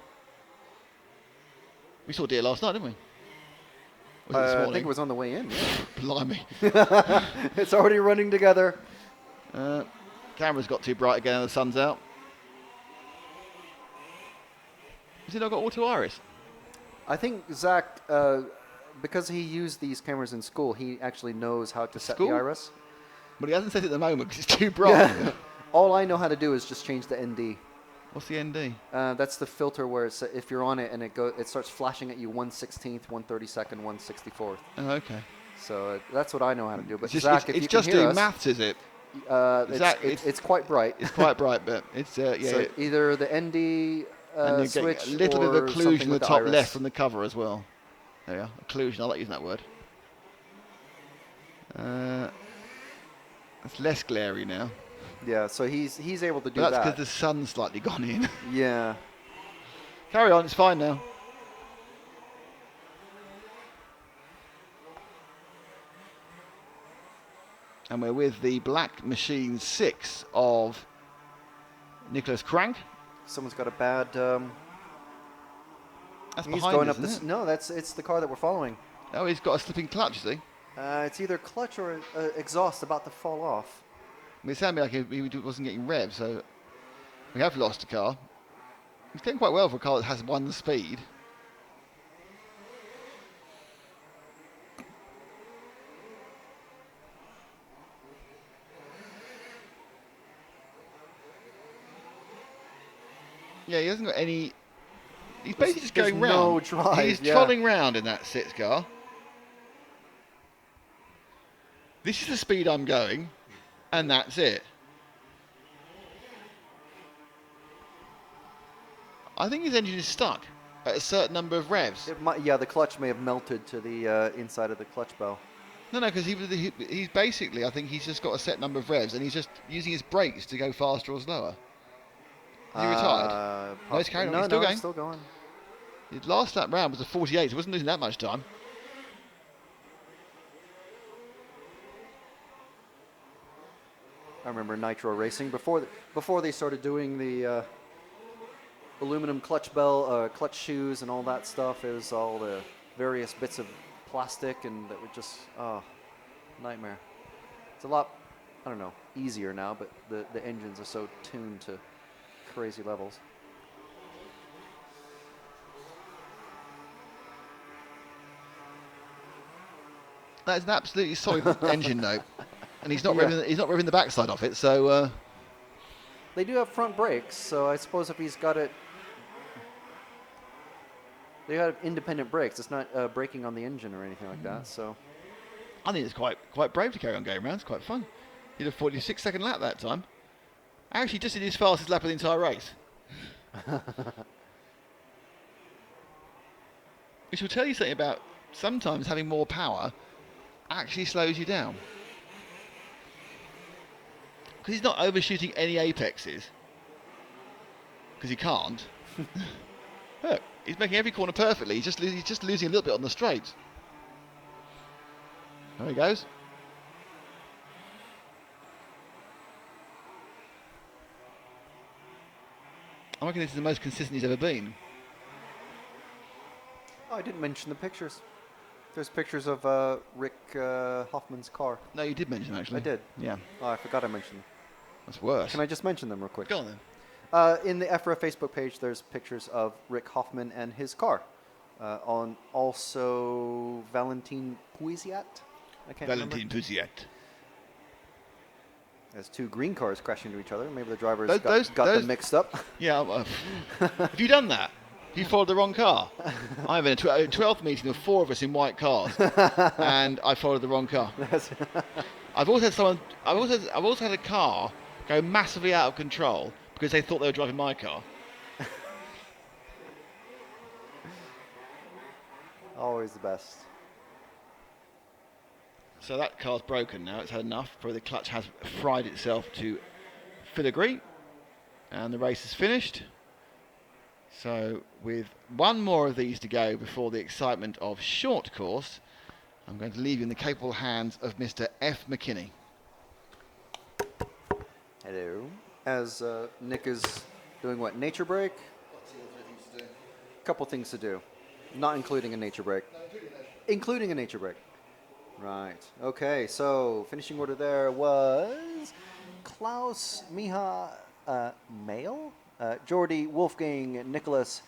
We saw deer last night, didn't we? Was it this I morning? think it was on the way in. Yeah. Blimey. It's already running together. Camera's got too bright again and the sun's out. Has he not got auto iris? I think Zach, because he used these cameras in school, he actually knows how to set School? the iris. But he hasn't set it at the moment because it's too bright. Yeah. All I know how to do is just change the ND. What's the ND? That's the filter where it's, if you're on it and it starts flashing at you 1/16th, 1/32nd, 1/64th. Oh, okay. So that's what I know how to do. But It's just, Zach, if you it's can just hear doing us, maths, is it? Zach, it's quite bright. It's quite bright, but it's yeah. So either the ND And you're switch getting a little bit or of occlusion something in the with top iris. left from the cover as well. There you are. Occlusion. I like using that word. It's less glary now. Yeah, so he's able to do But that's that. because the sun's slightly gone in. Yeah. Carry on. It's fine now. And we're with the Black Machine 6 of Nicholas Crank. Someone's got a bad. That's He's behind going us, up this. isn't it? No, it's the car that we're following. Oh, he's got a slipping clutch, you see. It's either clutch or exhaust about to fall off. It sounded like he wasn't getting rev, so we have lost a car. He's getting quite well for a car that has one speed. Yeah, he hasn't got any. He's basically just There's going no round. drive, He's yeah. trolling round in that six car. This is the speed I'm going, and that's it. I think his engine is stuck at a certain number of revs. It might, yeah, the clutch may have melted to the inside of the clutch bell. No, because he's basically, I think he's just got a set number of revs, and he's just using his brakes to go faster or slower. Is he retired? No, he's carrying on. No, He's still no, going. it's still going. His last lap round was a 48. So he wasn't losing that much time. I remember Nitro Racing before they started doing the aluminum clutch bell, clutch shoes, and all that stuff. It was all the various bits of plastic, and that would just nightmare. It's a lot, I don't know, easier now, but the engines are so tuned to crazy levels. That is an absolutely solid engine note, and he's not Yeah. revving the backside of it. So They do have front brakes, so I suppose if he's got it, they have independent brakes. It's not braking on the engine or anything like that. So I think it's quite brave to carry on going around. It's quite fun. He did a 46-second lap that time. Actually, just did his fastest lap of the entire race. Which will tell you something about sometimes having more power actually slows you down. Because he's not overshooting any apexes. Because he can't. Look, he's making every corner perfectly. He's just losing a little bit on the straights. There he goes. I reckon this is the most consistent he's ever been. oh, I didn't mention the pictures. There's pictures of Rick Hoffman's car. No, you did mention them, actually. I did. Yeah, Oh, I forgot I mentioned them. that's worse. Can I just mention them real quick? Go on then. In the EFRA Facebook page, there's pictures of Rick Hoffman and his car. On also Valentin Puisiat. I can't Valentin Puisiat. as two green cars crash into each other. Maybe the drivers Those- got those- them mixed up. Yeah. Have you done that? You followed the wrong car. I'm in a 12th meeting of 4 of us in white cars, and I followed the wrong car. I've also had someone. I've also had a car go massively out of control because they thought they were driving my car. Always the best. So that car's broken now. It's had enough. Probably the clutch has fried itself to filigree, and the race is finished. So with one more of these to go before the excitement of short course, I'm going to leave you in the capable hands of Mr. F. McKinney. Hello. As Nick is doing what, nature break? Couple things to do, not including a nature break. Including a nature break. Right. Okay. So finishing order there was Klaus, Miha, Mail, Jordy, Wolfgang, Nicholas,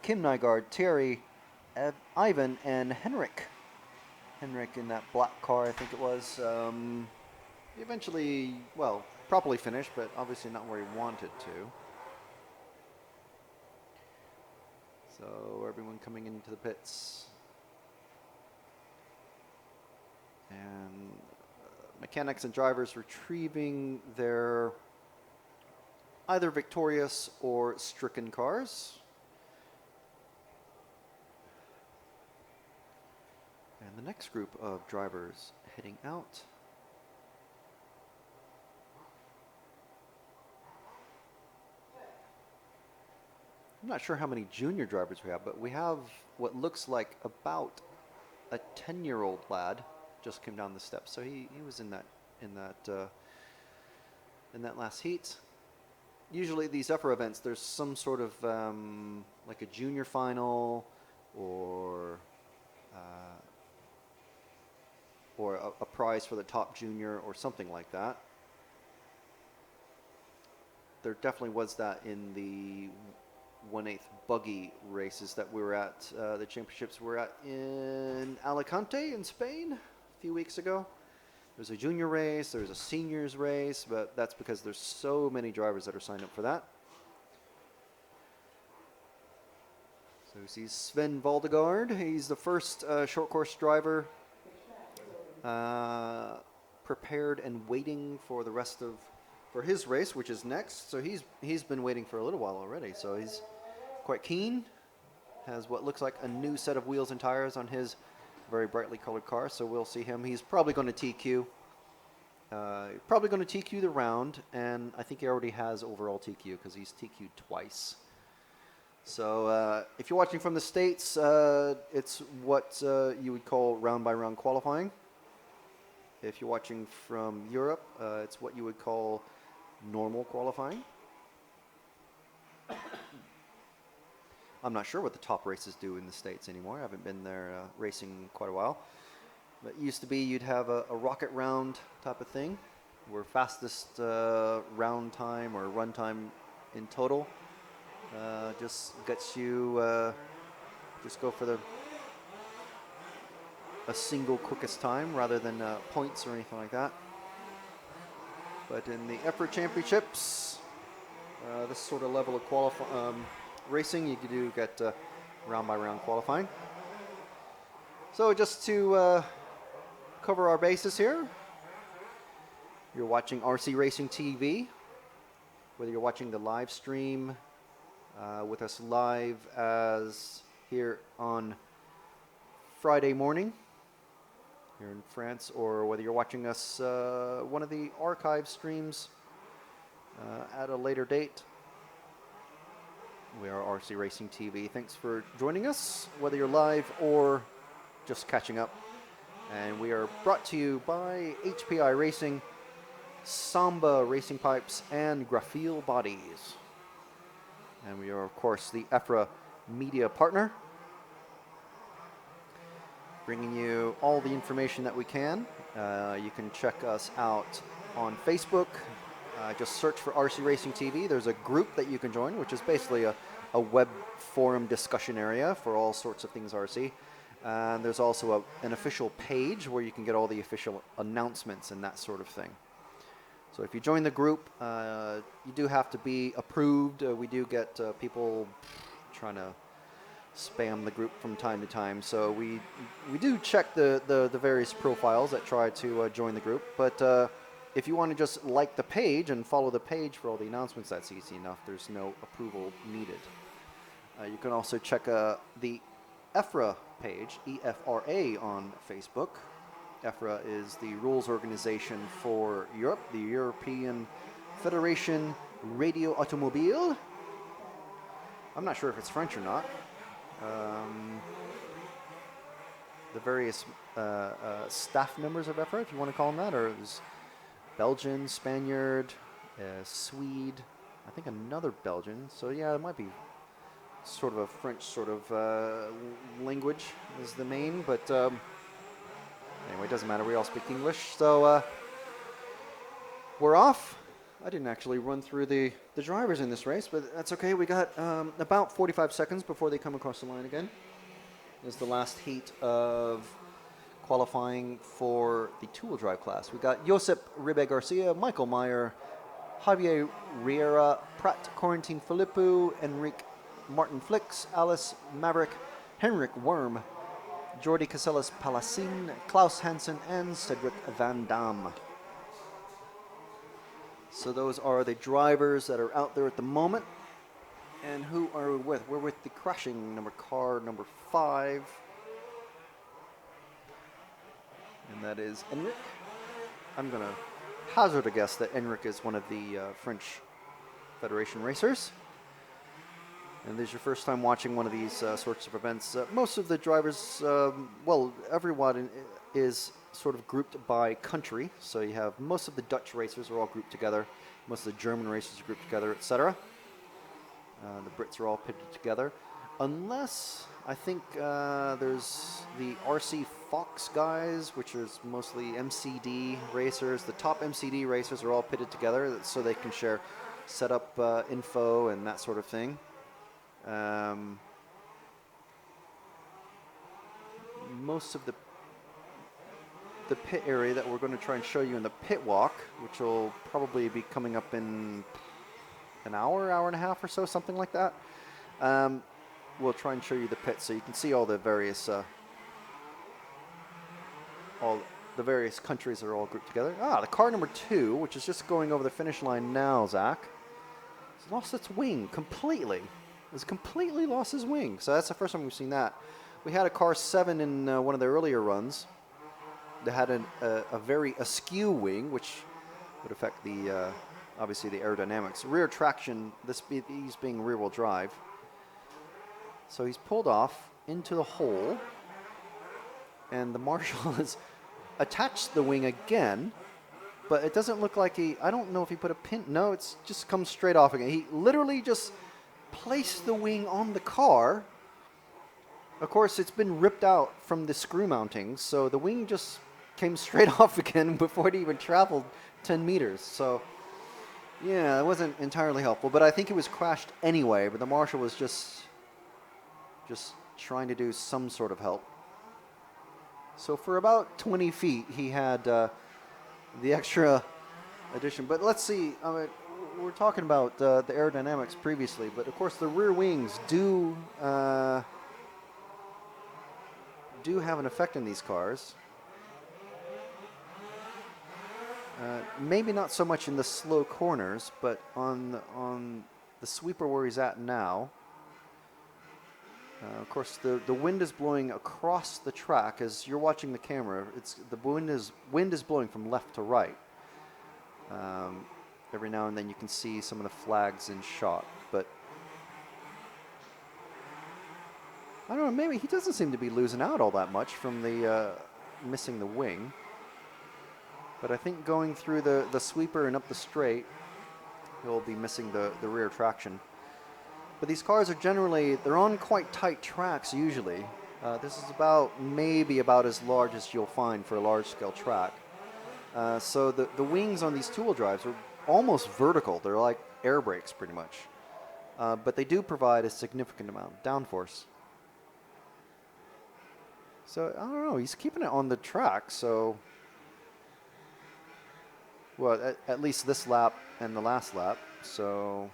Kim Nygaard, Terry, Ivan, and Henrik. Henrik in that black car, I think it was. Eventually, well, properly finished, but obviously not where he wanted to. So everyone coming into the pits. And mechanics and drivers retrieving their either victorious or stricken cars. And the next group of drivers heading out. I'm not sure how many junior drivers we have, but we have what looks like about a 10-year-old lad just came down the steps. So he was in that last heat. Usually at these EFRA events, there's some sort of like a junior final or a prize for the top junior or something like that. There definitely was that in the 1/8 buggy races that we were at, the championships we were at in Alicante in Spain a few weeks ago. There's a junior race, there's a seniors race, but that's because there's so many drivers that are signed up for that. So we see Sven Valdegaard. He's the first short course driver prepared and waiting for the rest of for his race, which is next. So he's been waiting for a little while already. So he's quite keen. Has what looks like a new set of wheels and tires on his very brightly colored car. So we'll see him. He's probably going to TQ. Probably going to TQ the round, and I think he already has overall TQ because he's TQ'd twice. So if you're watching from the States, it's what you would call round-by-round qualifying. If you're watching from Europe, it's what you would call normal qualifying. I'm not sure what the top races do in the States anymore. I haven't been there racing quite a while. But it used to be you'd have a rocket round type of thing, where fastest round time or run time in total just gets you, just go for a single quickest time rather than points or anything like that. But in the EFRA championships, this sort of level of racing, you do get round by round qualifying. So just to cover our bases here, you're watching RC Racing TV, whether you're watching the live stream with us live as here on Friday morning here in France, or whether you're watching us one of the archive streams at a later date. We are RC Racing TV. Thanks for joining us, whether you're live or just catching up. And we are brought to you by HPI Racing, Samba Racing Pipes, and Graphil Bodies. And we are, of course, the EFRA media partner, bringing you all the information that we can. You can check us out on Facebook. Just search for RC Racing TV. There's a group that you can join, which is basically a web forum discussion area for all sorts of things RC. And there's also an official page where you can get all the official announcements and that sort of thing. So if you join the group, you do have to be approved. We do get people trying to spam the group from time to time. So we do check the various profiles that try to join the group. But if you want to just like the page and follow the page for all the announcements, that's easy enough. There's no approval needed. You can also check the EFRA page, EFRA, on Facebook. EFRA is the rules organization for Europe, the European Federation Radio Automobile. I'm not sure if it's French or not. The various staff members of EFRA, if you want to call them that, are Belgian, Spaniard, Swede, I think another Belgian. So yeah, it might be sort of a French sort of language is the main, but anyway, it doesn't matter. We all speak English. So we're off. I didn't actually run through the drivers in this race, but that's okay. We got about 45 seconds before they come across the line again. This is the last heat of qualifying for the two-wheel drive class. We got Josep Ribe Garcia, Michael Meyer, Javier Riera, Prat Corentin Filippo, Enrique Martin Flix, Alice Maverick, Henrik Worm, Jordi Casellas Palacin, Klaus Hansen, and Cedric Van Damme. So those are the drivers that are out there at the moment. And who are we with? We're with the crashing car number 5. And that is Enric. I'm going to hazard a guess that Enric is one of the French Federation racers. And this is your first time watching one of these sorts of events. Most of the drivers, well, everyone is sort of grouped by country. So you have most of the Dutch racers are all grouped together. Most of the German racers are grouped together, etc. The Brits are all pitted together. Unless, I think there's the RC Fox guys, which is mostly MCD racers. The top MCD racers are all pitted together so they can share setup info and that sort of thing. Most of the pit area that we're going to try and show you in the pit walk, which will probably be coming up in an hour and a half or so, something like that. We'll try and show you the pit so you can see all the various countries are all grouped together. The car number 2, which is just going over the finish line now, Zach, has lost its wing completely. It's completely lost his wing. So that's the first time we've seen that. We had a car 7 in one of the earlier runs that had a very askew wing, which would affect the obviously the aerodynamics. Rear traction, he's being rear-wheel drive. So he's pulled off into the hole, and the marshal has attached the wing again, but it doesn't look like I don't know if he put a pin. No, it's just comes straight off again. He literally just placed the wing on the car. Of course, it's been ripped out from the screw mountings, so the wing just came straight off again before it even traveled 10 meters. So, yeah, it wasn't entirely helpful, but I think it was crashed anyway, but the marshal was just trying to do some sort of help. So for about 20 feet, he had the extra addition. But let's see, we're talking about the aerodynamics previously, but of course the rear wings do have an effect in these cars. Maybe not so much in the slow corners, but on the sweeper where he's at now. Of course, the wind is blowing across the track as you're watching the camera. The wind is blowing from left to right. Every now and then you can see some of the flags in shot, but I don't know. Maybe he doesn't seem to be losing out all that much from the missing the wing. But I think going through the sweeper and up the straight, he'll be missing the rear traction. But these cars are they're on quite tight tracks usually. This is maybe about as large as you'll find for a large-scale track. So the wings on these two-wheel drives are almost vertical. They're like air brakes pretty much. But they do provide a significant amount of downforce. So, I don't know, he's keeping it on the track, so Well, at least this lap and the last lap. So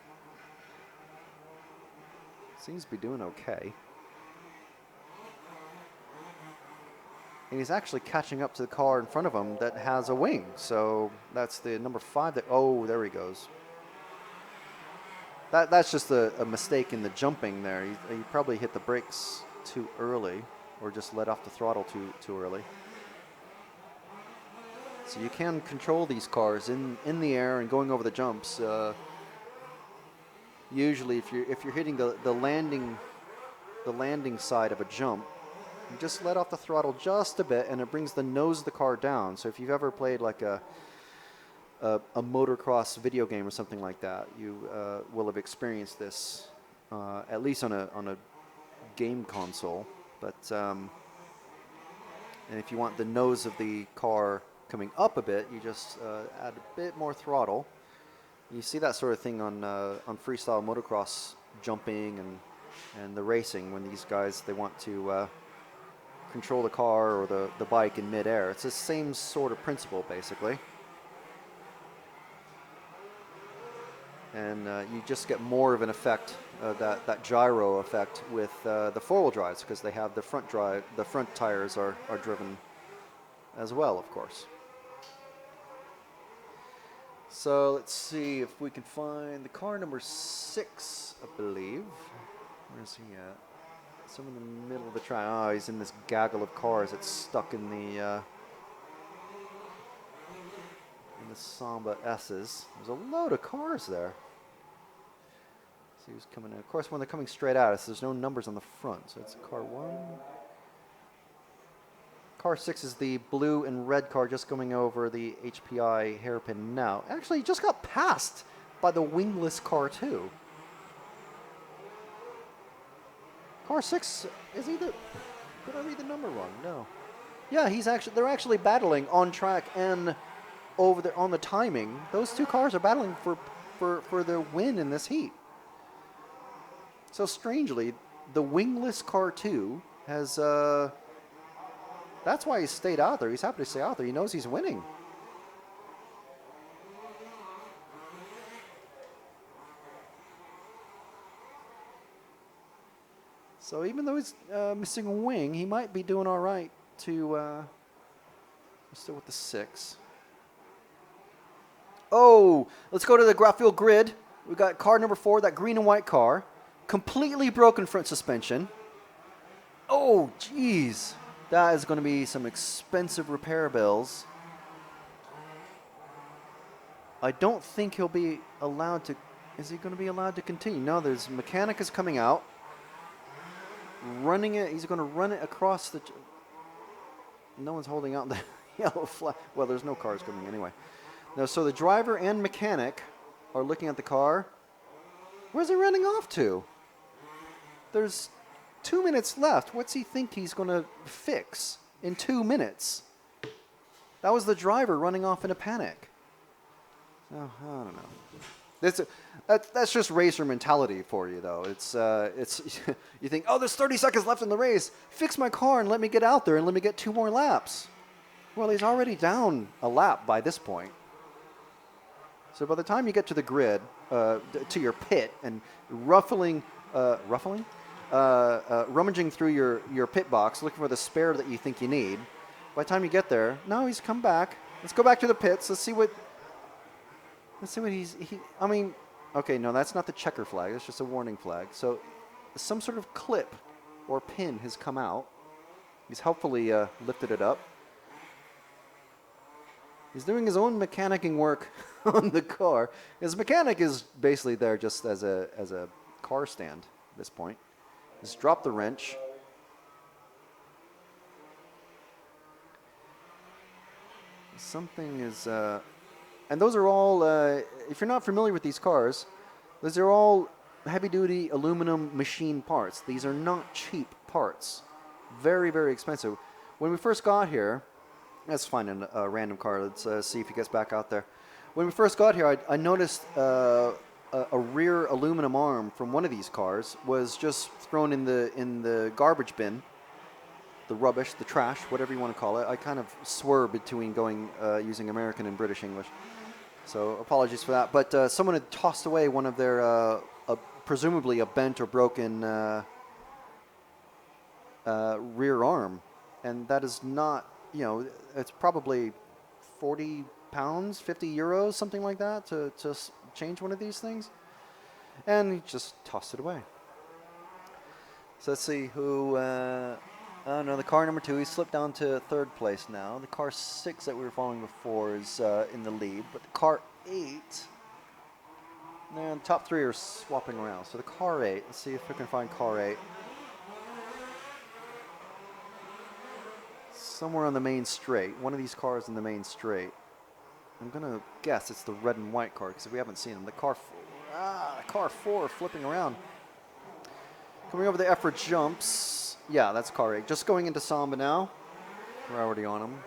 seems to be doing okay. And he's actually catching up to the car in front of him that has a wing. So that's the number 5 that, oh, there he goes. That's just a mistake in the jumping there. He probably hit the brakes too early or just let off the throttle too early. So you can control these cars in the air and going over the jumps. Usually if you're hitting the landing side of a jump, you just let off the throttle just a bit and it brings the nose of the car down. So if you've ever played like a motocross video game or something like that, you will have experienced this at least on a game console. But and if you want the nose of the car coming up a bit, you just add a bit more throttle. You see that sort of thing on freestyle motocross jumping and the racing when these guys, they want to control the car or the bike in midair. It's the same sort of principle basically. And you just get more of an effect, that gyro effect with the four-wheel drives because they have the front tires are driven as well, of course. So let's see if we can find the car number 6, I believe. Where is he at? Some in the middle of the track. Oh, he's in this gaggle of cars that's stuck in the Samba S's. There's a load of cars there. See who's coming in. Of course, when they're coming straight at us, there's no numbers on the front. So it's car 1. Car 6 is the blue and red car just coming over the HPI hairpin now. Actually, he just got passed by the wingless car 2. Car 6, is he the... Did I read the number wrong? No. Yeah, they're actually battling on track and over there on the timing. Those two cars are battling for the win in this heat. So strangely, the wingless car 2 has... that's why he stayed out there. He's happy to stay out there. He knows he's winning. So even though he's missing a wing, he might be doing all right to... still with the 6. Oh, let's go to the graph field grid. We got car number 4, that green and white car. Completely broken front suspension. Oh, jeez. That is going to be some expensive repair bills. I don't think he'll be allowed to... Is he going to be allowed to continue? No, there's mechanic is coming out. Running it. He's going to run it across the... No one's holding out the yellow flag. Well, there's no cars coming anyway. No, so the driver and mechanic are looking at the car. Where's he running off to? There's 2 minutes left. What's he think he's going to fix in 2 minutes? That was the driver running off in a panic. Oh, I don't know. That's just racer mentality for you, though. It's you think, oh, there's 30 seconds left in the race. Fix my car and let me get out there and let me get 2 more laps. Well, he's already down a lap by this point. So by the time you get to the grid, to your pit, and rummaging through your pit box, looking for the spare that you think you need. By the time you get there, no, he's come back. Let's go back to the pits. Let's see what I mean, okay, no, that's not the checker flag. That's just a warning flag. So some sort of clip or pin has come out. He's helpfully lifted it up. He's doing his own mechanicking work on the car. His mechanic is basically there just as a car stand at this point. Just drop the wrench. Something is... and those are all... if you're not familiar with these cars, those are all heavy-duty aluminum machine parts. These are not cheap parts. Very, very expensive. When we first got here... Let's find a random car. Let's see if he gets back out there. When we first got here, I noticed a rear aluminum arm from one of these cars was just thrown in the garbage bin, the rubbish, the trash, whatever you want to call it. I kind of swerve between going using American and British English. So apologies for that. But someone had tossed away one of their, presumably a bent or broken rear arm. And that is not, it's probably 40 pounds, 50 euros, something like that to change one of these things. And he just tossed it away. So let's see who, oh no, the car number 2, he slipped down to 3rd place now. The car 6 that we were following before is in the lead, but the car 8, and the top 3 are swapping around. So the car 8, let's see if we can find car 8. Somewhere on the main straight, one of these cars in the main straight. I'm gonna guess it's the red and white car because we haven't seen them. The car, car 4 flipping around. Coming over the EFRA jumps. Yeah, that's car 8. Just going into Samba now. We're already on him.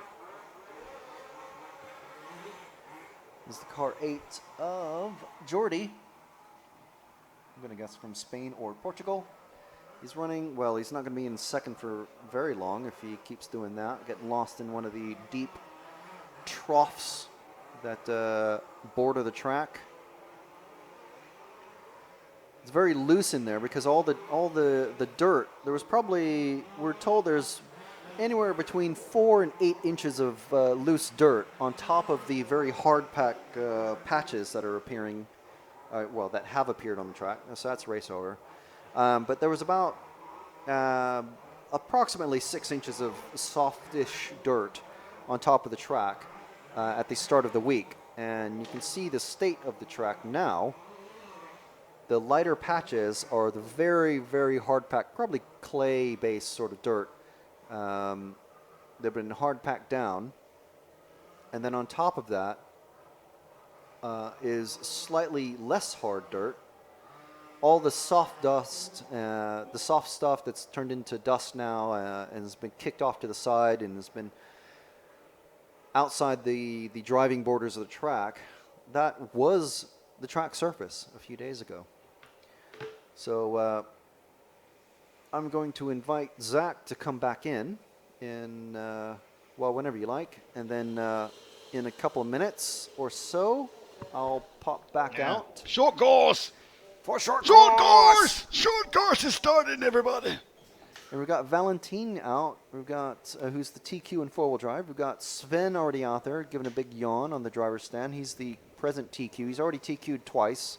This is the car 8 of Jordi. I'm gonna guess from Spain or Portugal. He's running, well, he's not going to be in 2nd for very long if he keeps doing that. Getting lost in one of the deep troughs that border the track. It's very loose in there because all the dirt, there was probably, we're told there's anywhere between 4 and 8 inches of loose dirt on top of the very hard pack patches that are appearing, well, that have appeared on the track. So that's race over. But there was about approximately 6 inches of softish dirt on top of the track at the start of the week. And you can see the state of the track now. The lighter patches are the very, very hard packed, probably clay-based sort of dirt. They've been hard packed down. And then on top of that is slightly less hard dirt. All the soft dust, the soft stuff that's turned into dust now and has been kicked off to the side and has been outside the driving borders of the track, that was the track surface a few days ago. So I'm going to invite Zach to come back in, well, whenever you like, and then in a couple of minutes or so, I'll pop back out. Short course! For short course! Short course is starting, everybody. And we've got Valentine out. We've got who's the TQ in 4-wheel drive. We've got Sven already out there, giving a big yawn on the driver's stand. He's the present TQ. He's already TQ'd twice.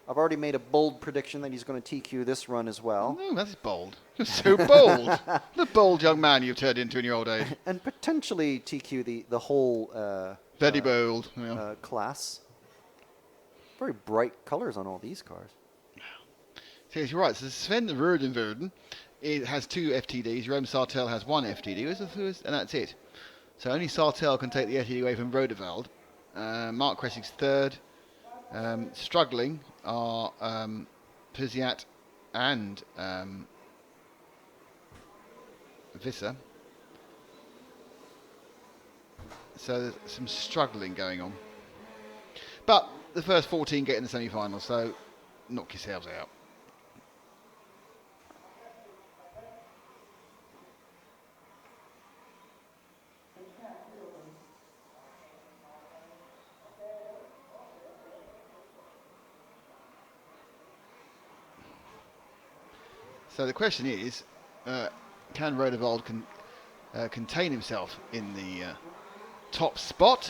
I've already made a bold prediction that he's going to TQ this run as well. Oh, that's bold. You're so bold. The bold young man you've turned into in your old age. And potentially TQ the whole Very bold. class. Very bright colors on all these cars. So you're right. So Sven Rodenverden has 2 FTDs. Jerome Sartell has 1 FTD, and that's it. So only Sartell can take the FTD away from Rodeveld. Mark Kressig's 3rd. Struggling are Piziat and Visser. So there's some struggling going on. But the first 14 get in the semi-final, so knock yourselves out. So the question is, can Rodevald contain himself in the top spot?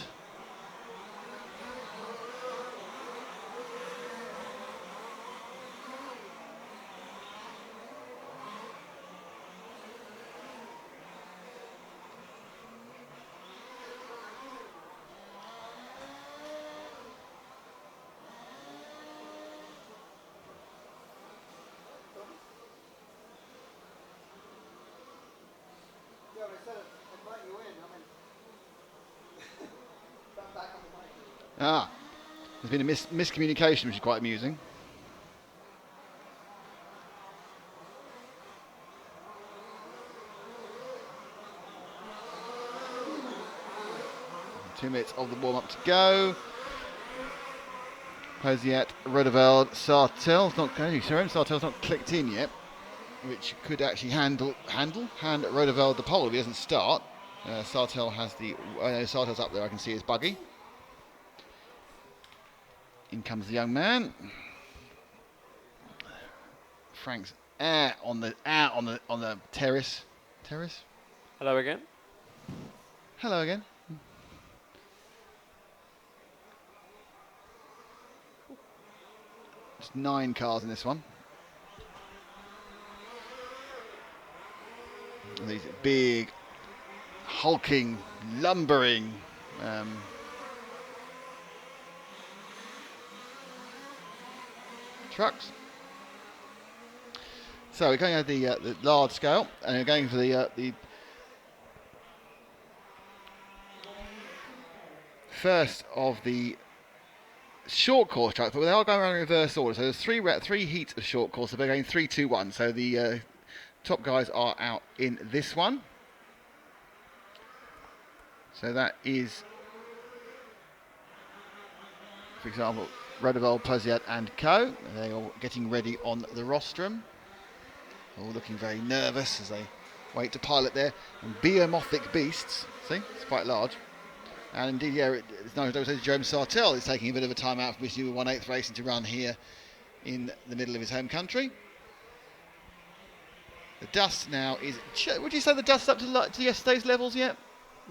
There's been a miscommunication, which is quite amusing. And 2 minutes of the warm-up to go. Posiat, Rodeveld, Sartell's not going. Sartell's not clicked in yet, which could actually hand Rodeveld the pole if he doesn't start. Sartell has Sartell's up there. I can see his buggy. In comes the young man. Frank's out on the terrace. Terrace? Hello again. Hello again. There's 9 cars in this one. And these big, hulking, lumbering trucks. So we're going over the large scale, and we're going for the first of the short course trucks, but they are going around in reverse order. So there's three heats of short course, so they're going 3, 2, 1. So the top guys are out in this one. So that is, for example, Rodeval, Poziat and Co. They're all getting ready on the rostrum. All looking very nervous as they wait to pilot their behemoths beasts. See, it's quite large. And indeed, yeah, it's nice to say Jerome Sartell is taking a bit of a time out from his new 1/8 racing to run here in the middle of his home country. The dust now is, would you say the dust's up to yesterday's levels yet?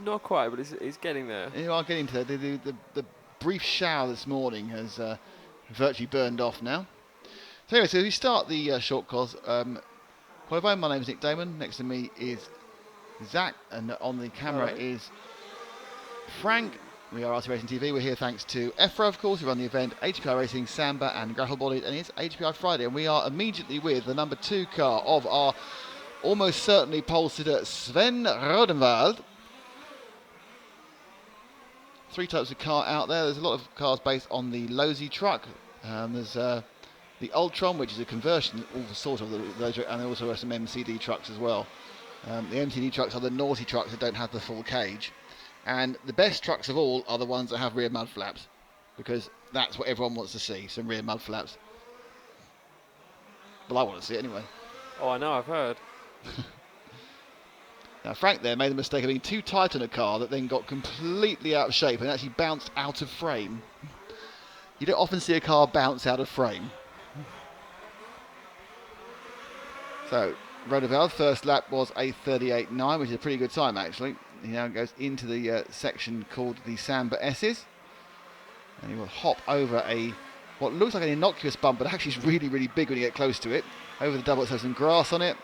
Not quite, but it's getting there. You are getting to that. The brief shower this morning has virtually burned off now. So anyway, so we start the short course. My name is Nick Damon. Next to me is Zach, and on the camera Hello. is Frank. We are RT Racing TV. We're here thanks to EFRA, of course, who run the event, HPI Racing, Samba and Grapple Bodied, and it's HPI Friday. And we are immediately with the number 2 car of our almost certainly pole sitter, Sven Rodenwald. 3 types of car out there. There's a lot of cars based on the Losi truck. There's the Ultron, which is a conversion, all sort of the Losi, and there also are some MCD trucks as well. The MCD trucks are the naughty trucks that don't have the full cage. And the best trucks of all are the ones that have rear mud flaps, because that's what everyone wants to see, some rear mud flaps. Well, I want to see it anyway. Oh, I know, I've heard. Now, Frank there made the mistake of being too tight on a car that then got completely out of shape and actually bounced out of frame. You don't often see a car bounce out of frame. So, Rodeval, first lap was a 38.9, which is a pretty good time actually. He now goes into the section called the Samba S's, and he will hop over what looks like an innocuous bump, but actually is really, really big when you get close to it. Over the double, it has some grass on it.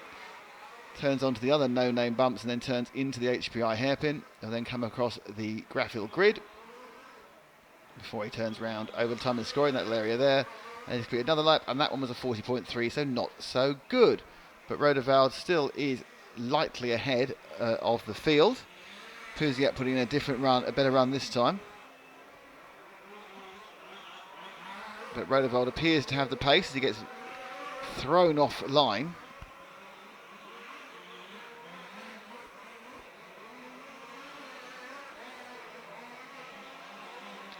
Turns onto the other no-name bumps and then turns into the HPI hairpin. He'll then come across the Graphil grid before he turns round over the time of scoring that little area there. And he's created another lap, and that one was a 40.3, so not so good. But Rodeval still is lightly ahead of the field. Pouziat putting in a better run this time. But Rodeval appears to have the pace as he gets thrown off line.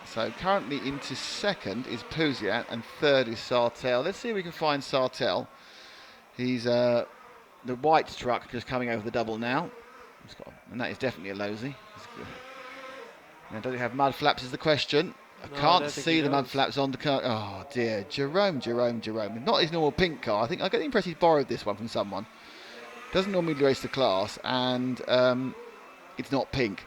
So currently into second is Pouziat and third is Sartell. Let's see if we can find Sartell. He's the white truck just coming over the double now. And that is definitely a Losi. Now, does it have mud flaps is the question. I can't see the mud flaps on the car. Oh dear, Jerome. Not his normal pink car. I get the impression he's borrowed this one from someone. Doesn't normally race the class, and it's not pink.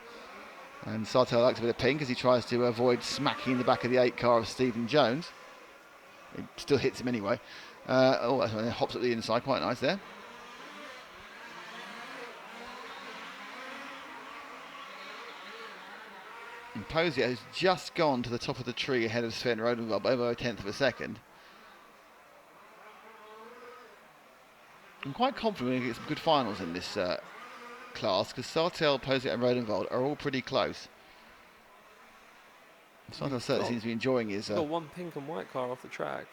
And Sartell likes a bit of pink as he tries to avoid smacking the back of the 8 car of Stephen Jones. It still hits him anyway. That's when it hops up the inside, quite nice there. And Pouziat has just gone to the top of the tree ahead of Sven Rodenwald by over a tenth of a second. I'm quite confident we're going to get some good finals in this class, because Sartell, Pouziat and Rodenwald are all pretty close. Sartell certainly seems to be enjoying his... got one pink and white car off the track.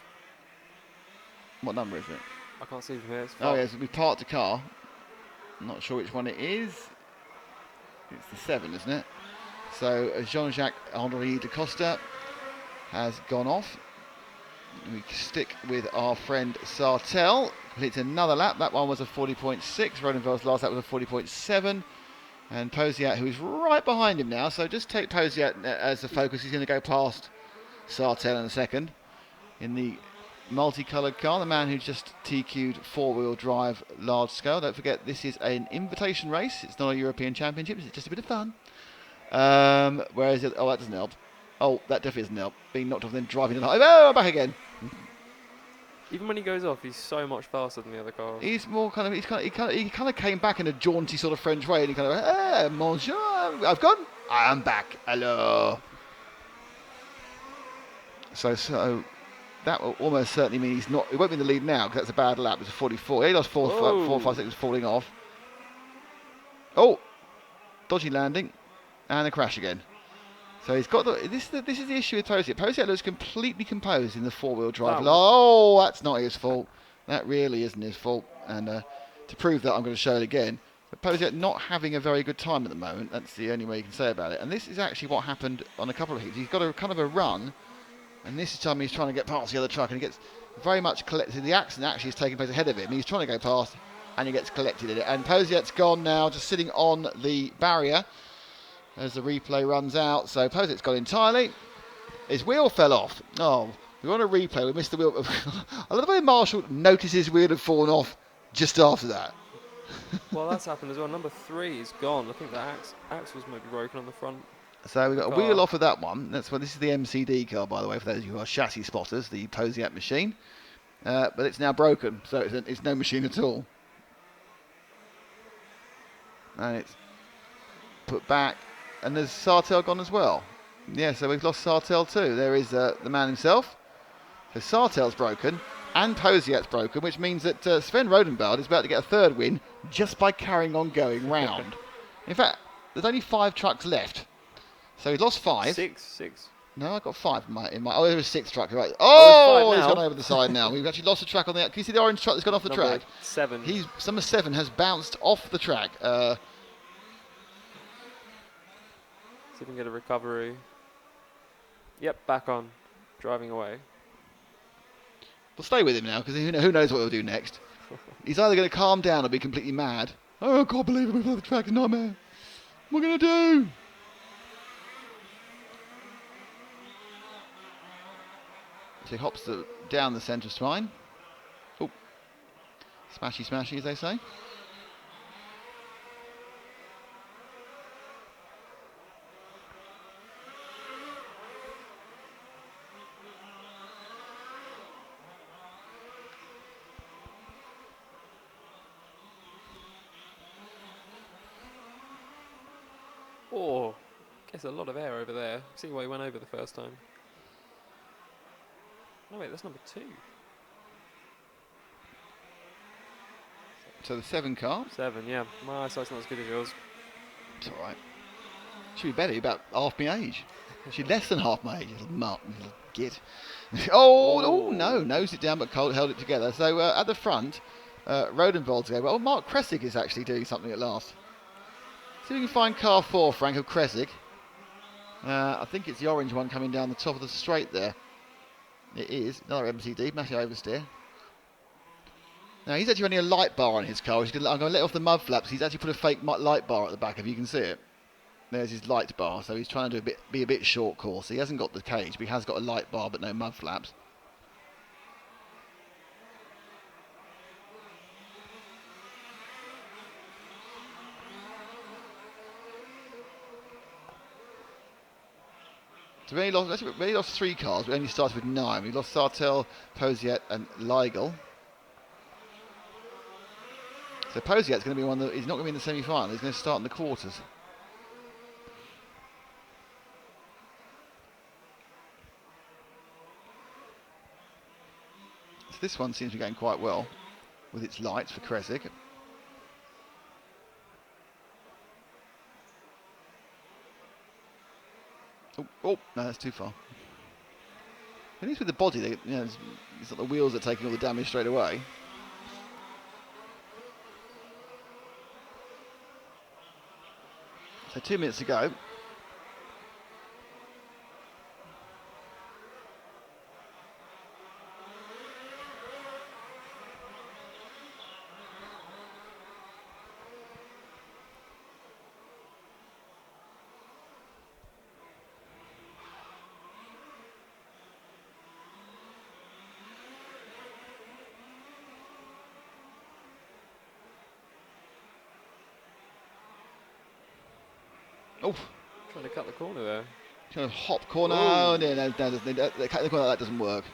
What number is it? I can't see from here. It's Oh yes, we parked a car. I'm not sure which one it is. It's the 7, isn't it? So Jean-Jacques Henri de Costa has gone off. We stick with our friend Sartell. Completes another lap. That one was a 40.6. Rodenwald's last lap was a 40.7. And Pouziat, who is right behind him now. So just take Pouziat as the focus. He's going to go past Sartell in a second. In the multicoloured car, the man who just TQ'd four-wheel drive large scale. Don't forget, this is an invitation race. It's not a European Championship. It's just a bit of fun. Whereas, that doesn't help. Oh, that definitely doesn't help. Being knocked off and then driving in. Oh, back again. Even when he goes off, he's so much faster than the other cars. He's more kind of. He kind of came back in a jaunty sort of French way, and he kind of, hey, Monsieur, I've gone. I am back. Hello. So that will almost certainly mean he won't be in the lead now because that's a bad lap. It's a 44. He lost 4 or 5 seconds falling off. Oh, dodgy landing, and a crash again. So he's got this is the issue with Posiet. Posiet looks completely composed in the four-wheel drive. Oh, that's not his fault. That really isn't his fault. And to prove that, I'm going to show it again. But Posiet not having a very good time at the moment. That's the only way you can say about it. And this is actually what happened on a couple of heats. He's got a kind of a run. And this time he's trying to get past the other truck, and he gets very much collected. The accident actually is taking place ahead of him. He's trying to go past, and he gets collected in it. And Posiet's gone now, just sitting on the barrier as the replay runs out. So Posiet's gone entirely. His wheel fell off. Oh, we want a replay. We missed the wheel. I love the way Marshall noticed his wheel had fallen off just after that. Well, that's happened as well. Number 3 is gone. I think the axle's maybe broken on the front. So we've got a wheel off of that one. This is the MCD car, by the way, for those who are chassis spotters, the Posiet machine. But it's now broken, so it's no machine at all. And it's put back. And there's Sartell gone as well. Yeah, so we've lost Sartell too. There is the man himself. So Sartell's broken, and Posiet's broken, which means that Sven Rodenbard is about to get a third win just by carrying on going round. In fact, there's only 5 trucks left. So he's lost 5. 6. No, I got 5 in my. Oh, there was 6 trucks. Right. Oh, it's he's 5 gone over the side now. We've actually lost the track on the. Can you see the orange truck that's gone off the Number track? 7. Number 7 has bounced off the track. See if we can get a recovery. Yep, back on. Driving away. We'll stay with him now because who knows what he'll do next. He's either going to calm down or be completely mad. Oh, I can't believe it. We've left the track. It's a nightmare. What am I going to do? So he hops down the centre spine. Oh, smashy, smashy, as they say. Oh, gets a lot of air over there. See why he went over the first time. No, wait, that's number 2. So the 7 car. 7, yeah. My eyesight's not as good as yours. It's all right. Should be better. About half my age. She's less than half my age. Little git. Oh, no. Nosed it down but held it together. So at the front, Rodenvold's going. Well, Mark Kressig is actually doing something at last. See if we can find car 4, Frank, of Kressig. I think it's the orange one coming down the top of the straight there. It is. Another MCD, massive oversteer. Now, he's actually running a light bar on his car. I'm going to let off the mud flaps. He's actually put a fake light bar at the back, if you can see it. There's his light bar. So he's trying to be a bit short course. He hasn't got the cage, but he has got a light bar, but no mud flaps. So we only lost 3 cars. We only started with 9. We lost Sartell, Posiet, and Leigel. So Posiet's going to be he's not going to be in the semi-final. He's going to start in the quarters. So this one seems to be going quite well with its lights for Kressig. Oh, no, that's too far. At least with the body, it's not the wheels that are taking all the damage straight away. So 2 minutes to go. Oh, Trying to cut the corner there. kind of hop corner. Oh. Oh, no, the corner, that doesn't work.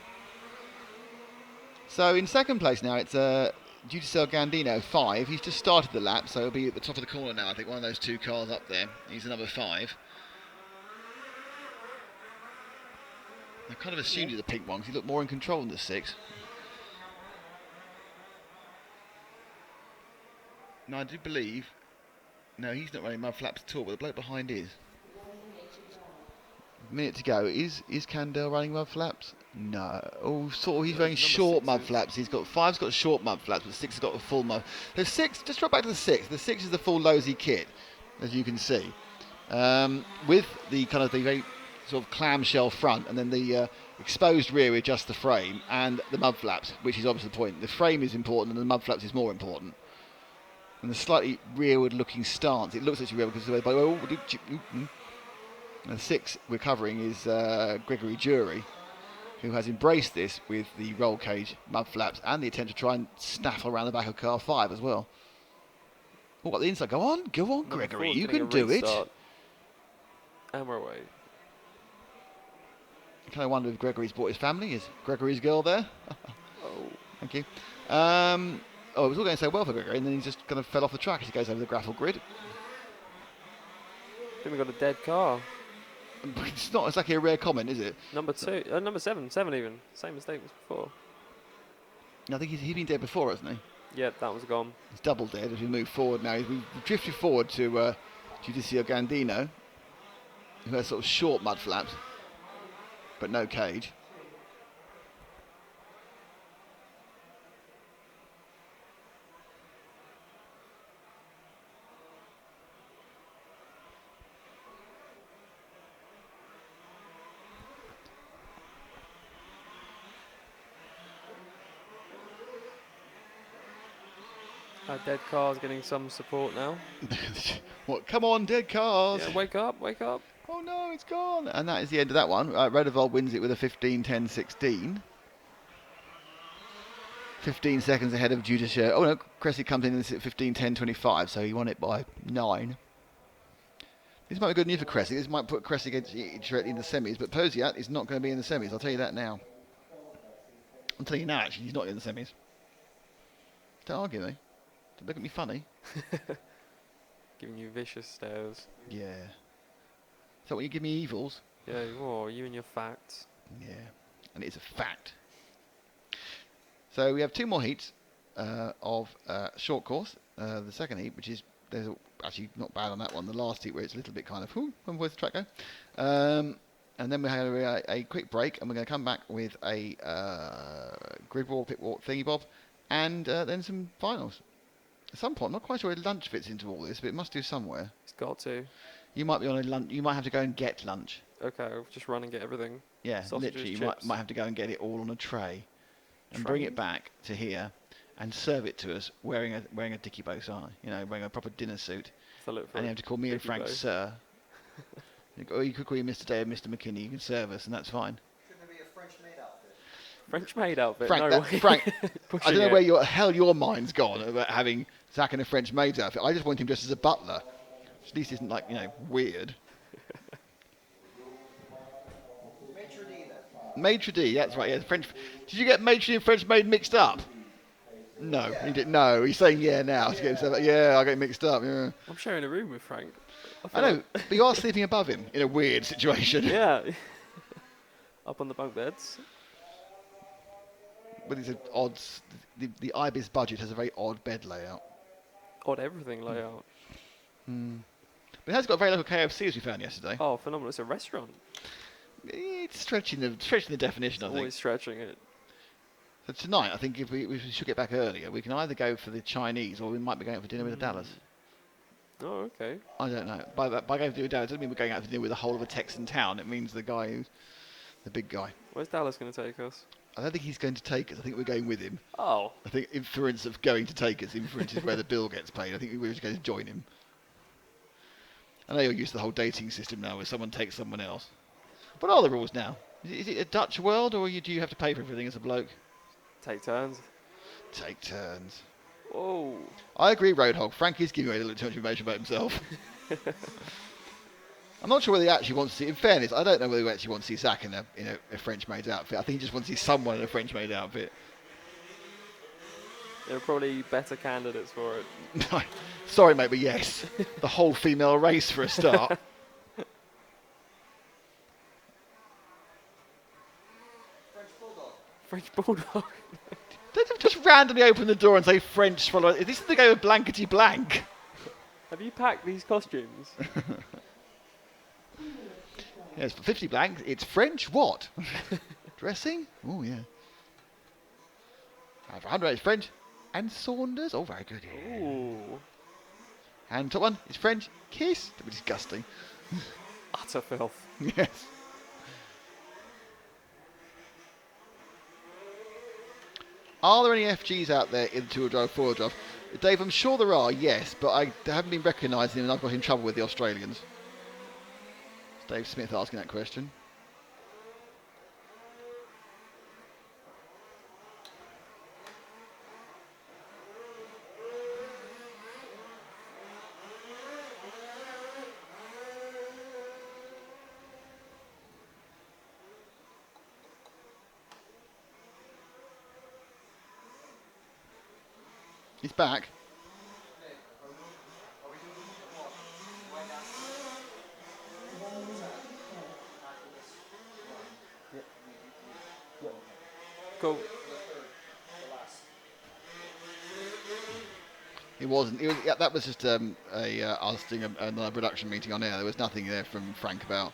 So in second place now, it's Giudicello Gandino, 5. He's just started the lap, so he'll be at the top of the corner now. I think one of those 2 cars up there. He's the number 5. I kind of assumed he's the pink one because he looked more in control than the 6. No, I do believe. No, he's not running mud flaps at all, but the bloke behind is. A minute to go. Is Candell running mud flaps? No. Oh, sort of. He's running short mud flaps. He's got 5's got short mud flaps, but 6 has got a full mud. The 6. Just drop back to the 6. The 6 is the full Losey kit, as you can see, with the kind of the very sort of clamshell front, and then the exposed rear with just the frame and the mud flaps, which is obviously the point. The frame is important, and the mud flaps is more important. And the slightly rearward-looking stance. It looks actually rearward because the way. And the 6 we're covering is Gregory Jury, who has embraced this with the roll cage mud flaps and the attempt to try and snaffle around the back of car 5 as well. Oh, got the inside. Go on, Gregory. You can do it. And we're away. I kind of wonder if Gregory's brought his family. Is Gregory's girl there? Oh. Thank you. It was all going so well for Gregory, and then he just kind of fell off the track as he goes over the gravel grid. I think we got a dead car. It's not exactly a rare comment, is it? Number 7 even. Same mistake as before. I think he's been dead before, hasn't he? Yeah, that was gone. He's double dead as we move forward now. We've drifted forward to Giudicello Gandino, who has sort of short mud flaps, but no cage. Our dead car's getting some support now. What? Come on, dead cars! Yeah, wake up, wake up. Oh no, it's gone! And that is the end of that one. Rodeval wins it with a 15:10.16. 15 seconds ahead of Giudicello. Oh no, Cressy comes in and it's at 15:10.25, so he won it by 9. This might be good news for Cressy. This might put Cressy directly in the semis, but Posiat is not going to be in the semis. I'll tell you that now. I'm telling you now, actually, he's not in the semis. Don't argue me. Don't look at me funny. Giving you vicious stares. Yeah. Is that what you give me, evils? Yeah, oh, you and your facts. Yeah, and it's a fact. So we have 2 more heats of short course. The second heat, which is actually not bad on that one. The last heat where it's a little bit kind of, where's the track go? And then we have a quick break, and we're going to come back with a grid wall, pit walk, thingy bob, and then some finals. At some point, I'm not quite sure where lunch fits into all this, but it must do somewhere. It's got to. You might be on a lunch. You might have to go and get lunch. Okay, I'll just run and get everything. Yeah, Sausages, literally, you chips. might have to go and get it all on a tray, and bring it back to here, and serve it to us wearing a dicky bow tie. You know, wearing a proper dinner suit. And you have to call me and Frank sir. Or you could call you Mr. Day and Mr. McKinney. You can serve us, and that's fine. Couldn't it be a French maid outfit? French maid outfit? Frank, no way. Frank, I don't know where your mind's gone about having Zach in a French maid's outfit. I just want him dressed as a butler. Which at least isn't like, weird. Maitre d' then. Maitre d', that's right. Yeah, French. Did you get maitre d' and French maid mixed up? No, he didn't. No, he's saying yeah now to get himself. Yeah, I get mixed up. Yeah. I'm sharing a room with Frank. I know, but you are sleeping above him in a weird situation. Yeah. Up on the bunk beds. But it's odds. The Ibis budget has a very odd bed layout. Odd everything layout. But it has got a very local KFC as we found yesterday. Oh, phenomenal! It's a restaurant. It's stretching the definition. I think. Always stretching it. So tonight, I think if we should get back earlier, we can either go for the Chinese or we might be going out for dinner with the Dallas. Oh, okay. I don't know. By going for dinner with Dallas, doesn't mean we're going out for dinner with the whole of a Texan town. It means the guy who's the big guy. Where's Dallas going to take us? I don't think he's going to take us. I think we're going with him. Oh. I think inference of going to take us, inference is where the bill gets paid. I think we're just going to join him. I know you're used to the whole dating system now where someone takes someone else. What are the rules now? Is it a Dutch world or do you have to pay for everything as a bloke? Take turns. Take turns. Oh. I agree, Roadhog. Frank is giving away a little too much information about himself. I'm not sure whether he actually wants to see. In fairness, I don't know whether he actually wants to see Zach in a French maid's outfit. I think he just wants to see someone in a French maid's outfit. There are probably better candidates for it. No, sorry, mate, but yes, the whole female race for a start. French Bulldog. Don't they just randomly open the door and say French followers? Is this the game of blankety blank? Have you packed these costumes? Yes, for 50 blank, it's French what? Dressing? Oh, yeah. 100 it's French. And Saunders? Oh, very good. Yeah. Ooh. And top one is French kiss. That would be disgusting. Utter filth. Yes. Are there any FGs out there in the two-wheel drive, four-wheel drive? Dave, I'm sure there are, yes, but I haven't been recognising them and I've got in trouble with the Australians. It's Dave Smith asking that question. He's back. Cool. He wasn't. Yeah, that was just us doing another production meeting on air. There was nothing there from Frank about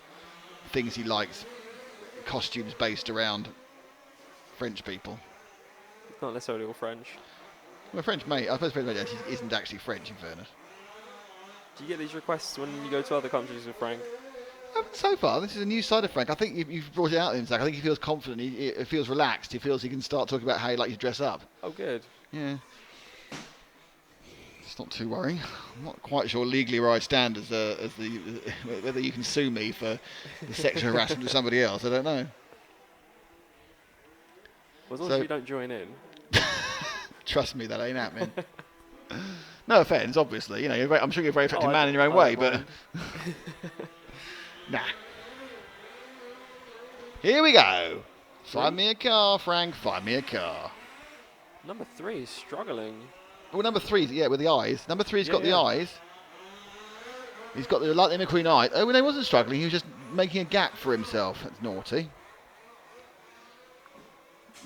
things he likes, costumes based around French people. It's not necessarily all French. Well, French mate, I suppose French mate isn't actually French, in fairness. Do you get these requests when you go to other countries with Frank? So far, this is a new side of Frank. I think you've brought it out in him, Zach. I think he feels confident. He feels relaxed. He feels he can start talking about how he likes to dress up. Oh, good. Yeah. It's not too worrying. I'm not quite sure legally where I stand as whether you can sue me for the sexual harassment of somebody else. I don't know. Well, as long as you don't join in. Trust me, that ain't happening. No offence, obviously. You know, I'm sure you're a very attractive man in your own I way, don't but nah. Here we go. Find me a car, Frank. Find me a car. Number 3 is struggling. Well, number 3, yeah, with the eyes. Number 3's got the Yeah. eyes. He's got the Lightning McQueen eye. Oh, when he wasn't struggling, he was just making a gap for himself. That's naughty.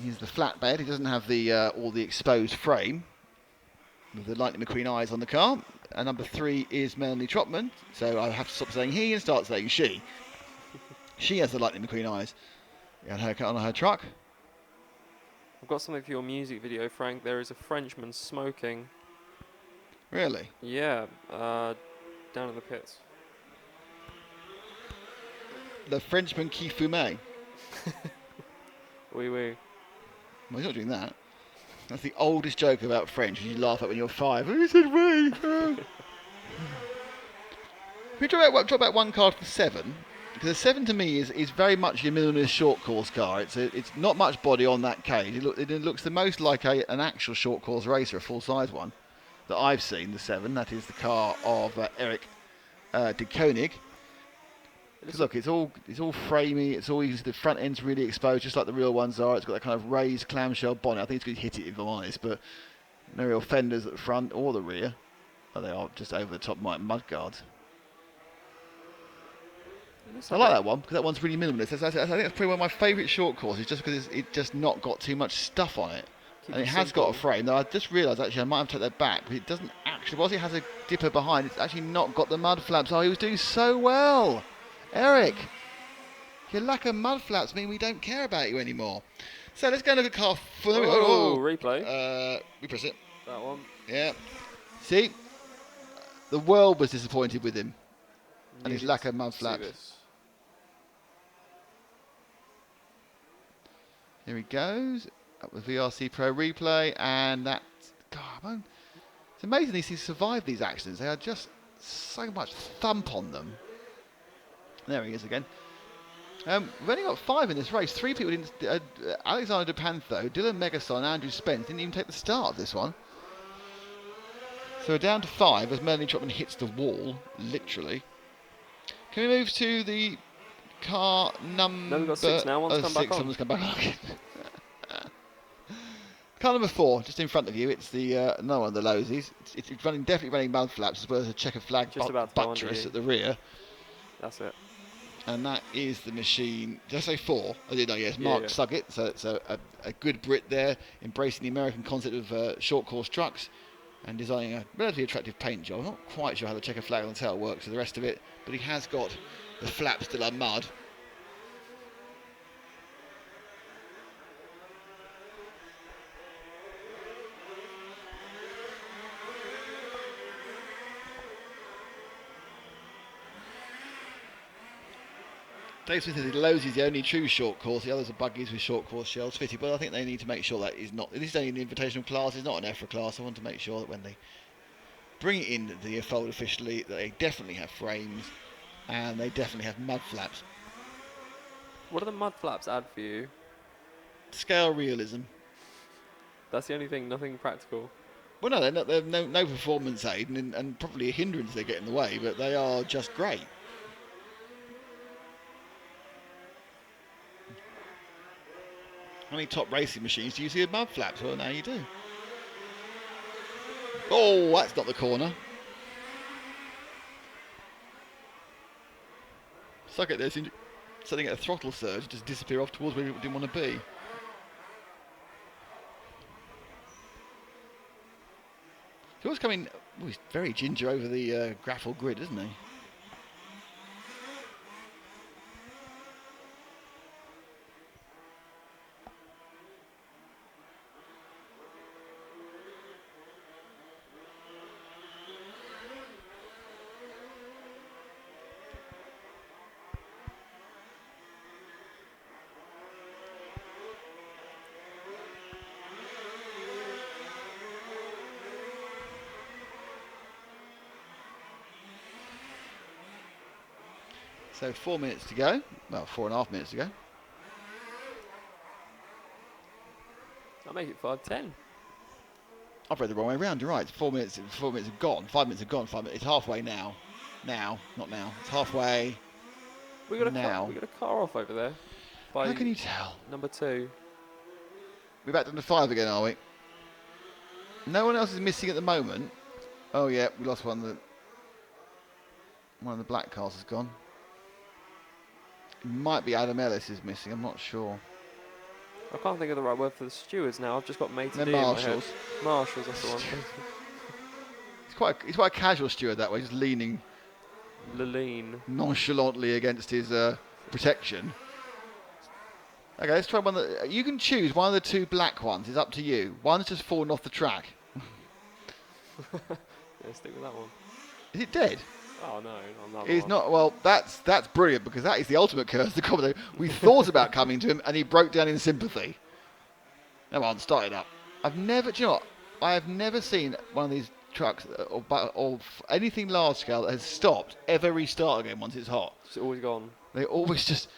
He's the flatbed. He doesn't have the all the exposed frame with the Lightning McQueen eyes on the car. And number 3 is Melanie Trotman. So I have to stop saying he and start saying she. She has the Lightning McQueen eyes on her truck. I've got something for your music video, Frank. There is a Frenchman smoking. Really? Yeah, down in the pits. The Frenchman qui fume. Oui, oui. Well, he's not doing that. That's the oldest joke about French, which you laugh at when you're 5. Who said we? We drop out one card for 7, because a 7 to me is very much your minimalist short course car. It's not much body on that cage. It looks the most like an actual short course racer, a full size one that I've seen. The 7, that is the car of Eric de Koenig. Look, it's all framey. It's always the front end's really exposed, just like the real ones are. It's got that kind of raised clamshell bonnet. I think it's going to hit it if I'm honest, but no real fenders at the front or the rear. Oh, they are just over the top mud guards. I like that one because that one's really minimalist. I think that's probably one of my favourite short courses, just because it's just not got too much stuff on it. Keep And it it has simple. got a frame. Now I just realised actually I might have to take that back, but it doesn't actually. Whilst it has a dipper behind, it's actually not got the mud flaps. Oh, he was doing so well, Eric. Your lack of mud flaps mean we don't care about you anymore. So let's go and look at car. There we go. Oh, replay. We press it. That one. Yeah. See, the world was disappointed with him and his Needed lack of mud to see flaps. this. Here he goes. Up with VRC Pro replay, and that's God. It's amazing he's survived these accidents. They are just so much thump on them. There he is again. We've only got 5 in this race. 3 people didn't. Alexander DePantho, Dylan Megason, and Andrew Spence didn't even take the start of this one. So we're down to 5 as Melanie Trotman hits the wall, literally. Can we move to the car number... No, we've got 6 now. One's come back on. Someone's come back on. Car number 4, just in front of you, it's the another one of the Losies. It's definitely running mud flaps as well as a checker flag Just about to go under buttress you. at the rear. That's it. And that is the machine. Did I say 4? I did know, yes. Yeah, Mark yeah. Suggett. So it's a good Brit there, embracing the American concept of short course trucks and designing a relatively attractive paint job. I'm not quite sure how the checker flag on the tail works with the rest of it, but he has got the flaps still are mud. Dave Smith says Lowe's is the only true short course. The others are buggies with short course shells fitted. But I think they need to make sure that is not. This is only an invitational class. It's not an EFRA class. I want to make sure that when they bring it in the fold officially, that they definitely have frames and they definitely have mud flaps. What do the mud flaps add for you? Scale realism. That's the only thing. Nothing practical. Well, no, they're not. They're no performance aid and probably a hindrance they get in the way. But they are just great. How many top racing machines do you see with mud flaps? Well, now you do. Oh, that's not the corner. Suck it there, setting at a throttle surge, just disappear off towards where you didn't want to be. He's always coming. Oh, he's very ginger over the graphel grid, isn't he? So 4 minutes to go. Well, 4.5 minutes to go. I'll make it 5:10. I've read the wrong way around. You're right. 4 minutes. 4 minutes have gone. 5 minutes have gone. 5 minutes. It's halfway now. Not now. It's halfway. We got a now. car, we got a car off over there. By How can you tell? number 2. We're back down to 5 again, are we? No one else is missing at the moment. Oh yeah, we lost one. One of the black cars has gone. It might be Adam Ellis is missing. I'm not sure. I can't think of the right word for the stewards now. I've just got mate They're D in my head. marshals. Marshals, that's the one. He's quite a casual steward that way, just leaning Laline. nonchalantly against his protection. Okay, let's try one that you can choose. One of the 2 black ones. It's up to you. One's just fallen off the track. Yeah, stick with that one. Is it dead? Oh no, not that He's one. not. Well, that's brilliant because that is the ultimate curse. The commentator. We thought about coming to him and he broke down in sympathy. Come on, start it up. I've never. Do you know what? I have never seen one of these trucks or anything large scale that has stopped ever restart again once it's hot. It's always gone. They always just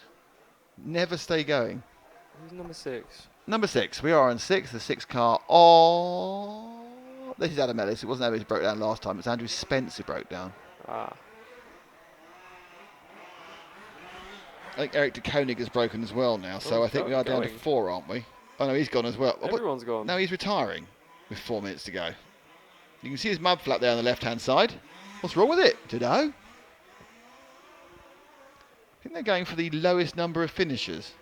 never stay going. Who's number 6? Number 6. We are on 6. The 6 car. Oh, this is Adam Ellis. It wasn't Adam Ellis who broke down last time. It's Andrew Spence who broke down. Ah. I think Eric de Koning has broken as well now, so Oh, I think we are down to going. 4, aren't we? Oh no, he's gone as well. Oh, but Everyone's gone. no, he's retiring with 4 minutes to go. You can see his mud flap there on the left-hand side. What's wrong with it? Dunno. I think they're going for the lowest number of finishers.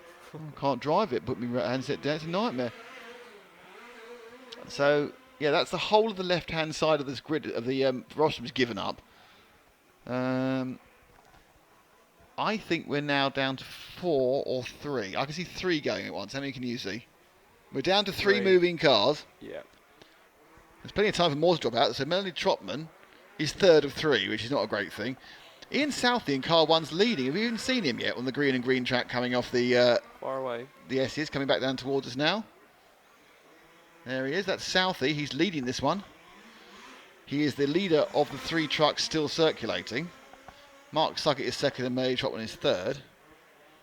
Can't drive it. Put me handset down. It's a nightmare. So yeah, that's the whole of the left-hand side of this grid of the rostrum's given up. I think we're now down to 4 or 3. I can see 3 going at once. How many can you see? We're down to 3 3. moving cars. Yeah. There's plenty of time for more to drop out. So Melanie Trotman is 3rd of 3, which is not a great thing. Ian Southey in car 1's leading. Have you even seen him yet on the green and green track coming off the Far away. S's, coming back down towards us now? There he is. That's Southey. He's leading this one. He is the leader of the 3 trucks still circulating. Mark Suggett is 2nd and Melanie Trotman is 3rd.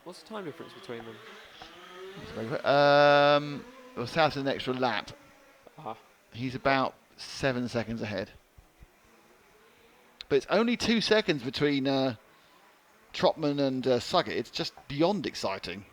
What's the time difference between them? Well, South's an extra lap. Ah. He's about 7 seconds ahead. But it's only 2 seconds between Trotman and Suggett, it's just beyond exciting.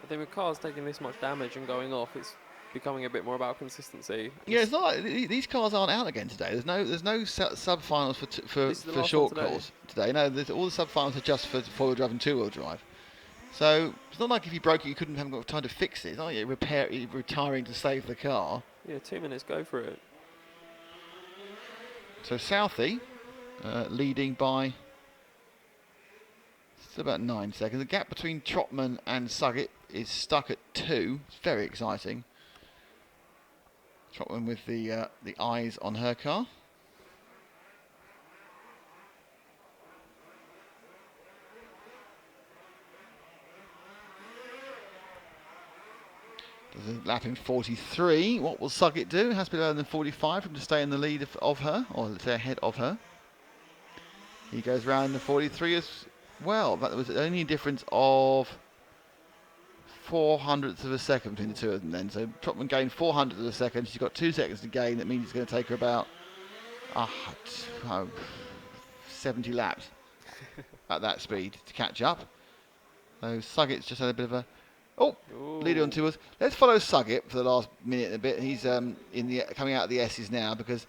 I think with cars taking this much damage and going off, it's becoming a bit more about consistency. Yeah, it's not like these cars aren't out again today. There's no sub-finals for This is the for last short one today. course today. No, all the sub-finals are just for four-wheel drive and two-wheel drive. So it's not like if you broke it, you haven't got time to fix it. It's not like you're retiring to save the car. Yeah, 2 minutes, go for it. So Southey leading by still about 9 seconds. The gap between Trotman and Suggett is stuck at 2. It's very exciting. Trotman with the eyes on her car. Does a lap in 43. What will Suggett do? It has to be lower than 45 for him to stay in the lead of her, or let's say ahead of her. He goes round the 43 as well. That was only a difference of 400ths of a second between the two of them then. So Trotman gained 400ths of a second. She's got 2 seconds to gain. That means it's going to take her about 70 laps at that speed to catch up. So Suggett's just had a bit of a leader on 2 wheels. Let's follow Suggett for the last minute and a bit. He's coming out of the S's now, because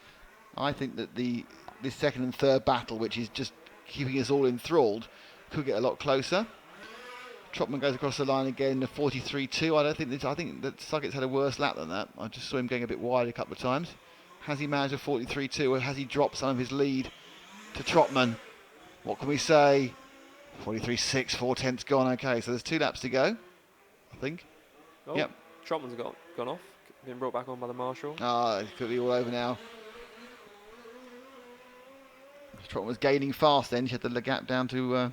I think that this second and third battle, which is just keeping us all enthralled, could get a lot closer. Trotman goes across the line again, the 43.2. I think that Suggett's had a worse lap than that. I just saw him going a bit wide a couple of times. Has he managed a 43.2, or has he dropped some of his lead to Trotman? What can we say? 43.6, 4/10 gone. Okay, so there's 2 laps to go, I think. Oh, Yep. Trotman's gone off. Been brought back on by the marshal. It could be all over now. Trotman was gaining fast then. She had the gap down to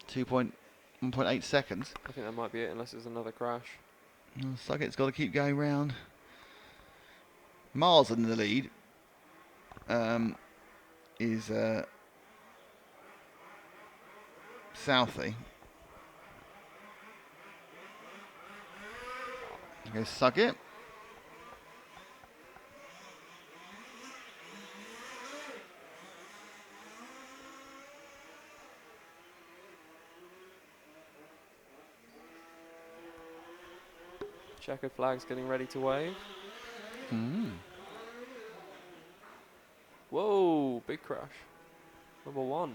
1.8 seconds. I think that might be it, unless there's another crash. Suggett's got to keep going round. Miles in the lead is Southey. There goes Suggett. Checkered flag's getting ready to wave. Whoa, big crash. Number 1.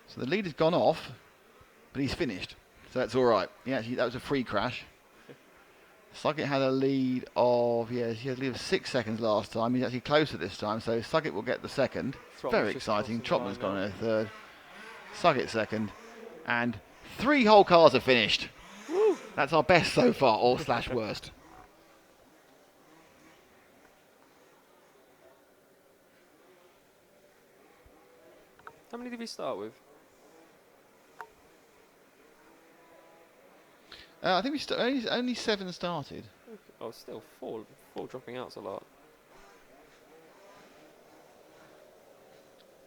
So the lead has gone off, but he's finished. So that's all right. Yeah, that was a free crash. Suggett had a lead of, he had a lead of 6 seconds last time. He's actually closer this time, so Suggett will get the second. Trotman's Very just exciting. crossing the Trotman's line gone now. in a third. Suggett second. And 3 whole cars are finished. Woo! That's our best so far, or / worst. How many did we start with? I think only 7 started. Oh, still 4 dropping out's a lot.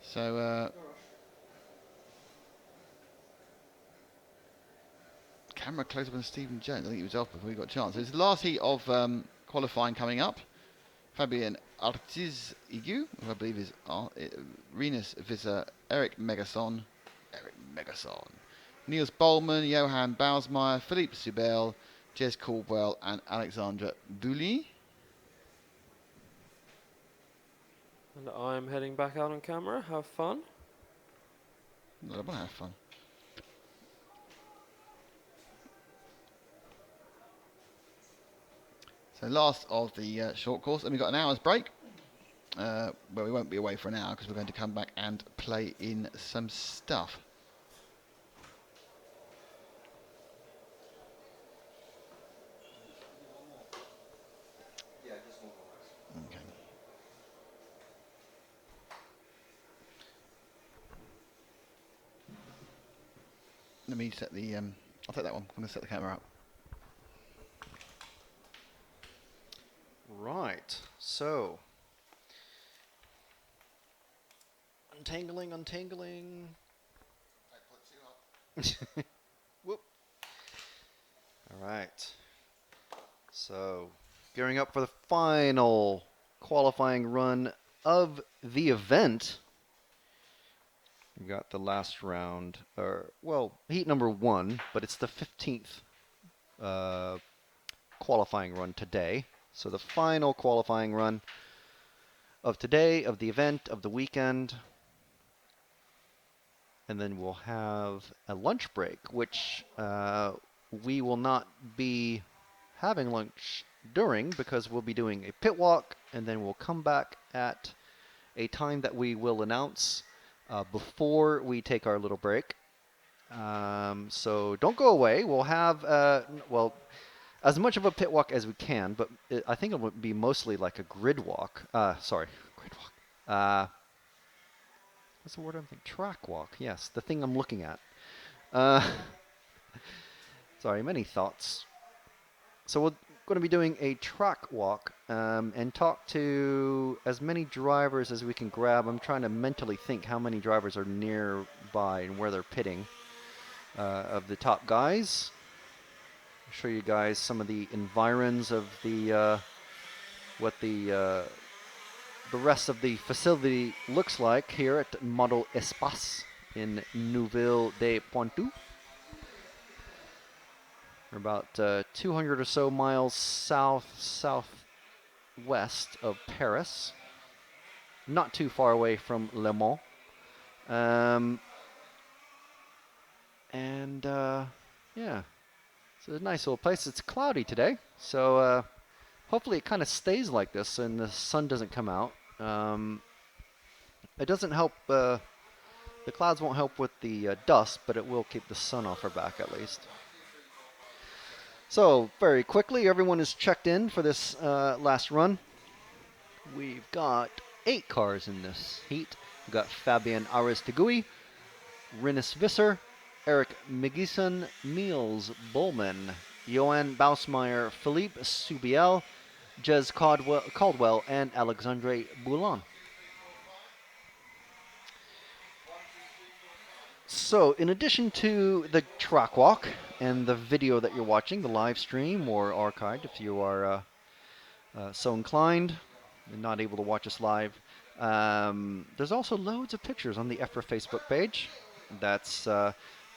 So camera close up on Stephen Jones. I think he was off before he got a chance. So it's the last heat of qualifying coming up. Fabian Artiz-Igu, who I believe is Renus Visser, Eric Megason, Niels Bollman, Johan Bausmeyer, Philippe Subel, Jez Caldwell, and Alexandra Bouli. And I'm heading back out on camera. Have fun. I want to have fun. So last of the short course, and we've got an hour's break. Well, we won't be away for an hour because we're going to come back and play in some stuff. Okay. Let me set the. I'll take that one. I'm going to set the camera up. Right, so untangling. Whoop. All right. So, gearing up for the final qualifying run of the event. We've got the last round, or well, heat number 1, but it's the 15th qualifying run today. So the final qualifying run of today, of the event, of the weekend. And then we'll have a lunch break, which we will not be having lunch during because we'll be doing a pit walk, and then we'll come back at a time that we will announce before we take our little break. So don't go away. We'll have, well, as much of a pit walk as we can, but I think it will be mostly like a grid walk. Sorry, grid walk. What's the word I'm thinking? Track walk. Yes, the thing I'm looking at. Sorry, many thoughts. So we're going to be doing a track walk and talk to as many drivers as we can grab. I'm trying to mentally think how many drivers are nearby and where they're pitting of the top guys. I'll show you guys some of the environs of the what the rest of the facility looks like here at Model Espace in Neuville de Poitou. We're about 200 or so miles southwest of Paris. Not too far away from Le Mans. Yeah, it's a nice little place. It's cloudy today, so hopefully it kind of stays like this and the sun doesn't come out. It doesn't help, the clouds won't help with the dust, but it will keep the sun off our back at least. So, very quickly, everyone is checked in for this last run. We've got 8 cars in this heat. We've got Fabien Aristegui, Rinus Visser, Eric Migison, Niels Bullman, Johan Bausmeyer, Philippe Subiel, Jez Caldwell, and Alexandre Boulon. So, in addition to the track walk and the video that you're watching, the live stream or archived if you are so inclined and not able to watch us live, there's also loads of pictures on the EFRA Facebook page. That's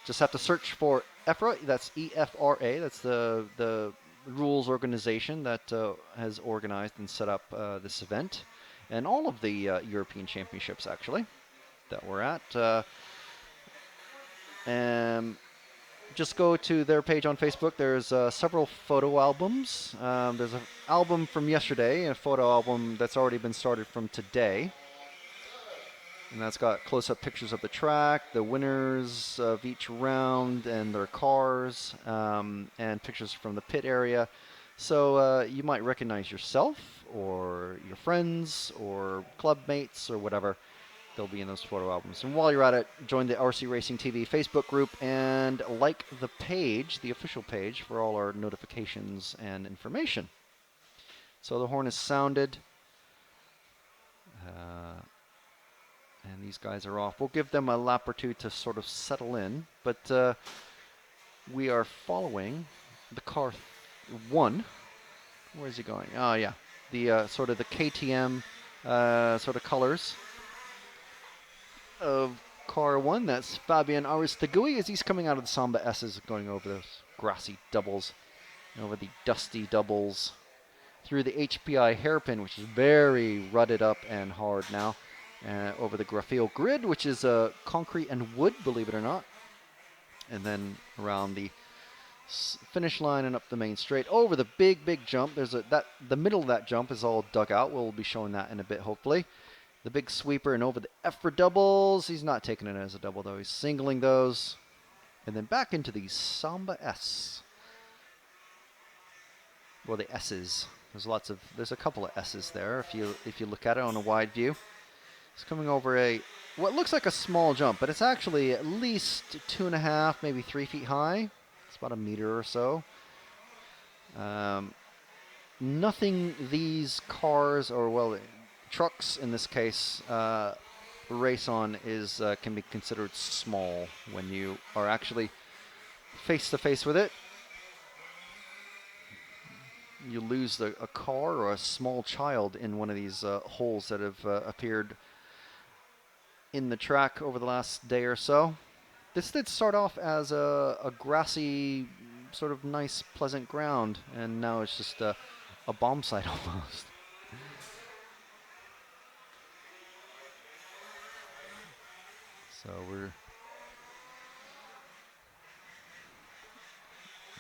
just have to search for EFRA. That's EFRA. That's the rules organization that has organized and set up this event and all of the European Championships actually that we're at. Just go to their page on Facebook. There's several photo albums. There's an album from yesterday and a photo album that's already been started from today. And that's got close-up pictures of the track, the winners of each round and their cars, and pictures from the pit area. So you might recognize yourself or your friends or club mates or whatever. They'll be in those photo albums. And while you're at it, join the RC Racing TV Facebook group and like the page, the official page, for all our notifications and information. So the horn is sounded. And these guys are off. We'll give them a lap or two to sort of settle in. But we are following the car 1. Where is he going? Oh, yeah. The sort of the KTM sort of colors of car 1. That's Fabien Aristegui as he's coming out of the Samba S's, going over those grassy doubles, over the dusty doubles, through the HPI hairpin, which is very rutted up and hard now, over the Graphil grid, which is concrete and wood, believe it or not, and then around the finish line and up the main straight, over the big jump. There's the middle of that jump is all dug out. We'll be showing that in a bit, hopefully. The big sweeper and over the EFRA doubles. He's not taking it as a double, though. He's singling those. And then back into the Samba S. Well, the S's. There's a couple of S's there if you look at it on a wide view. He's coming over what looks like a small jump, but it's actually at least 2.5, maybe 3 feet high. It's about a meter or so. Nothing these cars, or well, trucks in this case, race on is can be considered small when you are actually face to face with it. You lose a car or a small child in one of these holes that have appeared in the track over the last day or so. This did start off as a grassy, sort of nice, pleasant ground, and now it's just a bomb site almost. So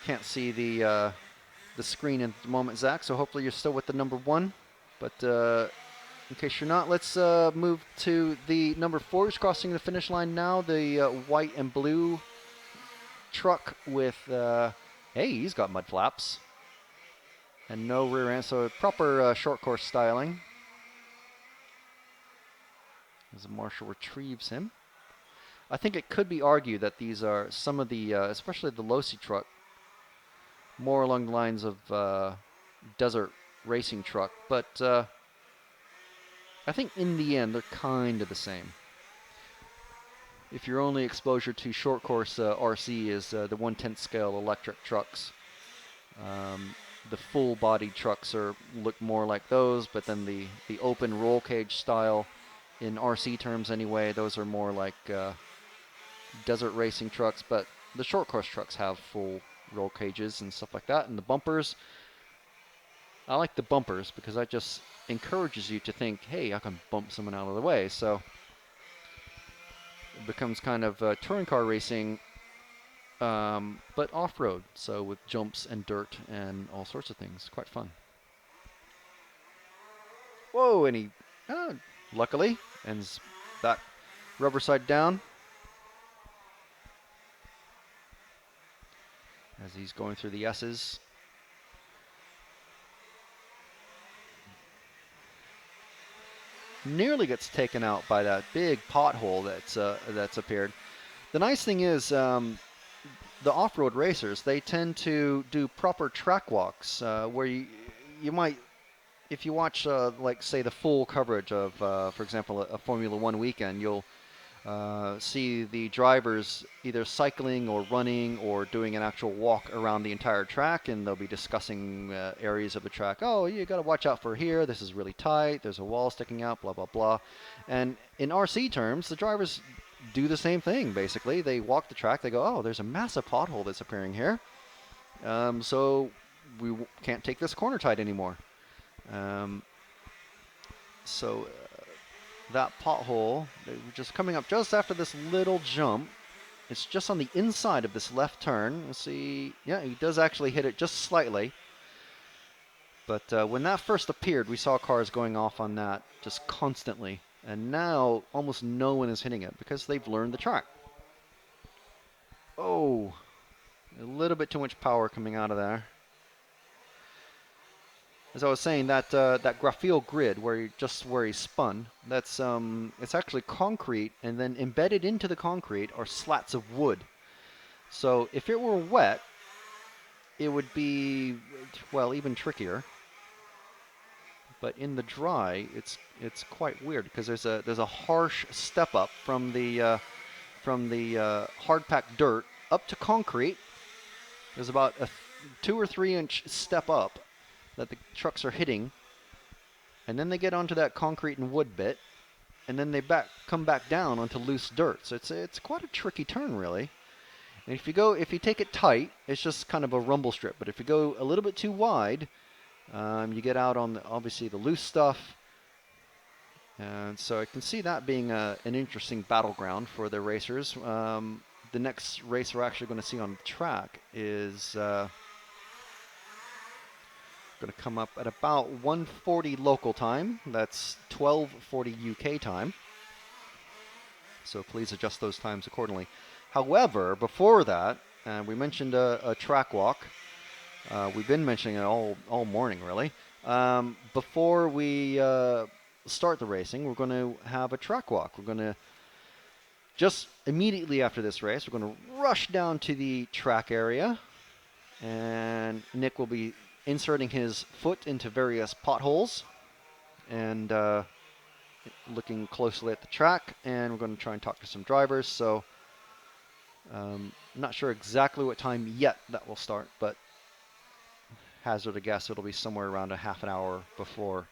can't see the screen at the moment, Zach. So hopefully you're still with the number 1. But in case you're not, let's move to the number 4 who's crossing the finish line now. The white and blue truck with, hey, he's got mud flaps and no rear end, so proper short course styling. As the marshal retrieves him. I think it could be argued that these are some of the, especially the LSOR truck, more along the lines of desert racing truck, but I think in the end they're kind of the same. If your only exposure to short course RC is the 1/10 scale electric trucks, the full body trucks look more like those, but then the open roll cage style, in RC terms anyway, those are more like desert racing trucks, but the short course trucks have full roll cages and stuff like that. And the bumpers, I like the bumpers because that just encourages you to think, hey, I can bump someone out of the way. So it becomes kind of touring car racing, but off-road, so with jumps and dirt and all sorts of things. Quite fun. Whoa, and he luckily ends that rubber side down as he's going through the S's. Nearly gets taken out by that big pothole that's appeared. The nice thing is the off-road racers, they tend to do proper track walks where you might, if you watch like say the full coverage of for example a Formula One weekend, you'll see the drivers either cycling or running or doing an actual walk around the entire track, and they'll be discussing areas of the track. Oh, you got to watch out for here. This is really tight. There's a wall sticking out, blah, blah, blah. And in RC terms, the drivers do the same thing, basically. They walk the track. They go, oh, there's a massive pothole that's appearing here. So we can't take this corner tight anymore. That pothole, just coming up just after this little jump, it's just on the inside of this left turn. Let's see, yeah, he does actually hit it just slightly. But when that first appeared, we saw cars going off on that just constantly. And now almost no one is hitting it because they've learned the track. Oh, a little bit too much power coming out of there. As I was saying, that graphene grid where he spun, that's it's actually concrete, and then embedded into the concrete are slats of wood. So if it were wet, it would be, well, even trickier. But in the dry, it's quite weird because there's a harsh step up from the hard packed dirt up to concrete. There's about a 2 or 3 inch step up that the trucks are hitting, and then they get onto that concrete and wood bit, and then they come back down onto loose dirt. So it's quite a tricky turn, really. And if you take it tight, it's just kind of a rumble strip. But if you go a little bit too wide, you get out on obviously the loose stuff. And so I can see that being an interesting battleground for the racers. The next race we're actually going to see on the track is going to come up at about 1:40 local time. That's 12:40 UK time. So please adjust those times accordingly. However, before that, we mentioned a track walk. We've been mentioning it all morning, really. Before we start the racing, we're going to have a track walk. We're going to, just immediately after this race, we're going to rush down to the track area, and Nick will be inserting his foot into various potholes and looking closely at the track, and we're going to try and talk to some drivers. So I'm not sure exactly what time yet that will start, but hazard a guess it'll be somewhere around a half an hour before.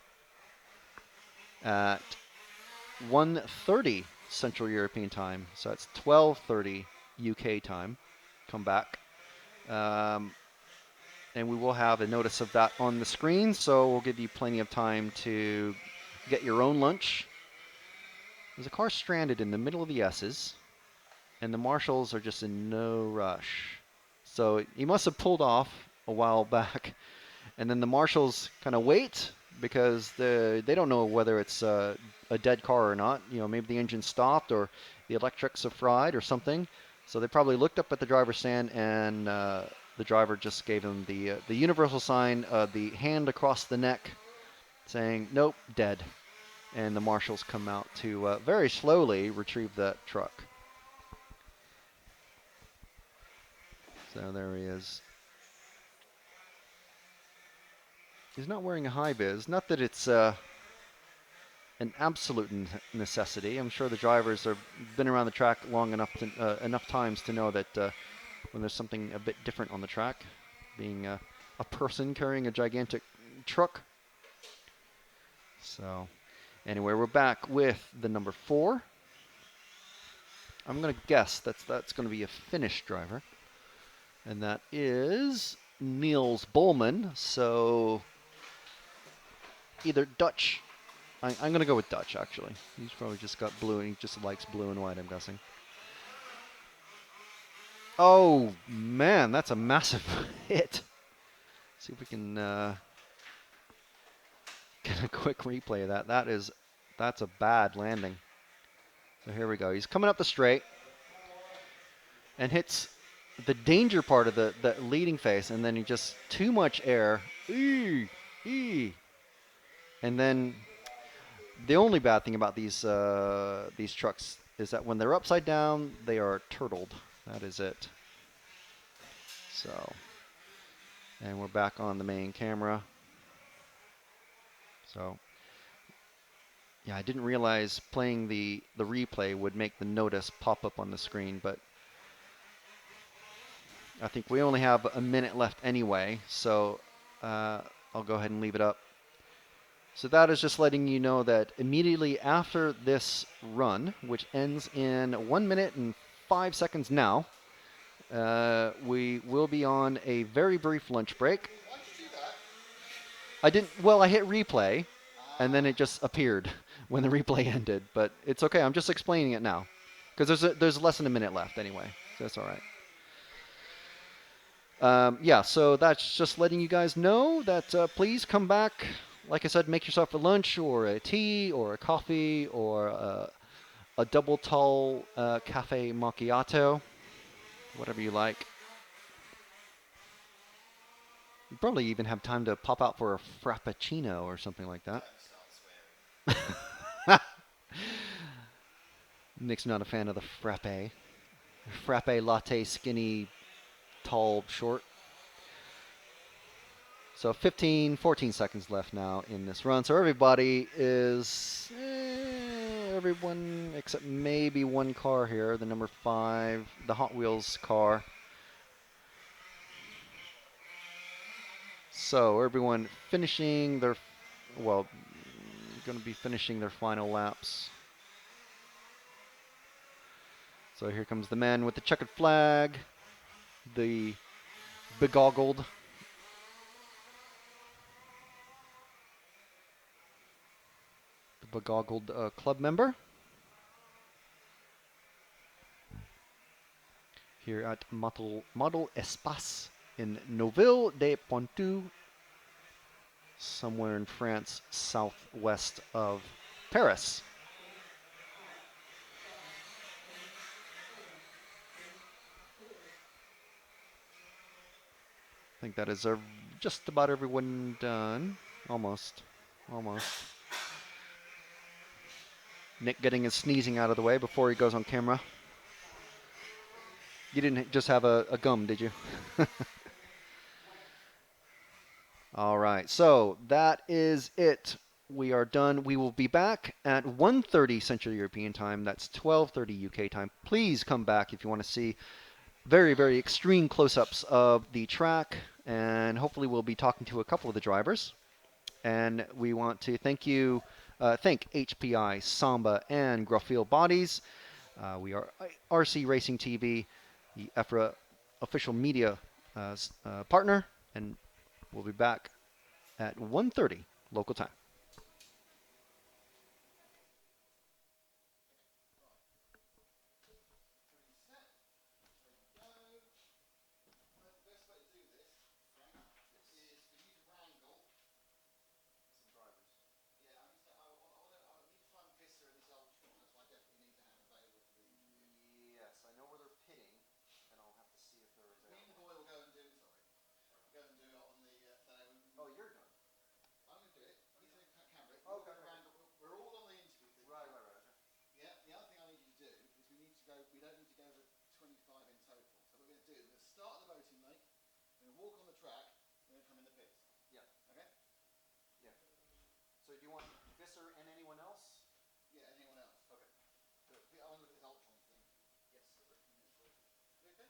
At 1:30 Central European time, so it's 12:30 UK time. Come back. And we will have a notice of that on the screen, so we'll give you plenty of time to get your own lunch. There's a car stranded in the middle of the S's, and the marshals are just in no rush. So he must have pulled off a while back, and then the marshals kind of wait because they don't know whether it's a dead car or not. You know, maybe the engine stopped or the electrics have fried or something. So they probably looked up at the driver's stand, and the driver just gave him the universal sign, the hand across the neck, saying, nope, dead. And the marshals come out to very slowly retrieve that truck. So there he is. He's not wearing a high vis. Not that it's an absolute necessity. I'm sure the drivers have been around the track long enough enough times to know that when there's something a bit different on the track, being a person carrying a gigantic truck. So anyway, we're back with the number 4. I'm going to guess that's going to be a Finnish driver, and that is Niels Bollmann. So either Dutch. I'm going to go with Dutch, actually. He's probably just got blue, and he just likes blue and white, I'm guessing. Oh, man, that's a massive hit. See if we can get a quick replay of that. That's a bad landing. So here we go. He's coming up the straight and hits the danger part of the leading face, and then he just too much air. And then the only bad thing about these trucks is that when they're upside down, they are turtled. That is it. So, and we're back on the main camera. So, yeah, I didn't realize playing the replay would make the notice pop up on the screen, but I think we only have a minute left anyway, so I'll go ahead and leave it up. So that is just letting you know that immediately after this run, which ends in 1 minute and 5 seconds now, we will be on a very brief lunch break. Why did you do that? I didn't. Well, I hit replay, and then it just appeared when the replay ended. But it's okay. I'm just explaining it now, because there's less than a minute left anyway. So that's all right. Yeah. So that's just letting you guys know that please come back. Like I said, make yourself a lunch or a tea or a coffee or a double tall cafe macchiato, whatever you like. You probably even have time to pop out for a frappuccino or something like that. Nick's not a fan of the frappe. Frappe, latte, skinny, tall, short. So 14 seconds left now in this run. So everybody is, everyone except maybe one car here, the number 5, the Hot Wheels car. So everyone finishing their, well, going to be finishing their final laps. So here comes the man with the checkered flag, the begoggled. The begoggled club member. Here at Model Espace in Neuville-de-Poitou, somewhere in France, southwest of Paris. I think that is just about everyone done. Almost. Nick getting his sneezing out of the way before he goes on camera. You didn't just have a gum, did you? All right, so that is it. we are done. We will be back at 1:30 Central European Time. That's 12:30 UK time. Please come back if you want to see very, very extreme close-ups of the track, and hopefully we'll be talking to a couple of the drivers. And we want to thank HPI, Samba, and Graffiel Bodies. We are RC Racing TV, the EFRA official media partner, and we'll be back at 1:30 local time. Yes, I know where they're pitting, and I'll have to see if they're Me and the boy will go and do, sorry. Go and do it on the. Oh, you're done. I'm going to do it. He's going to camera it. Okay. We're all on the interview thing. Right. Okay. Yeah. The other thing I need you to do is we need to go. We don't need to go over 25 in total. So what we're going to do is we're going to start at the voting lake. We're going to walk on the track. We're going to come in the pits. Yeah. Okay. Yeah. So do you want Visser and anyone else? Yeah. Anyone else? Okay. I want to look at this Ultron thing. Yes. You okay?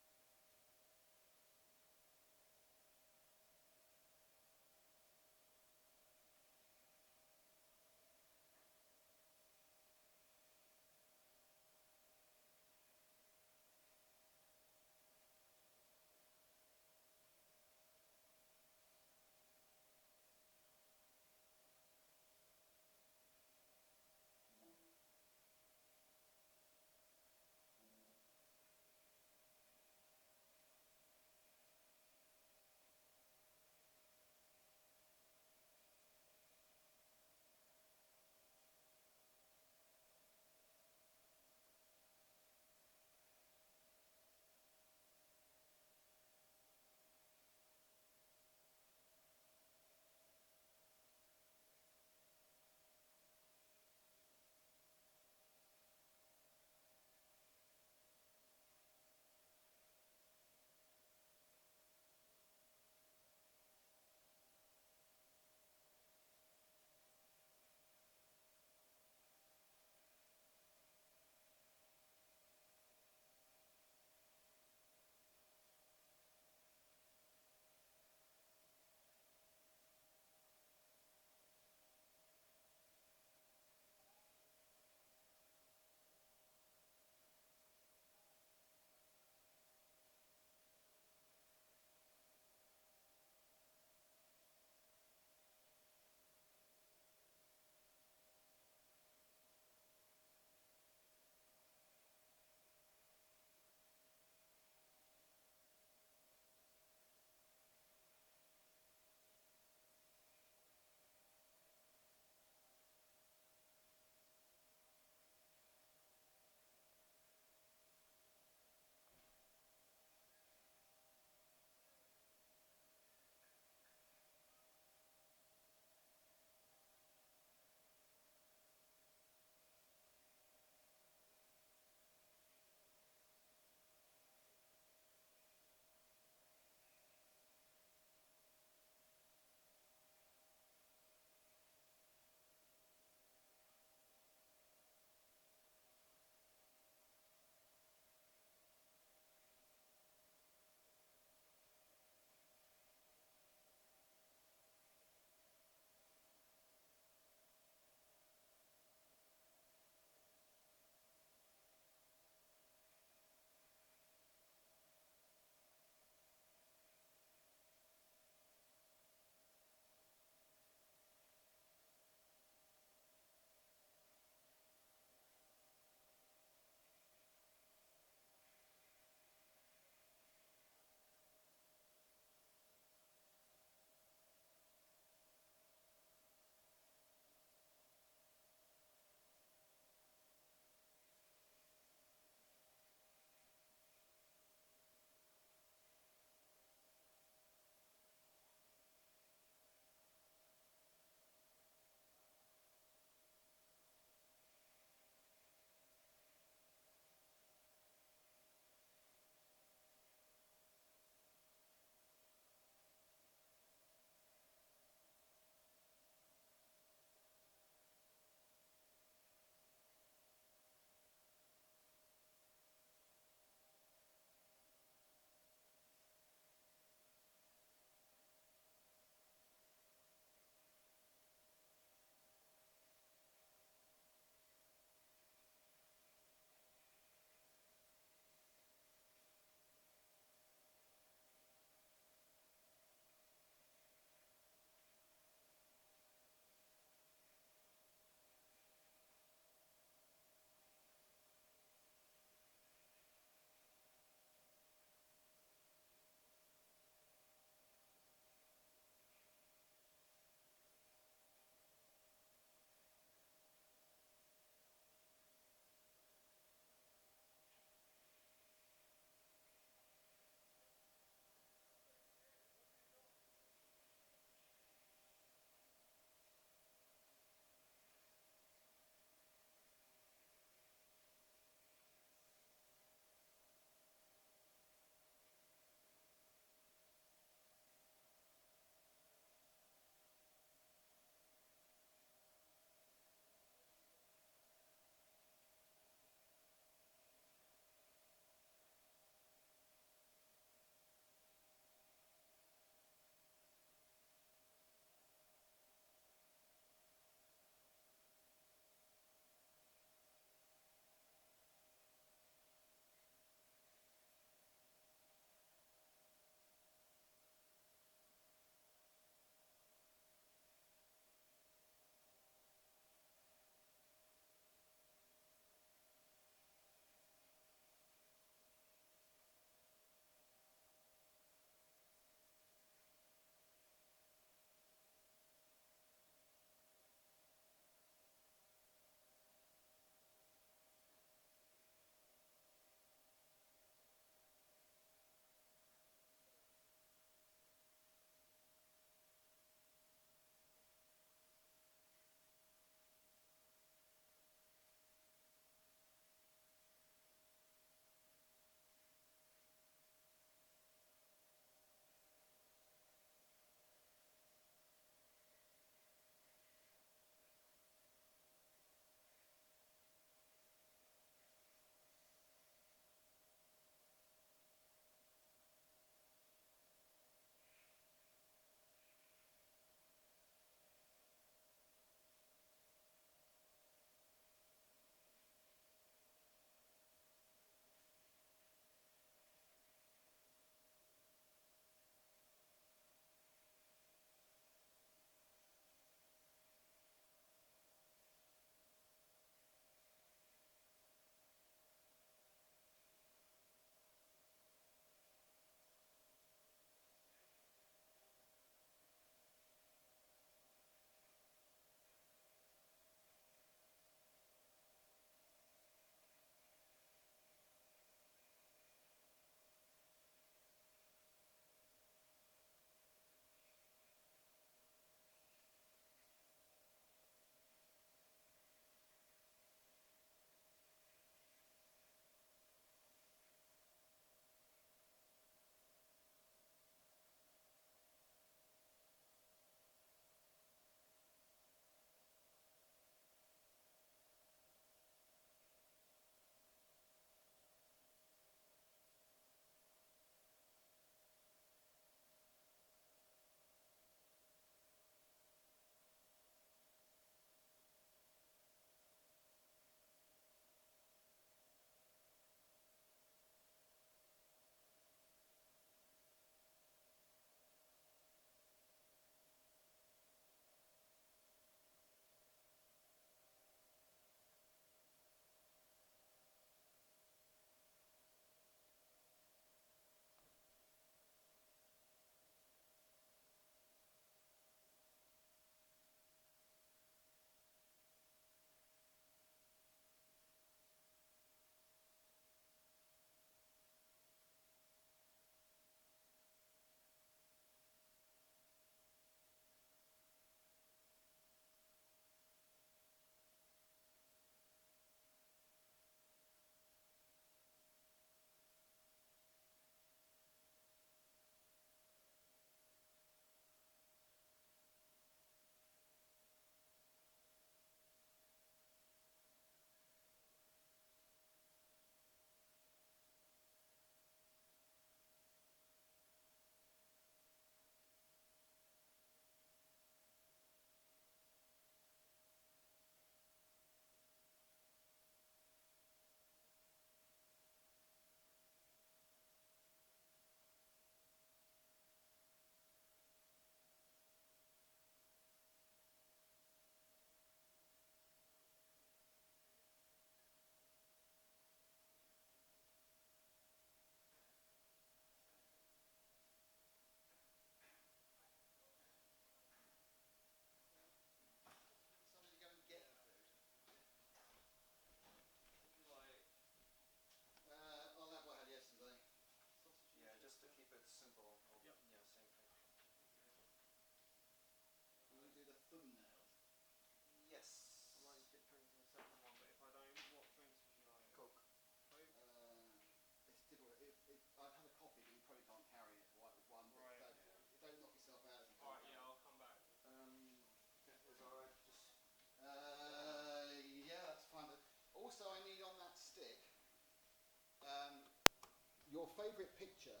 favourite picture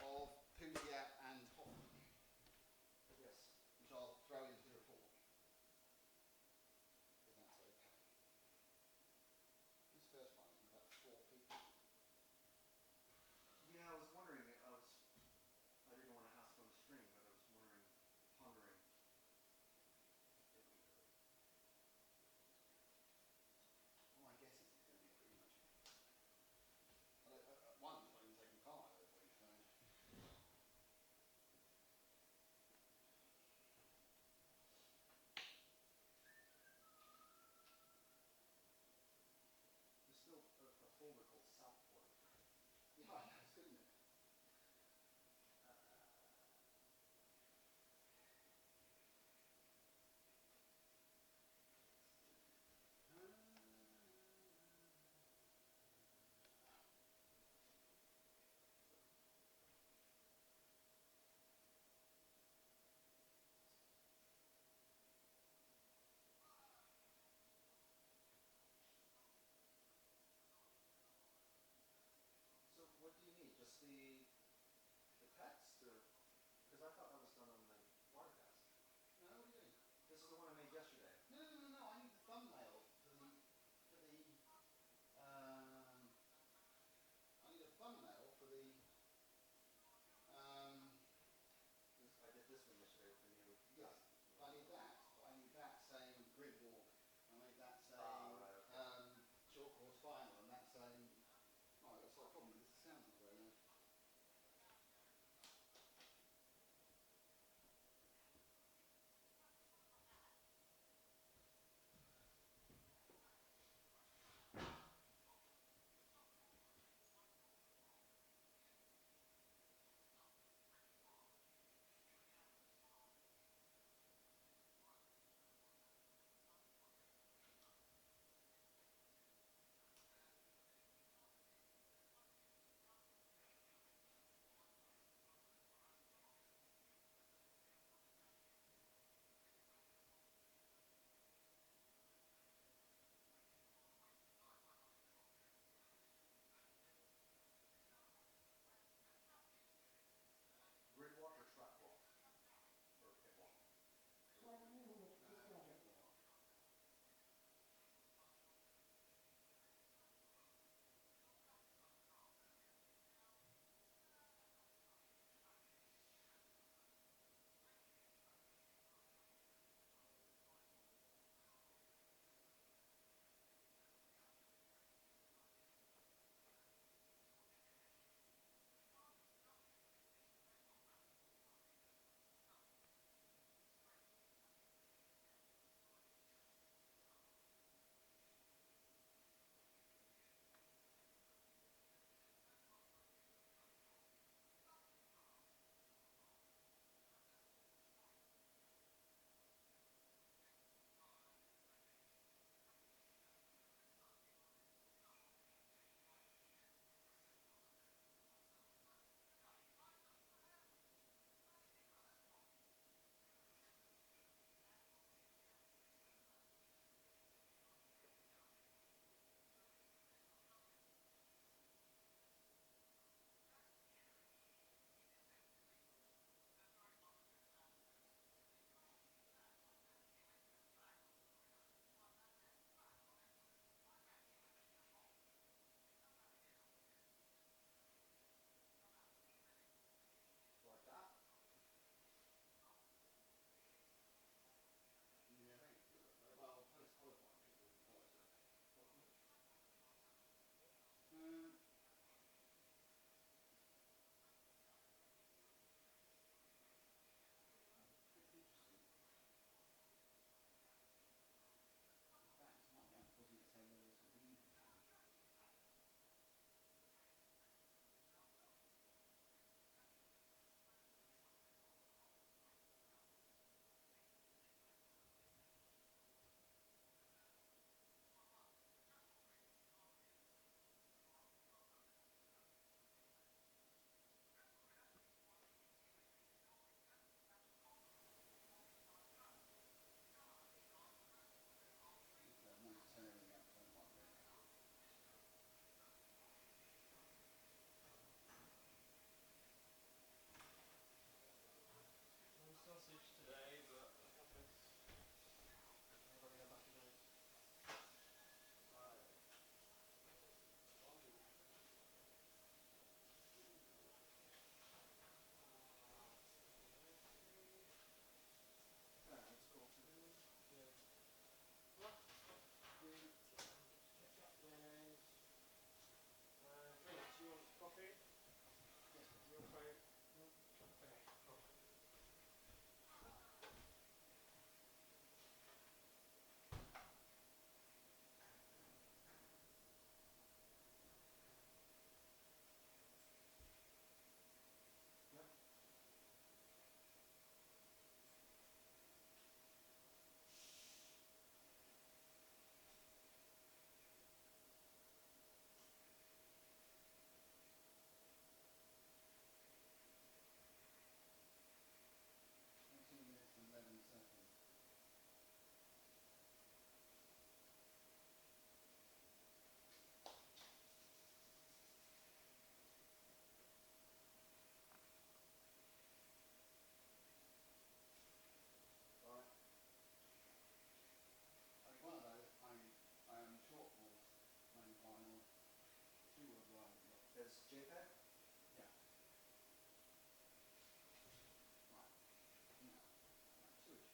of Pousiat and Hoffman, Yes. which I'll throw into the report. If that's okay. This first one is about 4 people. Yeah, I was wondering. I didn't want to ask on the stream, but I was pondering. If we could. Well, my guess is it's going to be pretty much. One's not even taking part, I don't think. So. There's still a folder called Southport. Yeah, I know, it's good, isn't it? So what do you need? Just the text, or because I thought that was done on the broadcast. No, what are you doing? This is the one I made yesterday. No. I need the thumbnail for the. I need a thumbnail for the. I did this one yesterday with the new. Yes, I need that. But I need that saying grid walk. I need that saying Right, okay. short course final, and that saying. Oh, that's not a problem. This sounds not very nice. JPEG? Yeah. Right. Now, right, switch.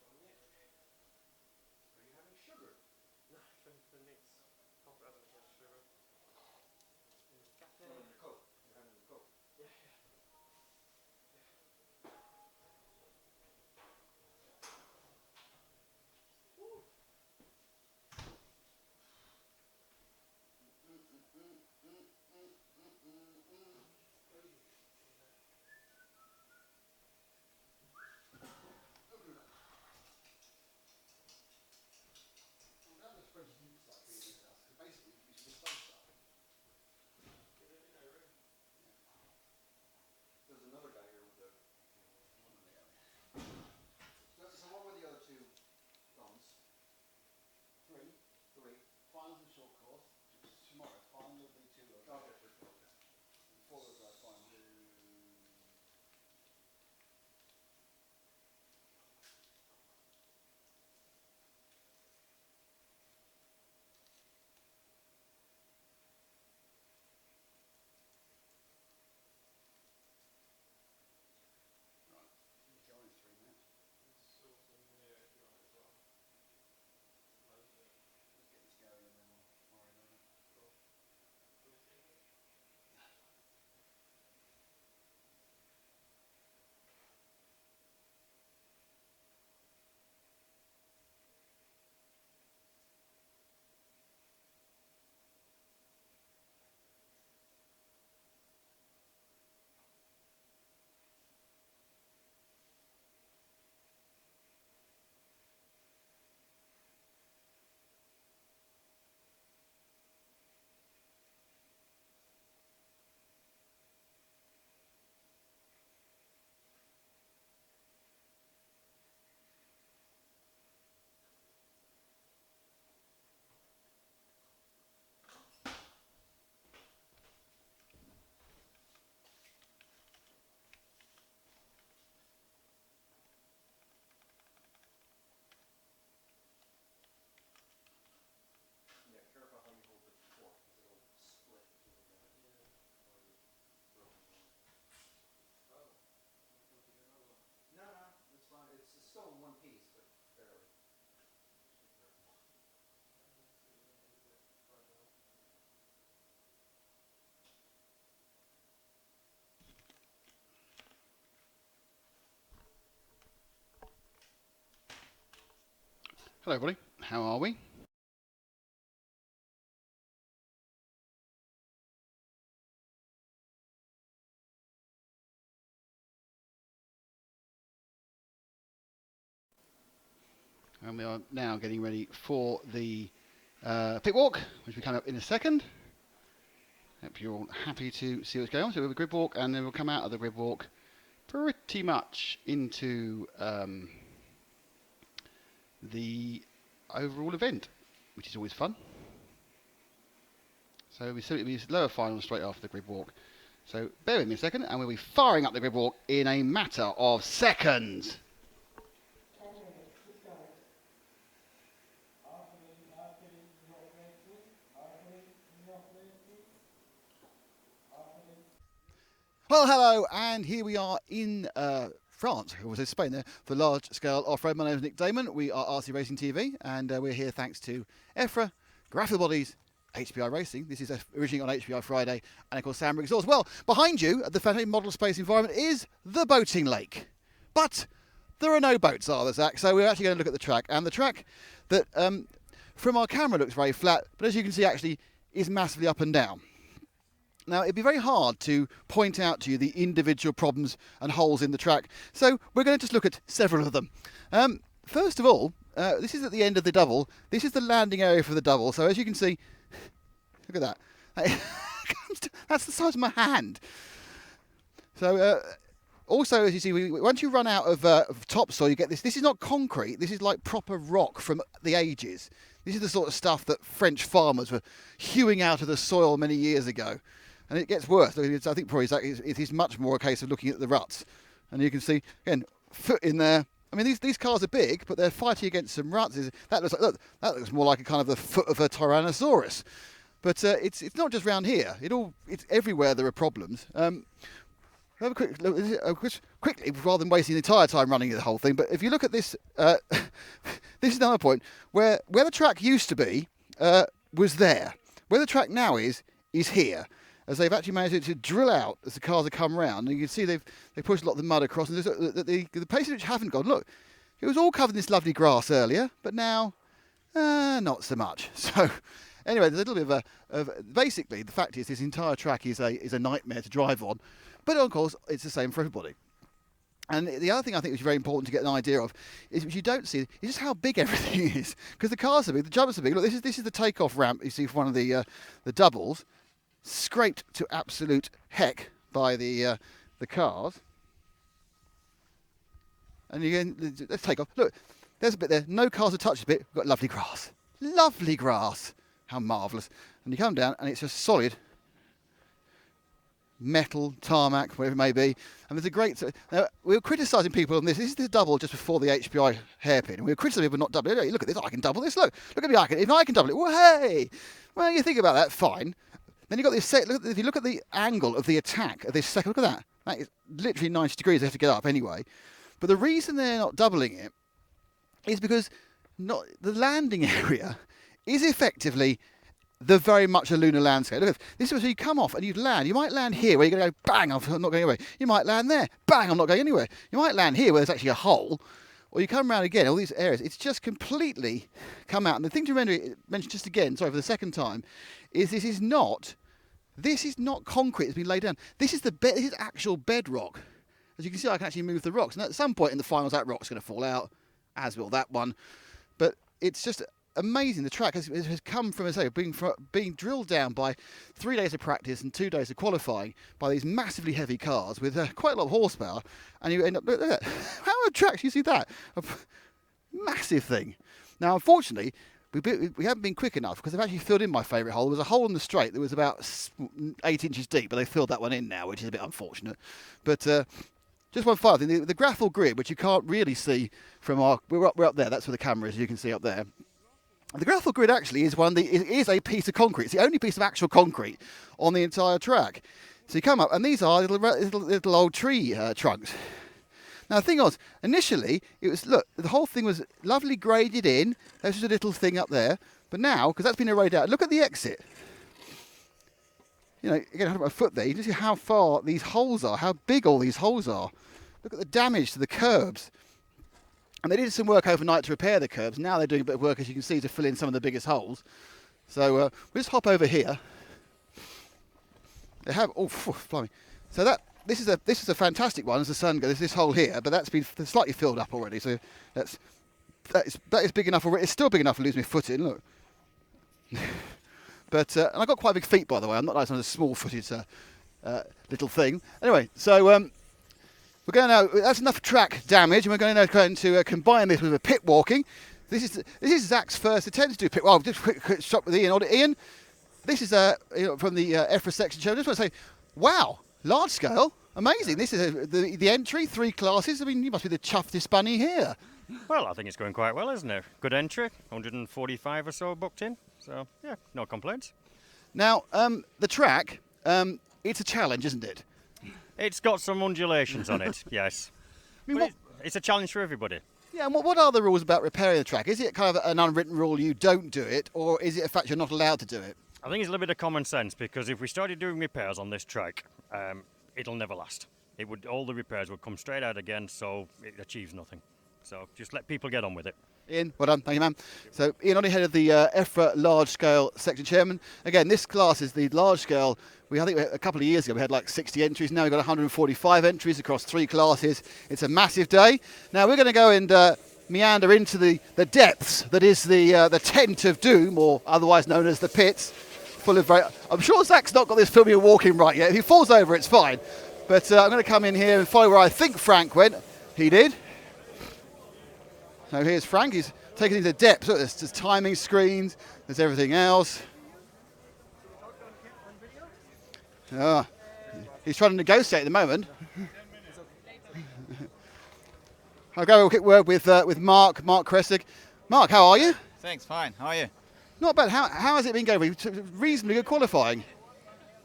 Maybe no. Are you having sugar? No, for next coffee, I don't know if that's sugar. No, the Coke. You're having the Coke. Yeah, yeah. Crazy. Well, that was spread you like being this house, because basically you should just stuff. Get it in there, room. There's another guy here with the. One of the other. So what were the other two guns? Three. Three. Finals and short course, which is tomorrow. Final will be 2 wheel drive. Okay, for sure. Okay. And 4 wheel drive final. Right. You go in 3 minutes. There's sauce in here if you want as well. Loads of it. Let's get this going and then we'll worry about it. Cool. Do you want me to take it? That's fine. Hello everybody, how are we? And we are now getting ready for the pit walk, which will come up in a second. Hope you're all happy to see what's going on. So we'll have a grid walk, and then we'll come out of the grid walk pretty much into the overall event, which is always fun. So we see the lower final straight after the grid walk. So bear with me a second, and we'll be firing up the grid walk in a matter of seconds. Well, hello, and here we are in France, or was it Spain there, for large-scale off-road. My name is Nick Damon. We are RC Racing TV, and we're here thanks to EFRA, Graphical Bodies, HPI Racing. This is originally on HPI Friday, and of course Sandbrook Exhaust. Well, behind you, at the fantastic model space environment, is the boating lake. But there are no boats, are there, Zach? So we're actually going to look at the track, and the track that, from our camera, looks very flat, but as you can see, actually, is massively up and down. Now, it'd be very hard to point out to you the individual problems and holes in the track, so we're going to just look at several of them. First of all, this is at the end of the double. This is the landing area for the double, so as you can see, look at that. That's the size of my hand. So, also, as you see, once you run out of topsoil, you get this. This is not concrete. This is like proper rock from the ages. This is the sort of stuff that French farmers were hewing out of the soil many years ago. And it gets worse. I think probably it is much more a case of looking at the ruts. And you can see, again, foot in there. I mean, these cars are big, but they're fighting against some ruts. That looks like, look, that looks more like a kind of the foot of a Tyrannosaurus. But it's not just round here. It's everywhere there are problems. Have a quick look, quickly, rather than wasting the entire time running the whole thing. But if you look at this, this is another point where the track used to be was there. Where the track now is here. As they've actually managed to drill out as the cars have come round, and you can see they've pushed a lot of the mud across. And the places which haven't gone, look, it was all covered in this lovely grass earlier, but now not so much. So anyway, there's a little bit of basically the fact is this entire track is a nightmare to drive on, but of course it's the same for everybody. And the other thing I think is very important to get an idea of is, which you don't see, is just how big everything is. Because the cars are big, the jumps are big. Look, this is the takeoff ramp you see for one of the doubles, scraped to absolute heck by the cars. And again, let's take off. Look, there's a bit there. No cars have touched a bit. We've got lovely grass. Lovely grass. How marvellous. And you come down and it's just solid metal, tarmac, whatever it may be. And there's a great... Now, we were criticising people on this. This is the double just before the HPI hairpin. And we were criticising people not doubling it. Hey, look at this. I can double this. Look at me. If I can double it. Well, hey! Well, you think about that. Fine. Then you've got this... If you look at the angle of the attack of this second... Look at that. That is literally 90 degrees. They have to get up anyway. But the reason they're not doubling it is because the landing area is effectively the very much a lunar landscape. Look, this is where you come off and you land. You might land here where you're going to go, bang, I'm not going anywhere. You might land there, bang, I'm not going anywhere. You might land here where there's actually a hole, or you come around again, all these areas. It's just completely come out. And the thing to mention just again, sorry, for the second time, is this is not concrete that's been laid down. This is this is actual bedrock. As you can see, I can actually move the rocks. And at some point in the finals, that rock's going to fall out, as will that one. But it's just amazing. The track has come from, as I say, being drilled down by 3 days of practice and 2 days of qualifying by these massively heavy cars with quite a lot of horsepower. And you end up, look at that. How many tracks do you see that? A massive thing. Now, unfortunately, we haven't been quick enough because they've actually filled in my favourite hole. There was a hole in the straight that was about 8 inches deep, but they filled that one in now, which is a bit unfortunate. But just one final thing, the graphical grid, which you can't really see from we're up there, that's where the camera is, you can see up there. The graphical grid actually is is a piece of concrete. It's the only piece of actual concrete on the entire track. So you come up, and these are little old tree trunks. Now the thing was, initially, it was, look, the whole thing was lovely graded in. There's just a little thing up there. But now, because that's been eroded out, look at the exit. You know, again, I have my foot there. You can see how far these holes are, how big all these holes are. Look at the damage to the curbs. And they did some work overnight to repair the curbs. Now they're doing a bit of work, as you can see, to fill in some of the biggest holes. So we'll just hop over here. They have, oh, phew, blimey. So this is a fantastic one as the sun goes. There's this hole here, but that's been slightly filled up already. So that is big enough already. It's still big enough to lose my foot in. Look. But and I've got quite big feet, by the way. I'm not like some of the small-footed little thing. Anyway, so we're going now. That's enough track damage, and we're going to combine this with a pit walking. This is Zach's first attempt to do pit. Well, just quick shot with Ian. Ian, this is from the EFRA section show. I just want to say, wow, large scale, amazing. This is the entry, 3 classes. I mean, you must be the chuffedest bunny here. Well, I think it's going quite well, isn't it? Good entry, 145 or so booked in. So, yeah, no complaints. Now, the track, it's a challenge, isn't it? It's got some undulations on it, yes. I mean, But it's a challenge for everybody. yeah, and what are the rules about repairing the track? Is it kind of an unwritten rule you don't do it, or is it a fact you're not allowed to do it? I think it's a little bit of common sense, because if we started doing repairs on this track, it'll never last. All the repairs would come straight out again, so it achieves nothing. So just let people get on with it. Ian, well done, thank you, man. So Ian Oddie, head of the EFRA large scale section chairman. Again, this class is the large scale. I think a couple of years ago we had like 60 entries. Now we've got 145 entries across 3 classes. It's a massive day. Now we're going to go and meander into the depths that is the tent of doom, or otherwise known as the pits. Full of I'm sure Zach's not got this filming and walking right yet. If he falls over, it's fine. But I'm going to come in here and follow where I think Frank went. He did. So here's Frank. He's taking into depth. Look, there's timing screens. There's everything else. He's trying to negotiate at the moment. I'll go a quick word with Mark Kressig. Mark, how are you? Thanks, fine. How are you? Not bad. How has it been going? Reasonably good qualifying.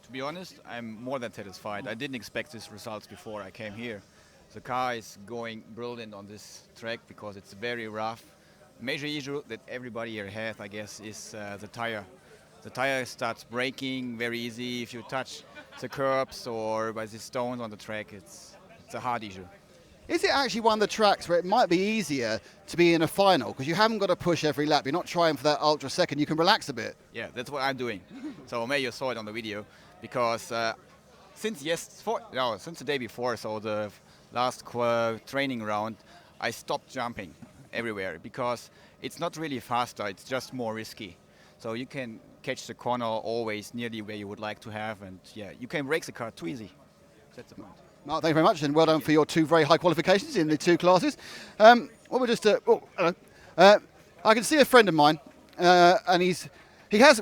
To be honest, I'm more than satisfied. I didn't expect these results before I came here. The car is going brilliant on this track because it's very rough. Major issue that everybody here has, I guess, is the tire. The tire starts breaking very easy if you touch the curbs or by the stones on the track. It's a hard issue. Is it actually one of the tracks where it might be easier to be in a final because you haven't got to push every lap? You're not trying for that ultra second. You can relax a bit. Yeah, that's what I'm doing. So maybe you saw it on the video because since the day before, so the last training round, I stopped jumping everywhere because it's not really faster, it's just more risky. So you can catch the corner always nearly where you would like to have, and yeah, you can break the car too easy. That's the point. Mark, thank you very much, and well done for your 2 very high qualifications in the 2 classes. Well, we're just, hello. I can see a friend of mine, and he has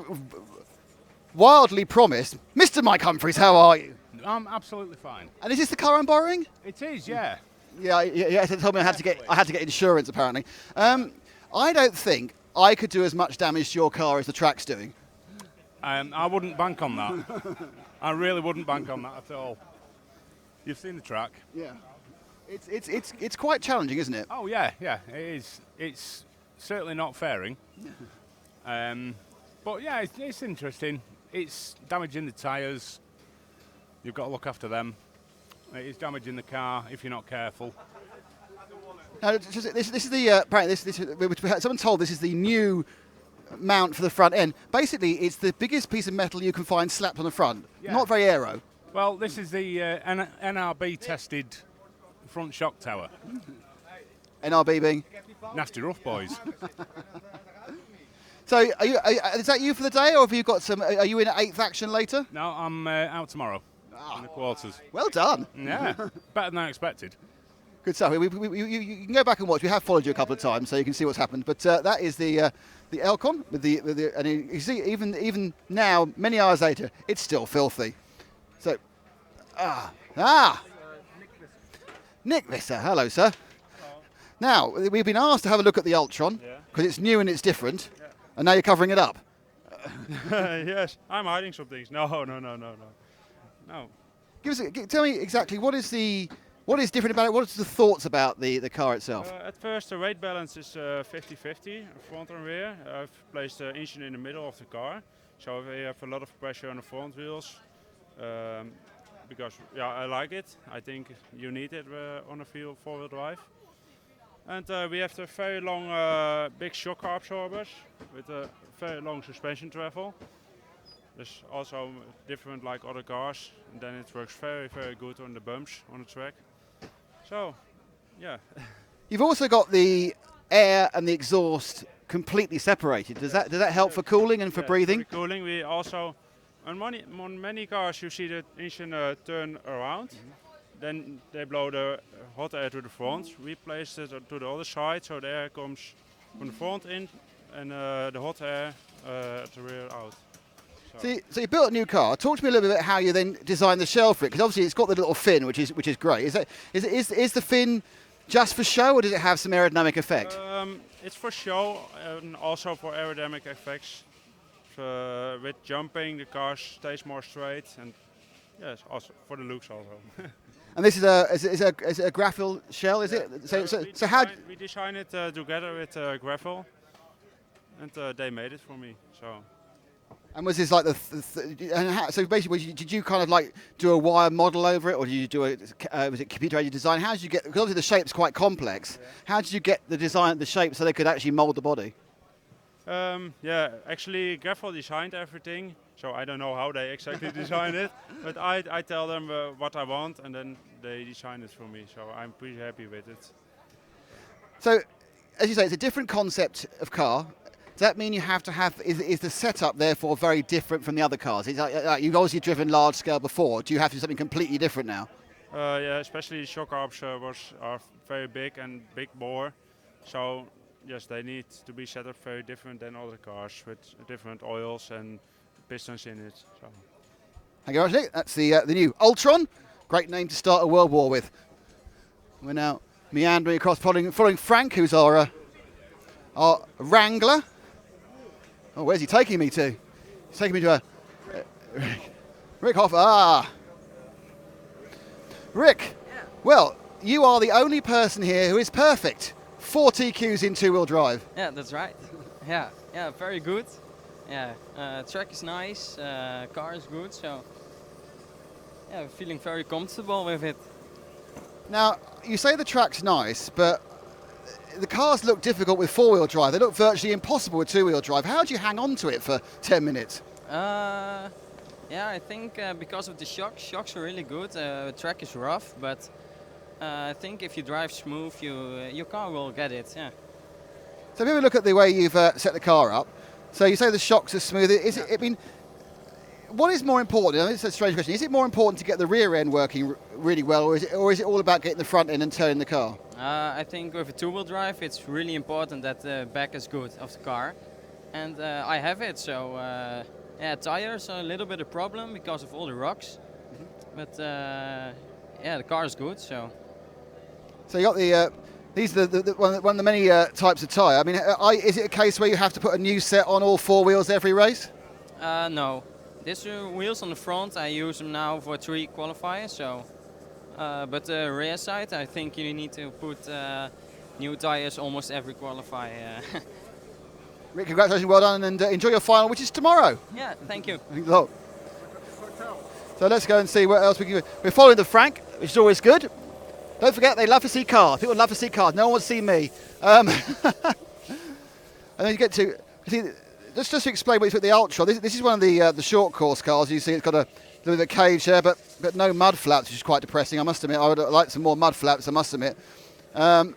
wildly promised, Mr. Mike Humphries, how are you? I'm absolutely fine. And is this the car I'm borrowing? It is, yeah. Yeah, they told me I had to get insurance apparently. I don't think I could do as much damage to your car as the track's doing. I wouldn't bank on that. I really wouldn't bank on that at all. You've seen the track. Yeah. It's quite challenging, isn't it? Oh yeah, it is. It's certainly not fairing. But yeah, it's interesting. It's damaging the tyres. You've got to look after them. It's damaging the car if you're not careful. Now, this is the apparently someone told this is the new mount for the front end. Basically, it's the biggest piece of metal you can find slapped on the front. Yeah. Not very aero. Well, this is the NRB tested front shock tower. NRB being Nasty rough boys. So, is that you for the day, or have you got some? Are you in 8th action later? No, I'm out tomorrow in the quarters. Well done. Yeah, better than I expected. Good stuff. You can go back and watch. We have followed you a couple of times, so you can see what's happened. But that is the Elcon with the and you see even now, many hours later, it's still filthy. So, Nick Visser, hello, sir. Now we've been asked to have a look at the Ultron because it's new and it's different, and now you're covering it up. Yes, I'm hiding some things. No. Tell me exactly what is different about it. What are the thoughts about the car itself? At first, the weight balance is 50-50, front and rear. I've placed the engine in the middle of the car, so we have a lot of pressure on the front wheels. Because I like it. I think you need it on a four-wheel drive. And we have the very long, big shock absorbers with a very long suspension travel. There's also different like other cars, and then it works very, very good on the bumps on the track. So, yeah. You've also got the air and the exhaust completely separated. Does that help for cooling and for Yeah, breathing? For cooling, we also on many cars you see the engine turn around. Then they blow the hot air to the front. We place it to the other side, so the air comes from the front in, and the hot air at the rear out. So you built a new car. Talk to me a little bit about how you then designed the shell for it, because obviously it's got the little fin, which is great. Is the fin just for show, or does it have some aerodynamic effect? It's for show and also for aerodynamic effects. With jumping, the car stays more straight, and yes, also for the looks also. And this is a graphite shell, is it? So how? We designed it together with gravel, and they made it for me. So. And was this like so basically, did you kind of like do a wire model over it, or did you do was it computer-aided design? How did you get? Because obviously the shape's quite complex. Yeah. How did you get the design, the shape, so they could actually mold the body? Yeah, actually Gravel designed everything, so I don't know how they exactly designed it, but I tell them what I want, and then they design it for me, so I'm pretty happy with it. So, as you say, it's a different concept of car. Does that mean you have to have, is the setup therefore very different from the other cars? It's like you've obviously driven large scale before. Do you have to do something completely different now? Yeah, especially shock absorbers are very big and big bore, so yes, they need to be set up very different than other cars with different oils and pistons in it. So. Thank you very much, Nick. That's the new Ultron. Great name to start a world war with. We're now meandering across, following Frank, who's our wrangler. Oh, where's he taking me to? He's taking me to Rick Hoffer. Ah, Rick. Yeah. Well, you are the only person here who is perfect. 4 TQs in two-wheel drive. Yeah, that's right. Yeah, very good. Yeah, track is nice, car is good, so yeah, feeling very comfortable with it. Now, you say the track's nice, but the cars look difficult with 4-wheel drive. They look virtually impossible with 2-wheel drive. How do you hang on to it for 10 minutes? Yeah, I think because of the shocks are really good. The track is rough, but I think if you drive smooth, your car will get it. Yeah. So if you look at the way you've set the car up, so you say the shocks are smooth. I mean, what is more important? I mean, it's a strange question. Is it more important to get the rear end working really well, or is it all about getting the front end and turning the car? I think with a 2-wheel drive, it's really important that the back is good of the car, and I have it. So yeah, tires are a little bit of a problem because of all the rocks, but yeah, the car is good. So you got the. These are one of the many types of tyre. I mean, is it a case where you have to put a new set on all 4 wheels every race? No. These wheels on the front, I use them now for 3 qualifiers. So, but the rear side, I think you need to put new tires almost every qualifier. Rick, congratulations, well done, and enjoy your final, which is tomorrow. Yeah, thank you. So let's go and see what else we can do. We're following the Frank, which is always good. Don't forget, they love to see cars. People love to see cars. No one wants to see me. And then you get to see. Just to explain what you put the Ultra. This is one of the short course cars. You see, it's got a little bit of a cage there, but no mud flaps, which is quite depressing. I must admit, I would like some more mud flaps. I must admit. I've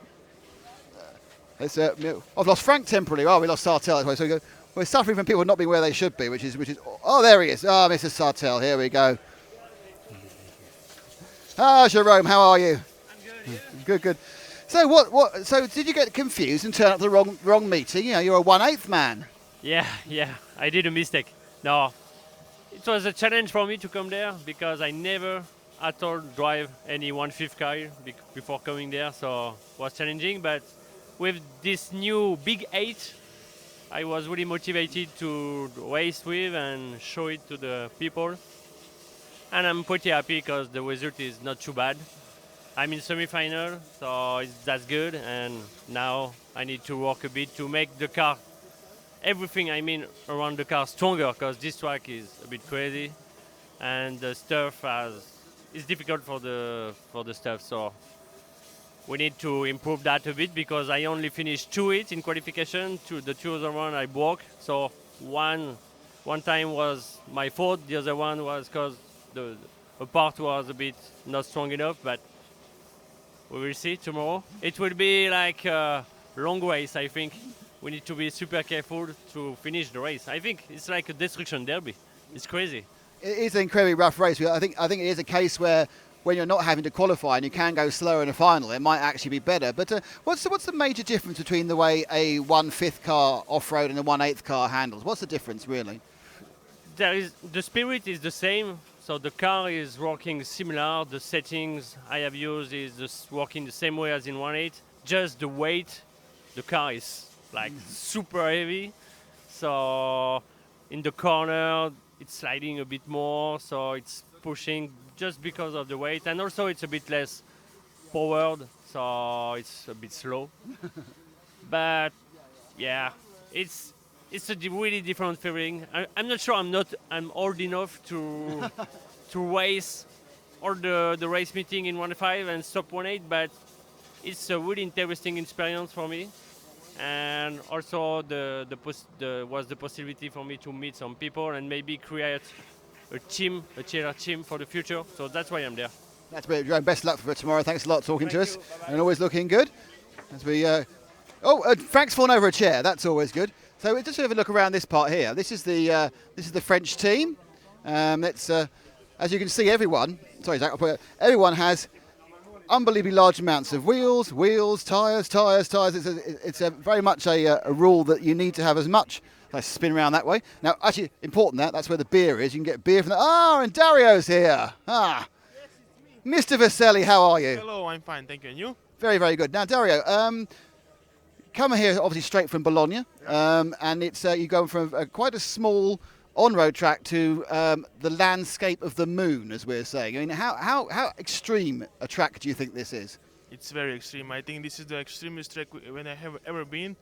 lost Frank temporarily. Oh, we lost Sartell. So we're suffering from people not being where they should be, which is. Oh, there he is. Oh, Mr. Sartell. Here we go. Ah, Jerome, how are you? Good. So what? So did you get confused and turn up to the wrong meeting? You know, you're a 1/8 man. Yeah, I did a mistake. No, it was a challenge for me to come there because I never at all drive any 1/5 car before coming there, so it was challenging. But with this new big 8, I was really motivated to race with and show it to the people. And I'm pretty happy because the result is not too bad. I'm in semi-final, so that's good. And now I need to work a bit to make the car, everything around the car stronger, because this track is a bit crazy, and the stuff is difficult for the stuff. So we need to improve that a bit because I only finished 2 hits in qualification. The 2 other one I broke. So one time was my fault. The other one was because the part was a bit not strong enough. But we will see tomorrow. It will be like a long race, I think. We need to be super careful to finish the race. I think it's like a destruction derby. It's crazy. It is an incredibly rough race. I think it is a case where when you're not having to qualify and you can go slower in a final, it might actually be better. But what's the major difference between the way a 1/5 car off-road and a 1/8 car handles? What's the difference, really? The spirit is the same. So the car is working similar. The settings I have used is just working the same way as in 1/8. Just the weight, the car is like super heavy. So in the corner, it's sliding a bit more. So it's pushing just because of the weight. And also it's a bit less powered. So it's a bit slow. But yeah, it's a really different feeling. I'm not sure I'm old enough to race or the race meeting in 1.5 and stop 1.8, but it's a really interesting experience for me. And also was the possibility for me to meet some people and maybe create a team, a cheerleader team for the future. So that's why I'm there. That's brilliant, Jerome. Best luck for tomorrow. Thanks a lot for talking to us. And always looking good. As we Frank's fallen over a chair. That's always good. So we'll just have a look around this part here. This is the French team. It's as you can see, everyone. Sorry, Zach. Everyone has unbelievably large amounts of wheels, tyres. It's very much a rule that you need to have as much. Let's spin around that way. Now, actually, important that's where the beer is. You can get beer from there. And Dario's here. Mr. Vaselli, how are you? Hello, I'm fine, thank you. And you? Very, very good. Now, Dario, coming here obviously straight from Bologna, and it's you're going from quite a small on-road track to the landscape of the moon, as we're saying. I mean, how extreme a track do you think this is? It's very extreme. I think this is the extremest track when I have ever been.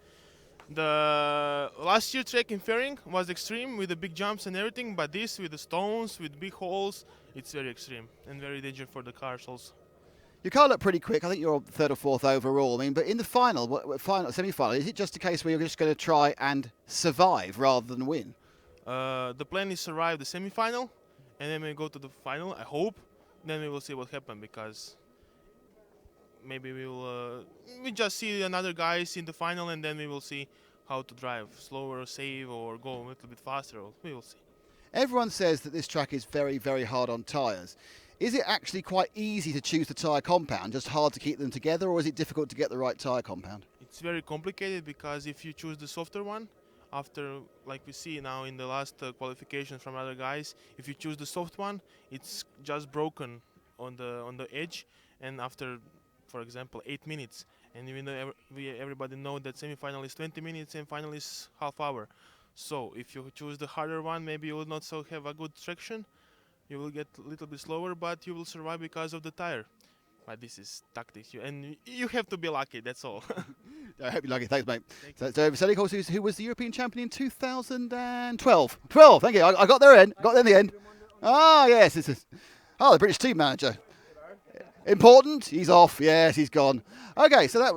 The last year track in Fairing was extreme with the big jumps and everything, but this with the stones, with big holes, it's very extreme and very dangerous for the cars also. Your car looked pretty quick. I think you're third or fourth overall. I mean, but in the semi-final, is it just a case where you're just going to try and survive rather than win? The plan is survive the semi-final, and then we go to the final. I hope. Then we will see what happens because maybe we just see another guys in the final, and then we will see how to drive slower, save, or go a little bit faster. We will see. Everyone says that this track is very, very hard on tyres. Is it actually quite easy to choose the tyre compound, just hard to keep them together, or is it difficult to get the right tyre compound? It's very complicated because if you choose the softer one, after, like we see now in the last qualifications from other guys, if you choose the soft one, it's just broken on the edge, and after, for example, 8 minutes, and even though everybody know that semi-final is 20 minutes and final is half hour. So if you choose the harder one, maybe you will not so have a good traction. You will get a little bit slower, but you will survive because of the tire. But this is tactics, and you have to be lucky. That's all. I hope you're lucky. Thanks, mate. So Vaselli, of course, who was the European champion in 2012. 12. Thank you. I got there in. Got there in the end. Ah, yes. This is. Oh, the British team manager. Important. He's off. Yes, he's gone. Okay, so that.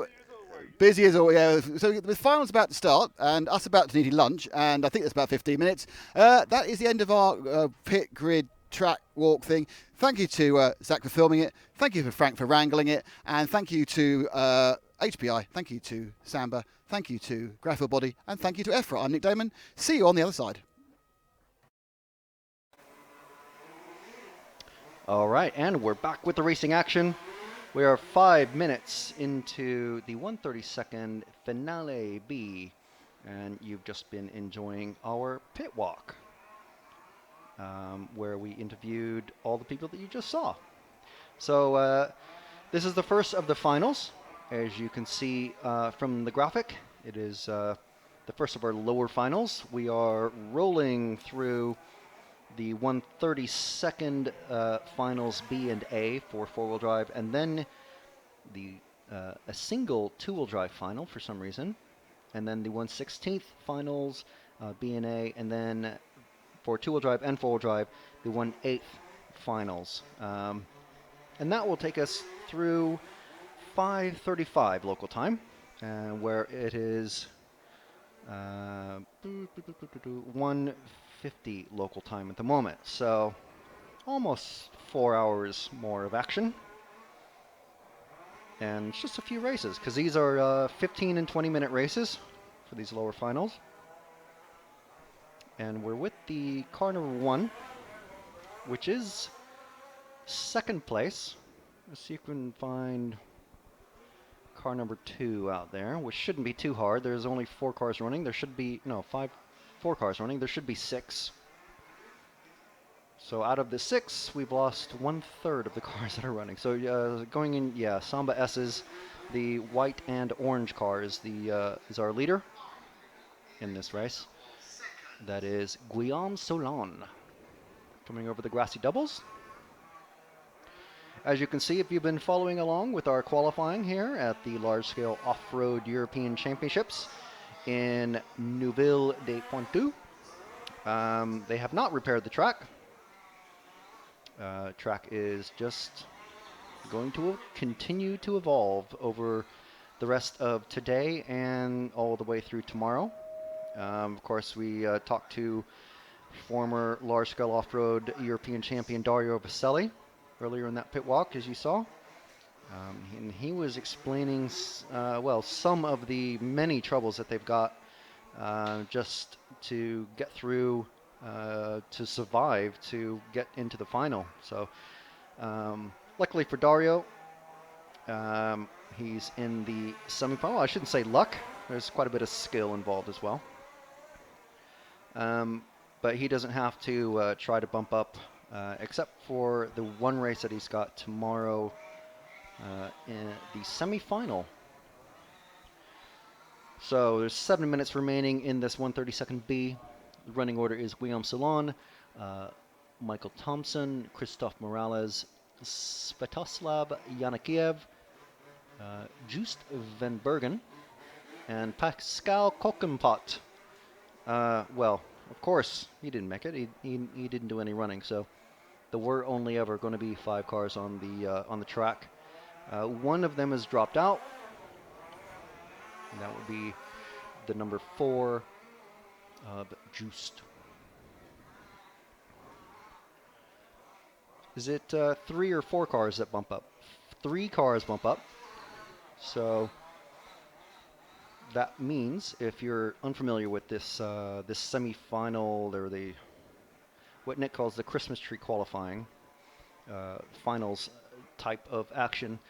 Busy as always. Yeah. So the final's about to start, and us about to need lunch, and I think that's about 15 minutes. That is the end of our pit grid track walk thing. Thank you to Zach for filming it. Thank you to Frank for wrangling it, and thank you to HPI. Thank you to Samba. Thank you to Graphil Body, and thank you to EFRA. I'm Nick Damon. See you on the other side. All right, and we're back with the racing action. We are 5 minutes into the 132nd Finale B, and you've just been enjoying our pit walk, where we interviewed all the people that you just saw. So this is the first of the finals. As you can see from the graphic, it is the first of our lower finals. We are rolling through the 132nd finals B and A for four-wheel drive, and then a single two-wheel drive final for some reason, and then the 1/16th finals B and A, and then for two-wheel drive and four-wheel drive, the 1/8th finals. And that will take us through 5:35 local time, where it is 1:50 local time at the moment. So almost 4 hours more of action. And it's just a few races, because these are 15 and 20-minute races for these lower finals. And we're with the car number 1, which is second place. Let's see if we can find car number 2 out there, which shouldn't be too hard. There's only 4 cars running. There should be, no, 4 cars running. There should be 6. So out of the 6, we've lost 1/3 of the cars that are running. So going in, yeah, Samba S's, the white and orange car is our leader in this race. That is Guillaume Solon coming over the grassy doubles. As you can see, if you've been following along with our qualifying here at the large-scale off-road European Championships in Neuville-des-Pointu, they have not repaired the track. Track is just going to continue to evolve over the rest of today and all the way through tomorrow. Of course, we talked to former large-scale off-road European champion Dario Vaselli earlier in that pit walk, as you saw. And he was explaining, well, some of the many troubles that they've got just to get through, to survive, to get into the final. So, luckily for Dario, he's in the semifinal. I shouldn't say luck. There's quite a bit of skill involved as well. But he doesn't have to try to bump up, except for the one race that he's got tomorrow in the semifinal. So there's 7 minutes remaining in this 132nd B. The running order is Guillaume Solon, Michael Thompson, Christophe Morales, Svetoslav Yanakiev, Just Van Bergen, and Pascal Kokenpot. Well, of course, he didn't make it. He didn't do any running, so there were only ever going to be 5 cars on the track. One of them has dropped out, and that would be the number 4, Just. Is it 3 or 4 cars that bump up? 3 cars bump up. So that means, if you're unfamiliar with this this semi-final, or what Nick calls the Christmas tree qualifying finals type of action,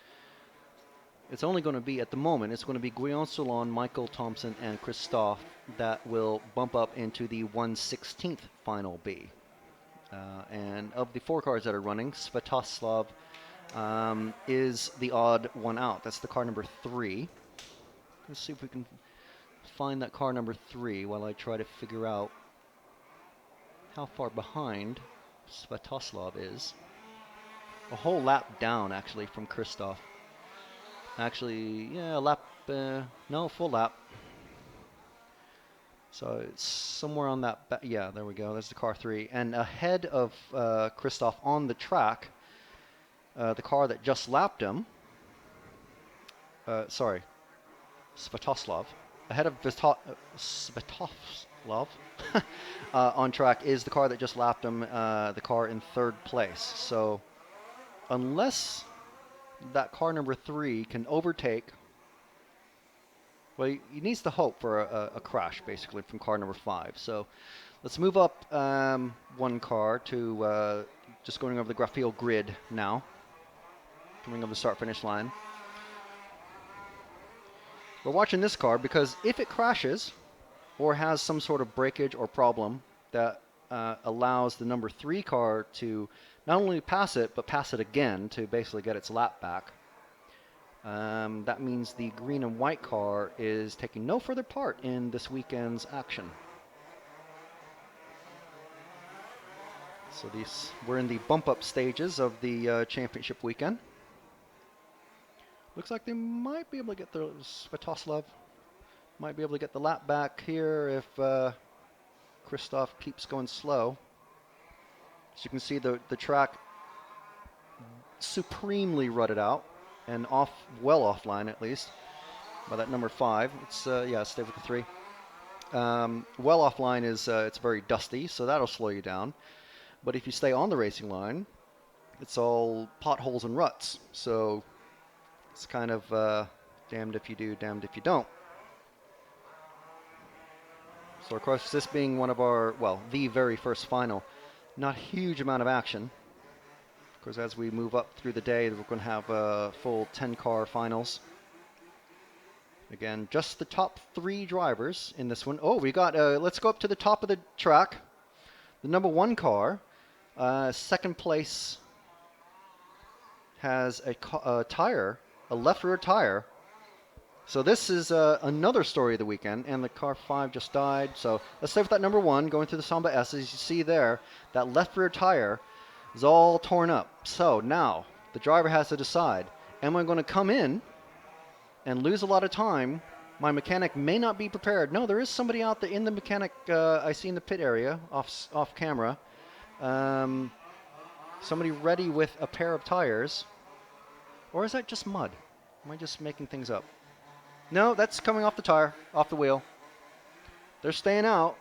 it's only going to be, at the moment, it's going to be Guillaume Solon, Michael Thompson, and Christophe that will bump up into the 1/16th final B. And of the 4 cars that are running, Svetoslav is the odd one out. That's the car number 3. Let's see if we can find that car number 3 while I try to figure out how far behind Svetoslav is. A whole lap down, actually, from Christophe. Actually, yeah, a lap, no, full lap. So it's somewhere on that, yeah, there we go, there's the car 3. And ahead of Christophe on the track, the car that just lapped him, sorry, Svetoslav. Ahead of Svetoslav on track is the car that just lapped him, the car in 3rd place. So unless that car number 3 can overtake, well, he needs to hope for a crash, basically, from car number 5. So let's move up 1 car to just going over the Graphiel grid now, coming over the start-finish line. We're watching this car because if it crashes or has some sort of breakage or problem that allows the number 3 car to not only pass it, but pass it again to basically get its lap back, that means the green and white car is taking no further part in this weekend's action. So we're in the bump-up stages of the championship weekend. Looks like they might be able to get the Svetoslav might be able to get the lap back here if Christophe keeps going slow. As you can see, the track supremely rutted out. and well offline at least by that number 5. It's yeah, stay with the 3. Well offline is it's very dusty, so that'll slow you down. But if you stay on the racing line, it's all potholes and ruts. So it's kind of damned if you do, damned if you don't. So of course, this being one of our, well, the very first final, not a huge amount of action. Of course, as we move up through the day, we're going to have full 10-car finals. Again, just the top 3 drivers in this one. Oh, we got, let's go up to the top of the track. The number 1 car, second place, has a tire, a left rear tire. So this is another story of the weekend, and the car 5 just died. So let's stay with that number 1, going through the Samba S. As you see there, that left rear tire is all torn up. So now the driver has to decide, am I going to come in and lose a lot of time? My mechanic may not be prepared. No, there is somebody out there in the mechanic, I see in the pit area, off camera. Somebody ready with a pair of tires. Or is that just mud? Am I just making things up? No, that's coming off the tire, off the wheel. They're staying out.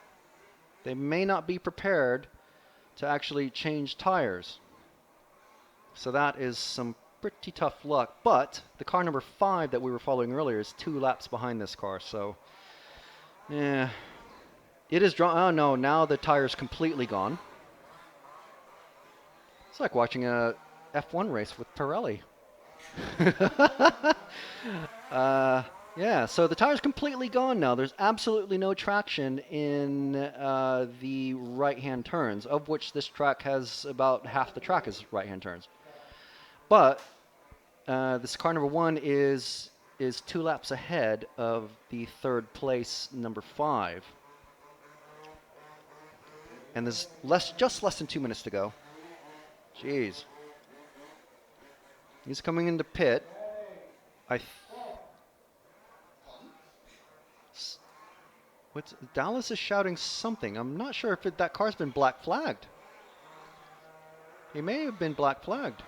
They may not be prepared to actually change tires. So that is some pretty tough luck. But the car number 5 that we were following earlier is 2 laps behind this car. So, yeah. It is drawn. Oh, no, now the tire's completely gone. It's like watching a F1 race with Pirelli. Yeah, so the tire's completely gone now. There's absolutely no traction in the right-hand turns, of which this track has about half the track is right-hand turns. But this car number 1 is 2 laps ahead of the 3rd place number 5. And there's just less than 2 minutes to go. Jeez. He's coming into pit. Dallas is shouting something. I'm not sure if that car's been black flagged. He may have been black flagged.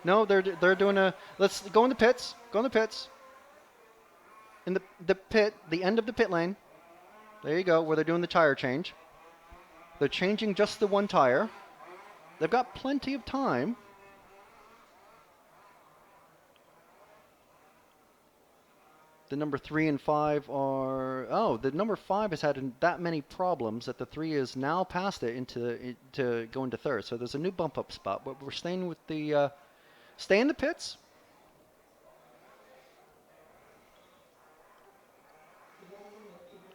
No, they're doing a. Let's go in the pits. Go in the pits. In the pit, the end of the pit lane. There you go, where they're doing the tire change. They're changing just the 1 tire. They've got plenty of time. The number 3 and 5 are... Oh, the number 5 has had that many problems that the 3 is now past it to go into 3rd. So there's a new bump up spot, but we're staying with the... stay in the pits.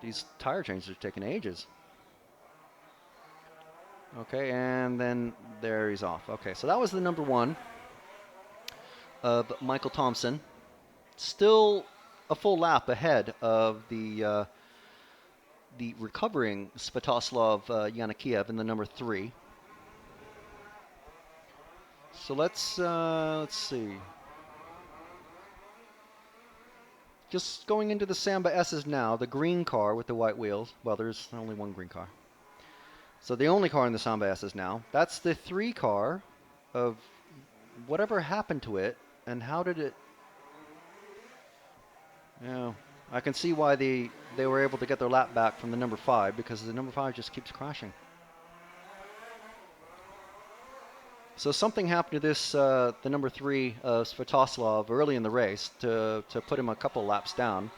These tire changes are taking ages. Okay, and then there he's off. Okay, so that was the number 1 of Michael Thompson. Still a full lap ahead of the recovering Svatoslav Yanikiev in the number 3. So let's see. Just going into the Samba S's now, the green car with the white wheels. Well, there's only 1 green car. So the only car in the Samba S's now. That's the 3 car of whatever happened to it, and how did it... Yeah, I can see why they were able to get their lap back from the number 5, because the number 5 just keeps crashing. So something happened to this, the number 3, Svatoslav, early in the race to put him a couple laps down.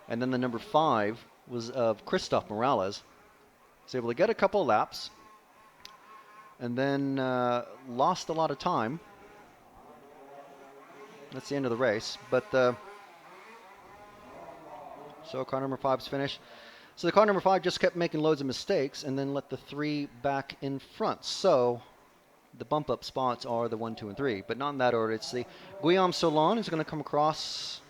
And then the number 5 was of Christoph Morales. Was able to get a couple of laps, and then lost a lot of time. That's the end of the race. But so car number 5's finished. So the car number 5 just kept making loads of mistakes, and then let the 3 back in front. So the bump up spots are the 1, 2, and 3, but not in that order. It's the Guillaume Solon is going to come across.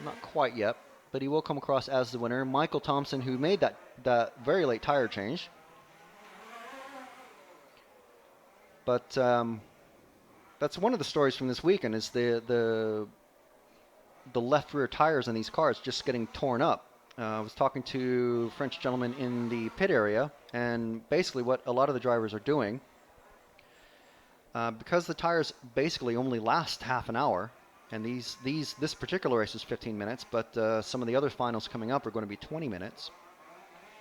Not quite yet, but he will come across as the winner. Michael Thompson, who made that very late tire change. But that's one of the stories from this weekend, is the left rear tires on these cars just getting torn up. I was talking to a French gentleman in the pit area, and basically what a lot of the drivers are doing, because the tires basically only last half an hour, and this particular race is 15 minutes, but some of the other finals coming up are going to be 20 minutes,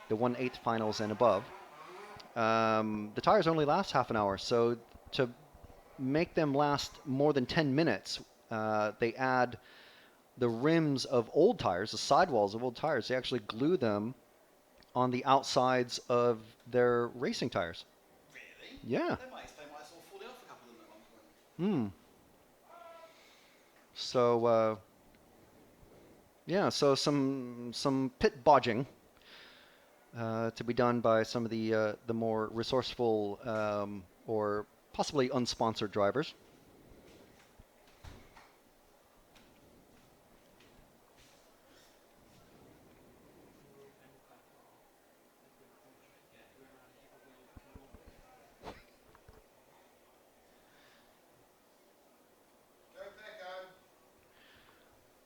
the 1/8 finals and above. The tires only last half an hour, so to make them last more than 10 minutes, they add the rims of old tires, the sidewalls of old tires. They actually glue them on the outsides of their racing tires. Really? Yeah. That might explain why I saw falling off a couple of them at one point. So yeah, so some pit bodging to be done by some of the more resourceful or possibly unsponsored drivers.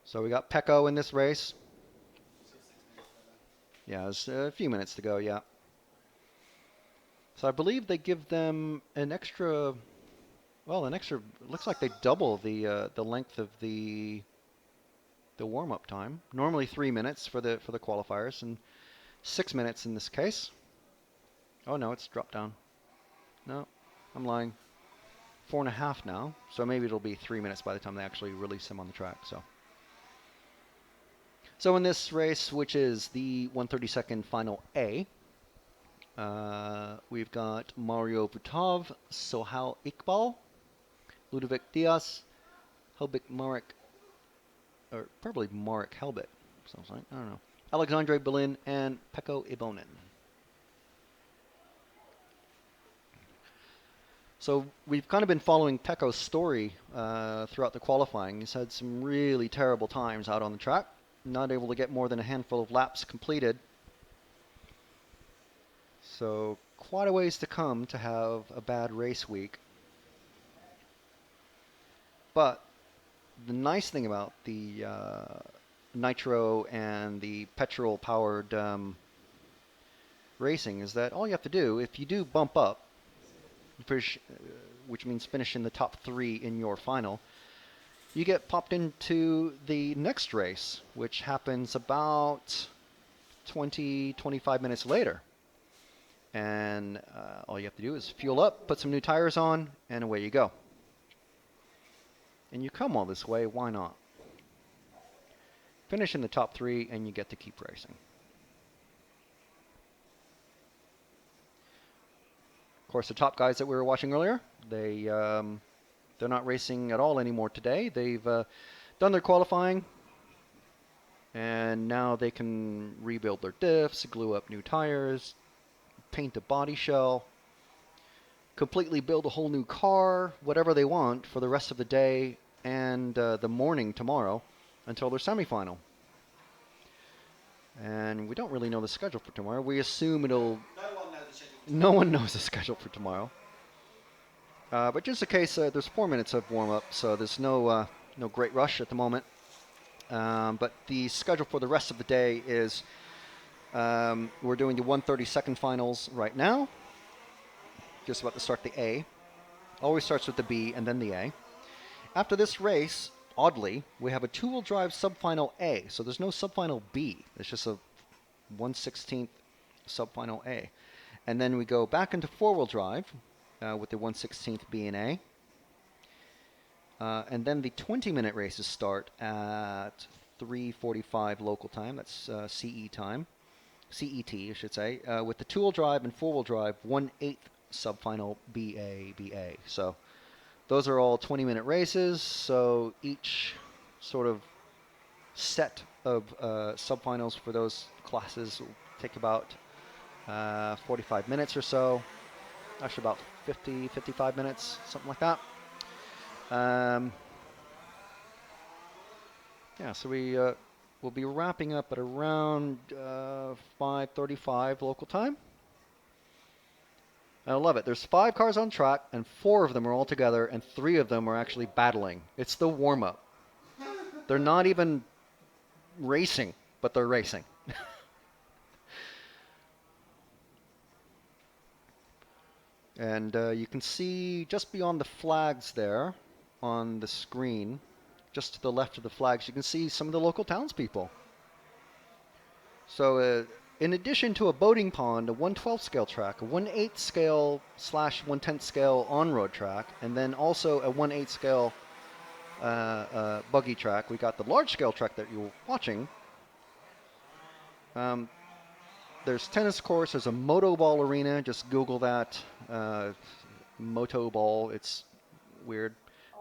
So we got Pecco in this race. Yeah, there's a few minutes to go, yeah. So I believe they give them an extra, looks like they double the length of the warm-up time. Normally 3 minutes for the qualifiers, and 6 minutes in this case. Oh no, it's dropped down. No, I'm lying. 4.5 now, so maybe it'll be 3 minutes by the time they actually release him on the track. So in this race, which is the 132nd final A, we've got Mario Vutov, Sohail Iqbal, Ludovic Diaz, Helbik Marek, or probably Marek Helbit, sounds like, I don't know, Alexandre Belin, and Pecco Ibonin. So we've kind of been following Pecco's story throughout the qualifying. He's had some really terrible times out on the track, not able to get more than a handful of laps completed. So quite a ways to come to have a bad race week. But the nice thing about the nitro and the petrol-powered racing is that all you have to do, if you do bump up, which means finish in the top 3 in your final, you get popped into the next race, which happens about 20-25 minutes later. And all you have to do is fuel up, put some new tires on, and away you go. And you come all this way, why not? Finish in the top 3 and you get to keep racing. Of course, the top guys that we were watching earlier, they're not racing at all anymore today. They've done their qualifying, and now they can rebuild their diffs, glue up new tires, paint a body shell, completely build a whole new car, whatever they want for the rest of the day and the morning tomorrow until their semifinal. And we don't really know the schedule for tomorrow. We assume it'll... No one knows the schedule for tomorrow. But just in case, there's 4 minutes of warm-up, so there's no great rush at the moment. But the schedule for the rest of the day is we're doing the 132nd finals right now. Just about to start the A. Always starts with the B and then the A. After this race, oddly, we have a two-wheel drive subfinal A. So there's no subfinal B. It's just a 1/16th subfinal A. And then we go back into four-wheel drive with the 1/16th B and A. And then the 20-minute races start at 3:45 local time. That's CE time. CET, I should say. With the two-wheel drive and four-wheel drive, 1/8 subfinal BA. So those are all 20-minute races. So each sort of set of subfinals for those classes will take about 45 minutes or so. Actually about 55 minutes, something like that. Yeah, so we'll be wrapping up at around 5:35 local time. I love it. There's 5 cars on track, and 4 of them are all together, and 3 of them are actually battling. It's the warm-up. They're not even racing, but they're racing. And you can see just beyond the flags there on the screen, just to the left of the flags, you can see some of the local townspeople. So in addition to a boating pond, a 1/12 scale track, a 1/8 scale / 1/10 scale on-road track, and then also a 1/8 scale buggy track, we got the large scale track that you're watching. There's tennis course, there's a moto ball arena, just Google that, moto ball, it's weird,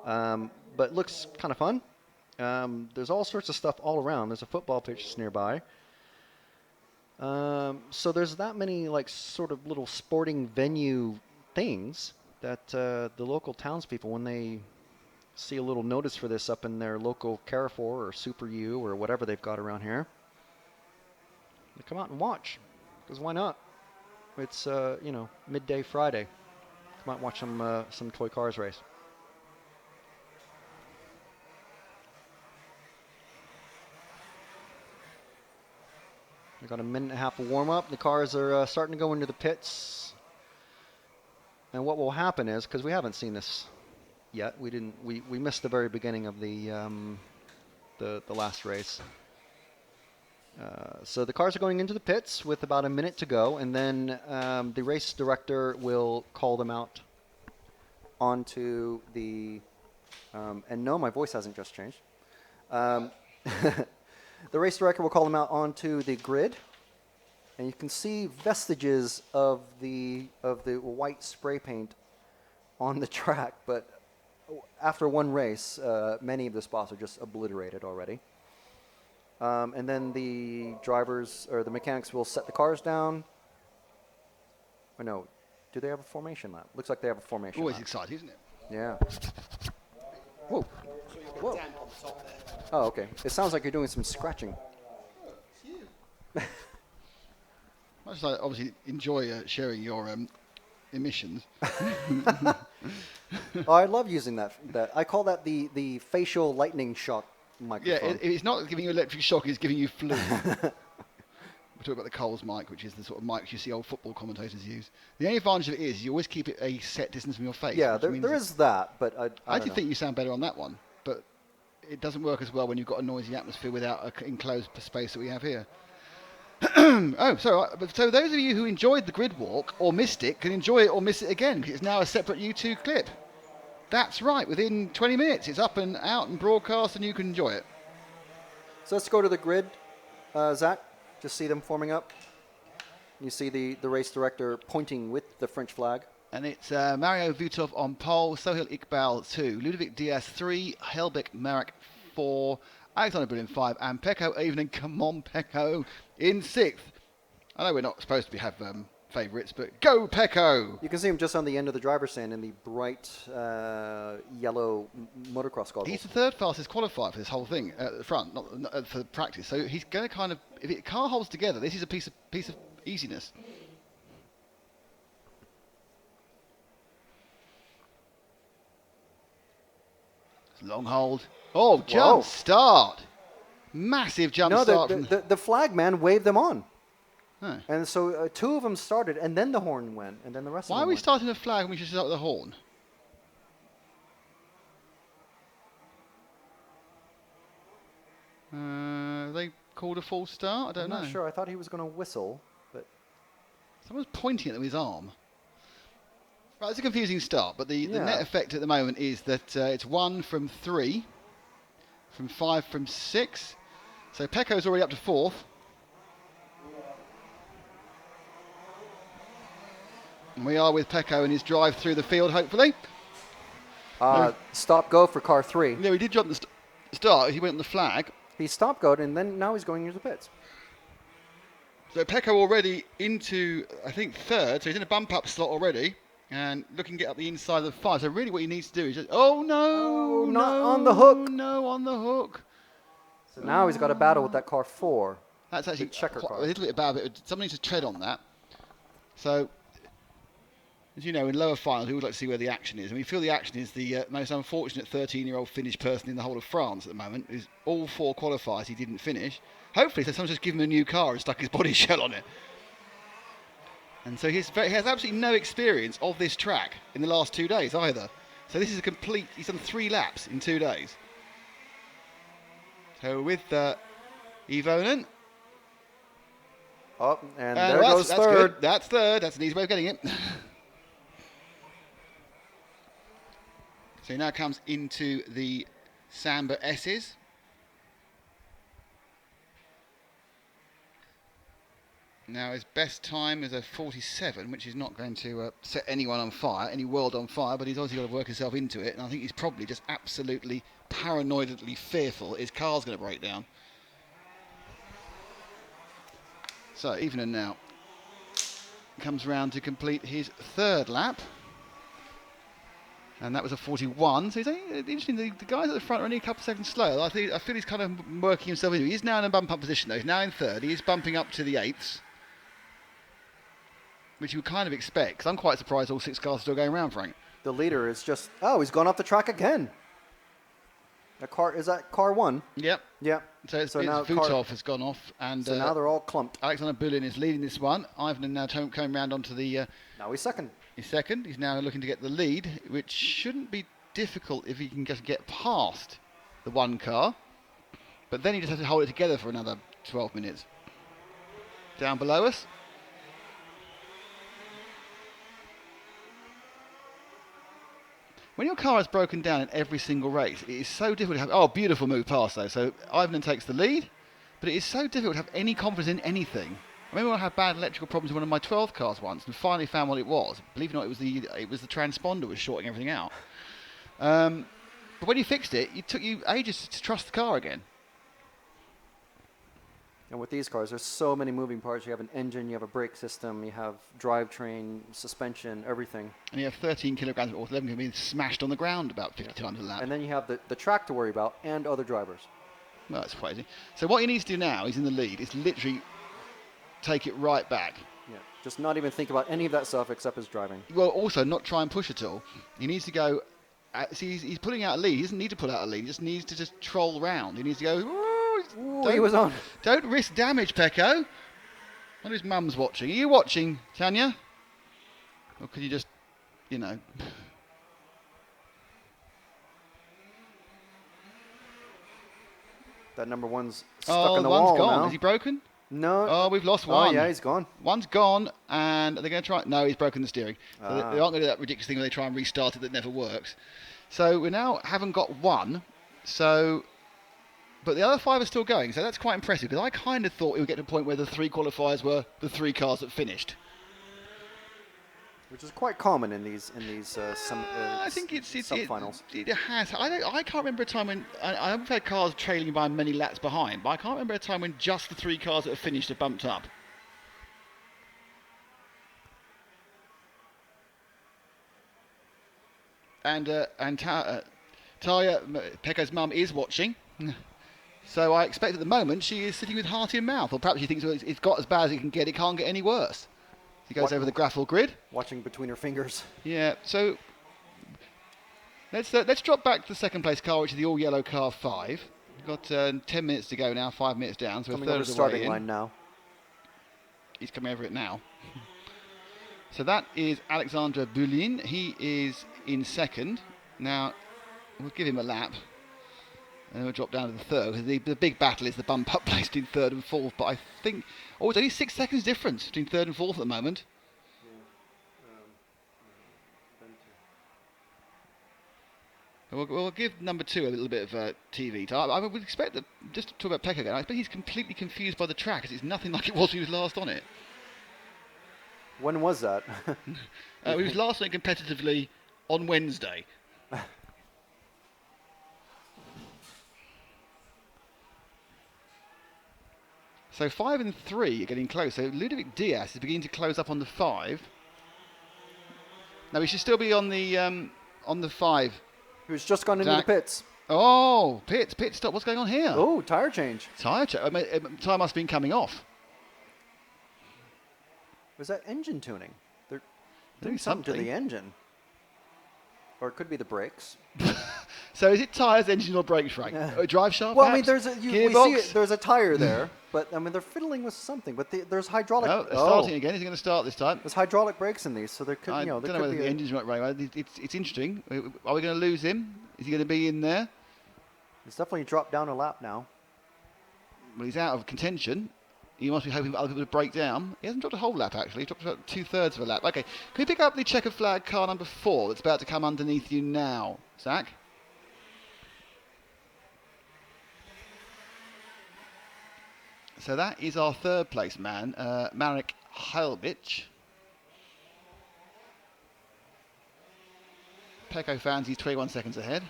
but looks kind of fun. There's all sorts of stuff all around. There's a football pitch just nearby. So there's that many like sort of little sporting venue things that the local townspeople, when they see a little notice for this up in their local Carrefour or Super U or whatever they've got around here, they come out and watch. Because why not? It's midday Friday. Come out and watch some toy cars race. We've got a minute and a half of warm up. The cars are starting to go into the pits. And what will happen is, because we haven't seen this yet, we missed the very beginning of the last race. So the cars are going into the pits with about a minute to go, and then the race director will call them out onto the, and no, my voice hasn't just changed. The race director will call them out onto the grid, and you can see vestiges of the white spray paint on the track, but after one race, many of the spots are just obliterated already. And then the drivers or the mechanics will set the cars down. Or no, do they have a formation lap? Looks like they have a formation Always lap. exciting, isn't it? Yeah. Whoa. Whoa. Oh, okay. It sounds like you're doing some scratching. Much like obviously enjoy sharing your emissions. Oh, I love using that. I call that the facial lightning shock microphone. Yeah, it's not giving you electric shock, it's giving you flu. We're talking about the Coles mic, which is the sort of mic you see old football commentators use. The only advantage of it is you always keep it a set distance from your face. Yeah, there is that, but I actually think you sound better on that one, but it doesn't work as well when you've got a noisy atmosphere without an enclosed space that we have here. So those of you who enjoyed the grid walk or missed it can enjoy it or miss it again, because it's now a separate YouTube clip. That's right, within 20 minutes it's up and out and broadcast and you can enjoy it. So let's go to the grid, Zach. Just see them forming up. You see the race director pointing with the French flag. And it's Mario Vutov on pole, Sohail Iqbal 2, Ludovic Diaz 3, Helbeck Marek 4, Alexander Brilliant 5, and Pecco Evening, come on Pecco, in 6th. I know we're not supposed to have favourites, but go Pecco! You can see him just on the end of the driver's stand in the bright yellow motocross goggles. He's the third fastest qualifier for this whole thing at the front, not for practice. So he's going to kind of, if the car holds together, this is a piece of easiness. Long hold. Oh, jump start. Massive jump start. The flag man waved them on. Oh. And so two of them started, and then the horn went, and then the rest of them Why are we went. starting the flag when we should start with the horn? They called a false start? I don't know. I'm not sure. I thought he was going to whistle, but... Someone's pointing at them with his arm. Right, it's a confusing start, but the net effect at the moment is that it's 1 from 3, from 5 from 6. So Pecco's already up to 4th. And we are with Pecco in his drive through the field, hopefully. Stop-go for car 3. Yeah, he did jump the start. He went on the flag. He stop-goed, and then now he's going into the pits. So Pecco already into, I think, 3rd. So he's in a bump-up slot already. And looking to get up the inside of the 5. So really what he needs to do is just... Oh, no! Not on the hook. No, on the hook. So now he's got a battle with that car 4. That's actually checker car. a little bit about it. Someone needs to tread on that. So, as you know, in lower finals, we would like to see where the action is. And we feel the action is the most unfortunate 13-year-old Finnish person in the whole of France at the moment, who's all 4 qualifiers he didn't finish. Hopefully, so someone's just given him a new car and stuck his body shell on it. And so he has absolutely no experience of this track in the last 2 days either. So this is a complete, he's done 3 laps in 2 days. So with Evonen. Oh, and there goes third. Good. That's third. That's an easy way of getting it. So he now comes into the Samba S's. Now his best time is a 47, which is not going to set anyone on fire, any world on fire, but he's obviously got to work himself into it, and I think he's probably just absolutely paranoidally fearful his car's going to break down. So Evening now comes round to complete his 3rd lap. And that was a 41. So he's interesting. The guys at the front are only a couple of seconds slow. I feel he's kind of working himself into it. He's now in a bump up position though. He's now in 3rd. He's bumping up to the 8ths, which you would kind of expect. Because I'm quite surprised all 6 cars are still going around, Frank. The leader is just, oh, he's gone off the track again. Is that car 1? Yep. Yep. So now Vutov has gone off, and so now they're all clumped. Alexander Bulin is leading this one. Ivan now coming round onto the. Now he's second. He's second. He's now looking to get the lead, which shouldn't be difficult if he can just get past the 1 car. But then he just has to hold it together for another 12 minutes. Down below us. When your car is broken down in every single race, it is so difficult to have... Oh, beautiful move past though. So Ivan takes the lead, but it is so difficult to have any confidence in anything. I remember when I had bad electrical problems in one of my 12 cars once and finally found what it was. Believe it or not, it was the transponder was shorting everything out. But when you fixed it, it took you ages to trust the car again. And with these cars, there's so many moving parts. You have an engine, you have a brake system, you have drivetrain, suspension, everything. And you have 13 kilograms of 11 being smashed on the ground about 50 times a lap. And then you have the track to worry about and other drivers. Well, that's crazy. So what he needs to do now, he's in the lead, is literally take it right back. Yeah, just not even think about any of that stuff except his driving. Well, also not try and push at all. He needs to go... see, he's pulling out a lead. He doesn't need to pull out a lead. He just needs to just troll round. He needs to go... Ooh, he was on. Don't risk damage, Pecco. What his mum's watching. Are you watching, Tanya? Or could you just, you know... That number 1's stuck in the wall one's gone. now. Is he broken? No. Oh, we've lost one. Oh, yeah, he's gone. One's gone, and they're going to try... No, he's broken the steering. So they aren't going to do that ridiculous thing where they try and restart it that never works. So we now haven't got one. So... But the other 5 are still going, so that's quite impressive, because I kind of thought it would get to a point where the 3 qualifiers were the 3 cars that finished. Which is quite common in these I think sub-finals. It has. I can't remember a time when... I've had cars trailing by many laps behind, but I can't remember a time when just the 3 cars that have finished have bumped up. And Taya, Pecco's mum, is watching. So I expect at the moment she is sitting with heart in mouth, or perhaps she thinks, well, it's got as bad as it can get, it can't get any worse. He goes over the graphel grid. Watching between her fingers. Yeah, so let's drop back to the second place car, which is the all yellow car 5. We've got 10 minutes to go now, 5 minutes down, so coming a third over of the starting way in. line now. He's coming over it now. So that is Alexandre Bulin. He is in second. Now, we'll give him a lap. And then we'll drop down to the third, because the big battle is the bump up place between 3rd and 4th. But I think... Oh, it's only 6 seconds difference between 3rd and 4th at the moment. We'll give number 2 a little bit of TV time. I would expect that, just to talk about Pecco again, I expect he's completely confused by the track, because it's nothing like it was when he was last on it. When was that? He was last on it competitively on Wednesday. So 5 and 3 are getting close. So Ludovic Diaz is beginning to close up on the 5. Now we should still be on the 5. Who's just gone into the pits. Oh, pit stop. What's going on here? Oh, tyre change. Tyre must have been coming off. Was that engine tuning? They're doing something to something. the engine. Or it could be the brakes. So is it tyres, engine, or brakes, Frank? Drive shaft? Well, I mean, perhaps? we see Gearbox? there's a tire there, but I mean they're fiddling with something. But there's hydraulic. Oh, they're starting again. Is he going to start this time? There's hydraulic brakes in these, so there could, I you know, don't there know could whether be. the engine's not running. It's interesting. Are we going to lose him? Is he going to be in there? He's definitely dropped down a lap now. Well, he's out of contention. You must be hoping for other people to break down. He hasn't dropped a whole lap, actually. He dropped about 2/3 of a lap. Okay, can we pick up the checkered flag car number 4 that's about to come underneath you now, Zach? So that is our 3rd place man, Marek Heilbich. Pecco fans, he's 21 seconds ahead.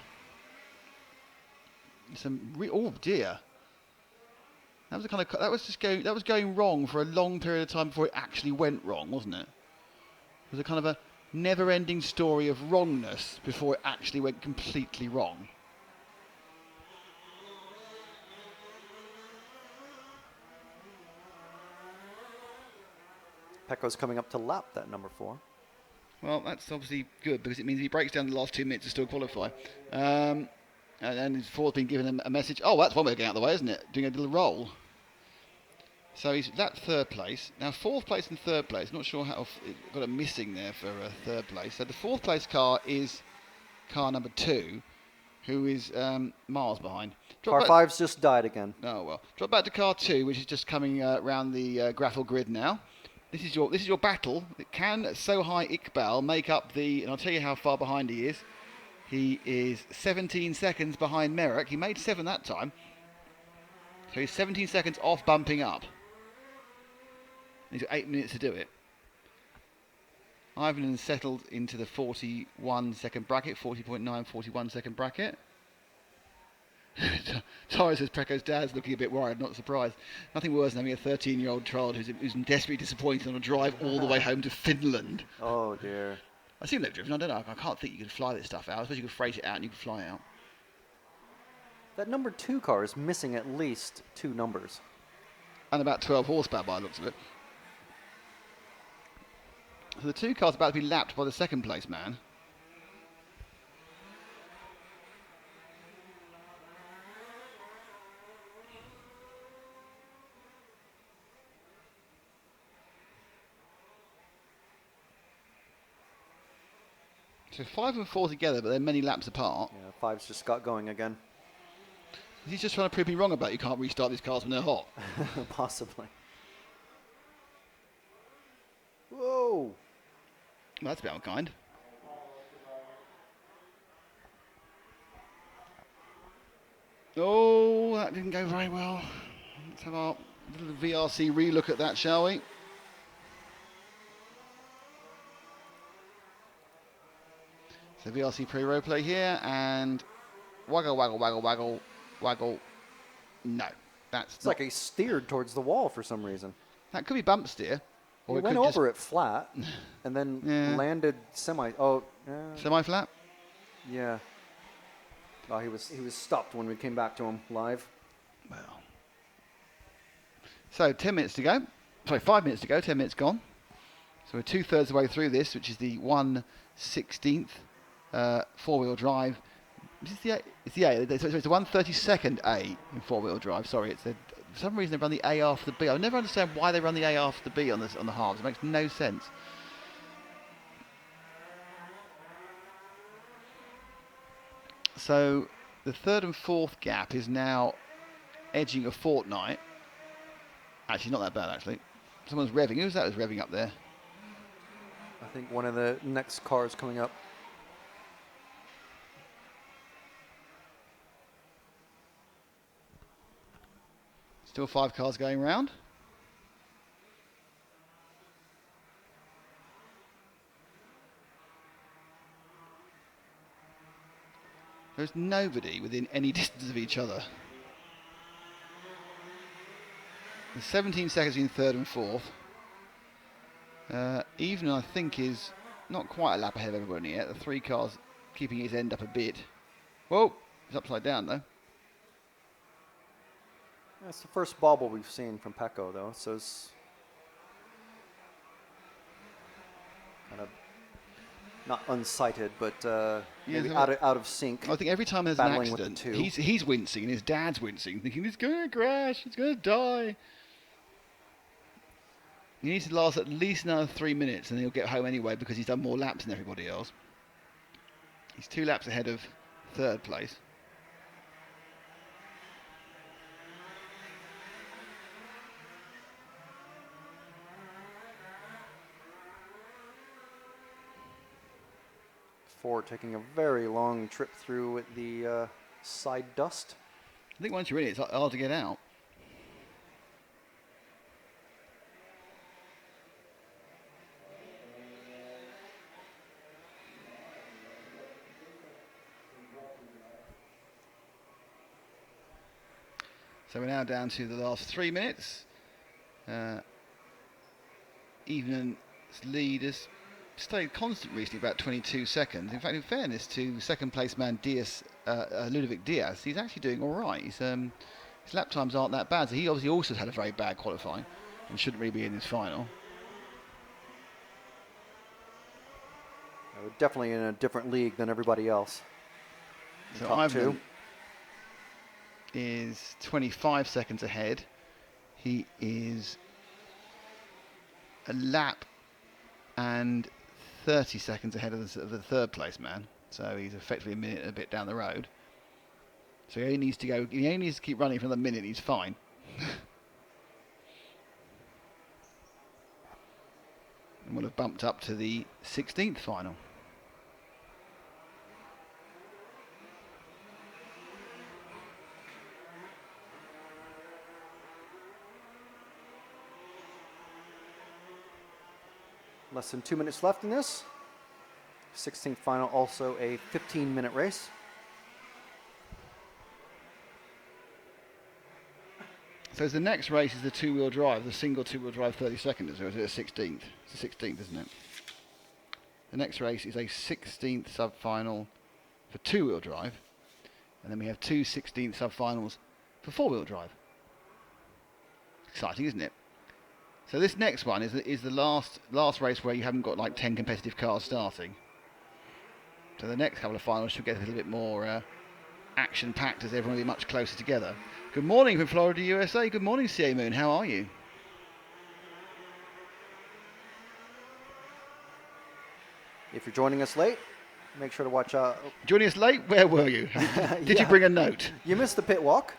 Oh dear. That was that was going wrong for a long period of time before it actually went wrong, wasn't it? It was a kind of a never-ending story of wrongness before it actually went completely wrong. Pecco's coming up to lap that number 4. Well, that's obviously good because it means he breaks down the last 2 minutes to still qualify. And his 4's been given a message. Oh, that's one way of getting out of the way, isn't it? Doing a little roll. So he's that 3rd place. Now 4th place and 3rd place. Not sure how got a missing there for 3rd place. So the 4th place car is car number 2, who is miles behind. Car 5's just died again. Oh well. Drop back to car 2, which is just coming around the gravel grid now. This is your battle. Can Sohai Iqbal make up the? And I'll tell you how far behind he is. He is 17 seconds behind Merrick. He made 7 that time. So he's 17 seconds off bumping up. He's got 8 minutes to do it. Ivan settled into the 41 second bracket, 40.9, 41 second bracket. Tara says Pecco's dad's looking a bit worried, not surprised. Nothing worse than having a 13-year-old child who's desperately disappointed on a drive all the way home to Finland. Oh dear. I assume they've driven. I don't know. I can't think you could fly this stuff out. I suppose you could freight it out and you could fly out. That number 2 car is missing at least 2 numbers. And about 12 horsepower by the looks of it. So the 2 cars are about to be lapped by the 2nd place man. So 5 and 4 together, but they're many laps apart. Yeah, 5's just got going again. He's just trying to prove me wrong about you can't restart these cars when they're hot. Possibly. Whoa! Well, that's a bit unkind. Oh, that didn't go very well. Let's have our little VRC relook at that, shall we? So VRC pre-row play here, and waggle, waggle, waggle, waggle, waggle. No, that's It's like he steered towards the wall for some reason. that could be bump steer. He Or it went could over it flat and then Yeah. landed semi. Oh, semi-flat. yeah. Oh, he was stopped when we came back to him live. Well. So 10 minutes to go. Sorry, 5 minutes to go. 10 minutes gone. So we're 2/3 of the way through this, which is the 1/16 four-wheel drive. It's the A. It's the 1/32nd A in four-wheel drive. Sorry, for some reason they run the A after the B. I never understand why they run the A after the B on the halves. It makes no sense. So the 3rd and 4th gap is now edging a fortnight. Actually, not that bad, actually. Someone's revving. Who's that who's revving up there? I think one of the next cars coming up. Still 5 cars going round. There's nobody within any distance of each other. There's 17 seconds in 3rd and 4th. Even I think is not quite a lap ahead of everybody yet. The 3 cars keeping his end up a bit. Whoa, it's upside down though. That's the first bobble we've seen from Pecco, though. So it's kind of not unsighted, but Yeah, maybe so out of sync. I think every time there's an battling with the accident, two. he's wincing and his dad's wincing, thinking he's going to crash, he's going to die. He needs to last at least another 3 minutes and he'll get home anyway because he's done more laps than everybody else. He's 2 laps ahead of third place. Ford taking a very long trip through the side dust. I think once you're in it, it's hard to get out. So we're now down to the last 3 minutes. Even's lead has stayed constant recently, about 22 seconds. In fact, in fairness to second place man Ludovic Diaz, he's actually doing all right. His lap times aren't that bad. So he obviously also had a very bad qualifying and shouldn't really be in his final. We're definitely in a different league than everybody else. So Top Ivan two is 25 seconds ahead. He is a lap and 30 seconds ahead of the third place man. So he's effectively a minute and a bit down the road. So he only needs to go. He only needs to keep running for another minute. He's fine. And we'll have bumped up to the 16th final. Less than 2 minutes left in this. 16th final, also a 15-minute race. So the next race is the two-wheel drive, the single two-wheel drive 32nd, or is it a 16th? It's the 16th, isn't it? The next race is a 16th sub-final for two-wheel drive, and then we have 2 16th sub-finals for four-wheel drive. Exciting, isn't it? So this next one is the last race where you haven't got like 10 competitive cars starting. So the next couple of finals should get a little bit more action-packed as everyone will be much closer together. Good morning from Florida, USA. Good morning, CA Moon. How are you? If you're joining us late, make sure to watch out. Joining us late? Where were you? Did you bring a note? You missed the pit walk.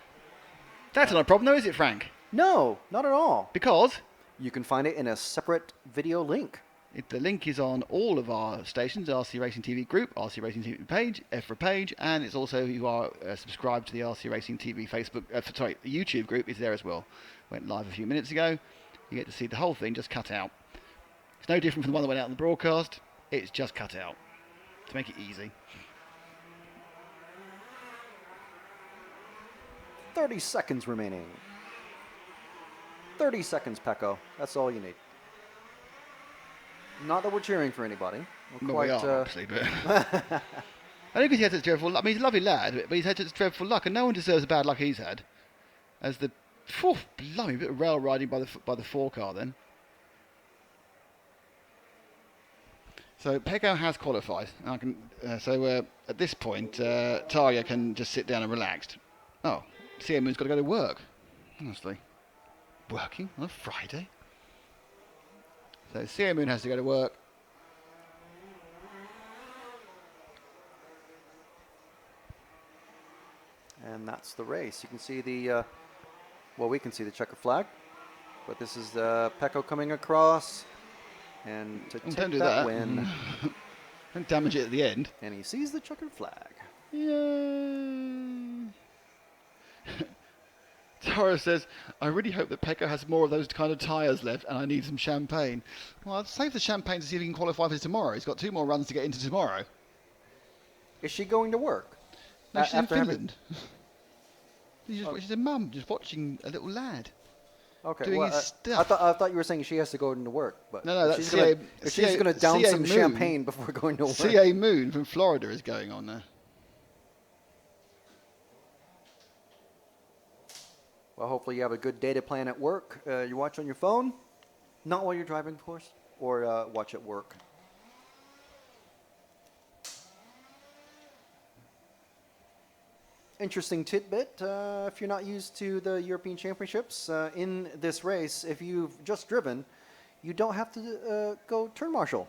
That's not a problem, though, is it, Frank? No, not at all. Because? You can find it in a separate video link. The link is on all of our stations, RC Racing TV group, RC Racing TV page, EFRA page, and it's also, if you are subscribed to the RC Racing TV Facebook, YouTube group is there as well. Went live a few minutes ago. You get to see the whole thing just cut out. It's no different from the one that went out in the broadcast. It's just cut out to make it easy. 30 seconds remaining. 30 seconds, Pecco. That's all you need. Not that we're cheering for anybody. We are, actually, but I think he had such dreadful luck. I mean, he's a lovely lad, but he's had such dreadful luck, and no one deserves the bad luck he's had. As the, blimey, a bit of rail riding by the 4 car then. So Pecco has qualified. I can, at this point, Tarja can just sit down and relax. Oh, CA Moon's got to go to work. Honestly, working on a Friday. So CA Moon has to go to work. And that's the race. You can see the, well, we can see the checker flag, but this is Pecco coming across, and to take don't do that that. win. Don't damage it at the end. And he sees the checkered flag. Yay! Tara says, I really hope that Pecco has more of those kind of tyres left and I need some champagne. Well, I'll save the champagne to see if he can qualify for tomorrow. He's got 2 more runs to get into tomorrow. Is she going to work? No, she's in after having- Finland. She's a mum just watching a little lad. Okay, doing well, his stuff. I thought you were saying she has to go into work, but No, that's she's CA, going to down CA some Moon, champagne before going to work. CA Moon from Florida is going on there. Well, hopefully you have a good data plan at work. You watch on your phone, not while you're driving, of course, or watch at work. interesting tidbit. If you're not used to the European Championships, in this race, if you've just driven, you don't have to go turn marshal.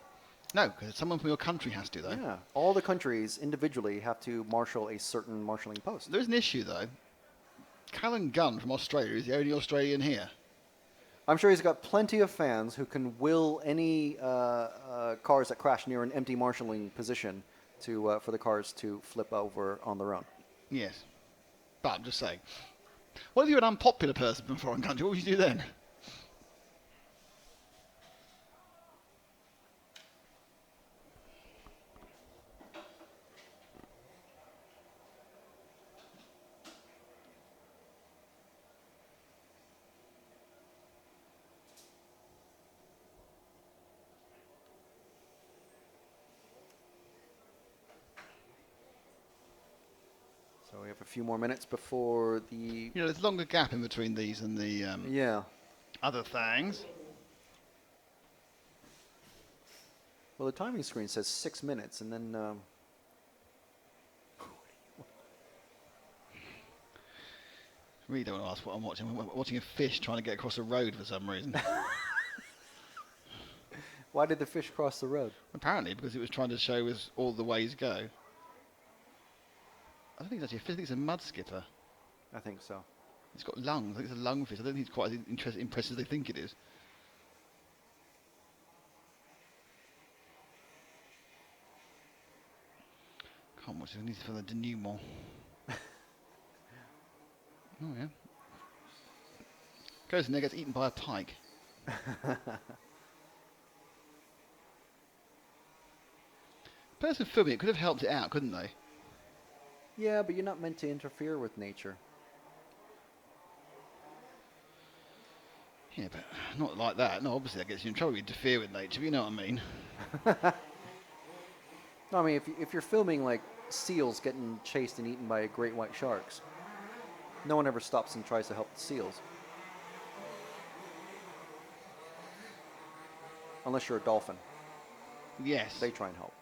No, because someone from your country has to, though. Yeah, all the countries individually have to marshal a certain marshalling post. There's an issue, though. Callan Gunn from Australia is the only Australian here. I'm sure he's got plenty of fans who can will any cars that crash near an empty marshalling position to for the cars to flip over on their own. Yes. But I'm just saying. What if you're an unpopular person from a foreign country? What would you do then? So we have a few more minutes before the... You know, there's a longer gap in between these and the yeah. other things. Well, the timing screen says 6 minutes, and then... I really don't want to ask what I'm watching. I'm watching a fish trying to get across a road for some reason. Why did the fish cross the road? Apparently, because it was trying to show us all the ways go. I don't think it's actually a fish. I think it's a mud skipper. I think so. It's got lungs. I think it's a lungfish. I don't think it's quite as impressive as they think it is. Can't watch it. I need to find the denouement. Oh, yeah. Goes in there, gets eaten by a pike. Person filming it could have helped it out, couldn't they? Yeah, but you're not meant to interfere with nature. Yeah, but not like that. No, obviously that gets you in trouble. You interfere with nature, but you know what I mean. No, I mean, if you're filming, like, seals getting chased and eaten by great white sharks, no one ever stops and tries to help the seals. Unless you're a dolphin. Yes. They try and help.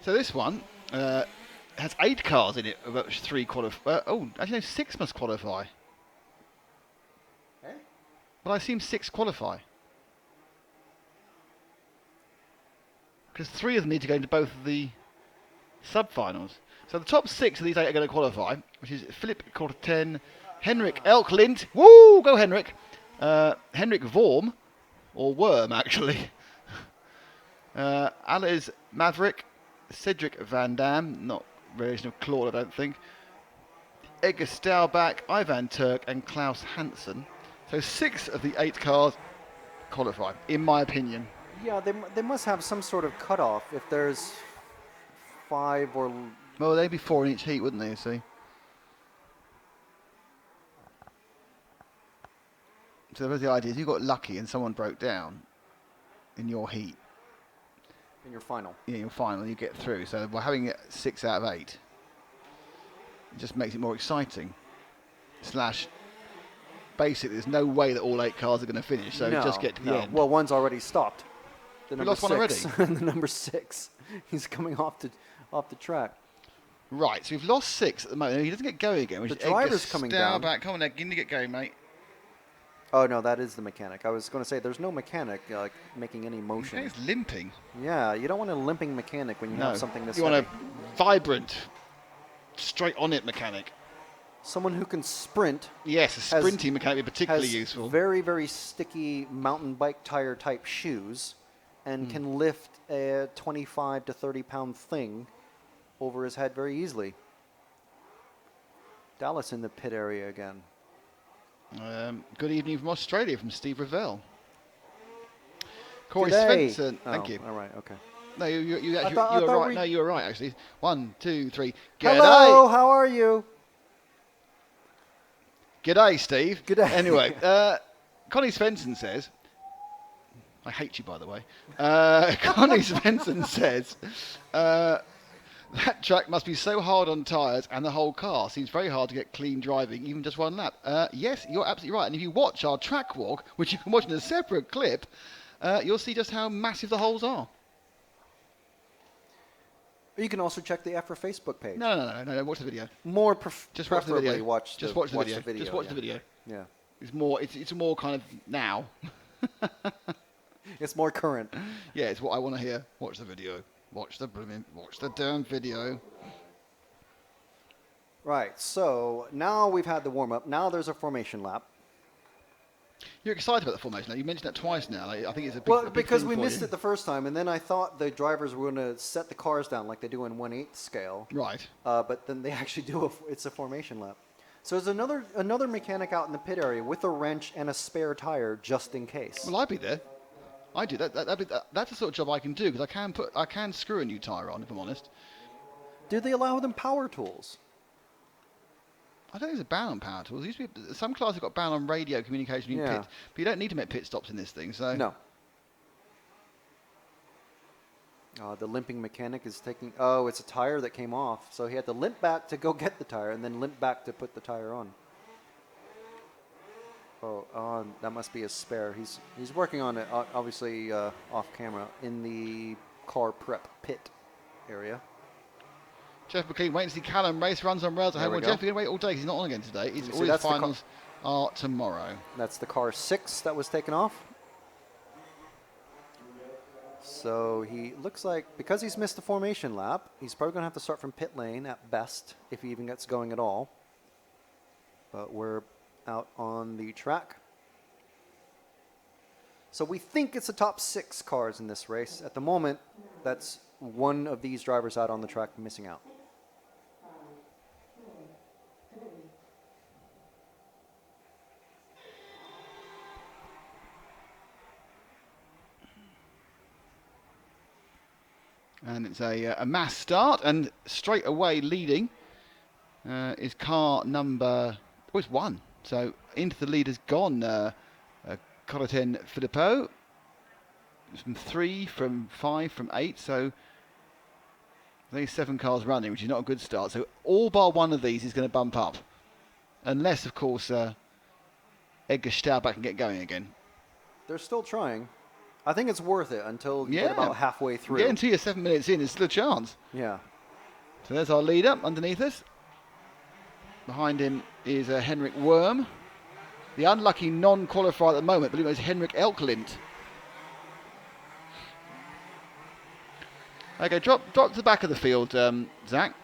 So this one has 8 cars in it, about 3 qualify. Oh, actually no, 6 must qualify. Eh? Well, I assume 6 qualify. Because 3 of them need to go into both of the sub-finals. So the top 6 of these 8 are going to qualify, which is Philip Corten, Henrik Elklind, woo, go Henrik, Henrik Vorm, or Worm actually, Alice Maverick, Cedric Van Dam, not version of Claude I don't think, Edgar Staubach, Ivan Turk and Klaus Hansen. So 6 of the 8 cars qualify, in my opinion. Yeah, they must have some sort of cutoff if there's 5 or... Well, they'd be 4 in each heat, wouldn't they, you see? So the idea is you got lucky and someone broke down in your heat. In your final. Yeah, your final, you get through. So by having it 6 out of 8, it just makes it more exciting. Slash, basically, there's no way that all 8 cars are going to finish, so no, just get to the end. Well, one's already stopped. The We number lost one already? 6. The number 6. He's coming off the track. Right, so we've lost 6 at the moment. He doesn't get going again. Which The is Edgar driver's coming down. Staubach. Come on, Ed, give me to get going, mate. Oh, no, that is the mechanic. I was going to say, there's no mechanic like making any motion. He's limping. Yeah, you don't want a limping mechanic when you have something this You heavy. want a vibrant, straight on it mechanic. Someone who can sprint. Yes, a sprinting mechanic would be particularly has useful. Very, very sticky mountain bike tire type shoes and can lift a 25 to 30 pound thing over his head very easily. Dallas in the pit area again. Good evening from Australia, from Steve Revell. Corey G'day. Svensson, thank Oh, you. all right, okay. No, you actually, thought- I you were thought right. we- No, you were right actually. 1, 2, 3. Hello, how are you? G'day, Steve. G'day. Anyway, Connie Svensson says, I hate you, by the way. Connie Svensson says, That track must be so hard on tyres and the whole car. Seems very hard to get clean driving, even just one lap. Yes, you're absolutely right. And if you watch our track walk, which you can watch in a separate clip, you'll see just how massive the holes are. You can also check the EFRA Facebook page. No. Watch the video. Just watch the video. Watch the video. Just watch the video. Yeah. It's more. It's more kind of now. It's more current. Yeah, it's what I want to hear. Watch the video. Watch the damn video. Right. So now we've had the warm up. Now there's a formation lap. You're excited about the formation now. You mentioned that twice now. I think it's a big. Well, a big because thing we for missed you. it the first time, and then I thought the drivers were going to set the cars down like they do in 1/8 scale. Right. But then they actually do it's a formation lap. So there's another mechanic out in the pit area with a wrench and a spare tire just in case. Well, I'd be there. I do that. That's the sort of job I can do because I can screw a new tyre on if I'm honest. Do they allow them power tools? I don't think there's a ban on power tools. Used to be, some classes have got ban on radio communication in pit, but you don't need to make pit stops in this thing. So no. The limping mechanic is taking. Oh, it's a tire that came off, so he had to limp back to go get the tire, and then limp back to put the tire on. Oh, that must be a spare. He's working on it, obviously off camera in the car prep pit area. Jeff McLean waiting to see Callum race runs on rails at home. Well, Jeff, you're going to wait all day because he's not on again today. All his finals are tomorrow. That's the car 6 that was taken off. So he looks like, because he's missed the formation lap, he's probably going to have to start from pit lane at best, if he even gets going at all. But we're out on the track. So we think it's the top 6 cars in this race. At the moment, that's one of these drivers out on the track missing out. And it's a mass start, and straight away leading is car number, it's 1. So into the lead has gone Coroten Filippo. From 3, from 5, from 8. So there's 7 cars running, which is not a good start. So all bar one of these is going to bump up. Unless, of course, Edgar Staubach can get going again. They're still trying. I think it's worth it until you get about halfway through. Yeah, until you're 7 minutes in, there's still a chance. Yeah. So there's our leader underneath us. Behind him is Henrik Worm. The unlucky non-qualifier at the moment, believe it is Henrik Elklint. Okay, drop to the back of the field, Zach.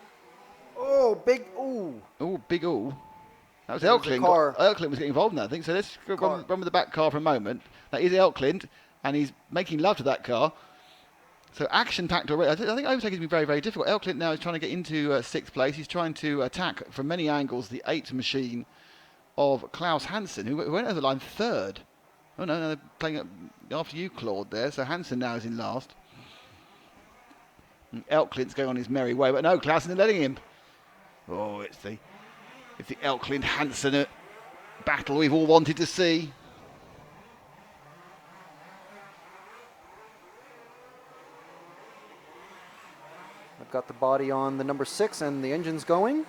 Oh, big ooh. Oh, big ooh. That was Elklint. Elklint was getting involved in that, I think. So let's run with the back car for a moment. That is Elklint, and he's making love to that car. So action-packed already. I think overtaking has been very, very difficult. Elklint now is trying to get into 6th place. He's trying to attack from many angles the 8th machine of Klaus Hansen, who went over the line 3rd. Oh, no, they're playing after you, Claude, there. So Hansen now is in last. Elklint's going on his merry way, but no, Klaus isn't letting him. Oh, it's the Elklint-Hansen battle we've all wanted to see. I've got the body on the number 6 and the engine's going.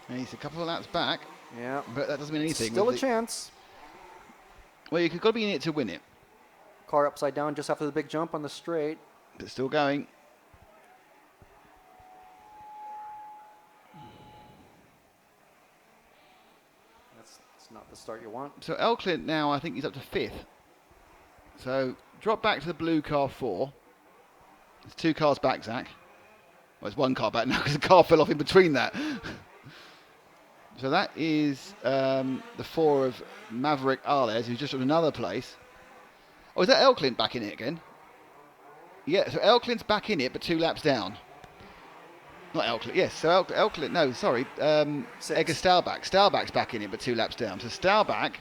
And he's a couple of laps back. Yeah. But that doesn't mean anything. Still a chance. Well, you've got to be in it to win it. Car upside down just after the big jump on the straight. But still going. That's not the start you want. So Elklint now, I think he's up to 5th. So drop back to the blue car 4. There's 2 cars back, Zach. Well, it's 1 car back now because the car fell off in between that. So that is the 4 of Maverick Arles, who's just at another place. Oh, is that Elklint back in it again? Yeah, so Elklint's back in it, but 2 laps down. Not Elklint, yes. So Elklint, no, sorry. Edgar Staubach. Staubach's back in it, but 2 laps down. So Staubach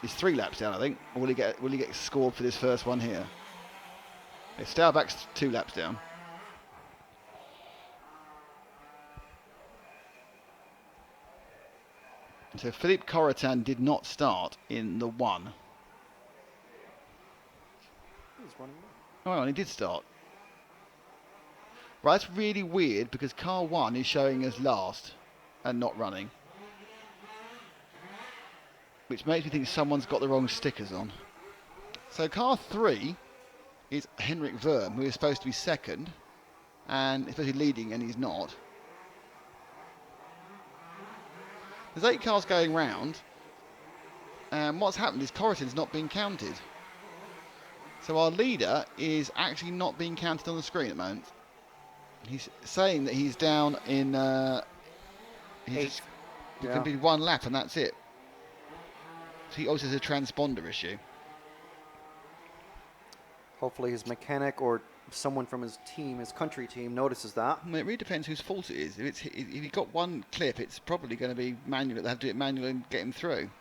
is 3 laps down, I think. Or will he get scored for this first one here? Yeah, Staubach's 2 laps down. So Philippe Corotan did not start in the 1. Oh, and he did start. Right, that's really weird because car 1 is showing as last and not running. Which makes me think someone's got the wrong stickers on. So car 3 is Henrik Verm, who is supposed to be second and is supposed to be leading, and he's not. There's 8 cars going round, and what's happened is Corrigan's not being counted. So our leader is actually not being counted on the screen at the moment. He's saying that he's down in... he's completed 1 lap and that's it. So he also has a transponder issue. Hopefully his mechanic or someone from his team, his country team, notices that. Well, it really depends whose fault it is. If you've got 1 clip, it's probably going to be manual. They have to do it manually and get him through.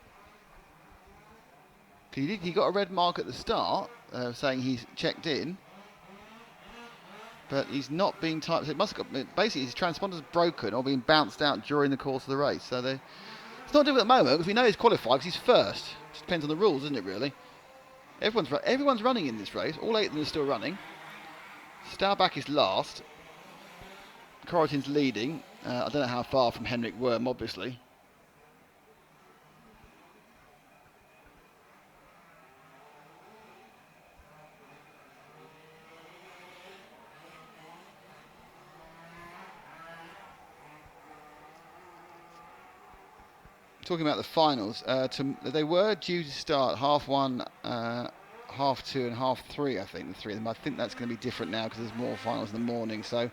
He got a red mark at the start saying he's checked in, but he's not being typed. So it must have got, basically his transponder's broken or being bounced out during the course of the race. So it's not doing it at the moment because we know he's qualified because he's first. It just depends on the rules, doesn't it? Really. Everyone's running in this race. All 8 of them are still running. Staubach is last. Corrigan's leading. I don't know how far from Henrik Worm, obviously. Talking about the finals, they were due to start half 1, half 2 and half 3, I think, the 3 of them. I think that's going to be different now because there's more finals in the morning. So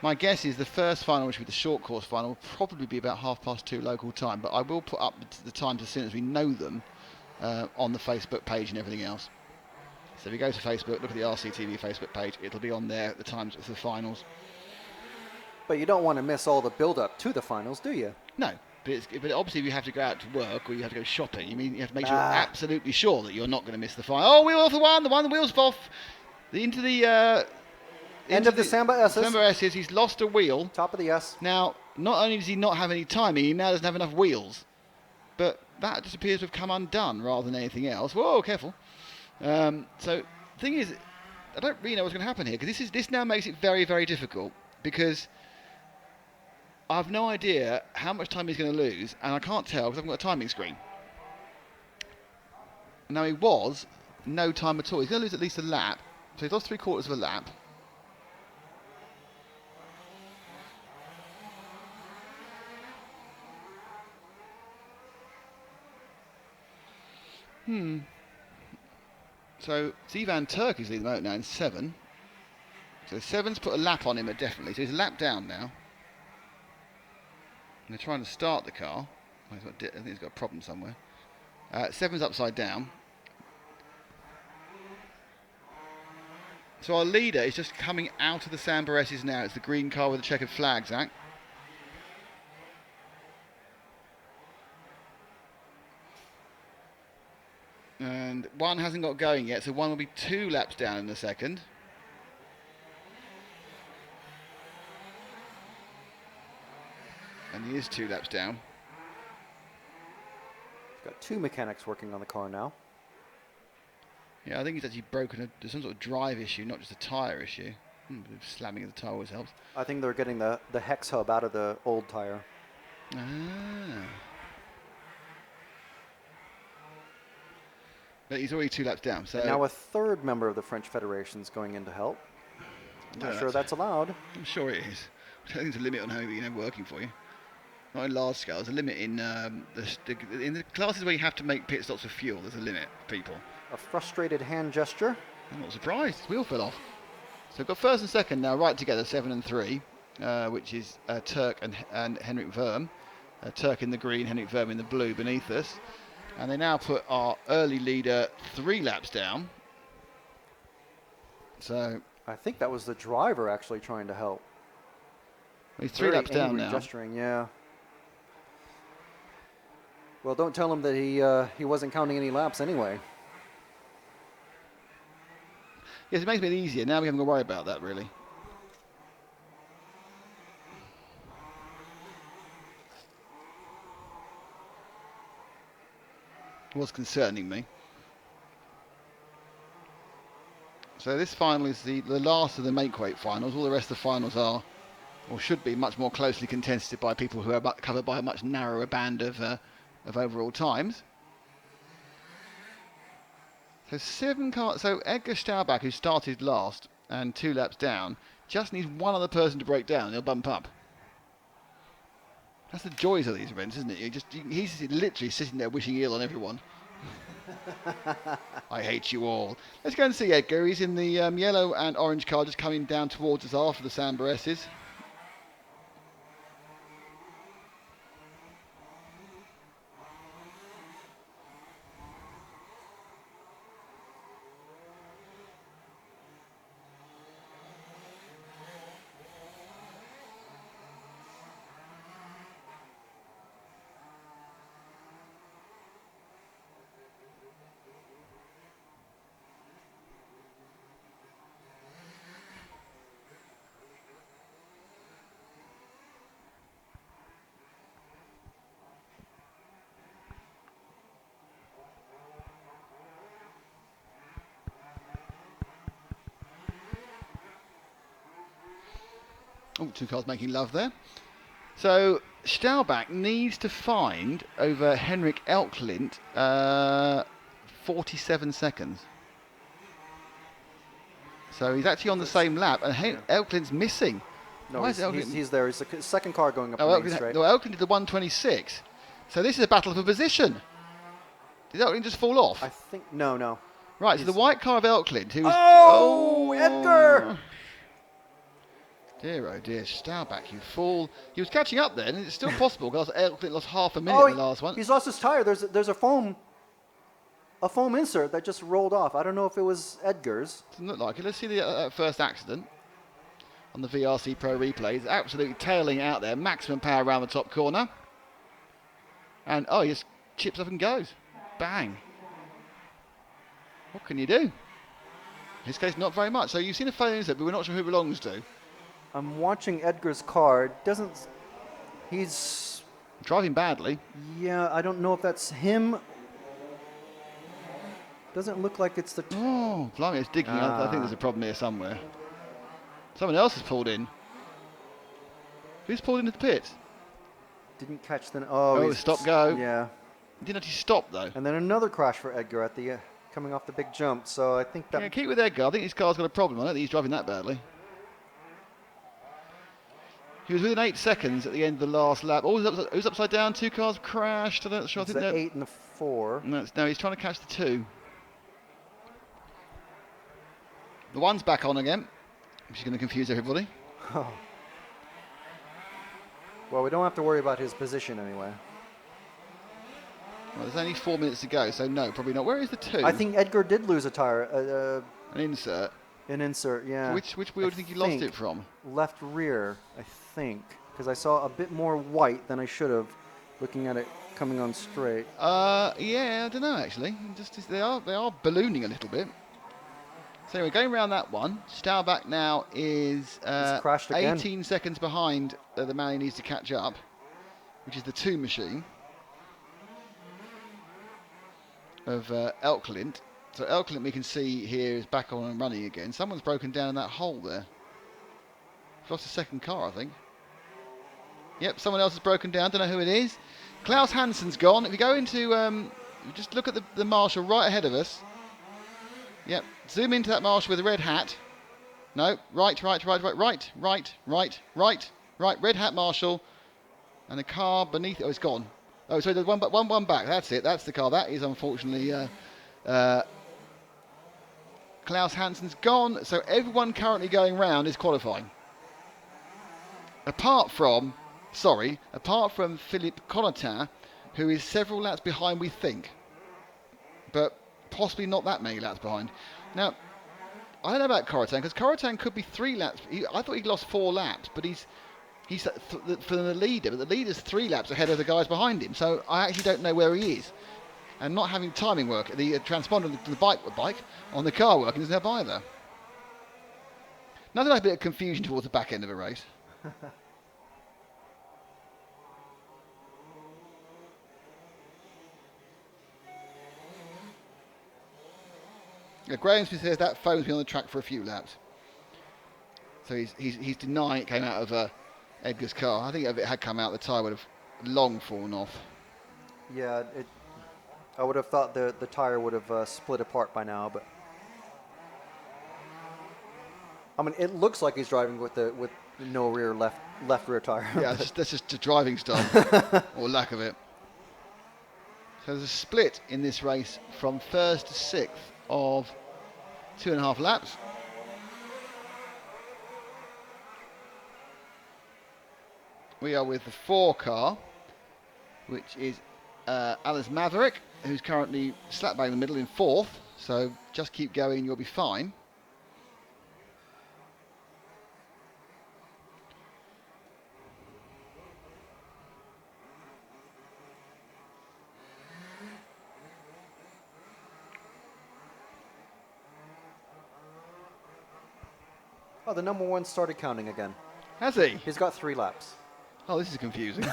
my guess is the first final, which will be the short course final, will probably be about 2:30 local time. But I will put up the times as soon as we know them on the Facebook page and everything else. So if you go to Facebook, look at the RCTV Facebook page, it'll be on there at the times of the finals. But you don't want to miss all the build-up to the finals, do you? No. But obviously, if you have to go out to work or you have to go shopping, you have to make sure absolutely sure that you're not going to miss the final. Oh, wheel off the one, the wheel's off. Into the end of the Samba S's. Samba S's, he's lost a wheel. Top of the S. Now, not only does he not have any timing, he now doesn't have enough wheels. But that just appears to have come undone rather than anything else. Whoa, careful. So the thing is, I don't really know what's going to happen here because this now makes it very, very difficult because I have no idea how much time he's going to lose, and I can't tell because I haven't got a timing screen. Now, he was no time at all. He's going to lose at least a lap. So he's lost 3/4 of a lap. So it's Ivan Turk is leading the moment now in 7. So 7's put a lap on him, definitely. So he's a lap down now. They're trying to start the car. I think he's got a problem somewhere. 7's upside down. So our leader is just coming out of the Samba S's now. It's the green car with the checkered flag, Zach. And 1 hasn't got going yet, so 1 will be 2 laps down in a second. And he is 2 laps down. Got 2 mechanics working on the car now. Yeah, I think he's actually broken some sort of drive issue, not just a tyre issue. Slamming of the tyre always helps. I think they're getting the hex hub out of the old tyre. Ah. But he's already 2 laps down. So and now a 3rd member of the French Federation is going in to help. I'm not sure that's allowed. I'm sure it is. I think there's a limit on how working for you. Not in large scale. There's a limit in in the classes where you have to make pit stops for fuel. There's a limit, people. A frustrated hand gesture. I'm not surprised. His wheel fell off. So we've got first and second now right together, 7 and 3, which is Turk and Henrik Verm. Turk in the green, Henrik Verm in the blue beneath us. And they now put our early leader 3 laps down. So I think that was the driver actually trying to help. He's 3 laps down now. Gesturing, yeah. Well, don't tell him that he wasn't counting any laps anyway. Yes, it makes it a bit easier. Now we haven't got to worry about that, really. It was concerning me. So this final is the last of the make weight finals. All the rest of the finals are, or should be, much more closely contested by people who are covered by a much narrower band of overall times. So so Edgar Staubach, who started last and 2 laps down, just needs one other person to break down and he'll bump up. That's the joys of these events, isn't it? He's literally sitting there wishing ill on everyone. I hate you all. Let's go and see Edgar. He's in the yellow and orange car, just coming down towards us after the Samba S's. Oh, 2 cars making love there. So Staubach needs to find over Henrik Elklint 47 seconds. So he's actually on the same lap, and Elklint's missing. No, he's there. He's the second car going up the main straight. No, Elklint did the 126. So this is a battle for position. Did Elklint just fall off? I think no. Right, so the white car of Elklint, who was... Oh, Edgar! Dear, oh dear, Staubach, you fool. He was catching up then, and it's still possible because Elklint lost half a minute in the last one. He's lost his tire. There's a foam insert that just rolled off. I don't know if it was Edgar's. Doesn't look like it. Let's see the first accident on the VRC Pro replay. He's absolutely tailing out there. Maximum power around the top corner. And, he just chips up and goes. Bang. What can you do? In this case, not very much. So you've seen a failure insert, but we're not sure who it belongs to. I'm watching Edgar's car. He's driving badly. Yeah, I don't know if that's him. Doesn't look like it's the... Oh, blimey, it's digging up. I think there's a problem here somewhere. Someone else has pulled in. Who's pulled into the pit? Didn't catch the... stop go. Yeah. He didn't actually stop, though. And then another crash for Edgar at the coming off the big jump. So I think that... Yeah, keep with Edgar. I think his car's got a problem. I don't think he's driving that badly. He was within 8 seconds at the end of the last lap. Oh, it was upside down. 2 cars crashed. I'm not sure. It's the 8 and the 4. No, he's trying to catch the 2. The 1's back on again, which is going to confuse everybody. Oh. Well, we don't have to worry about his position anyway. Well, there's only 4 minutes to go, so no, probably not. Where is the 2? I think Edgar did lose a tire. An insert. An insert, yeah. Which wheel do you think he lost it from? Left rear, I think, because I saw a bit more white than I should have, looking at it coming on straight. Yeah, I don't know actually. They are ballooning a little bit. So anyway, going around that one, Staubach now is 18 seconds behind the man he needs to catch up, which is the 2 machine of Elklint. So Elklint, we can see here, is back on and running again. Someone's broken down in that hole there. Lost a second car, I think. Yep, someone else has broken down. Don't know who it is. Klaus Hansen's gone. If you go into, just look at the marshal right ahead of us. Yep, zoom into that marshal with a red hat. No, right, red hat marshal. And the car beneath it, it's gone. Oh, sorry, there's one back. That's it, that's the car. That is unfortunately... Klaus Hansen's gone, so everyone currently going round is qualifying. Apart from Philippe Conatin, who is several laps behind, we think. But possibly not that many laps behind. Now, I don't know about Conatin, because Conatin could be 3 laps. I thought he lost 4 laps, but he's for the leader, but the leader's 3 laps ahead of the guys behind him, so I actually don't know where he is. And not having timing work, the transponder to the bike on the car working doesn't help either. Nothing like a bit of confusion towards the back end of a race. Yeah, Graham Smith says that foam's been on the track for a few laps. So he's denying it came out of Edgar's car. I think if it had come out, the tyre would have long fallen off. Yeah, I would have thought the tire would have split apart by now, but I mean, it looks like he's driving with no left rear tire. Yeah, that's just a driving style, or lack of it. So there's a split in this race from first to sixth of 2.5 laps. We are with the 4 car, which is Alice Maverick, who's currently slap bang in the middle in 4th. So just keep going, you'll be fine. Oh, the number 1 started counting again. Has he? He's got 3 laps. Oh, this is confusing.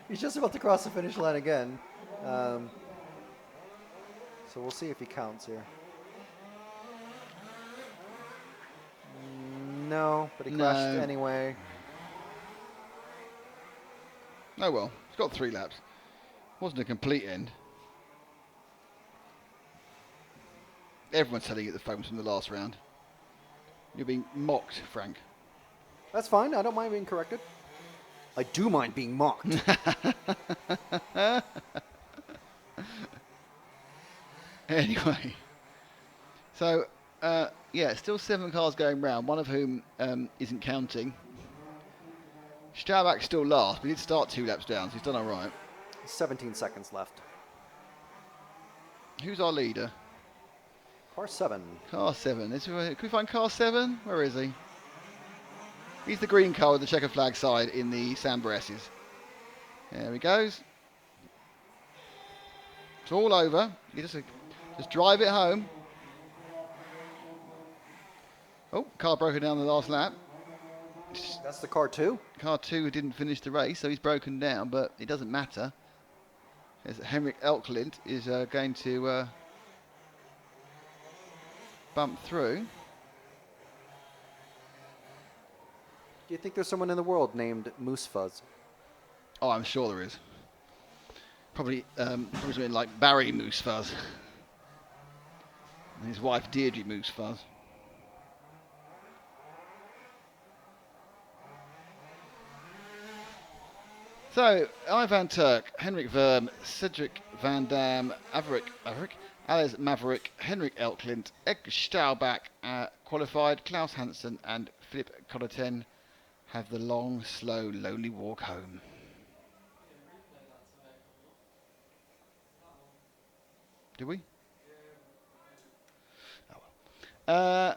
He's just about to cross the finish line again. So we'll see if he counts here. No, but he crashed anyway. Oh well, he's got 3 laps. Wasn't a complete end. Everyone's telling you the foam's from the last round. You're being mocked, Frank. That's fine. I don't mind being corrected. I do mind being mocked. Anyway. So, yeah, still 7 cars going round, one of whom isn't counting. Staubach's still last, but he did start 2 laps down, so he's done all right. 17 seconds left. Who's our leader? Car 7. Car 7. Can we find car 7? Where is he? He's the green car with the checker flag side in the Samba S's. There he goes. It's all over. You just drive it home. Oh, car broken down the last lap. That's the car 2? Car 2 didn't finish the race, so he's broken down, but it doesn't matter. As Henrik Elklint is going to bump through. Do you think there's someone in the world named Moose Fuzz? Oh, I'm sure there is. Probably something like Barry Moose Fuzz. And his wife Deirdre Moose Fuzz. So, Ivan Turk, Henrik Verm, Cedric Van Dam, Alice Maverick, Henrik Elklint, Edgar Staubach qualified, Klaus Hansen and Philip Colleton have the long, slow, lonely walk home. Did we? Oh well.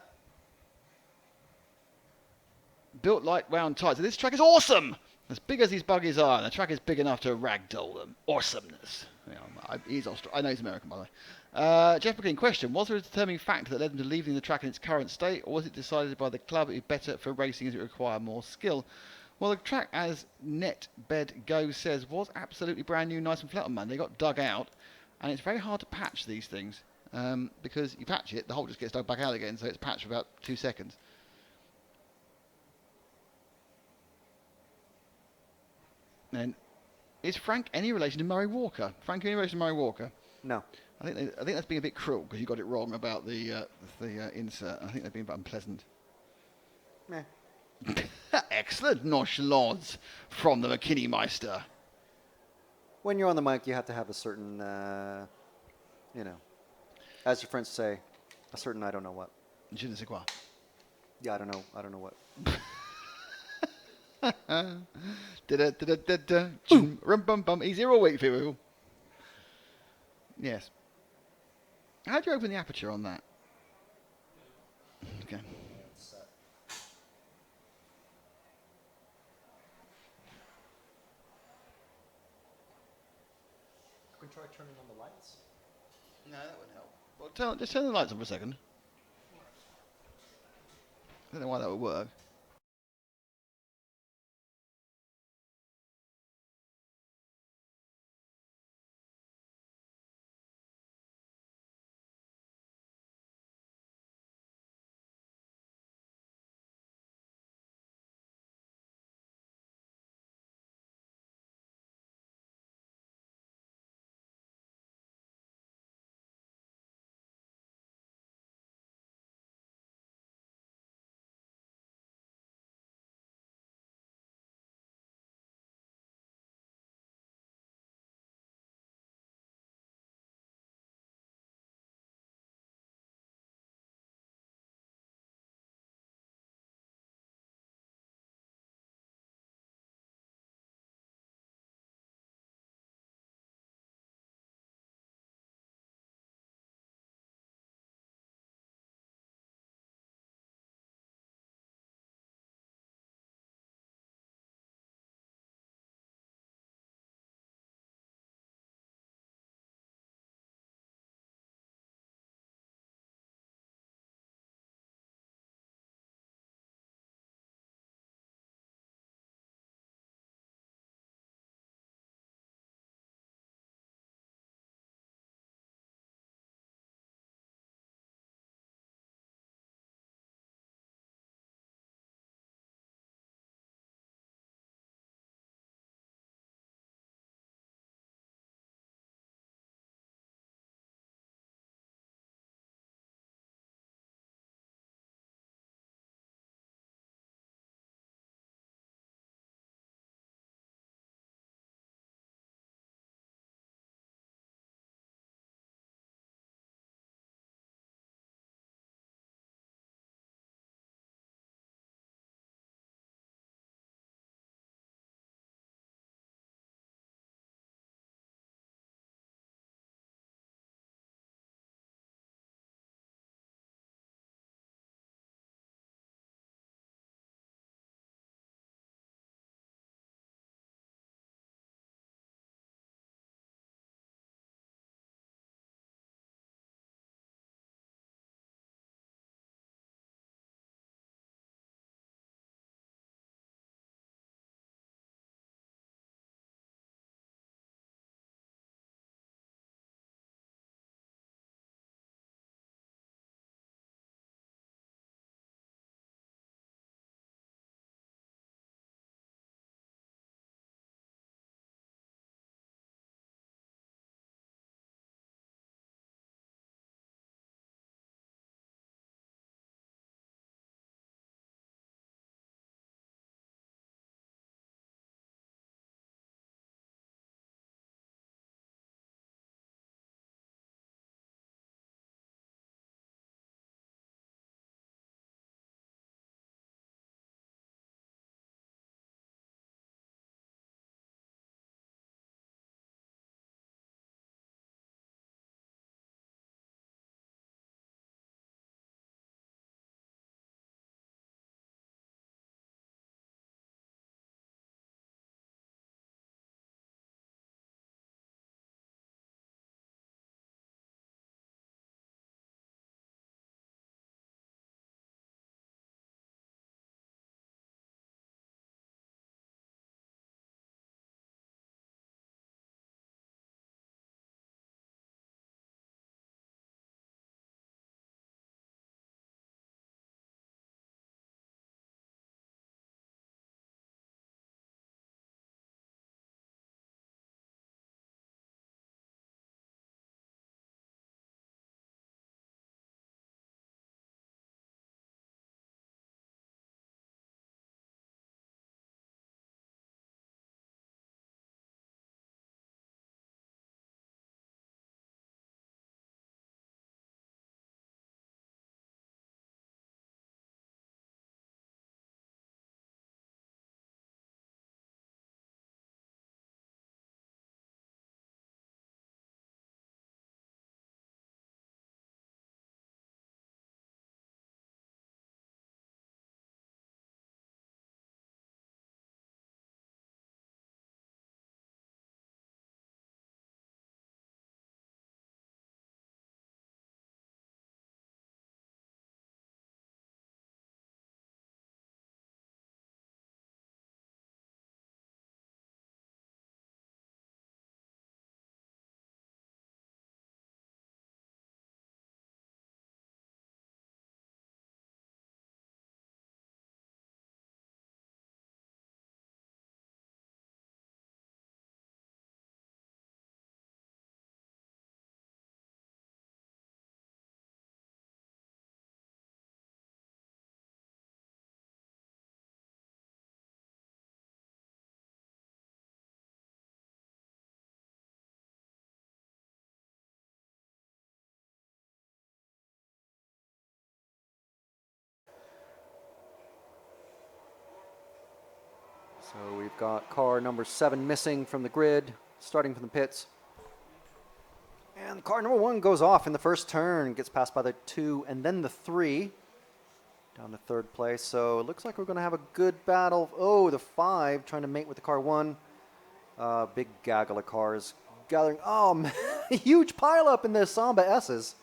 Built like round tires. So this track is awesome! As big as these buggies are, and the track is big enough to ragdoll them. Awesomeness. You know, I know he's American, by the way. Jeff McLean, question. Was there a determining factor that led them to leaving the track in its current state, or was it decided by the club it would be better for racing as it required more skill? Well, the track, as NetBedGo says, was absolutely brand new, nice and flat on Monday. It got dug out, and it's very hard to patch these things, because you patch it, the hole just gets dug back out again, so it's patched for about 2 seconds. And is Frank any relation to Murray Walker? Frank, any relation to Murray Walker? No. I think that's being a bit cruel because you got it wrong about the insert. I think they've been unpleasant. Meh. Excellent nonchalance from the McKinney Meister. When you're on the mic, you have to have a certain, you know, as your friends say, a certain I don't know what. Je ne sais quoi. Yeah, I don't know what. Easy all week, people. Yes. How do you open the aperture on that? Okay. Can we try turning on the lights? No, that wouldn't help. Well, just turn the lights on for a second. I don't know why that would work. So we've got car number 7 missing from the grid, starting from the pits. And car number 1 goes off in the first turn, gets passed by the 2 and then the 3, down to 3rd place. So it looks like we're going to have a good battle. Oh, the 5 trying to mate with the car 1. Big gaggle of cars gathering. Oh, man, huge pileup in the Samba S's.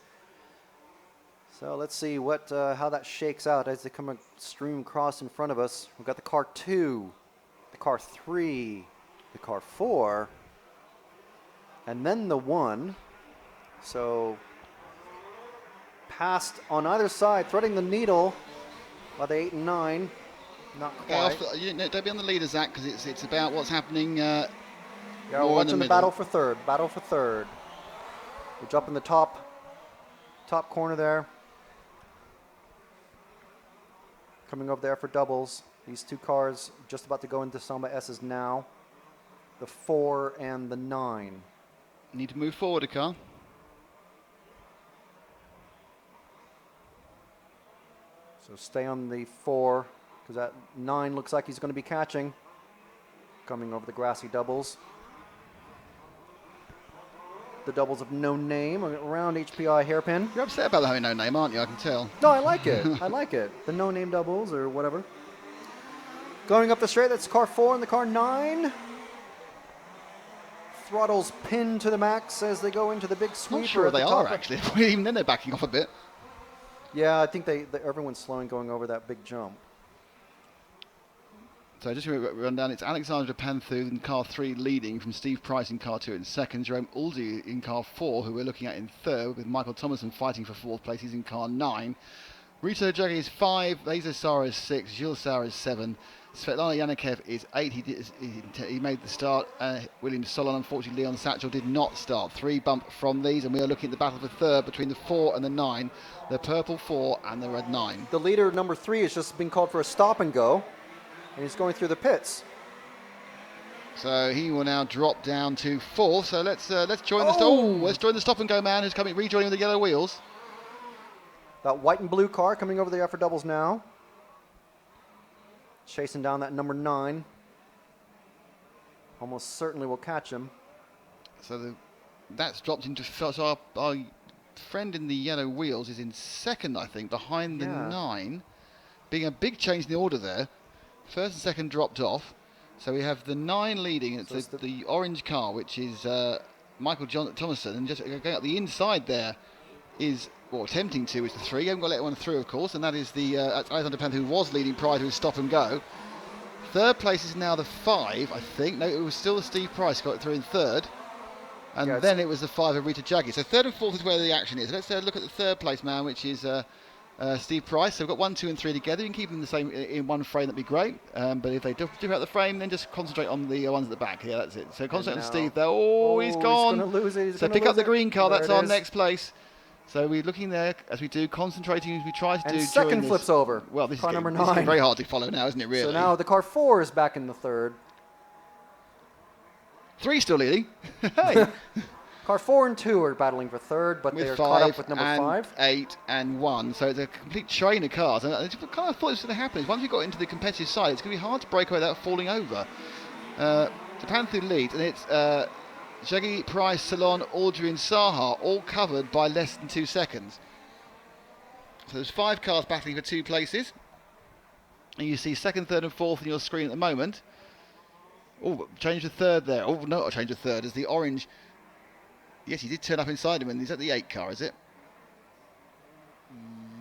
So let's see what how that shakes out as they come stream across in front of us. We've got the car 2, the car 3, the car 4, and then the 1. So passed on either side, threading the needle by the 8 and 9. Not quite. Don't be on the leader, Zach, because it's about what's happening. Yeah, we're watching the battle for third. Battle for third. We jump in the top corner there. Coming over there for doubles. These 2 cars just about to go into Samba S's now. The 4 and the 9. Need to move forward a car. So stay on the 4, because that 9 looks like he's going to be catching. Coming over the grassy doubles. The doubles of no name around HPI hairpin. You're upset about having no name, aren't you? I can tell. No, I like it. I like it. The no name doubles or whatever. Going up the straight, that's car 4 and the car 9. Throttles pinned to the max as they go into the big sweeper. Not sure they are actually. Even then they're backing off a bit. Yeah, I think everyone's slowing going over that big jump. So just to run down, it's Alexander Panthu in car 3 leading from Steve Price in car 2 in second, Jerome Aldi in car 4, who we're looking at in third, with Michael Thomason fighting for 4th place. He's in car 9. Rito Juggy is 5, Laser Sara is 6, Jules Sauer is 7, Svetlana Yanikev is 8. He made the start. William Solon, unfortunately, Leon Satchel did not start. 3 bump from these, and we are looking at the battle for third between the 4 and the 9, the purple 4 and the red 9. The leader, number 3, has just been called for a stop and go. And he's going through the pits. So he will now drop down to 4th. So let's join let's join the stop and go man who's rejoining with the yellow wheels. That white and blue car coming over the effort doubles now. Chasing down that number 9. Almost certainly will catch him. So that's dropped into. So our friend in the yellow wheels is in second, I think, behind the 9. Being a big change in the order there. First and second dropped off, so we have the 9 leading. It's the orange car, which is Michael Thomason, and just going up the inside there is, well, attempting to, is the 3. You haven't got to let one through, of course, and that is the Alexander Panther, who was leading prior to his stop and go. Third place is now the 5, I think. No, it was still the Steve Price got it through in third, and then it was the 5 of Rita Jaggi. So third and fourth is where the action is. Let's look at the third place man, which is Steve Price. So we've got 1, 2 and 3 together. You can keep them the same in one frame, that'd be great. But if they do out the frame, then just concentrate on the ones at the back. Yeah, that's it. So concentrate on Steve there. Oh, he's gone. He's going to lose it. So pick up the green car. That's our next place. So we're looking there as we do, concentrating as we try to do. And second flips over. Well, this car is number 9. This is very hard to follow now, isn't it? Really. So now the car 4 is back in the third. 3 still leading. Hey. Car 4 and 2 are battling for third, but they're caught up with number 5. 8 and 1. So it's a complete train of cars. And I kind of thought this was going to happen. Once we got into the competitive side, it's going to be hard to break away without falling over. The Panther leads, and it's Jaggi, Price, Salon, Audrey and Saha, all covered by less than 2 seconds. So there's 5 cars battling for 2 places. And you see second, third and fourth on your screen at the moment. Oh, change the third there. Oh, no, I'll change the third as the orange. Yes, he did turn up inside him, and he's at the 8 car, is it?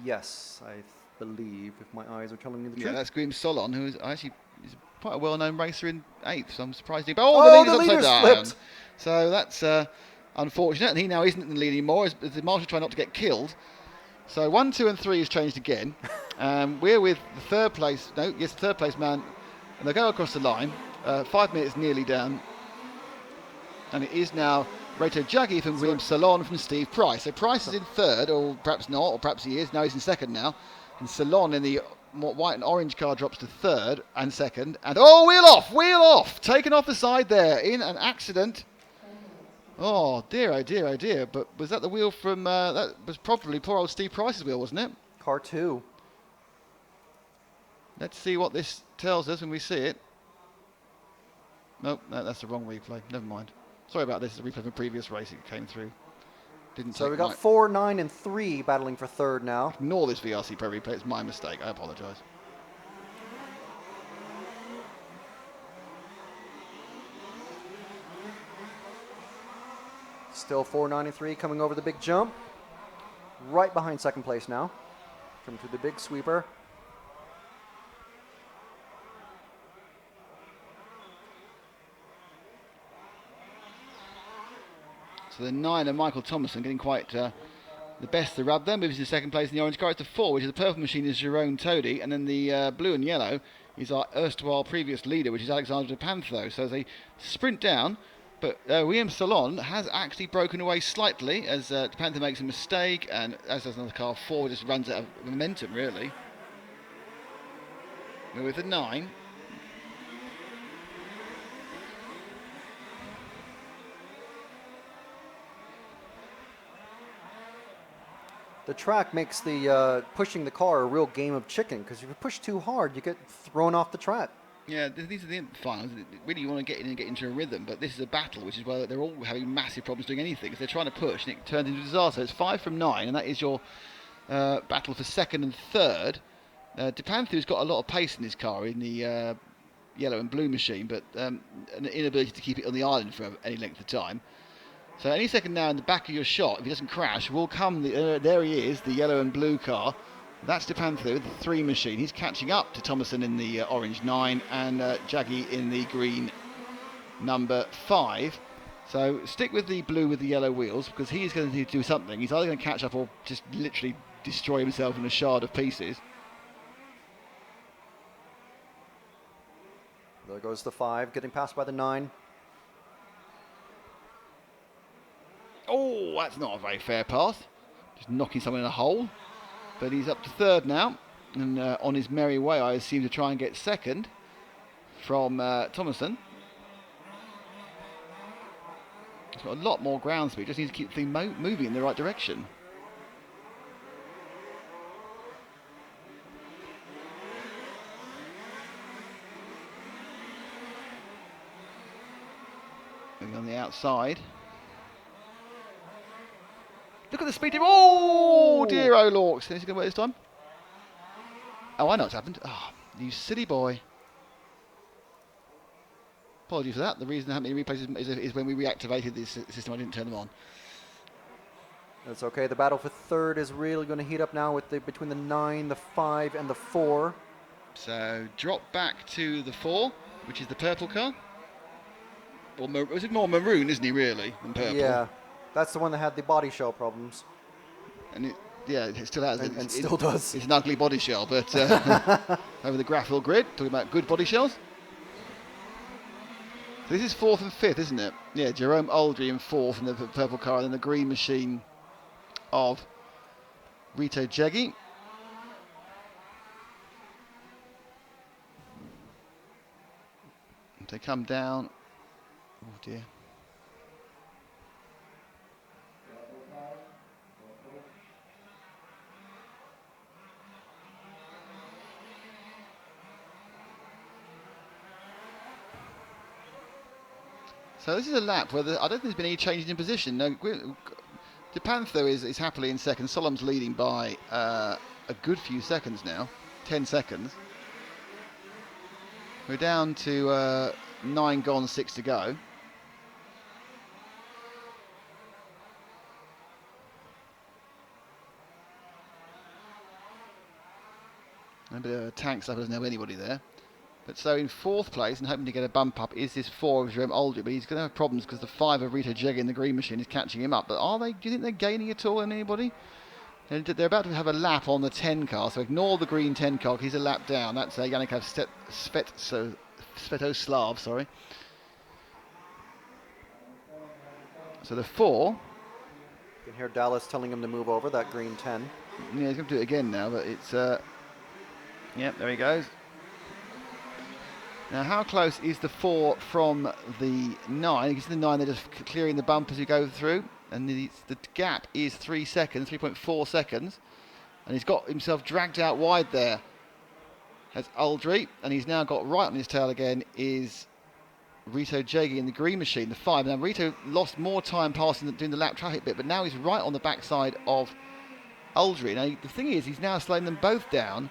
Yes, I believe, if my eyes are telling me the truth. Yeah, that's Grim Solon, who is actually quite a well-known racer in 8th, so I'm surprised. But the leader's upside down. So that's unfortunate, and he now isn't in the lead anymore, as the marshal trying not to get killed. So 1, 2 and 3 has changed again. We're with the third place man, and they go across the line. 5 minutes nearly down, and it is now Reto Jaggi from William Salon from Steve Price. So Price is in third, or perhaps not, or perhaps he is. Now he's in second now. And Salon in the white and orange car drops to third and second. And wheel off! Taken off the side there in an accident. Oh dear, oh dear, oh dear. But was that the wheel from, that was probably poor old Steve Price's wheel, wasn't it? Car 2. Let's see what this tells us when we see it. Nope, that's the wrong replay. Never mind. Sorry about this. It's a replay from a previous race. It came through. Didn't So take we got 4, 9, and 3 battling for third now. Ignore this VRC Pro replay. It's my mistake. I apologise. Still 4, 9, and 3 coming over the big jump. Right behind second place now. Coming through the big sweeper. So the 9 of Michael Thomason getting quite the best of the rub there. Moves to second place in the orange car. It's the 4, which is the purple machine, is Jerome Todi. And then the blue and yellow is our erstwhile previous leader, which is Alexander De Pantho. So they sprint down. But William Salon has actually broken away slightly as De Pantho makes a mistake. And as does another car, 4 just runs out of momentum, really. We're with the 9. The track makes the pushing the car a real game of chicken, because if you push too hard, you get thrown off the track. Yeah, these are the finals. Really, you want to get in and get into a rhythm, but this is a battle, which is where they're all having massive problems doing anything, because they're trying to push, and it turns into a disaster. It's 5 from 9, and that is your battle for second and third. De Pantho's got a lot of pace in his car, in the yellow and blue machine, but an inability to keep it on the island for any length of time. So any second now in the back of your shot, if he doesn't crash, will come, there he is, the yellow and blue car. That's De Pantho, the 3 machine. He's catching up to Thomason in the orange 9 and Jaggi in the green number 5. So stick with the blue with the yellow wheels, because he's going to do something. He's either going to catch up or just literally destroy himself in a shard of pieces. There goes the 5, getting passed by the 9. Oh, that's not a very fair pass. Just knocking someone in a hole. But he's up to third now. And on his merry way, I assume, to try and get second from Thomason. He's got a lot more ground speed. Just needs to keep the thing moving in the right direction. Moving on the outside. Look at the speed. Oh, dear, oh, Lorks. Is he going to work this time? Oh, I know what's happened. Oh, you silly boy. Apologies for that. The reason there haven't been replays is when we reactivated this system, I didn't turn them on. That's okay. The battle for third is really going to heat up now with between the 9, the 5, and the 4. So drop back to the 4, which is the purple car. Or was it more maroon, isn't he, really, than purple? Yeah. That's the one that had the body shell problems. And it still has. And still does. It's an ugly body shell, but over the graphical grid, talking about good body shells. So this is 4th and 5th, isn't it? Yeah, Jerome Aldry in 4th in the purple car, and then the green machine of Rito Jeggi. They come down. Oh dear. So this is a lap where I don't think there's been any changes in position. No, De Pantho is happily in second. Solom's leading by a good few seconds now, 10 seconds. We're down to 9 gone, 6 to go. A bit of a tank stuff, doesn't have anybody there. But so in 4th place and hoping to get a bump up is this 4 of Jerome Aldry, but he's going to have problems because the 5 of Rito Jeggi in the green machine is catching him up. But are they? Do you think they're gaining at all on anybody? They're about to have a lap on the 10 car, so ignore the green 10 car. He's a lap down. That's Yannick Svetoslav, sorry. So the 4. You can hear Dallas telling him to move over, that green 10. Yeah, he's going to do it again now, but it's... Yep, there he goes. Now, how close is the 4 from the 9? You can see the 9, they're just clearing the bump as you go through. And the gap is 3 seconds, 3.4 seconds. And he's got himself dragged out wide there. That's Aldry. And he's now got right on his tail again is Rito Jaggi in the green machine, the 5. Now Rito lost more time passing doing the lap traffic bit, but now he's right on the backside of Uldry. Now the thing is, he's now slowing them both down,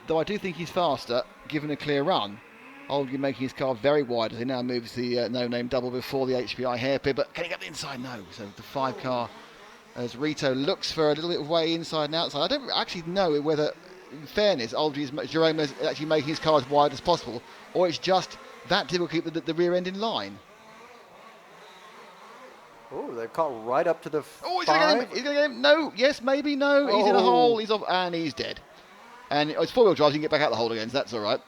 though I do think he's faster, given a clear run. Uldry making his car very wide as he now moves the no-name double before the HPI hairpin, but can he get the inside? No. So the 5 car, as Rito looks for a little bit of way inside and outside. I don't actually know whether, in fairness, Jerome is actually making his car as wide as possible, or it's just that difficult to keep the rear end in line. Oh, they've caught right up to the 5. Oh, he's going to get him. No, yes, maybe, no. He's in a hole. He's off, and he's dead. And it's 4-wheel drive, so you can get back out the hole again, so that's all right.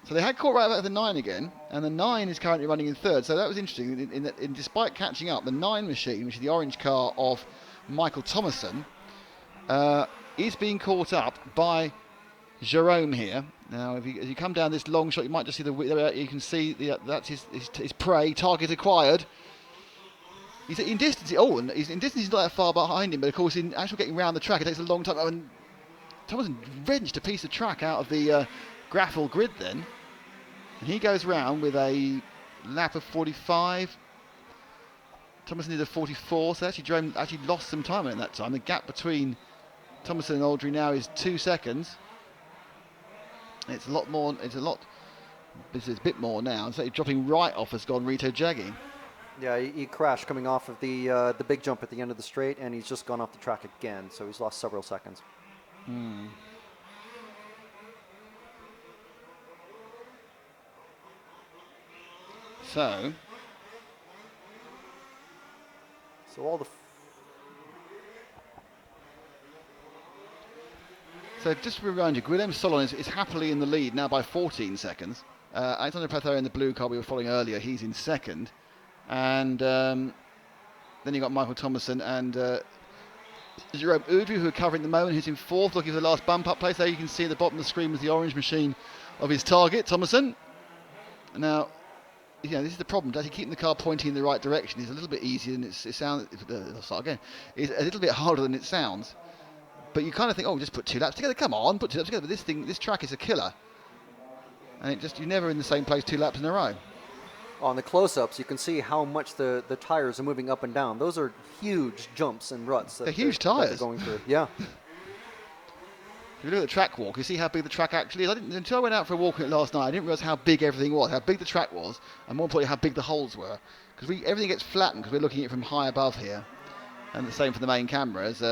So they had caught right about the 9 again, and the 9 is currently running in 3rd. So that was interesting. In despite catching up, the 9 machine, which is the orange car of Michael Thomason, is being caught up by Jerome here. Now, as you come down this long shot, you might just see you can see that's his prey, target acquired. He's in distance. Oh, and he's not that far behind him, but of course, in actual getting round the track, it takes a long time. Oh, and Thomason wrenched a piece of track out of the gravel grid then. And he goes round with a lap of 45. Thomason did a 44, so Jerome actually lost some time in that time. The gap between Thomason and Uldry now is 2 seconds. It's a lot more. It's a bit more now. And so dropping right off has gone Rito Jaggi. Yeah, he crashed coming off of the big jump at the end of the straight, and he's just gone off the track again. So he's lost several seconds. So all the. So just to remind you, Guillaume Solon is happily in the lead now by 14 seconds. Alexander Pather in the blue car we were following earlier, he's in 2nd. And then you got Michael Thomason and Jerome Udu, who are covering the moment, who's in 4th, looking for the last bump up place. There you can see at the bottom of the screen was the orange machine of his target, Thomason. Now, this is the problem. Actually keeping the car pointing in the right direction is a little bit easier than it sounds. I'll start again. It's a little bit harder than it sounds. But you kind of think, just put 2 laps together. Come on, put 2 laps together. But this track is a killer. And you're never in the same place 2 laps in a row. On the close-ups, you can see how much the tires are moving up and down. Those are huge jumps and ruts. They're huge tires. They're going through. Yeah. If you look at the track walk, you see how big the track actually is. Until I went out for a walk in it last night, I didn't realise how big everything was, how big the track was, and more importantly, how big the holes were. Because everything gets flattened because we're looking at it from high above here. And the same for the main cameras.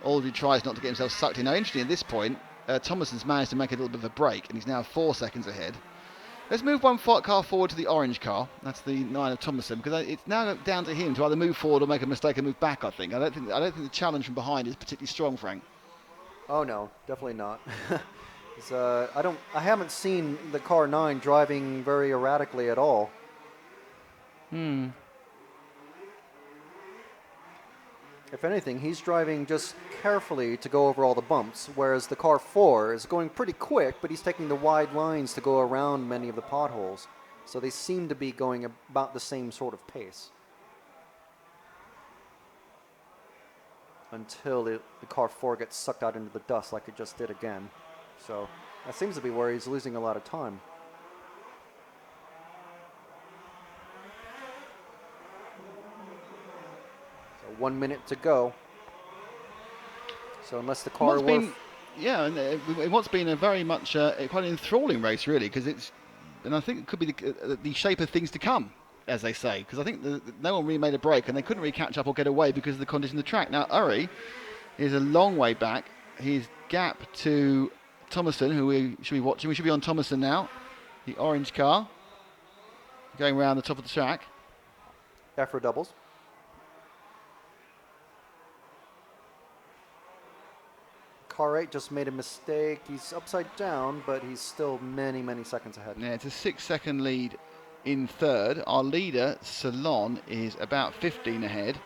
Uldry tries not to get himself sucked in. Now, interestingly, at this point, Thomason's managed to make a little bit of a break, and he's now 4 seconds ahead. Let's move one car forward to the orange car. That's the 9 of Thomason, because it's now down to him to either move forward or make a mistake and move back. I think. I don't think the challenge from behind is particularly strong, Frank. Oh no, definitely not. I haven't seen the car 9 driving very erratically at all. If anything, he's driving just carefully to go over all the bumps, whereas the car 4 is going pretty quick, but he's taking the wide lines to go around many of the potholes. So they seem to be going about the same sort of pace. Until the car 4 gets sucked out into the dust like it just did again. So that seems to be where he's losing a lot of time. So 1 minute to go. So unless the car what's been a very much quite an enthralling race really, because and I think it could be the shape of things to come, as they say, because I think no one really made a break and they couldn't really catch up or get away because of the condition of the track. Now Uri is a long way back. His gap to Thomason, who we should be watching. We should be on Thomason now, the orange car, going around the top of the track. EFRA doubles. Car 8 just made a mistake. He's upside down, but he's still many, many seconds ahead. Yeah, it's a 6-second lead in 3rd. Our leader, Salon, is about 15 ahead.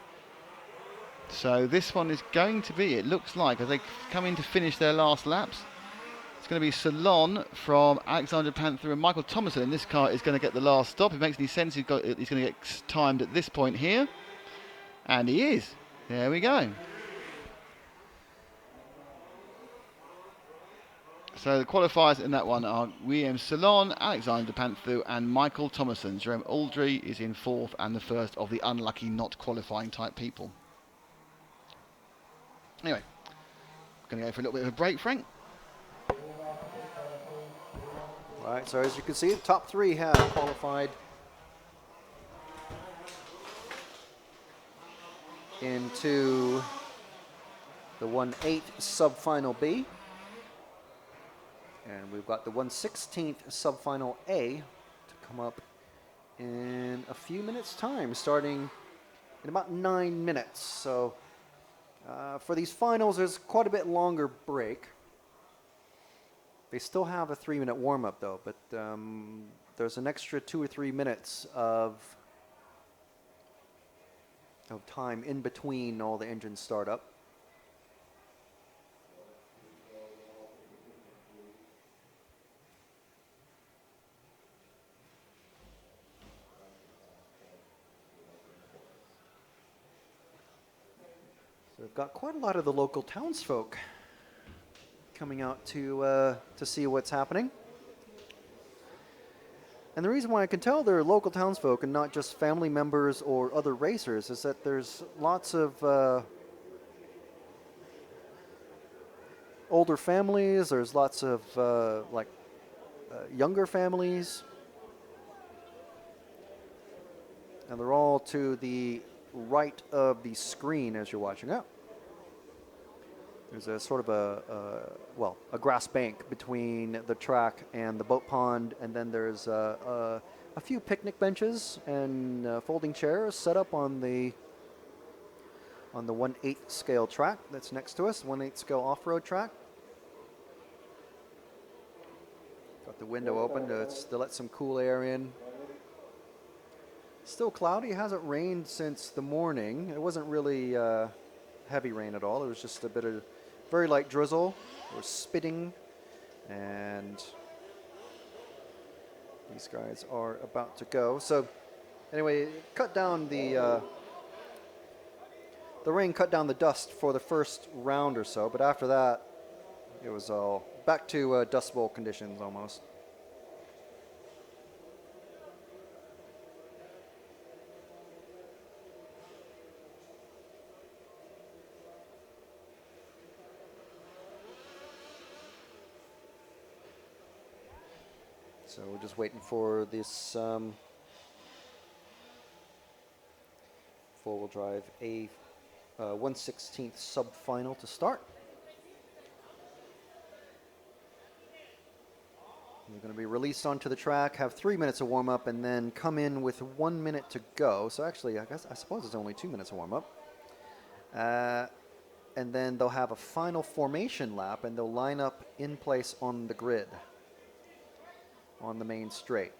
So this one is going to be, it looks like, as they come in to finish their last laps, it's going to be Salon from Alexander Panther and Michael Thomason. And this car is going to get the last stop. If it makes any sense, he's going to get timed at this point here. And he is. There we go. So the qualifiers in that one are William Salon, Alexander Panthu, and Michael Thomason. Jerome Aldry is in 4th and the first of the unlucky not qualifying type people. Anyway, going to go for a little bit of a break, Frank. Right, so as you can see, the top 3 have qualified into the 1/8 sub-final B. And we've got the 1/16 sub-final A to come up in a few minutes' time, starting in about 9 minutes. So for these finals, there's quite a bit longer break. They still have a 3-minute warm-up, though, but there's an extra 2 or 3 minutes of time in between all the engines start up. So we've got quite a lot of the local townsfolk coming out to see what's happening. And the reason why I can tell they're local townsfolk and not just family members or other racers is that there's lots of older families, there's lots of younger families, and they're all to the right of the screen as you're watching it. There's a sort of a grass bank between the track and the boat pond, and then there's a few picnic benches and folding chairs set up on the 1/8 scale track that's next to us, 1/8 scale off-road track. Got the window open to let some cool air in. Still cloudy. It hasn't rained since the morning. It wasn't really heavy rain at all. It was just a bit of very light drizzle. It was spitting, and these guys are about to go. So anyway, cut down the rain cut down the dust for the first round or so, but after that, it was all back to Dust Bowl conditions almost. So we're just waiting for this four-wheel drive A 1/16 sub-final to start. They're going to be released onto the track, have 3 minutes of warm-up, and then come in with 1 minute to go. So actually, I suppose it's only 2 minutes of warm-up. And then they'll have a final formation lap, and they'll line up in place on the grid on the main straight.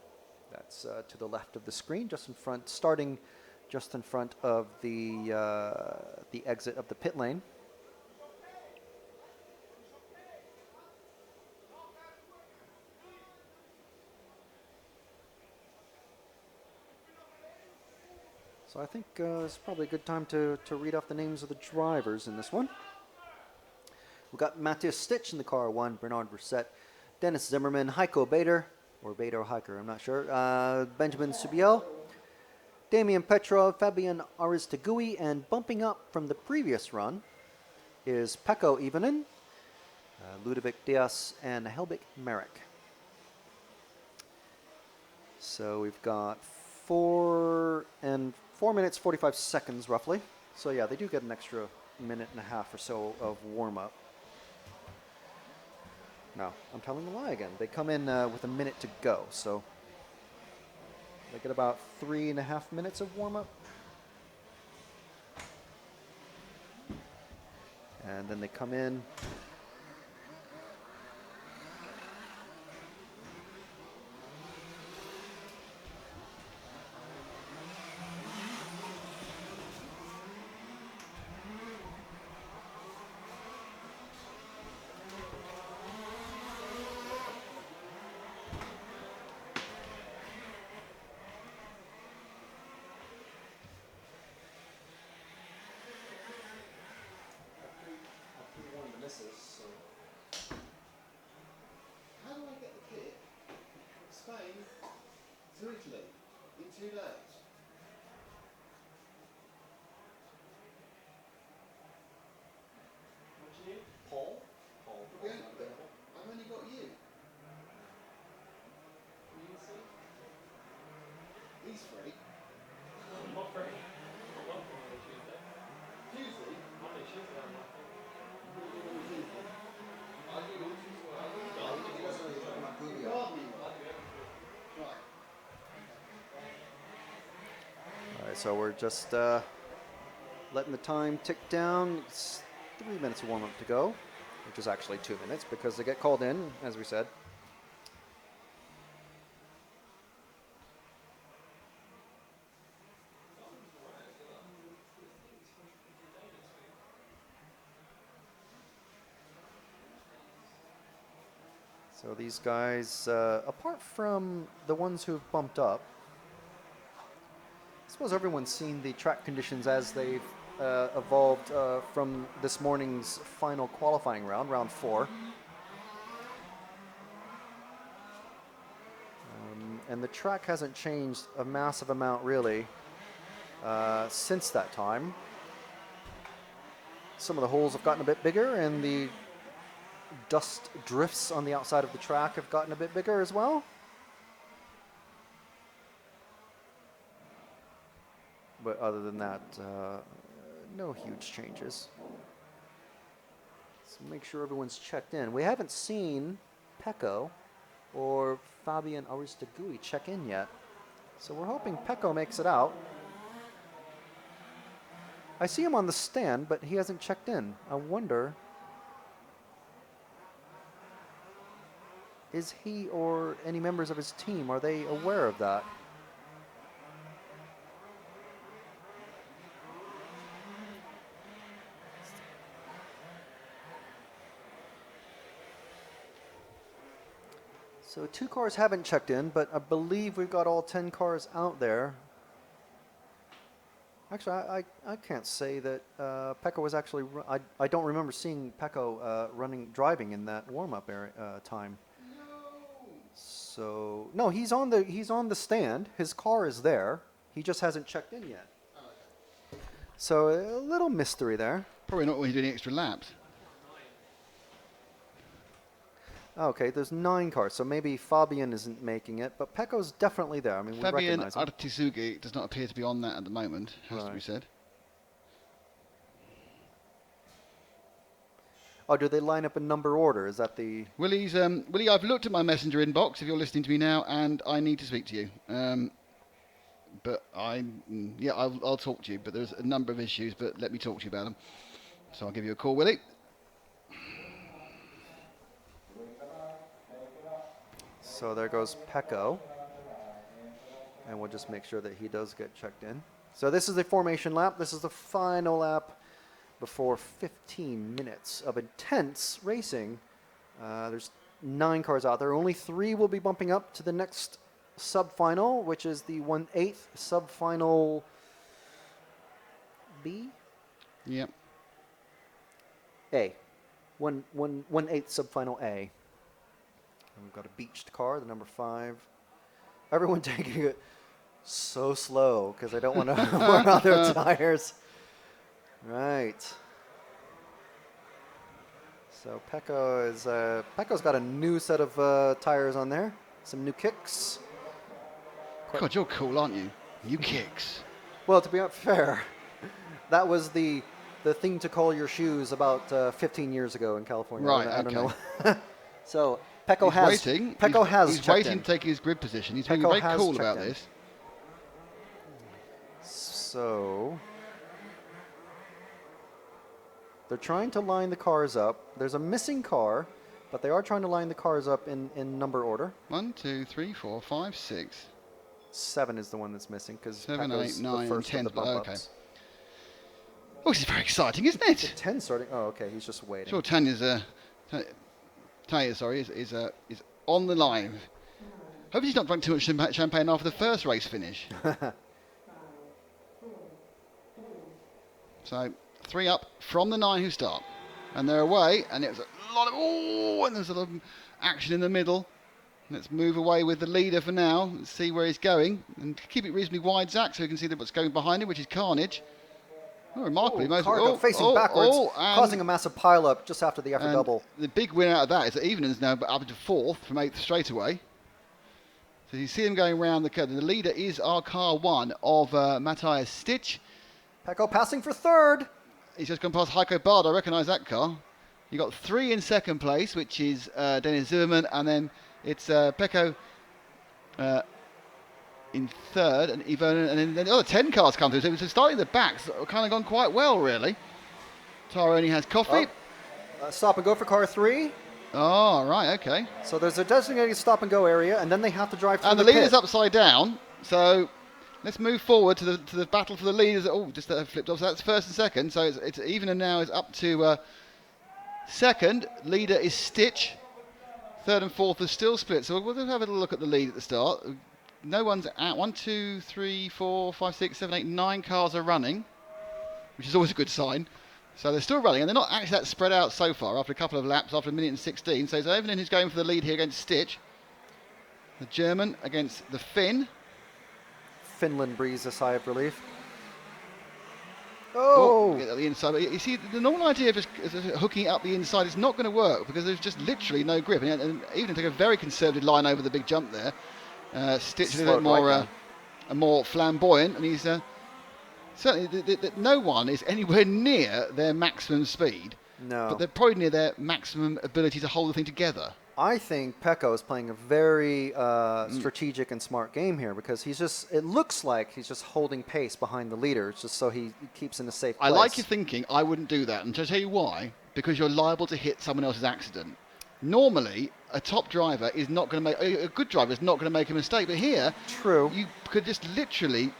That's to the left of the screen, just in front, starting just in front of the exit of the pit lane. So I think it's probably a good time to read off the names of the drivers in this one. We've got Matthias Stitch in the car 1, Bernard Brissett, Dennis Zimmerman, Heiko Bader, or Bader or Hiker, I'm not sure, Benjamin Subiel, Damian Petrov, Fabian Aristegui, and bumping up from the previous run is Pekko Ivanen, Ludovic Dias, and Helbik Merrick. So we've got 4 minutes 45 seconds roughly. So yeah, they do get an extra minute and a half or so of warm-up. No, I'm telling a lie again. They come in with a minute to go, so they get about 3.5 minutes of warm-up. And then they come in. Misses. To Italy. In 2 days. Paul? Yeah, but I've only got you. He's free. Not free. Not Monday, Tuesday. Tuesday? Monday, Tuesday, I'm working. Right. All right, so we're just letting the time tick down. It's 3 minutes of warm-up to go, which is actually 2 minutes because they get called in, as we said. So these guys, apart from the ones who've bumped up, I suppose everyone's seen the track conditions as they've evolved from this morning's final qualifying round, round 4. And the track hasn't changed a massive amount, really, since that time. Some of the holes have gotten a bit bigger, and the dust drifts on the outside of the track have gotten a bit bigger as well. But other than that, no huge changes. So make sure everyone's checked in. We haven't seen Pecco or Fabian Aristogui check in yet. So we're hoping Pecco makes it out. I see him on the stand, but he hasn't checked in. I wonder, is he or any members of his team, are they aware of that? So 2 cars haven't checked in, but I believe we've got all 10 cars out there. Actually, I can't say that Pecco was actually. I don't remember seeing Pecco driving in that warm-up time. So no, he's on the stand. His car is there. He just hasn't checked in yet. So a little mystery there. Probably not when you're doing extra laps. Okay, there's 9 cars, so maybe Fabian isn't making it, but Pecco's definitely there. I mean, we Fabian recognize him. Artisugi does not appear to be on that at the moment, has to be said. Oh, do they line up in number order? Is that the... Willie, I've looked at my messenger inbox, if you're listening to me now, and I need to speak to you. But I'll talk to you, but there's a number of issues, but let me talk to you about them. So I'll give you a call, Willie. So there goes Pecco. And we'll just make sure that he does get checked in. So this is the formation lap. This is the final lap before 15 minutes of intense racing. There's 9 cars out there. Only 3 will be bumping up to the next sub-final, which is the 1/8 sub-final B? Yep. A. 1/8 sub-final A. And we've got a beached car, the number 5. Everyone taking it so slow because I don't want to wear out their tires. Right. So Pecco's got a new set of tires on there. Some new kicks. God, you're cool, aren't you? New kicks. Well, to be fair, that was the thing to call your shoes about 15 years ago in California. Right, I don't okay. know. So Pecco has He's waiting in. to take his grid position. He's being Pecco very has cool checked about in. this. So they're trying to line the cars up. There's a missing car, but they are trying to line the cars up in number order. 1, 2, 3, 4, 5, 6. 7 is the one that's missing because 7, Pecco's 8, 9, the first 10. of the bump Okay. ups. Oh, this is very exciting, isn't it? 10 starting. Oh, okay. He's just waiting. Sure, Tanya's is on the line. Hope he's not drunk too much champagne after the first race finish. So 3 up from the 9 who start, and they're away. And there's a lot of and there's a lot of action in the middle. Let's move away with the leader for now. Let's see where he's going. And keep it reasonably wide, Zach, so we can see what's going behind him, which is Carnage. Oh, remarkably. Car got facing backwards, and causing a massive pile-up just after the EFRA double. The big win out of that is that Evenen's now up into 4th from 8th straight away. So you see him going around the curve. The leader is our car 1 of Matthias Stitch. Pecco passing for 3rd. He's just gone past Heiko Bard. I recognise that car. You got 3 in 2nd place, which is Dennis Zimmerman, and then it's Pecco in 3rd, and Ivonen, and then the other 10 cars come through. So starting the backs kind of gone quite well, really. Taro only has coffee. Stop and go for car 3. Oh, right, okay. So there's a designated stop and go area, and then they have to drive through and the leader's upside down. So let's move forward to the battle for the leaders. Oh, just flipped off. So that's 1st and 2nd. So it's even, and now is up to 2nd. Leader is Stitch. 3rd and 4th are still split. So we'll have a look at the lead at the start. No one's out. 1, 2, 3, 4, 5, 6, 7, 8, 9 cars are running, which is always a good sign. So they're still running, and they're not actually that spread out so far after a couple of laps, after 1 minute and 16. So it's Evelyn who's going for the lead here against Stitch. The German against the Finn. Finland breathes a sigh of relief. Oh! Get at the inside. But you see, the normal idea of just hooking it up the inside is not going to work because there's just literally no grip. And even take a very conservative line over the big jump there. Stitch is a little bit more flamboyant, and he's certainly no one is anywhere near their maximum speed. No. But they're probably near their maximum ability to hold the thing together. I think Pecco is playing a very strategic and smart game here because it looks like he's just holding pace behind the leader just so he keeps in a safe place. I like your thinking. I wouldn't do that. And to tell you why, because you're liable to hit someone else's accident. Normally, a top driver is not going to make, a good driver is not going to make a mistake. But here, true, you could just literally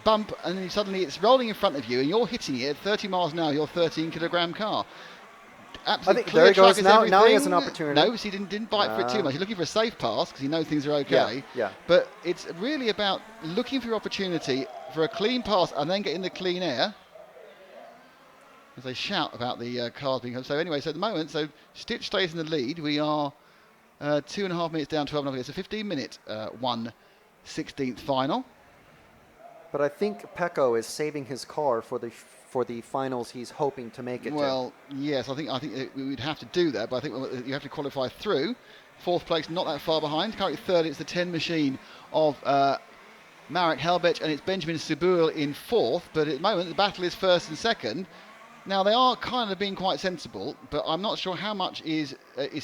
bump and then suddenly it's rolling in front of you and you're hitting it at 30 miles an hour, your 13-kilogram car. Absolutely. I think there he goes. Now he has an opportunity. No, he didn't bite for it too much. He's looking for a safe pass because he knows things are okay. Yeah. But it's really about looking for your opportunity for a clean pass and then getting the clean air. As they shout about the cars being... So anyway, so at the moment, so Stitch stays in the lead. We are 2.5 minutes down, 12 minutes. It's a 15-minute 1/16th final. But I think Pecco is saving his car for the finals he's hoping to make it to. Well, yes, I think we'd have to do that, but I think you have to qualify through. 4th place, not that far behind. Currently 3rd, it's the 10 machine of Marek Helbech, and it's Benjamin Subul in 4th. But at the moment, the battle is 1st and 2nd. Now, they are kind of being quite sensible, but I'm not sure how much is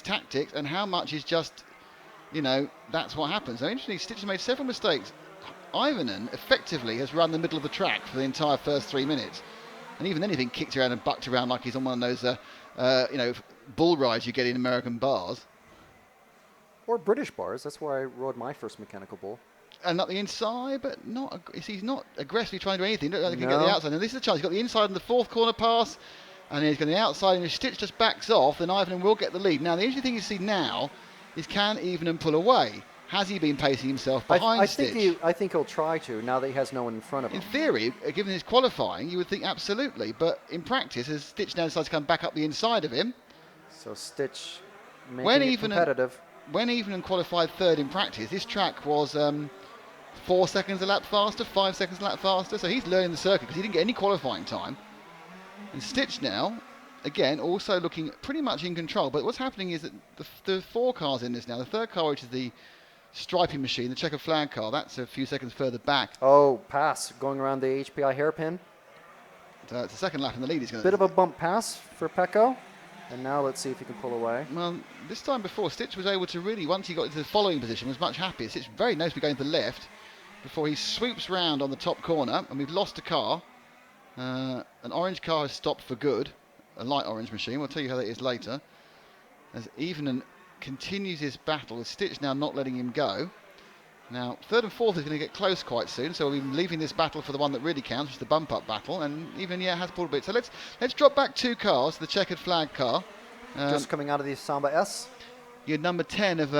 tactics and how much is just, that's what happens. So interestingly, Stitch has made several mistakes. Ivonen effectively has run the middle of the track for the entire first 3 minutes. And even then he's been kicked around and bucked around like he's on one of those, bull rides you get in American bars. Or British bars. That's where I rode my first mechanical bull. And not the inside, but he's not aggressively trying to do anything. He can get the outside. And this is a chance. He's got the inside in the 4th corner pass, and he's got the outside, and if Stitch just backs off, then Ivonen will get the lead. Now, the interesting thing you see now is can Ivonen pull away? Has he been pacing himself behind Stitch? I think he'll try to, now that he has no one in front of him. In theory, given his qualifying, you would think absolutely. But in practice, as Stitch now decides to come back up the inside of him... So Stitch making it competitive. When Evenyn qualified 3rd in practice, this track was 4 seconds a lap faster, 5 seconds a lap faster. So he's learning the circuit because he didn't get any qualifying time. And Stitch now, again, also looking pretty much in control. But what's happening is that the 4 cars in this now, the 3rd car, which is the striping machine, the checkered flag car, that's a few seconds further back. Oh, pass, going around the HPI hairpin. So it's the 2nd lap in the lead. Bit of a bump pass for Pecco. And now let's see if he can pull away. Well, this time before, Stitch was able to really, once he got into the following position, was much happier. Stitch very nicely going to the left before he swoops round on the top corner, and we've lost a car. An orange car has stopped for good, a light orange machine. We'll tell you how that is later. As Evenon continues his battle with Stitch now not letting him go. Now, 3rd and 4th is going to get close quite soon, so we'll be leaving this battle for the one that really counts, which is the bump-up battle, and even, has pulled a bit. So let's drop back 2 cars, the checkered flag car. Just coming out of the Samba S. You're number 10 of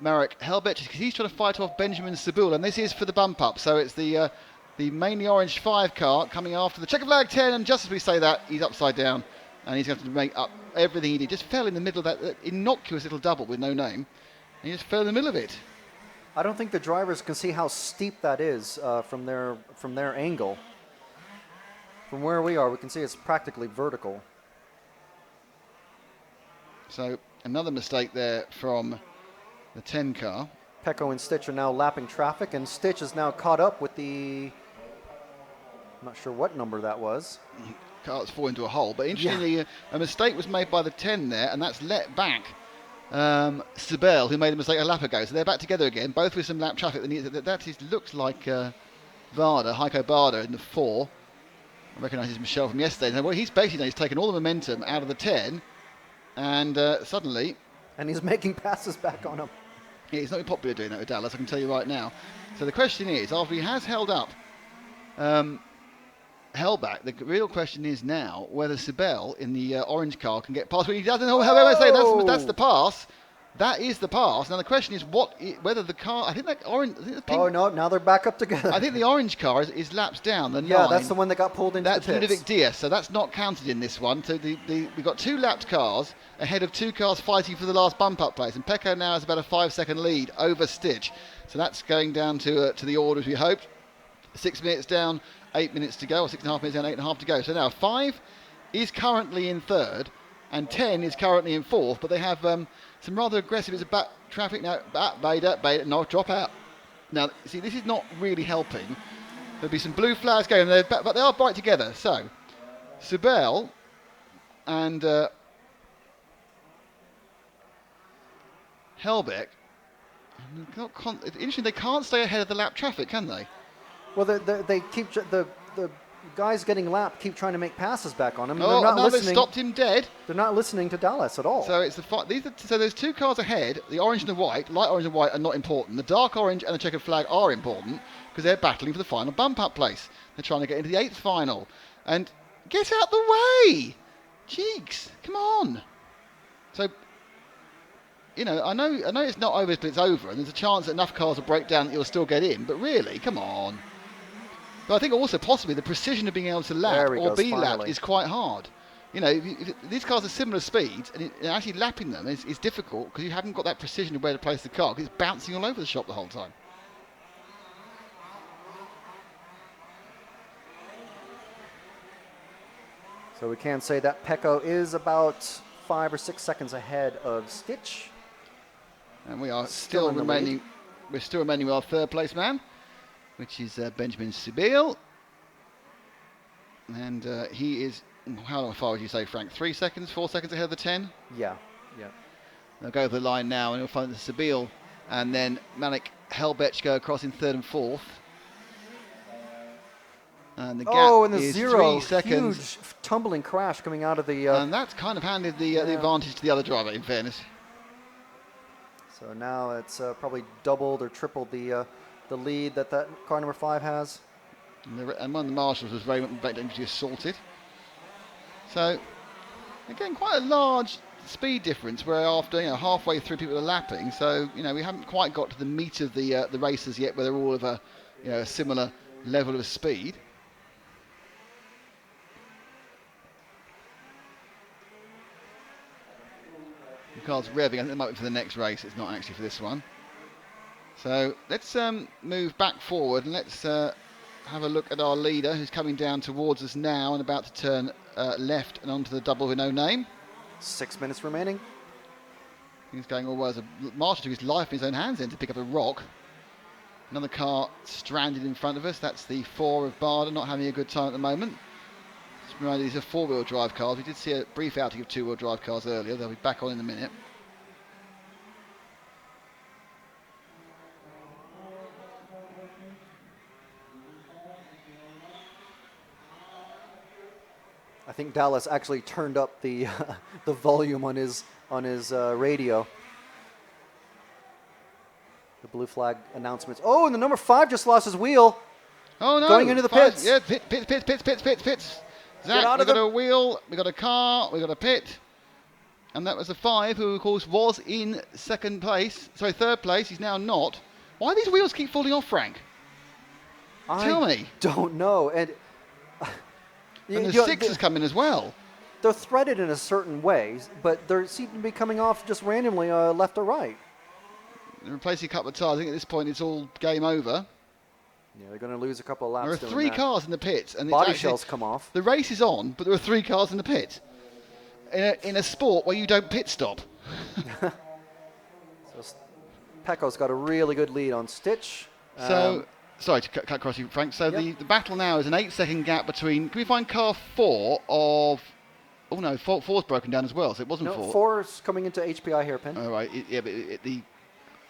Marek Helbech, because he's trying to fight off Benjamin Sabul, and this is for the bump-up. So it's the mainly orange 5 car coming after the checkered flag 10, and just as we say that, he's upside down, and he's going to make up everything he did. Just fell in the middle of that innocuous little double with no name, and he just fell in the middle of it. I don't think the drivers can see how steep that is from their angle. From where we are, we can see it's practically vertical. So another mistake there from the 10 car. Pecco and Stitch are now lapping traffic, and Stitch is now caught up with the... I'm not sure what number that was. Car's fall into a hole. But interestingly, a mistake was made by the 10 there, and that's let back Sibel, who made a mistake a lap ago. So they're back together again, both with some lap traffic. Looks like Heiko Barda in the 4. I recognise Michelle from yesterday. Now, well, he's basically taken all the momentum out of the 10, and suddenly... And he's making passes back on him. Yeah, he's not popular doing that with Dallas, I can tell you right now. So the question is, after he has held up Hellback, the real question is now whether Sibel in the orange car can get past. Well, he doesn't know how I say that's the pass. That is the pass. Now the question is whether the car. I think that orange. I think the pink, oh no! Now they're back up together. I think the orange car is laps down. The 9. That's the one that got pulled into the pits. That's Ludovic Diaz, so that's not counted in this one. So we've got 2 lapped cars ahead of 2 cars fighting for the last bump-up place, and Pecco now has about a 5-second lead over Stitch. So that's going down to the order as we hoped. 6 minutes down, 8 minutes to go, or 6.5 minutes down, 8.5 to go. So now 5 is currently in 3rd, and 10 is currently in 4th, but they have some rather aggressive bits of back traffic now. Bader, no, drop out. Now, see, this is not really helping. There'll be some blue flags going, but they are bright together. So, Sibel and Hellbeck. It's interesting, they can't stay ahead of the lap traffic, can they? Well, they keep the guys getting lapped keep trying to make passes back on him. And Oh, they're not no, listening. they stopped him dead. They're not listening to Dallas at all. So it's so there's 2 cars ahead. The orange and the white, light orange and white, are not important. The dark orange and the checkered flag are important because they're battling for the final bump-up place. They're trying to get into the 8th final. And get out the way, cheeks! Come on. So, you know, I know it's not over, but it's over, and there's a chance that enough cars will break down that you'll still get in. But really, come on. But I think also possibly the precision of being able to lap or be lapped is quite hard. You know, if these cars are similar speeds, and actually lapping them is difficult because you haven't got that precision of where to place the car because it's bouncing all over the shop the whole time. So we can say that Pecco is about 5 or 6 seconds ahead of Stitch. And we are still remaining. We're still remaining with our 3rd place man, which is Benjamin Sibel. And he is, how far would you say, Frank? 3 seconds, 4 seconds ahead of the 10? Yeah. They'll go over the line now, and you'll find Sibel and then Malik Helbech go across in 3rd and 4th. And the gap is 3 seconds. Huge tumbling crash coming out of the... and that's kind of handed the advantage to the other driver, in fairness. So now it's probably doubled or tripled the lead that car number 5 has. And one of the marshals was very dangerously assaulted. So, again, quite a large speed difference where after halfway through people are lapping. So, we haven't quite got to the meat of the races yet where they're all of a similar level of speed. The car's revving. I think they might be for the next race. It's not actually for this one. So let's move back forward and let's have a look at our leader who's coming down towards us now and about to turn left and onto the double with no name. 6 minutes remaining. He's going all well as a marshal took his life in his own hands then to pick up a rock. Another car stranded in front of us. That's the 4 of Barda, not having a good time at the moment. Just reminded these are 4-wheel drive cars. We did see a brief outing of 2-wheel drive cars earlier. They'll be back on in a minute. I think Dallas actually turned up the the volume on his radio. The blue flag announcements. Oh, and the number 5 just lost his wheel. Oh no! Going into the pits. Yeah, pits. Zach, we got a wheel, we got a car, we got a pit, and that was the 5 who, of course, was in third place. He's now not. Why do these wheels keep falling off, Frank? Tell me. Don't know. And the 6 has come in as well. They're threaded in a certain way, but they seem to be coming off just randomly left or right. replacing a couple of tyres. I think at this point it's all game over. Yeah, they're going to lose a couple of laps. There are doing 3 that. cars in the pits, and Body it's actually, shells come off. the race is on, but there are 3 cars in the pit. In a sport where you don't pit stop. So Pecco's got a really good lead on Stitch. So, sorry to cut across you, Frank. So the battle now is an 8-second gap between. Can we find car 4 of? Oh no, 4's broken down as well. So it wasn't 4. 4's coming into HPI hairpin. Oh right, but it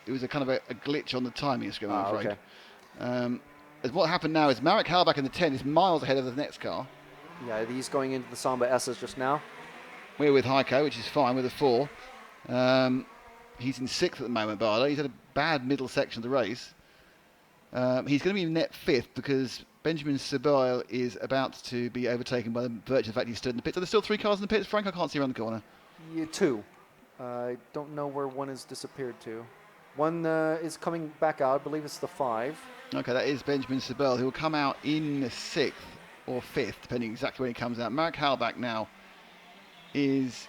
was a kind of a glitch on the timing screen, I'm afraid. Okay. As what happened now is Marek Halbach in the 10 is miles ahead of the next car. Yeah, he's going into the Samba S's just now. We're with Heiko, which is fine with a 4. He's in 6th at the moment, Barlow. He's had a bad middle section of the race. He's going to be in net 5th because Benjamin Sebail is about to be overtaken by the virtue of the fact he stood in the pits. Are there still 3 cars in the pits, Frank? I can't see around the corner. Yeah, 2. I don't know where one has disappeared to. One is coming back out. I believe it's the 5. Okay, that is Benjamin Sebail, who will come out in 6th or 5th, depending exactly when he comes out. Marek Halbach now is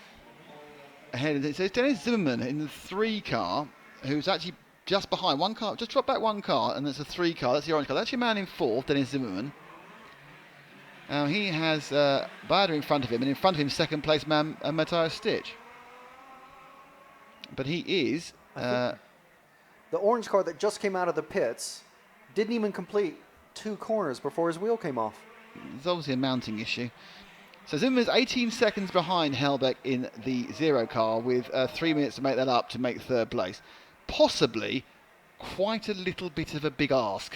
ahead. So it's Dennis Zimmerman in the 3 car, who's actually just behind. 1 car, just dropped back 1 car, and there's a 3 car. That's the orange car. That's your man in 4th, Dennis Zimmerman. Now he has Bader in front of him, and in front of him, 2nd place man Matthias Stitch. But he is. The orange car that just came out of the pits didn't even complete 2 corners before his wheel came off. It's obviously a mounting issue. So Zimmerman's 18 seconds behind Helbeck in the 0 car with 3 minutes to make that up to make 3rd place. Possibly quite a little bit of a big ask.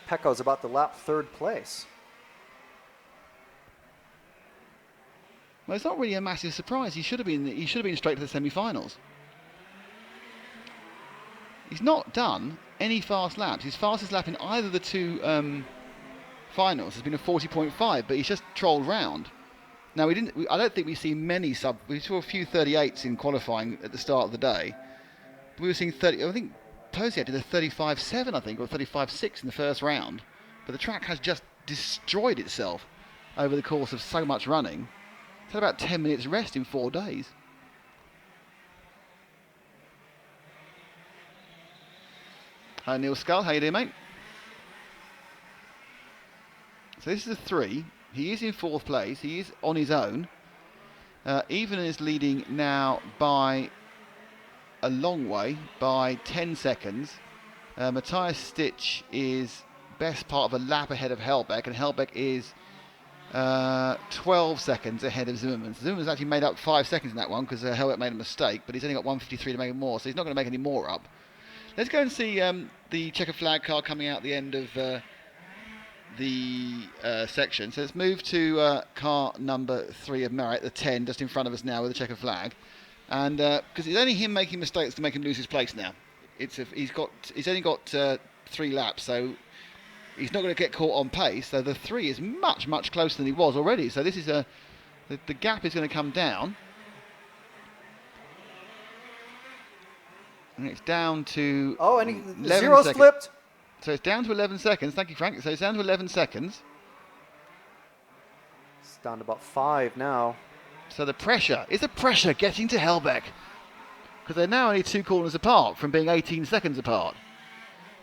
Pecco's about to lap 3rd place. Well, it's not really a massive surprise. He should have been straight to the semi-finals. He's not done any fast laps. His fastest lap in either of the 2 finals has been a 40.5, but he's just trolled round. Now I don't think we've seen many we saw a few 38s in qualifying at the start of the day. We were seeing 30. I think Posiak did a 35.7, I think, or 35.6 in the first round. But the track has just destroyed itself over the course of so much running. It's had about 10 minutes rest in 4 days. Hi Neil Scull, how you doing, mate? So this is a 3. He is in 4th place. He is on his own. Even is leading now by a long way, by 10 seconds. Matthias Stitch is best part of a lap ahead of Helbeck, and Helbeck is 12 seconds ahead of Zimmerman. So Zimmerman's actually made up 5 seconds in that one because Helbeck made a mistake, but he's only got 1:53 to make it more, so he's not going to make any more up. Let's go and see the checker flag car coming out at the end of the section. So let's move to car number 3 of Marek, the 10, just in front of us now with the checker flag. And because it's only him making mistakes to make him lose his place now. He's only got 3 laps, so he's not going to get caught on pace. So the 3 is much, much closer than he was already. So this is the gap is going to come down. And it's down to 11 zeros seconds. Flipped. So it's down to 11 seconds. Thank you, Frank. So it's down to 11 seconds. It's down to about 5 now. So the pressure getting to Helbeck? Because they're now only 2 corners apart from being 18 seconds apart.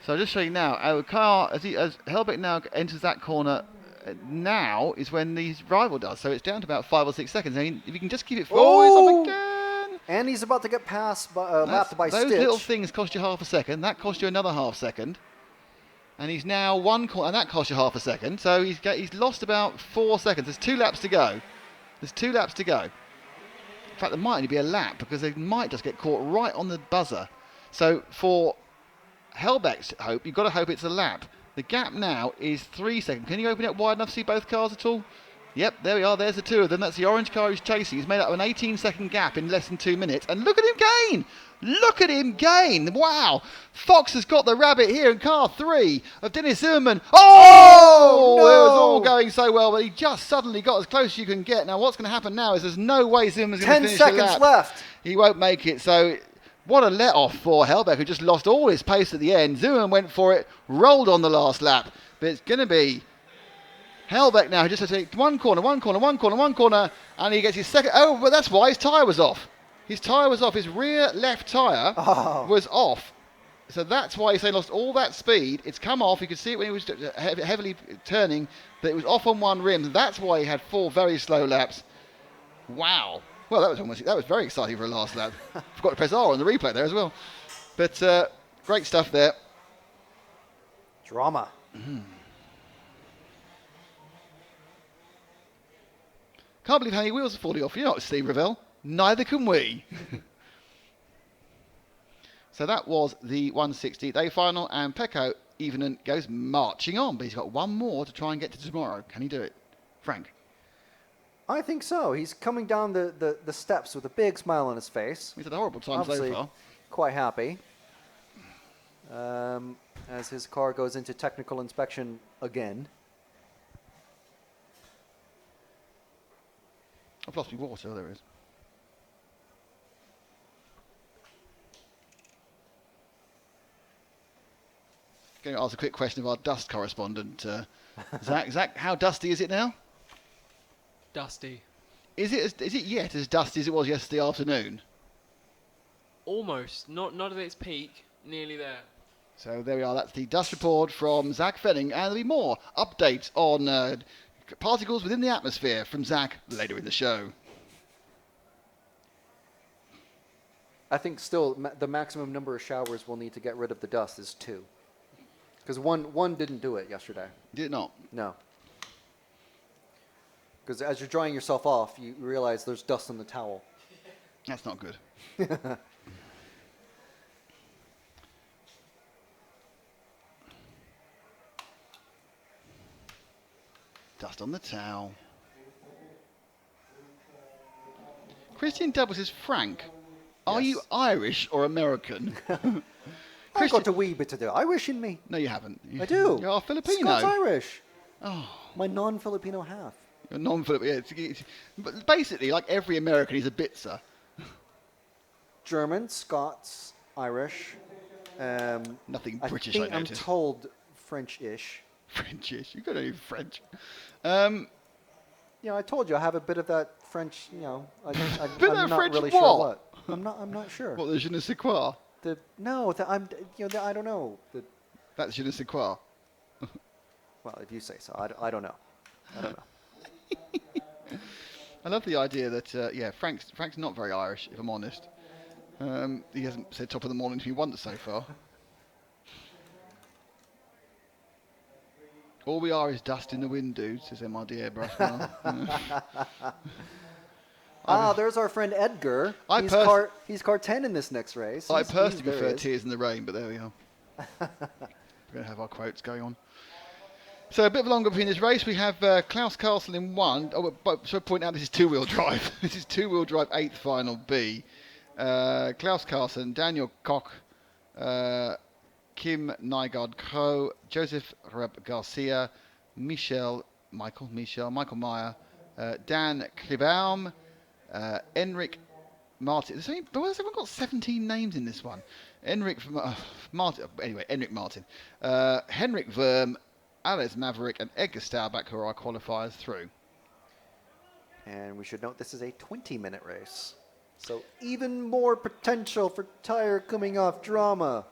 So I'll just show you now. Our car, as Helbeck now enters that corner, now is when the rival does. So it's down to about 5 or 6 seconds. I mean, if you can just keep it. Oh, it's up again. And he's about to get lapped by Those Stitch. little things cost you half a second. That cost you another half second. And he's now 1 corner, and that cost you half a second. So he's lost about 4 seconds. There's 2 laps to go. In fact, there might only be a lap because they might just get caught right on the buzzer. So for Helbeck's hope, you've got to hope it's a lap. The gap now is 3 seconds. Can you open it up wide enough to see both cars at all? Yep, there we are. There's the 2 of them. That's the orange car he's chasing. He's made up an 18-second gap in less than 2 minutes. And look at him gain! Look at him gain! Wow! Fox has got the rabbit here in car 3 of Dennis Zimmerman. Oh! No! It was all going so well, but he just suddenly got as close as you can get. Now, what's going to happen now is there's no way Zimmerman's going to finish the lap. 10 seconds left. He won't make it, so what a let-off for Helbeck, who just lost all his pace at the end. Zimmerman went for it, rolled on the last lap. But it's going to be Hellbeck now just has to take one corner, and he gets his second. Oh, but that's why his tyre was off. His tyre was off. His rear left tyre was off. So that's why he lost all that speed. It's come off. You could see it when he was heavily turning, that it was off on one rim. That's why he had 4 very slow laps. Wow. Well, that was very exciting for a last lap. Forgot to press R on the replay there as well. But great stuff there. Drama. Can't believe how many wheels are falling off. You're not Steve Revell. Neither can we. So that was the 160th final, and Pecco Evening goes marching on, but he's got one more to try and get to tomorrow. Can he do it? Frank? I think so. He's coming down the steps with a big smile on his face. He's had a horrible time Obviously so far. Quite happy. As his car goes into technical inspection again. I've lost my water. There it is. Going to ask a quick question of our dust correspondent, Zach. Zach, how dusty is it now? Dusty. Is it yet as dusty as it was yesterday afternoon? Almost. Not at its peak. Nearly there. So there we are. That's the dust report from Zach Fenning, and there'll be more updates on particles within the atmosphere from Zach later in the show. I think still the maximum number of showers we'll need to get rid of the dust is 2. Because one didn't do it yesterday. Did it not? No. Because as you're drying yourself off, you realize there's dust on the towel. That's not good. Dust on the towel. Christian Double says, Frank, are you Irish or American? I've got a wee bit of the Irish in me. No, you haven't. I do. You are Filipino. Scots-Irish. Oh. My non-Filipino half. You're non-Filipino. Yeah, but basically, like every American, he's a bitzer. German, Scots, Irish. Nothing I British, think I noticed. I'm told French-ish. French-ish? You've got to do French. I told you I have a bit of that French, I'm not French really what? sure what. I'm not sure. What, the je ne sais quoi? I don't know. That's je ne sais quoi. Well, if you say so. I don't know. I don't know. I love the idea that, Frank's not very Irish, if I'm honest. He hasn't said top of the morning to me once so far. All we are is dust in the wind, dude, says MRD Airbrush. There's our friend Edgar. He's car 10 in this next race. I personally prefer Tears in the Rain, but there we are. We're going to have our quotes going on. So a bit of a longer between this race. We have Klaus Carlson in 1. Oh, but should I point out this is two-wheel drive. This is two-wheel drive 8th final B. Klaus Carlson, Daniel Koch, Kim Nygaard-Crow, Joseph Garcia, Michael Meyer, Dan Klibaum, Enric Martin. Has everyone got 17 names in this one? Enric Martin. Anyway, Enric Martin, Henrik Verm, Alex Maverick, and Edgar Staubach, who are our qualifiers through. And we should note this is a 20-minute race. So even more potential for tyre coming off drama.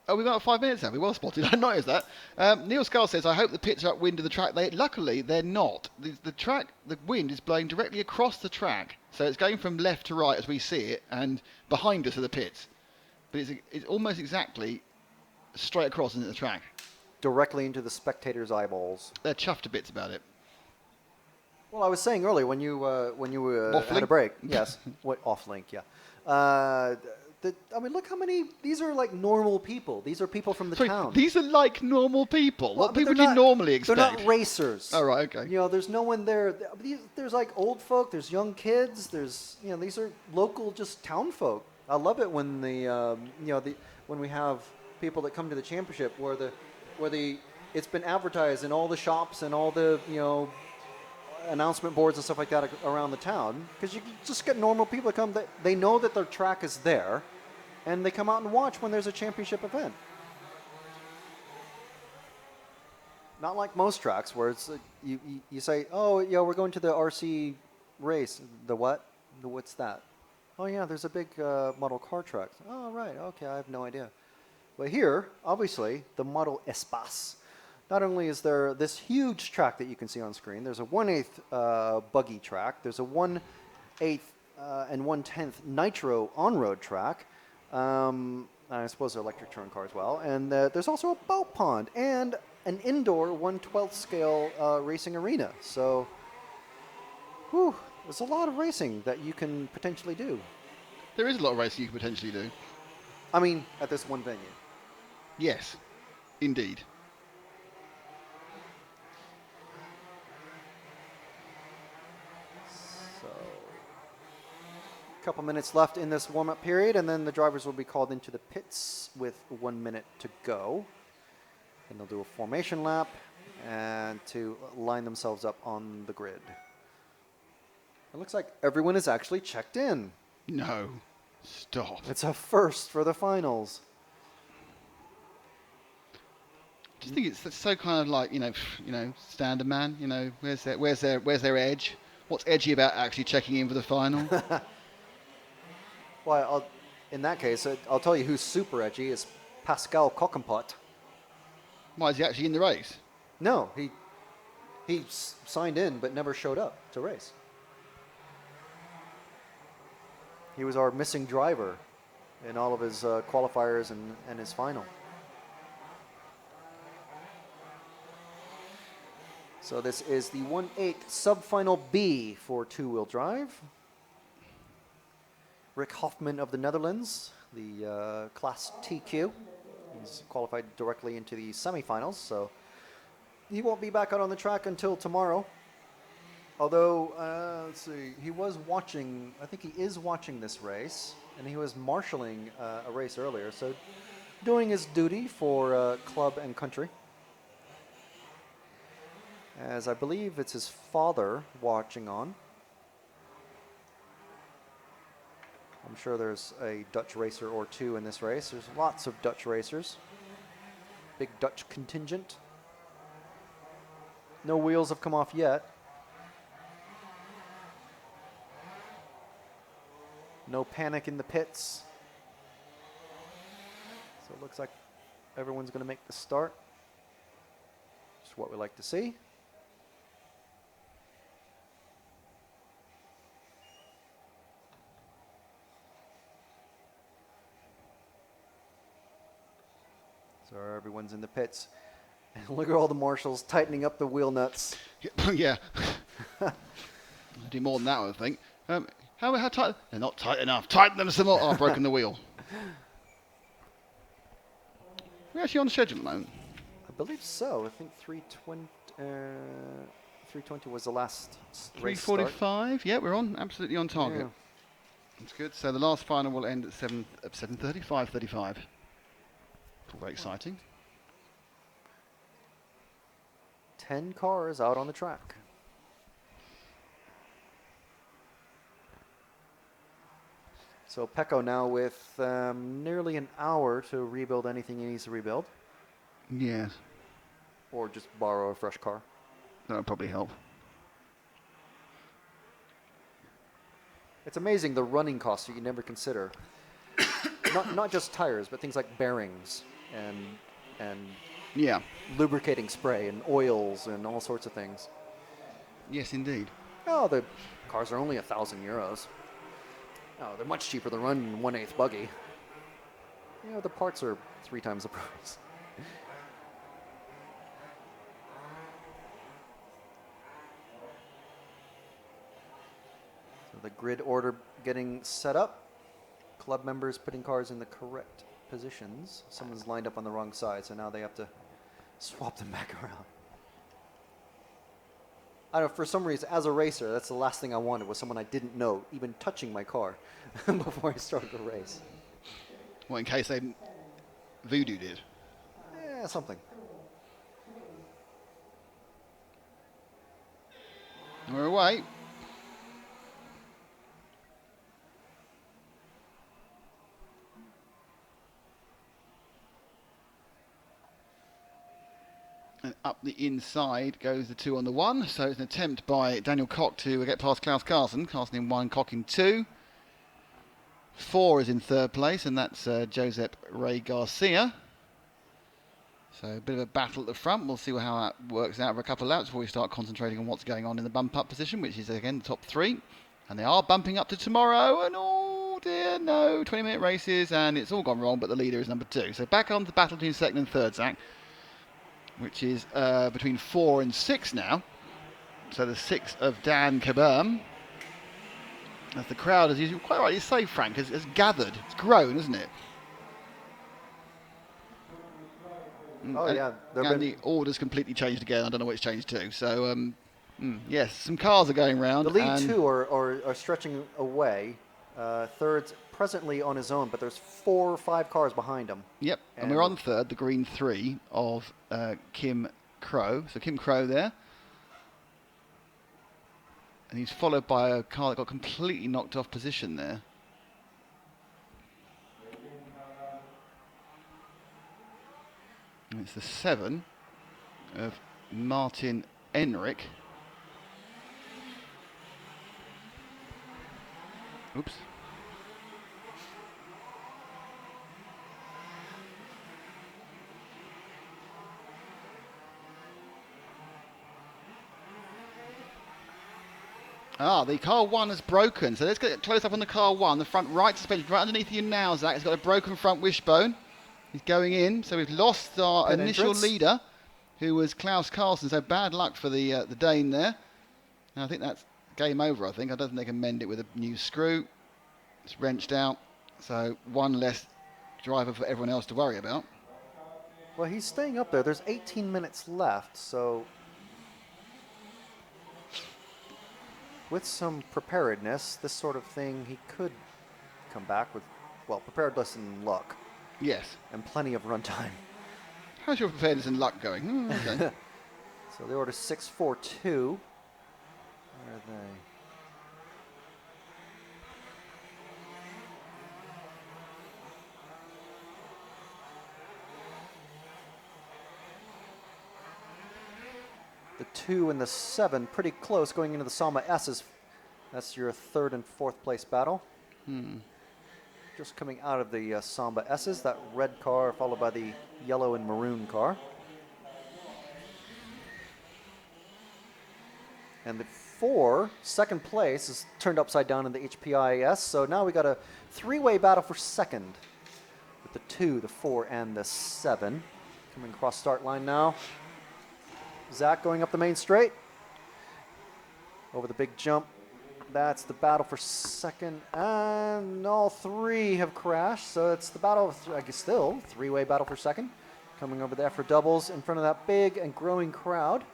Oh, we've got 5 minutes now. We well spotted. I noticed that. Neil Scull says, I hope the pits are upwind of the track. Luckily, they're not. The wind is blowing directly across the track. So it's going from left to right as we see it, and behind us are the pits. But it's almost exactly straight across into the track. Directly into the spectators' eyeballs. They're chuffed to bits about it. Well, I was saying earlier when you had a break. Yes. What off-link? Yeah. Look how many. These are like normal people. These are people from the town. These are like normal people. Well, what people do you normally expect? They're not racers. Oh, right, okay. There's no one there. There's like old folk. There's young kids. There's these are local, just town folk. I love it when when we have people that come to the championship where it's been advertised in all the shops and all the announcement boards and stuff like that around the town, because you just get normal people that come. They know that their track is there, and they come out and watch when there's a championship event. Not like most tracks where it's you say, oh yeah, we're going to the RC race. The what? The what's that? Oh yeah, there's a big model car track. Oh right, okay, I have no idea. But here, obviously, the Model Espace. Not only is there this huge track that you can see on screen, there's a 1/8 buggy track, there's a 1/8 and 1/10 nitro on-road track. I suppose they're electric touring car as well. And there's also a boat pond and an indoor 1/12 scale racing arena. So, whew, there's a lot of racing that you can potentially do. There is a lot of racing you can potentially do. I mean, at this one venue. Yes, indeed. So, a couple minutes left in this warm-up period, and then the drivers will be called into the pits with 1 minute to go. And they'll do a formation lap and to line themselves up on the grid. It looks like everyone is actually checked in. No, stop. It's a first for the finals. I just think it's so kind of like, standard man. Where's their edge? What's edgy about actually checking in for the final? Well, in that case, I'll tell you who's super edgy is Pascal Cockenpot. Why, is he actually in the race? No, he signed in but never showed up to race. He was our missing driver in all of his qualifiers and his final. So this is the 1/8 sub-final B for two-wheel drive. Rick Hoffman of the Netherlands, the Class TQ. He's qualified directly into the semifinals, so he won't be back out on the track until tomorrow. Although, let's see, he was watching, I think he is watching this race, and he was marshalling a race earlier, so doing his duty for club and country. As I believe it's his father watching on. I'm sure there's a Dutch racer or two in this race. There's lots of Dutch racers. Big Dutch contingent. No wheels have come off yet. No panic in the pits. So it looks like everyone's going to make the start. Just what we like to see. So everyone's in the pits. And look at all the marshals tightening up the wheel nuts. Yeah. I'll do more than that, I think. How tight? They're not tight enough. Tighten them some more. Oh, I've broken the wheel. We're actually on schedule at the moment. I believe so. I think 320 was the last race start. 3:45. Yeah, we're on. Absolutely on target. Yeah. That's good. So the last final will end at 7:30, 5:35. Very exciting. 10 cars out on the track. So Pecco now with nearly an hour to rebuild anything he needs to rebuild. Yes. Or just borrow a fresh car. That would probably help. It's amazing the running costs that you never consider. not just tires, but things like bearings and Yeah. lubricating spray and oils and all sorts of things. Yes, indeed. Oh, the cars are only €1,000. Oh, they're much cheaper to run than 1/8 buggy. You know, the parts are 3 times the price. So the grid order getting set up. Club members putting cars in the correct positions. Someone's lined up on the wrong side, so now they have to swap them back around. I don't know, for some reason, as a racer, that's the last thing I wanted was someone I didn't know even touching my car before I started the race. Well, in case they voodooed it. Yeah, something. We're away. And up the inside goes the 2 on the 1. So it's an attempt by Daniel Koch to get past Klaus Carlsen. Carlsen in 1, Koch in 2. 4 is in third place, and that's Josep Ray Garcia. So a bit of a battle at the front. We'll see how that works out for a couple of laps before we start concentrating on what's going on in the bump-up position, which is, again, the top 3. And they are bumping up to tomorrow, and oh dear, no, 20-minute races, and it's all gone wrong, but the leader is number 2. So back on the battle between second and third, Zach, which is between 4 and 6 now. So the 6 of Dan Coburn. As the crowd, as you quite rightly say, Frank, has gathered. It's grown, isn't it? Oh, yeah. And the order's completely changed again. I don't know what it's changed to. So, yes, some cars are going round. The lead 2 are stretching away. Third's presently on his own, but there's 4 or 5 cars behind him. Yep, and we're on third, the green 3 of Kim Crow. So Kim Crow there. And he's followed by a car that got completely knocked off position there. And it's the 7 of Martin Enrich. Oops. The car 1 has broken. So let's get close up on the car 1. The front right suspension, right underneath you now, Zach. It's got a broken front wishbone. He's going in. So we've lost our initial leader, who was Klaus Carlsen. So bad luck for the Dane there. And I think that's game over, I think. I don't think they can mend it with a new screw. It's wrenched out. So 1 less driver for everyone else to worry about. Well, he's staying up there. There's 18 minutes left, so with some preparedness, this sort of thing, he could come back with, well, preparedness and luck. Yes. And plenty of run time. How's your preparedness and luck going? Okay. So they order 642. Where are they? The 2 and the 7 pretty close going into the Samba S's. That's your 3rd and 4th place battle. Just coming out of the Samba S's, that red car followed by the yellow and maroon car. And the 4, second place, is turned upside down in the HPIS. So now we got a 3-way battle for second with the 2, the 4, and the 7. Coming across start line now. Zach going up the main straight. Over the big jump. That's the battle for second. And all 3 have crashed. So it's the battle of, I guess, still 3-way battle for second. Coming over the EFRA doubles in front of that big and growing crowd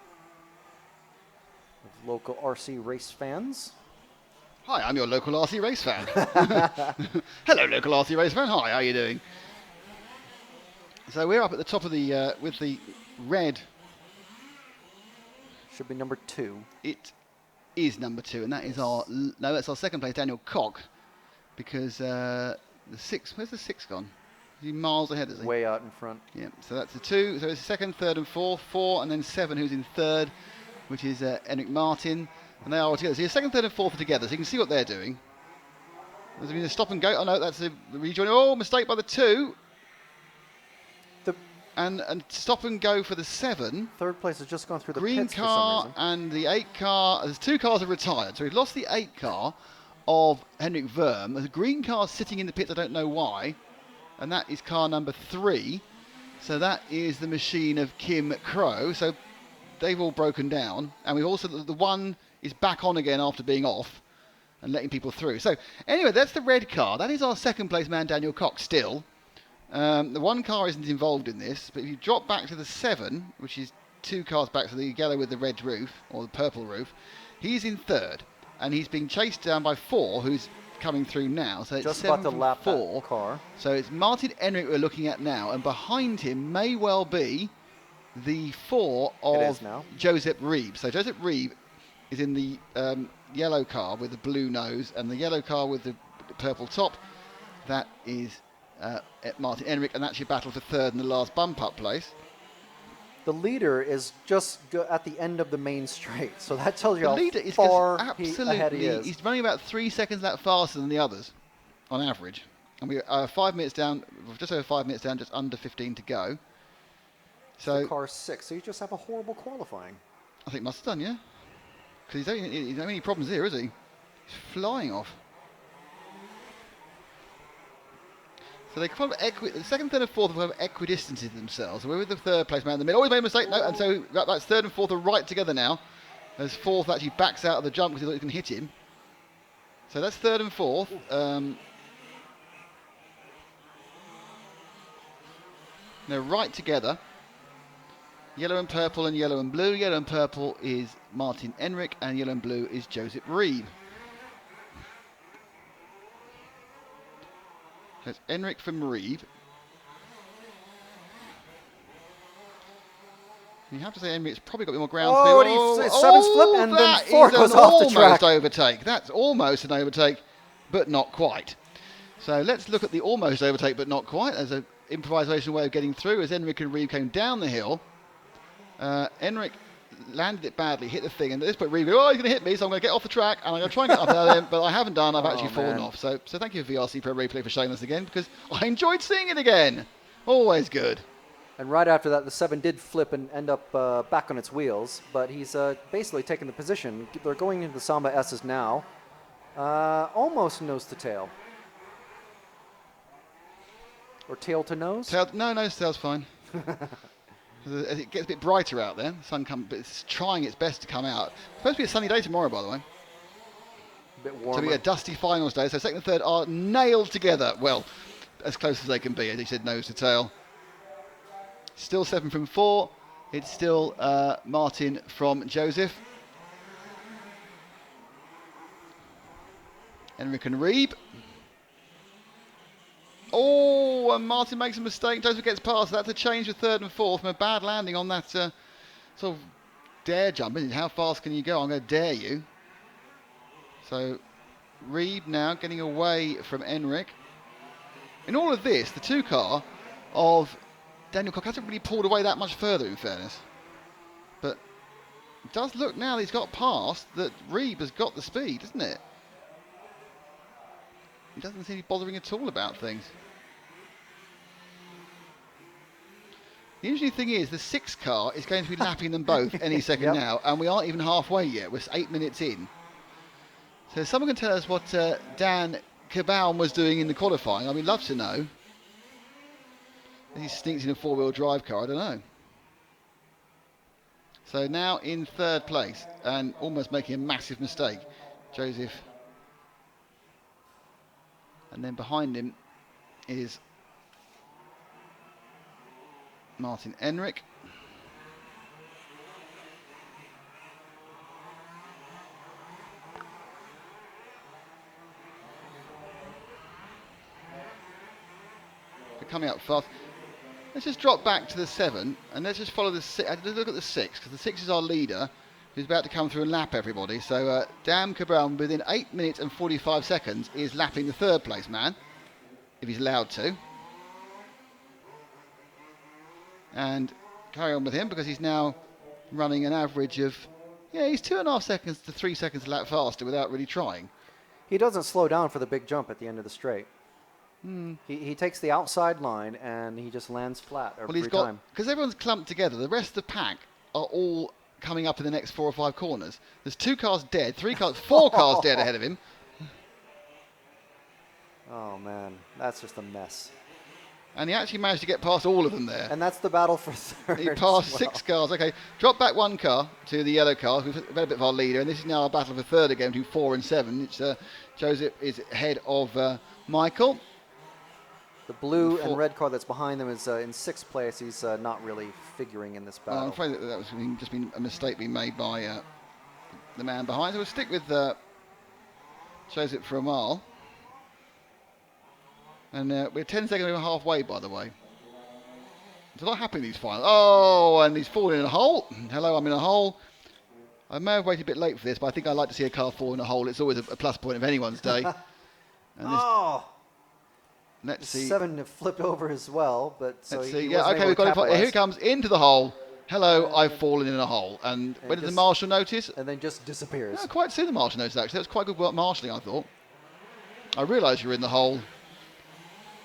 of local RC race fans. Hi, I'm your local RC race fan. Hello, local RC race fan. Hi, how are you doing? So we're up at the top of the, with the red. Should be number 2. It is number 2, and that is our, no, that's our second place, Daniel Koch, because the 6, where's the 6 gone? Is he miles ahead, is he? Way out in front. Yeah, so that's the 2, so it's second, third, and 4, 4, and then 7, who's in third, which is Enric Martin, and they are all together. So you're second, third, and 4th are together, so you can see what they're doing. There's been a stop and go. Oh no, that's a rejoin. Oh, mistake by the 2. And stop and go for the 7. Third place has just gone through the green pits car for some reason. and the 8 car. There's 2 cars have retired. So we've lost the 8 car of Henrik Verm. The green car sitting in the pits, I don't know why. And that is car number 3. So that is the machine of Kim Crow. So they've all broken down. And we've also, the 1 is back on again after being off and letting people through. So anyway, that's the red car. That is our second place man, Daniel Koch, still. The 1 car isn't involved in this, but if you drop back to the 7, which is 2 cars back to the yellow with the red roof, or the purple roof, he's in third, and he's being chased down by 4, who's coming through now. So it's just 7 about to lap 4. That car. So it's Martin Enrich we're looking at now, and behind him may well be the 4 of Josep Reeb. So Josep Reeb is in the yellow car with the blue nose, and the yellow car with the purple top. That is Martin Enrich, and that's your battle for third in the last bump-up place. The leader is just at the end of the main straight, so that tells you The how leader is far absolutely. ahead he is. He's running about 3 seconds that faster than the others, on average. And we are 5 minutes down, just over 5 minutes down, just under 15 to go. So the car 6, so you just have a horrible qualifying. I think must have done, yeah. Because he's don't have any problems here, is he? He's flying off. So they kind of the second, third, and fourth have equidistances themselves. So we're with the third place man in the middle. Always made a mistake. No, and so that's third and fourth are right together now. As fourth actually backs out of the jump because he thought he can hit him. So that's third and fourth. They're right together. Yellow and purple and yellow and blue. Yellow and purple is Martin Enrich and yellow and blue is Joseph Reeb. So it's Enrich from Reeb. You have to say Enrich's probably got a bit more ground speed. Seven's flip and then 4 goes off the track. Almost overtake. That's almost an overtake, but not quite. So let's look at the almost overtake, but not quite, as an improvisation way of getting through. As Enrich and Reeb came down the hill, Enrich landed it badly, hit the thing, and at this point Reeb goes, he's going to hit me, so I'm going to get off the track, and I'm going to try and get up there, but I haven't done. I've actually fallen off. So thank you, VRC Pro Replay, for showing this again, because I enjoyed seeing it again. Always good. And right after that, the 7 did flip and end up back on its wheels, but he's basically taken the position. They're going into the Samba S's now. Almost nose to tail. Or tail to nose? No, nose to tail's fine. As it gets a bit brighter out there, the sun but it's trying its best to come out. It's supposed to be a sunny day tomorrow, by the way. A bit warmer. So we a dusty finals day. So second and third are nailed together. Well, as close as they can be, as he said, nose to tail. Still 7 from 4. It's still Martin from Joseph. Enrich and Reeb. Oh, and Martin makes a mistake. Joseph gets past. That's a change of third and fourth from a bad landing on that sort of dare jump. Isn't it? How fast can you go? I'm going to dare you. So Reeb now getting away from Enrich. In all of this, the 2 car of Daniel Koch hasn't really pulled away that much further, in fairness. But it does look now that he's got past that Reeb has got the speed, isn't it? He doesn't seem to be bothering at all about things. The interesting thing is the 6 car is going to be lapping them both any second now, and we aren't even halfway yet. We're 8 minutes in. So if someone can tell us what Dan Kabaum was doing in the qualifying, I'd love to know. He sneaks in a 4-wheel drive car, I don't know. So now in third place and almost making a massive mistake, Joseph. And then behind him is Martin Enrich. They're coming up fast. Let's just drop back to the 7 and let's just follow the 6. Let's look at the 6 because the 6 is our leader who's about to come through and lap everybody. So Dan Cabral within 8 minutes and 45 seconds is lapping the third place man, if he's allowed to. And carry on with him because he's now running an average of, he's 2.5 seconds to 3 seconds a lap faster without really trying. He doesn't slow down for the big jump at the end of the straight. He takes the outside line and he just lands flat every time. Because everyone's clumped together, the rest of the pack are all coming up in the next 4 or 5 corners. There's 2 cars dead, 3 cars, 4 cars dead ahead of him. Oh man, that's just a mess. And he actually managed to get past all of them there. And that's the battle for third. He passed 6 cars. Okay, drop back 1 car to the yellow cars. We've had a bit of our leader, and this is now a battle for third again between 4 and 7. It's Joseph is ahead of Michael. The blue and red car that's behind them is in 6th place. He's not really figuring in this battle. I'm afraid that was just been a mistake being made by the man behind. So we'll stick with Joseph for a mile. And we're 10 seconds over halfway, by the way. There's a lot happening in these finals. Oh, and he's fallen in a hole. Hello, I'm in a hole. I may have waited a bit late for this, but I think I like to see a car fall in a hole. It's always a plus point of anyone's day. And let's see. 7 have flipped over as well, but so let's see. Yeah, okay, we've got him. Here he comes into the hole. hello, I've fallen in a hole. And when did the marshal notice? And then just disappears. I quite see the marshal notice, actually. That was quite good work marshalling, I thought. I realise you're in the hole.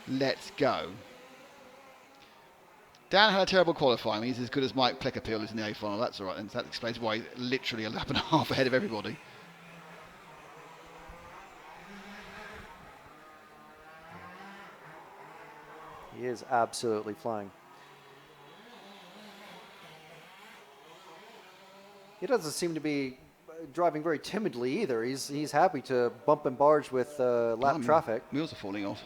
Let's go. Dan had a terrible qualifying. He's as good as Mike Pleckerpeel is in the A final. That's all right. And that explains why he's literally a lap and a half ahead of everybody. He is absolutely flying. He doesn't seem to be driving very timidly either. He's happy to bump and barge with lap traffic. Wheels are falling off.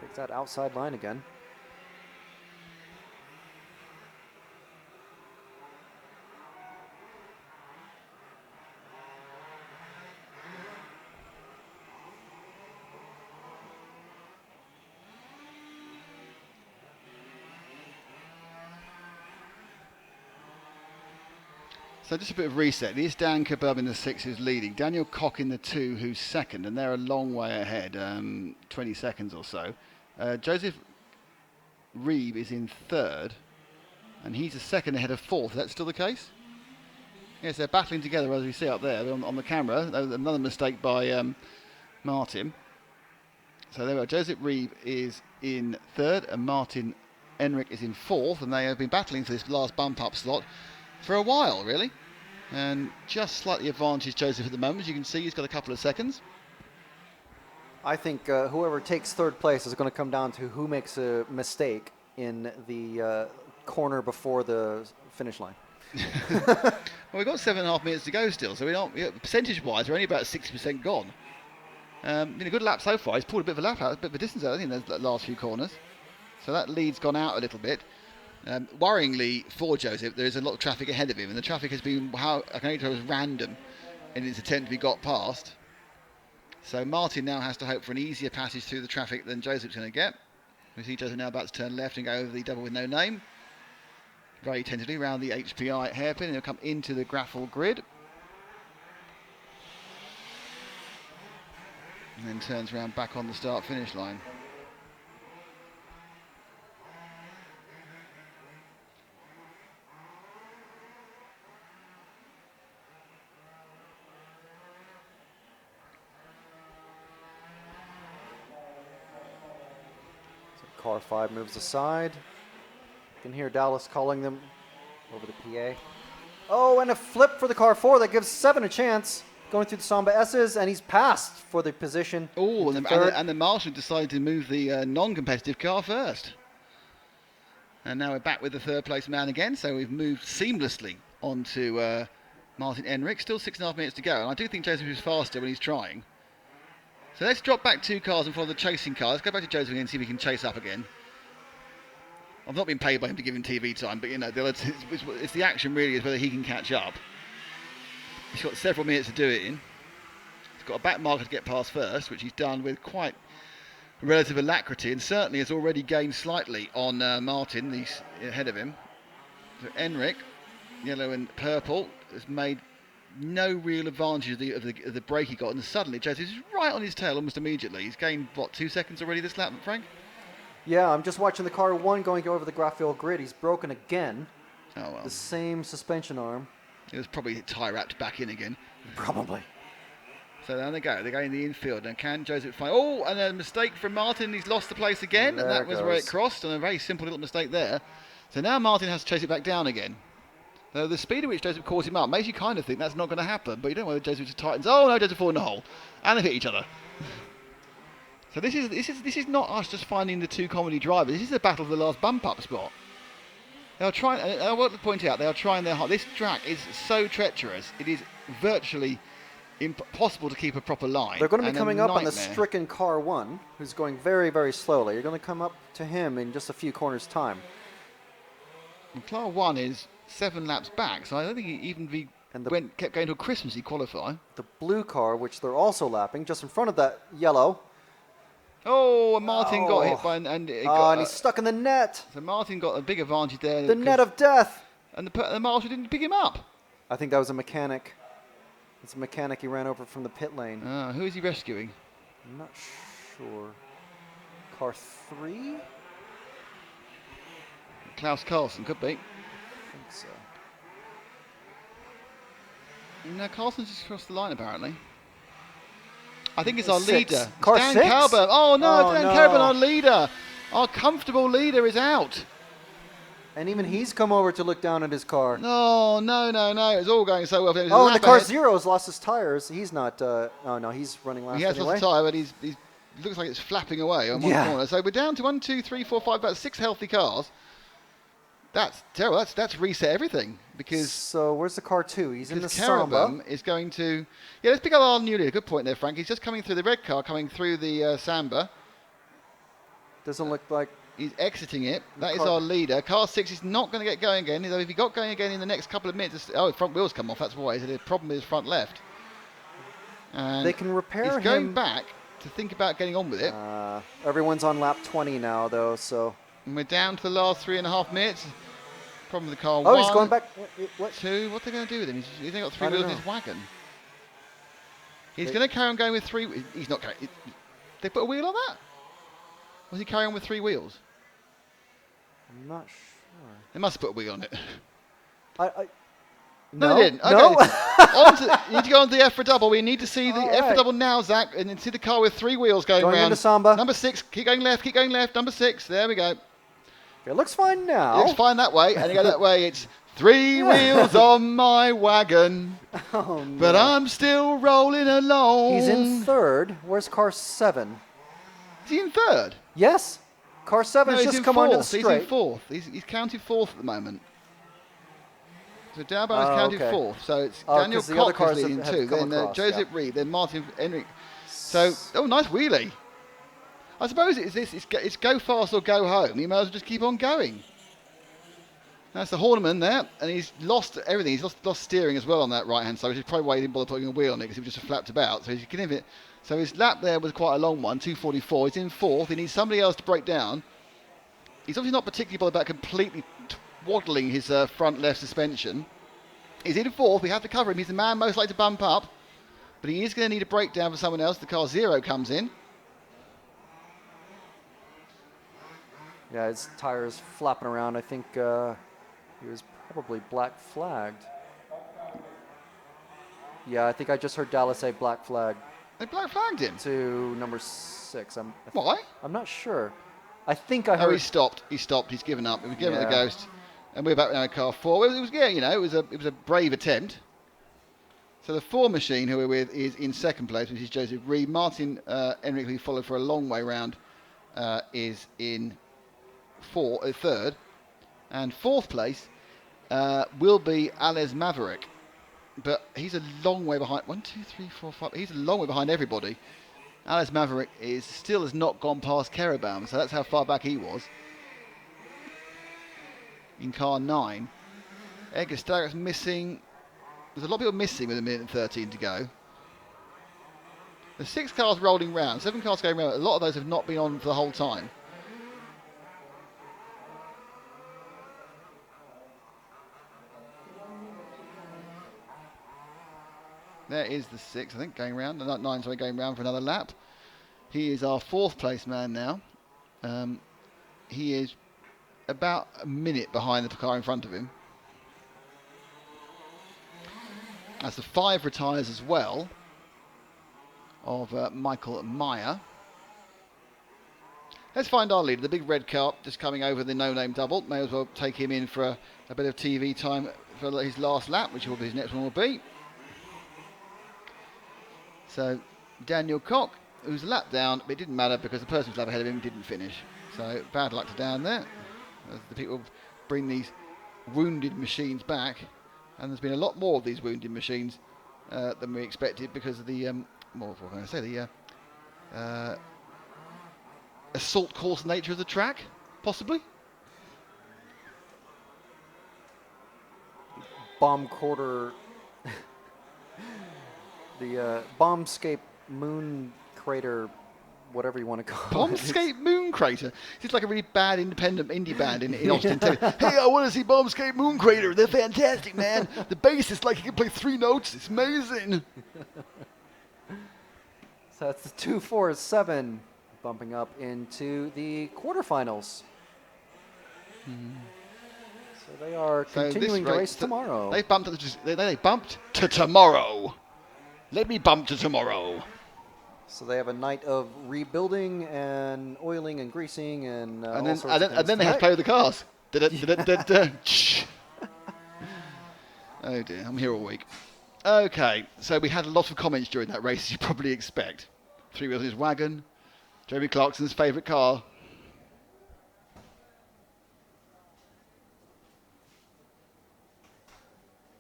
Takes that outside line again. So just a bit of reset. This Dan Kebab in the 6 is leading. Daniel Koch in the 2, who's second, and they're a long way ahead, 20 seconds or so. Joseph Reeb is in third, and he's a second ahead of fourth. Is that still the case? Yes, they're battling together, as we see up there on the camera. Another mistake by Martin. So there we are. Joseph Reeb is in third, and Martin Enric is in fourth, and they have been battling for this last bump-up slot for a while, really. And just slightly advantage Joseph at the moment. As you can see, he's got a couple of seconds. I think whoever takes third place is going to come down to who makes a mistake in the corner before the finish line. Well, we've got 7.5 minutes to go still, so we don't. Percentage-wise, we're only about 60% gone. Been a good lap so far. He's pulled a bit of a lap out, a bit of a distance out, I think, in the last few corners. So that lead's gone out a little bit. Worryingly for Joseph, there is a lot of traffic ahead of him, and the traffic has been, I can only tell, random in its attempt to be got past. So Martin now has to hope for an easier passage through the traffic than Joseph's going to get. We see Joseph now about to turn left and go over the double with no name. Very tentatively around the HPI hairpin, and he'll come into the graphel grid. And then turns around back on the start-finish line. Car 5 moves aside. You can hear Dallas calling them over the PA. Oh, and a flip for the car 4 that gives 7 a chance. Going through the Samba S's, and he's passed for the position. Oh, and the marshal decided to move the non-competitive car first. And now we're back with the third place man again, so we've moved seamlessly onto Martin Enric. Still 6.5 minutes to go, and I do think Joseph is faster when he's trying. So let's drop back 2 cars and follow the chasing car. Let's go back to Joseph again and see if we can chase up again. I've not been paid by him to give him TV time, but you know, it's the action really is whether he can catch up. He's got several minutes to do it in. He's got a back marker to get past first, which he's done with quite relative alacrity, and certainly has already gained slightly on Martin, he's ahead of him. So Enric, yellow and purple, has made no real advantage of the break he got, and suddenly Joseph is right on his tail almost immediately. He's gained, what, 2 seconds already this lap, Frank? Yeah, I'm just watching the car 1 going over the graphel grid. He's broken again. Oh, well. The same suspension arm. It was probably tie wrapped back in again. Probably. So down they go. They're going in the infield. And can Joseph find... Oh, and a mistake from Martin. He's lost the place again. There and that was goes. where it crossed. And a very simple little mistake there. So now Martin has to chase it back down again. The speed at which Joseph caught him up makes you kind of think that's not going to happen. But you don't know whether Joseph just tightens. Oh, no, Joseph falls in the hole. And they've hit each other. So this is not us just finding the 2 comedy drivers. This is the battle of the last bump-up spot. They are trying, and I want to point out, they are trying their hard. This track is so treacherous, it is virtually impossible to keep a proper line. They're going to be coming up on the stricken car 1, who's going very, very slowly. You're going to come up to him in just a few corners' time. And car 1 is 7 laps back, so I don't think he even kept going till Christmas he qualify. The blue car, which they're also lapping, just in front of that yellow, Oh, and Martin got hit by and it got, and he's stuck in the net. so Martin got a big advantage there. The net of death. And the marshal didn't pick him up. I think that was a mechanic. It's a mechanic he ran over from the pit lane. Who is he rescuing? I'm not sure. Car 3? Klaus Carlsen, could be. I think so. No, Carlsen's just crossed the line apparently. I think it's our 6. leader. Car Dan 6? Calburn. Oh no, Oh, Dan no. Calburn, our leader. Our comfortable leader is out. And even he's come over to look down at his car. No. It's all going so well. There's a Oh, and the lap car ahead. Zero's lost his tires. He's not. Oh no, he's running last He has anyway. lost a tyre, but he's looks like it's flapping away on one Yeah. corner. So we're down to 1, 2, 3, 4, 5, about 6 healthy cars. That's terrible. That's reset everything because. So where's the car 2? He's in the Carabum Samba. is going to. Yeah, let's pick up our new leader. Good point there, Frank. He's just coming through the red car, coming through the Samba. Doesn't look like. He's exiting it. That is Car- our leader. Car 6 is not going to get going again. Though if he got going again in the next couple of minutes, oh, front wheels come off. That's why. He's had a problem with his front left. And They can repair he's him. going back to think about getting on with it. Everyone's on lap 20 now, though. So. And we're down to the last 3.5 minutes. Problem with the car. Oh, 1, he's going back. What? 2. What are they going to do with him? He's only got 3 I don't wheels in know. his wagon. He's They- going to carry on going with 3. He's not carrying. They put a wheel on that? Or is he carrying on with 3 wheels? I'm not sure. They must have put a wheel on it. No, they didn't. Okay. No. You need to go on to the EFRA double. We need to see the All EFRA right. double now, Zach, and then see the car with 3 wheels going Going around. into Samba. Number 6, keep going left, keep going left. Number 6, there we go. It looks fine now. It looks fine that way, and you go that way. It's 3 wheels on my wagon, Oh, no. but I'm still rolling along. He's in 3rd. Where's car 7? Is he in 3rd? Yes. Car 7 No, has he's just in come 4th. onto the He's straight. in 4th. He's counted 4th at the moment. So Dauban is Oh, counted okay. 4th. So it's Oh, Daniel 'cause the other Koch cars is leading have 2. come Then across, Joseph yeah. Reed. Then Martin Henrik. So, nice wheelie. I suppose it's go fast or go home. You might as well just keep on going. That's the Horneman there, and he's lost everything. He's lost steering as well on that right-hand side, which is probably why he didn't bother putting a wheel on it, because he was just flapped about. So he's getting it. So his lap there was quite a long one, 2:44. He's in 4th. He needs somebody else to break down. He's obviously not particularly bothered about completely waddling his front left suspension. He's in 4th. We have to cover him. He's the man most likely to bump up, but he is going to need a breakdown for someone else. The car 0 comes in. Yeah, his tires flapping around. I think he was probably black flagged. Yeah, I think I just heard Dallas say black flag. They black flagged him. To number 6. Why? I'm not sure. I think I Oh, heard. he stopped. He's given up. He was given up the Yeah. ghost, and we're back now in car 4. It was it was a brave attempt. So the 4 machine who we're with is in 2nd place, which is Joseph Reed. Martin Henrik, who followed for a long way round, is in 3rd, and 4th place will be Ales Maverick, but he's a long way behind. 1, 2, 3, 4, 5. He's a long way behind everybody. Ales Maverick still has not gone past Kerabam, so that's how far back he was. In car 9. Edgar Starrett's missing. There's a lot of people missing with 1:13 to go. There's 6 cars rolling round, 7 cars going round. A lot of those have not been on for the whole time. There is the 6, I think, going round. Not 9, sorry, going round for another lap. He is our 4th place man now. He is about a minute behind the car in front of him. As the 5 retires as well of Michael Meyer. Let's find our leader, the big red car just coming over the no-name double. May as well take him in for a bit of TV time for his last lap, which will be his next one will be. So Daniel Koch, who's a lap down, but it didn't matter because the person who's lap ahead of him didn't finish. So bad luck to Dan there. As the people bring these wounded machines back, and there's been a lot more of these wounded machines than we expected because of the what can I say, the assault course nature of the track, possibly. Bomb quarter. The bombscape moon crater whatever you want to call it. Bombscape Moon Crater. It's like a really bad independent indie band in Austin. Hey, I want to see Bombscape Moon Crater. They're fantastic, man. The bass is like he can play 3 notes. It's amazing. So that's the 2-4-7 bumping up into the quarterfinals. So they are continuing to race tomorrow. They bumped to tomorrow. Let me bump to tomorrow. So they have a night of rebuilding and oiling and greasing and all sorts of things. And then they have to play with the cars. Oh dear, I'm here all week. Okay, so we had a lot of comments during that race, as you probably expect. 3 Wheels in his wagon, Jeremy Clarkson's favourite car.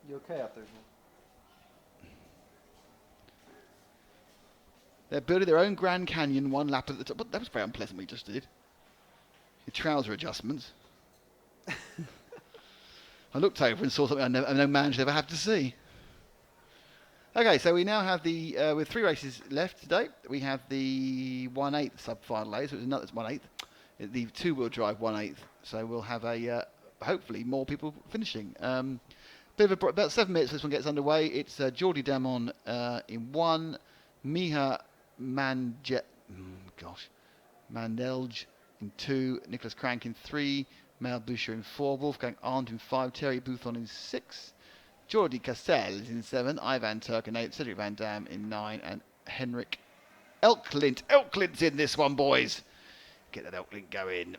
You okay up there? They're building their own Grand Canyon 1 lap at the top. But that was very unpleasant what you just did. Your trouser adjustments. I looked over and saw something no man should ever have to see. Okay, so we now have the, with 3 races left today, we have the 1/8 sub-final A, so it's another 1/8, the 2-wheel drive 1/8. So we'll have a, hopefully more people finishing. About 7 minutes this one gets underway. It's Jordi Damon in 1, Miha Mandelj in 2, Nicholas Crank in 3, Mel Boucher in 4, Wolfgang Arndt in 5, Terry Boothon in 6, Jordi Cassels in 7, Ivan Turk in 8, Cedric Van Dam in 9, and Henrik Elklint. Elklint's in this one, boys. Get that Elklint going.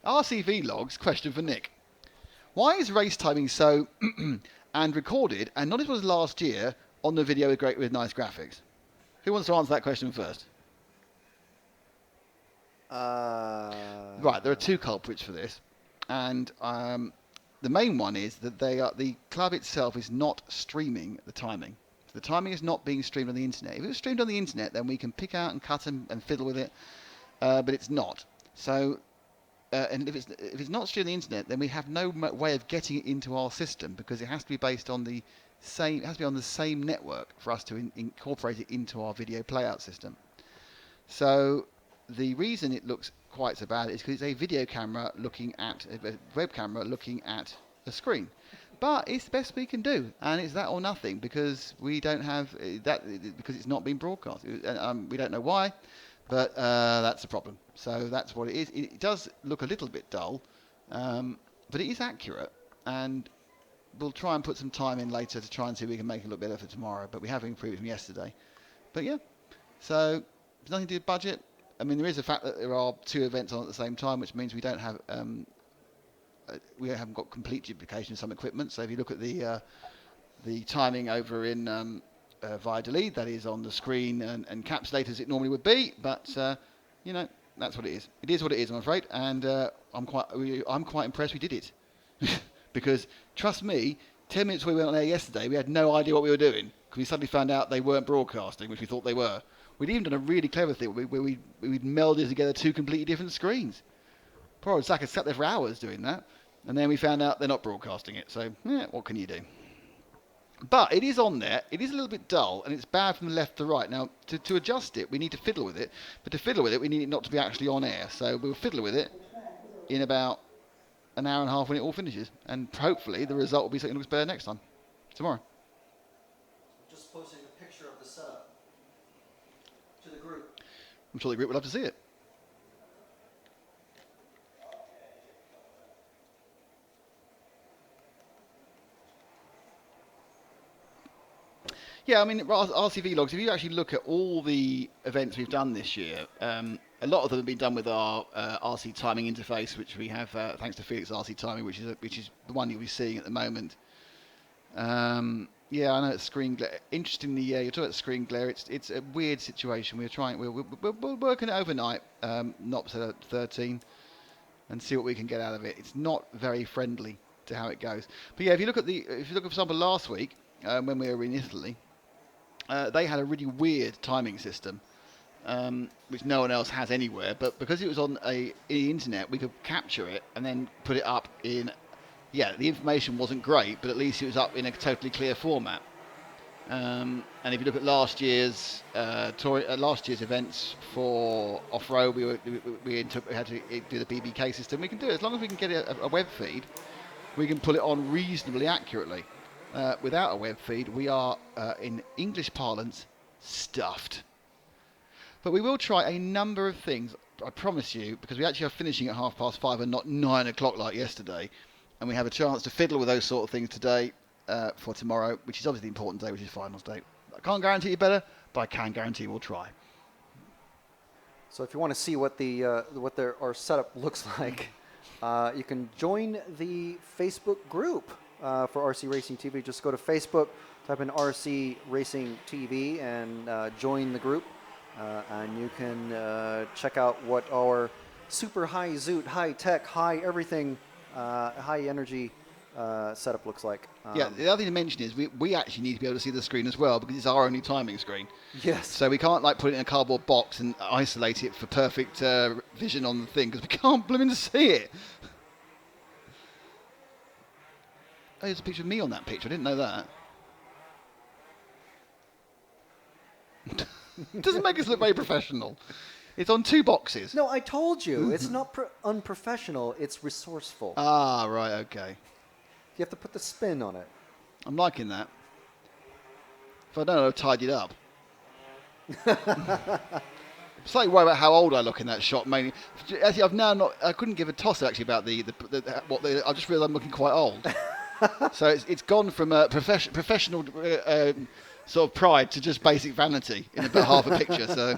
RCV logs, question for Nick. Why is race timing so and recorded and not as was last year on the video with nice graphics? Who wants to answer that question first? Right, there are 2 culprits for this, and the main one is that the club itself is not streaming the timing. So the timing is not being streamed on the internet. If it was streamed on the internet, then we can pick out and cut and fiddle with it, but it's not. So. And if it's not streamed on the internet, then we have no way of getting it into our system because it has to be based on the same. It has to be on the same network for us to incorporate it into our video playout system. So the reason it looks quite so bad is because it's a video camera looking at a web camera looking at a screen. But it's the best we can do, and it's that or nothing because we don't have that because it's not being broadcast. We don't know why. But that's the problem. So that's what it is. It does look a little bit dull, but it is accurate. And we'll try and put some time in later to try and see if we can make it look better for tomorrow. But we have improved from yesterday. But yeah, so there's nothing to do with budget. I mean, there is the fact that there are 2 events on at the same time, which means we don't have we haven't got complete duplication of some equipment. So if you look at the timing over in Valladolid, that is on the screen and encapsulated as it normally would be, but you know, that's what it is. It is what it is, I'm afraid, and I'm quite impressed we did it. Because trust me, 10 minutes before we went on air yesterday, we had no idea what we were doing because we suddenly found out they weren't broadcasting, which we thought they were. We'd even done a really clever thing where we'd melded together 2 completely different screens. Poor old Zach had sat there for hours doing that, and then we found out they're not broadcasting it. So yeah, what can you do? But it is on there. It is a little bit dull, and it's bad from the left to right. Now, to adjust it, we need to fiddle with it. But to fiddle with it, we need it not to be actually on air. So we'll fiddle with it in about an hour and a half when it all finishes. And hopefully the result will be something that looks better next time, tomorrow. Just posting a picture of the setup to the group. I'm sure the group would love to see it. Yeah, I mean, RCV logs, if you actually look at all the events we've done this year, a lot of them have been done with our RC timing interface, which we have thanks to Felix RC Timing, which is the one you'll be seeing at the moment. Yeah, I know it's screen glare. Interestingly, yeah, you're talking about screen glare. It's a weird situation. We're working it overnight, not 13, and see what we can get out of it. It's not very friendly to how it goes. But yeah, if you look, for example, last week when we were in Italy. They had a really weird timing system which no one else has anywhere. But because it was on the internet, we could capture it and then put it up in. Yeah, the information wasn't great, but at least it was up in a totally clear format. And if you look at last year's events for off-road, we had to do the BBK system. We can do it as long as we can get a web feed. We can pull it on reasonably accurately. Without a web feed, we are, in English parlance, stuffed. But we will try a number of things, I promise you, because we actually are finishing at 5:30 and not 9 o'clock like yesterday. And we have a chance to fiddle with those sort of things today. For tomorrow, which is obviously the important day, which is finals day. I can't guarantee you better, but I can guarantee we'll try. So if you want to see what our setup looks like, you can join the Facebook group for RC Racing TV. Just go to Facebook, type in RC Racing TV, and join the group. And you can check out what our super high zoot, high tech, high everything, high energy setup looks like. Yeah, the other thing to mention is we actually need to be able to see the screen as well, because it's our only timing screen. Yes. So we can't like put it in a cardboard box and isolate it for perfect vision on the thing, because we can't blooming see it. Oh, there's a picture of me on that picture. I didn't know that. Doesn't make us look very professional. It's on 2 boxes. No, I told you. It's not unprofessional. It's resourceful. Ah, right, okay. You have to put the spin on it. I'm liking that. If I don't know, I've tidied up. Slightly worried about how old I look in that shot, mainly. Actually, I couldn't give a toss actually about I just realised I'm looking quite old. So it's gone from professional sort of pride to just basic vanity in about half a picture. So.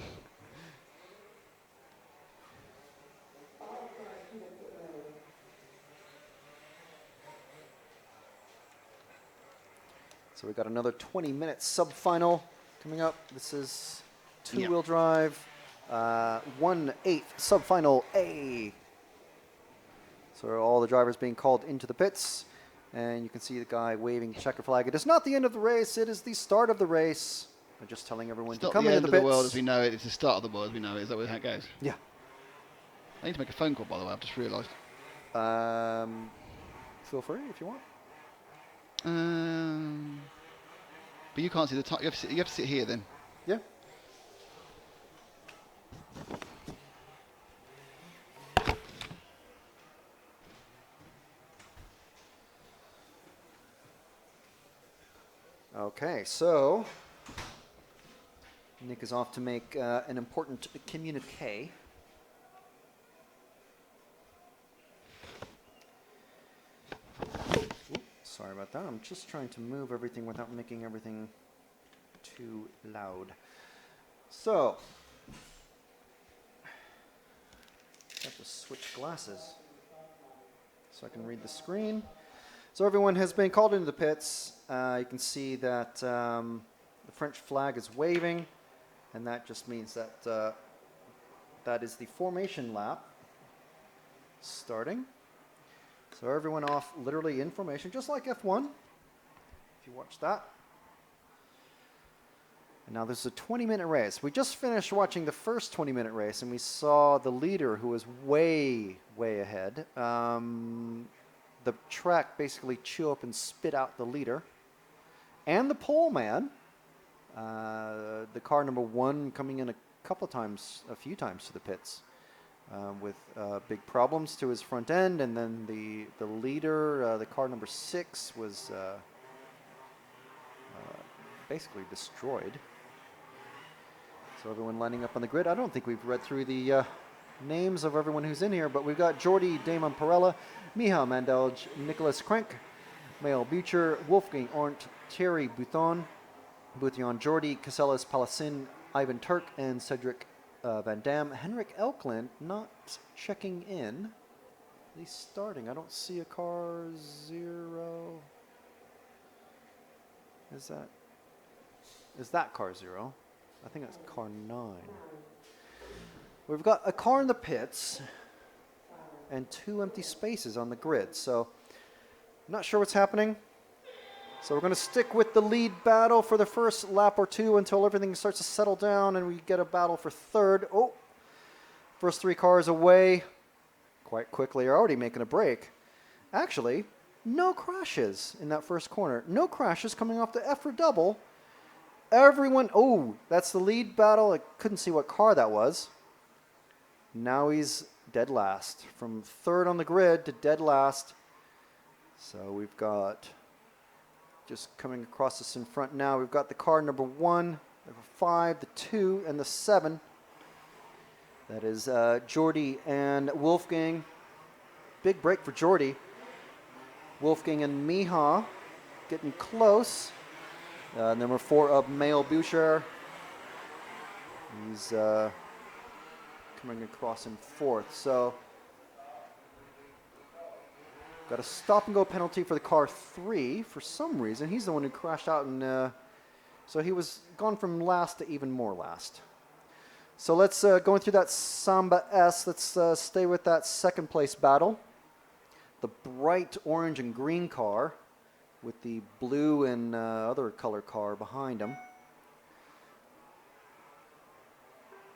So we got another 20-minute sub-final coming up. This is two-wheel drive, 1/8 sub-final A. So all the drivers being called into the pits, and you can see the guy waving the checker flag. It is not the end of the race. It is the start of the race. I'm just telling everyone to come into the pits. It's not the end of the world as we know it. It's the start of the world as we know it. Is that how it goes? Yeah. I need to make a phone call, by the way. I've just realised. Feel free if you want. But you can't see the time. You have to sit here then. Yeah. Okay, so Nick is off to make an important communique. Sorry about that. I'm just trying to move everything without making everything too loud. So, I have to switch glasses so I can read the screen. So everyone has been called into the pits. You can see that the French flag is waving, and that just means that that is the formation lap starting. So everyone off literally in formation, just like F1, if you watch that. And now this is a 20-minute race. We just finished watching the first 20-minute race, and we saw the leader who was way, way ahead. The track basically chew up and spit out the leader. And the pole man, the car number 1 coming in a few times to the pits. With big problems to his front end, and then the leader, the car number 6, was basically destroyed. So everyone lining up on the grid. I don't think we've read through the names of everyone who's in here, but we've got Jordi Damon Parella, Miha Mandelj, Nicholas Krenk, Mael Bucher, Wolfgang Ornt, Thierry Bouthon, Jordi, Casellas Palasin, Ivan Turk, and Cedric Van Dam. Henrik Elkland not checking in. He's starting. I don't see a car 0. Is that car 0? I think that's car 9. We've got a car in the pits and 2 empty spaces on the grid. So I'm not sure what's happening. So we're going to stick with the lead battle for the first lap or two until everything starts to settle down and we get a battle for third. Oh, first 3 cars away quite quickly. Are already making a break. Actually, no crashes in that first corner. No crashes coming off the EFRA double. Everyone, oh, that's the lead battle. I couldn't see what car that was. Now he's dead last. From third on the grid to dead last. So we've got, just coming across us in front now, we've got the car number 1, number 5, the 2, and the 7. That is Jordy and Wolfgang. Big break for Jordy. Wolfgang and Miha getting close. Number 4 of Mael Boucher. He's coming across in 4th. So got a stop and go penalty for the car 3 for some reason. He's the one who crashed out, and so he was gone from last to even more last. So let's going through that Samba S. Let's stay with that second place battle. The bright orange and green car with the blue and other color car behind him.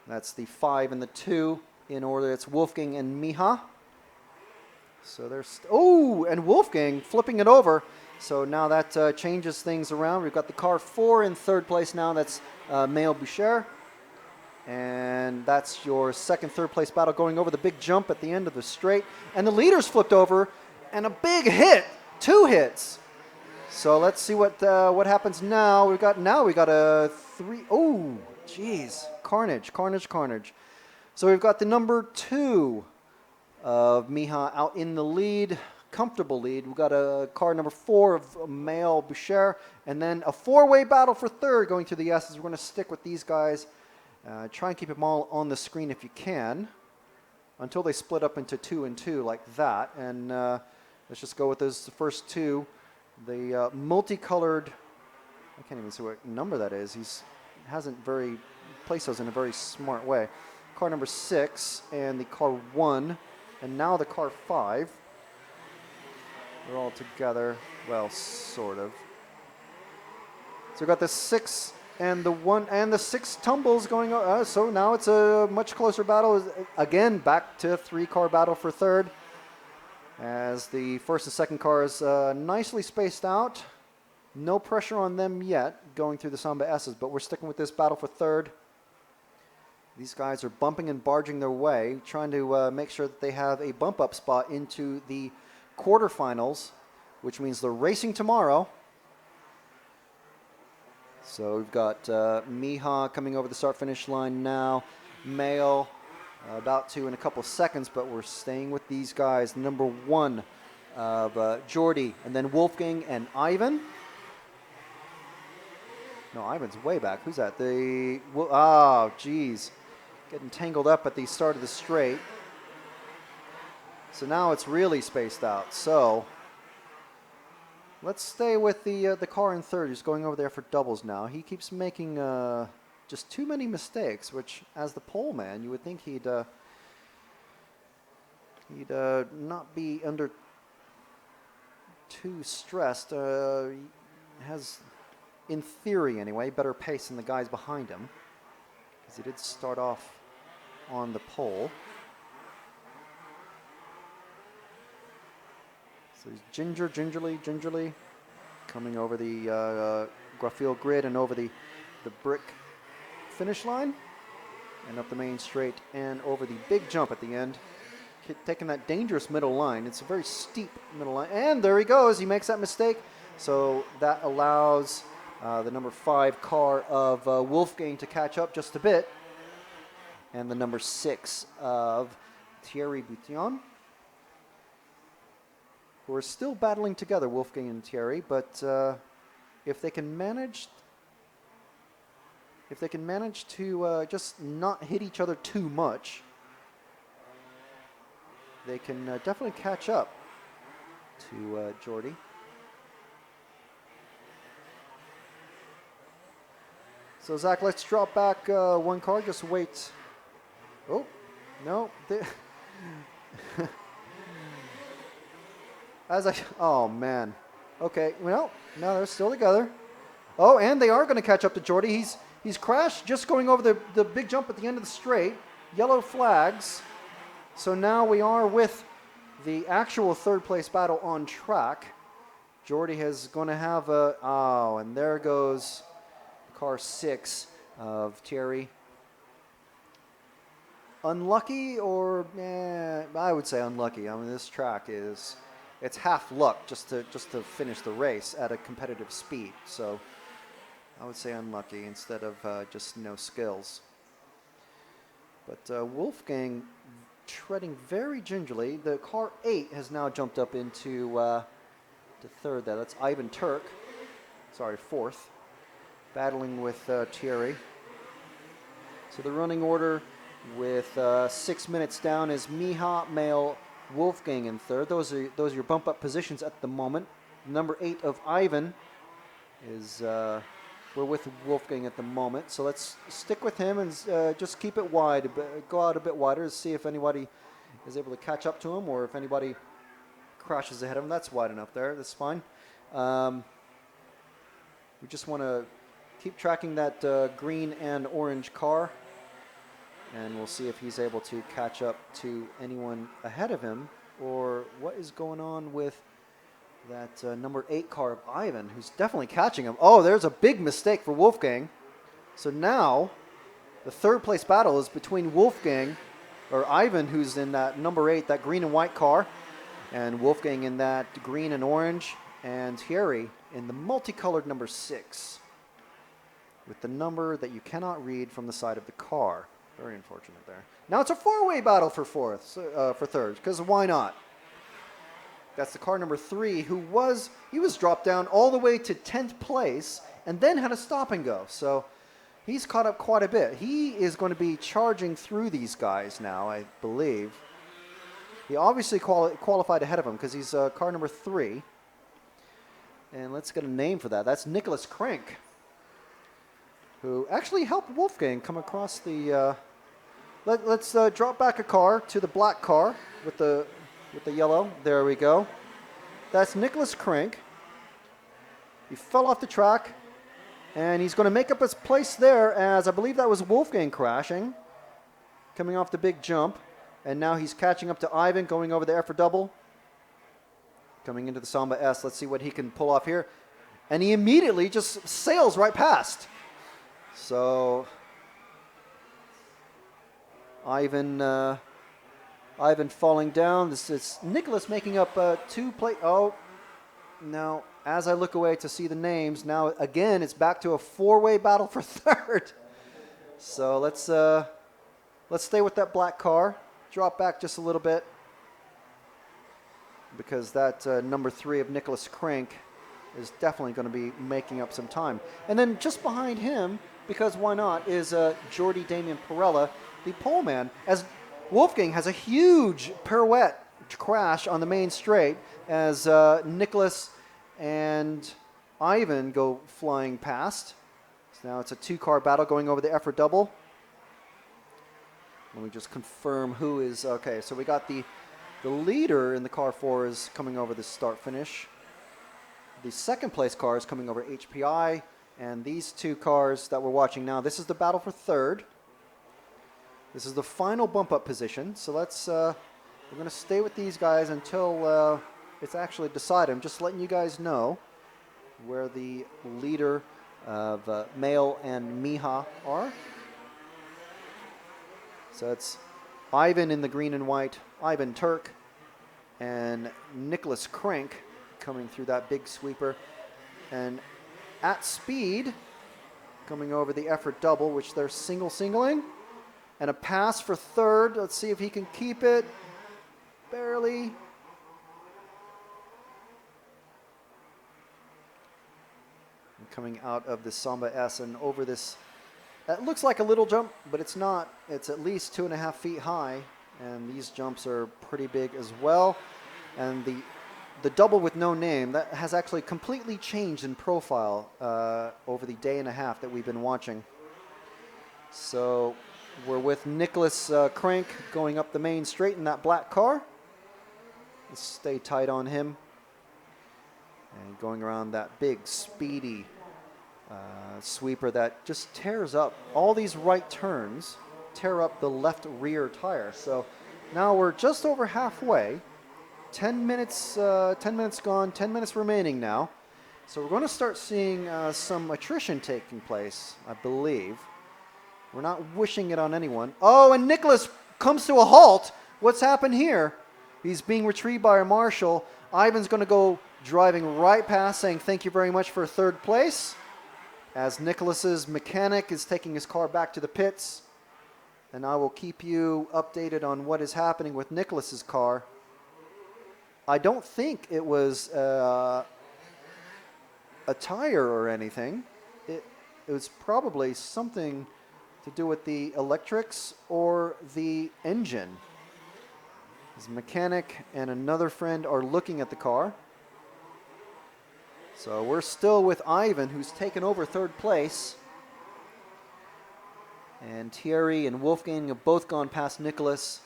That's the 5 and the 2 in order. It's Wolfgang and Miha. So there's, oh, and Wolfgang flipping it over. So now that changes things around. We've got the car 4 in third place now. That's Mael Boucher. And that's your second, third place battle going over the big jump at the end of the straight. And the leaders flipped over and a big hit, 2 hits. So let's see what happens now. We got a 3. Oh, geez, carnage. So we've got the number 2 of Miha out in the lead, comfortable lead. We've got a car number 4 of Mael Boucher, and then a 4-way battle for third going to the S's. We're going to stick with these guys. Try and keep them all on the screen if you can, until they split up into 2 and 2 like that. And let's just go with those first 2. The multicolored, I can't even see what number that is. He hasn't placed those in a very smart way. Car number 6 and the car 1, and now the car 5. They're all together, well, sort of. So we've got the 6 and the 1 and the 6 tumbles going on. So now it's a much closer battle. Again, back to 3-car battle for third, as the first and second cars nicely spaced out. No pressure on them yet going through the Samba S's, but we're sticking with this battle for third. These guys are bumping and barging their way, trying to make sure that they have a bump-up spot into the quarterfinals, which means they're racing tomorrow. So we've got Miha coming over the start-finish line now. Mael about to in a couple seconds, but we're staying with these guys. Number 1 of Jordy, and then Wolfgang and Ivan. No, Ivan's way back. Who's that? Oh, geez. Getting tangled up at the start of the straight. So now it's really spaced out. So let's stay with the car in third, who's going over there for doubles now. He keeps making just too many mistakes, which, as the pole man, you would think he'd not be under too stressed. He has, in theory anyway, better pace than the guys behind him, because he did start off on the pole. So he's gingerly coming over the graphene grid and over the brick finish line, and up the main straight and over the big jump at the end, taking that dangerous middle line. It's a very steep middle line, and there he goes. He makes that mistake, so that allows the number 5 car of Wolfgang to catch up just a bit, and the number 6 of Thierry Boutillon, who are still battling together, Wolfgang and Thierry, but if they can manage to just not hit each other too much, they can definitely catch up to Jordy. So Zach, let's drop back 1 car. Just wait. Oh, no. Oh man, Okay, well, no, they're still together. Oh, and they are going to catch up to Jordy. He's crashed just going over the big jump at the end of the straight. Yellow flags. So now we are with the actual third place battle on track. Jordy is going to have a, oh, and there goes car 6 of Thierry. Unlucky, or I would say unlucky. I mean, this track it's half luck just to finish the race at a competitive speed. So I would say unlucky instead of just no skills. But Wolfgang treading very gingerly. The car 8 has now jumped up into to third there. That's Ivan Turk. Sorry, fourth. Battling with Thierry. So the running order with 6 minutes down is Miha, Mail, Wolfgang in third. Those are your bump up positions at the moment. Number 8 of Ivan is we're with Wolfgang at the moment. So let's stick with him and just keep it wide, go out a bit wider to see if anybody is able to catch up to him or if anybody crashes ahead of him. That's wide enough there. That's fine. We just want to keep tracking that green and orange car. And we'll see if he's able to catch up to anyone ahead of him or what is going on with that number 8 car of Ivan, who's definitely catching him. Oh, there's a big mistake for Wolfgang. So now the third place battle is between Wolfgang, or Ivan, who's in that number 8, that green and white car, and Wolfgang in that green and orange, and Thierry in the multicolored number 6 with the number that you cannot read from the side of the car. Very unfortunate there. Now it's a 4-way battle for third, because why not? That's the car number 3, he was dropped down all the way to 10th place and then had a stop and go. So he's caught up quite a bit. He is going to be charging through these guys now, I believe. He obviously qualified ahead of him because he's car number 3. And let's get a name for that. That's Nicholas Crank, who actually helped Wolfgang come across the... Let's drop back a car to the black car with the yellow. There we go. That's Nicholas Crank. He fell off the track, and he's going to make up his place there as I believe that was Wolfgang crashing, coming off the big jump. And now he's catching up to Ivan, going over the EFRA double, coming into the Samba S. Let's see what he can pull off here. And he immediately just sails right past. So Ivan falling down. This is Nicholas making up 2 plate. Oh, now as I look away to see the names, now again it's back to a 4-way battle for third. So let's stay with that black car. Drop back just a little bit because that number 3 of Nicholas Crank is definitely going to be making up some time. And then just behind him, because why not, is Jordi Damien Perella, the pole man, as Wolfgang has a huge pirouette crash on the main straight as Nicholas and Ivan go flying past. So now it's a 2-car battle going over the EFRA double. Let me just confirm who is... Okay, so we got the leader in the car 4 is coming over the start finish. The second place car is coming over HPI. And these 2 cars that we're watching now, this is the battle for third. This is the final bump up position. So let's, we're going to stay with these guys until it's actually decided. I'm just letting you guys know where the leader of Mail and Miha are. So it's Ivan in the green and white, Ivan Turk, and Nicholas Crank coming through that big sweeper. And at speed, coming over the EFRA double, which they're singling. And a pass for third. Let's see if he can keep it. Barely. And coming out of the Samba S and over this. That looks like a little jump, but it's not. It's at least 2.5 feet high. And these jumps are pretty big as well. And the double with no name, that has actually completely changed in profile over the day and a half that we've been watching. So we're with Nicholas Crank going up the main straight in that black car. Let's stay tight on him. And going around that big, speedy sweeper that just tears up all these right turns, tear up the left rear tire. So now we're just over halfway. 10 minutes gone, 10 minutes remaining now. So we're going to start seeing some attrition taking place, I believe. We're not wishing it on anyone. Oh, and Nicholas comes to a halt. What's happened here? He's being retrieved by a marshal. Ivan's going to go driving right past, saying thank you very much for third place, as Nicholas's mechanic is taking his car back to the pits. And I will keep you updated on what is happening with Nicholas's car. I don't think it was a tire or anything. It was probably something to do with the electrics or the engine. His mechanic and another friend are looking at the car. So we're still with Ivan, who's taken over third place. And Thierry and Wolfgang have both gone past Nicholas.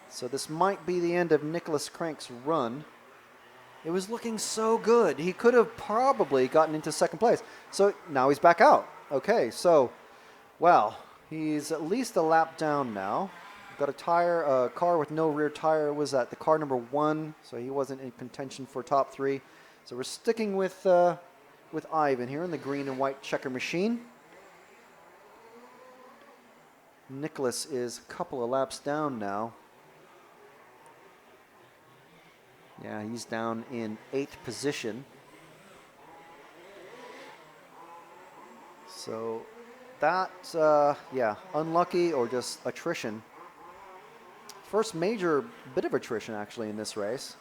So this might be the end of Nicholas Crank's run. It was looking so good. He could have probably gotten into second place. So now he's back out. Okay, so, well, he's at least a lap down now. Got a car with no rear tire was at the car number 1, so he wasn't in contention for top 3. So we're sticking with Ivan here in the green and white checker machine. Nicholas is a couple of laps down now. Yeah, he's down in 8th position. So that, yeah, unlucky or just attrition. First major bit of attrition actually in this race.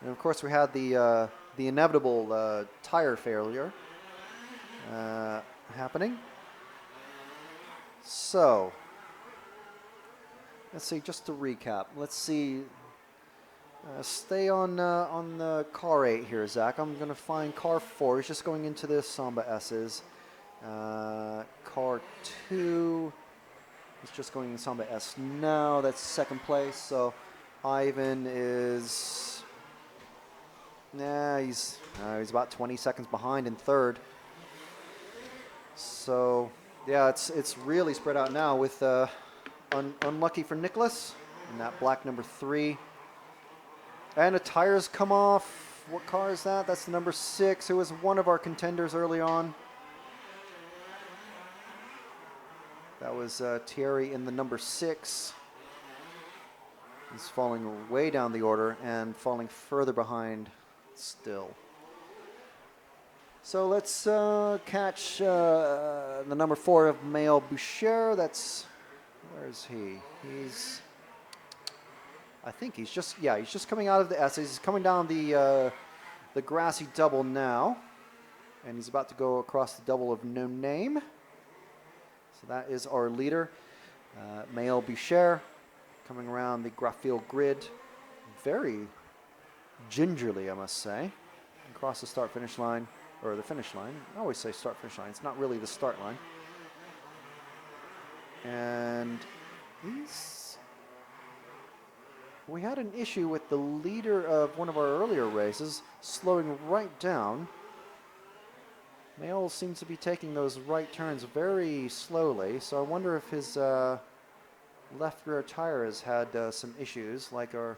And of course we had the inevitable tire failure happening. So let's see, just to recap, let's see. Stay on the car 8 here, Zach. I'm going to find car 4. He's just going into the Samba S's. Car 2 is just going in Samba S now. That's second place. So Ivan is... Nah, he's about 20 seconds behind in third. So, yeah, it's really spread out now with unlucky for Nicholas in that black number 3. And the tires come off. What car is that? That's the number 6, who was one of our contenders early on. That was Thierry in the number 6. He's falling way down the order and falling further behind still. So let's catch the number 4 of Maël Boucher. That's, where is he? I think he's just coming out of the S. He's coming down the grassy double now, and he's about to go across the double of no name. So that is our leader, Maël Boucher, coming around the Graffiel grid, very gingerly, I must say, across the start-finish line, or the finish line. I always say start-finish line. It's not really the start line. And we had an issue with the leader of one of our earlier races slowing right down. Maël seems to be taking those right turns very slowly, so I wonder if his left rear tire has had some issues, like the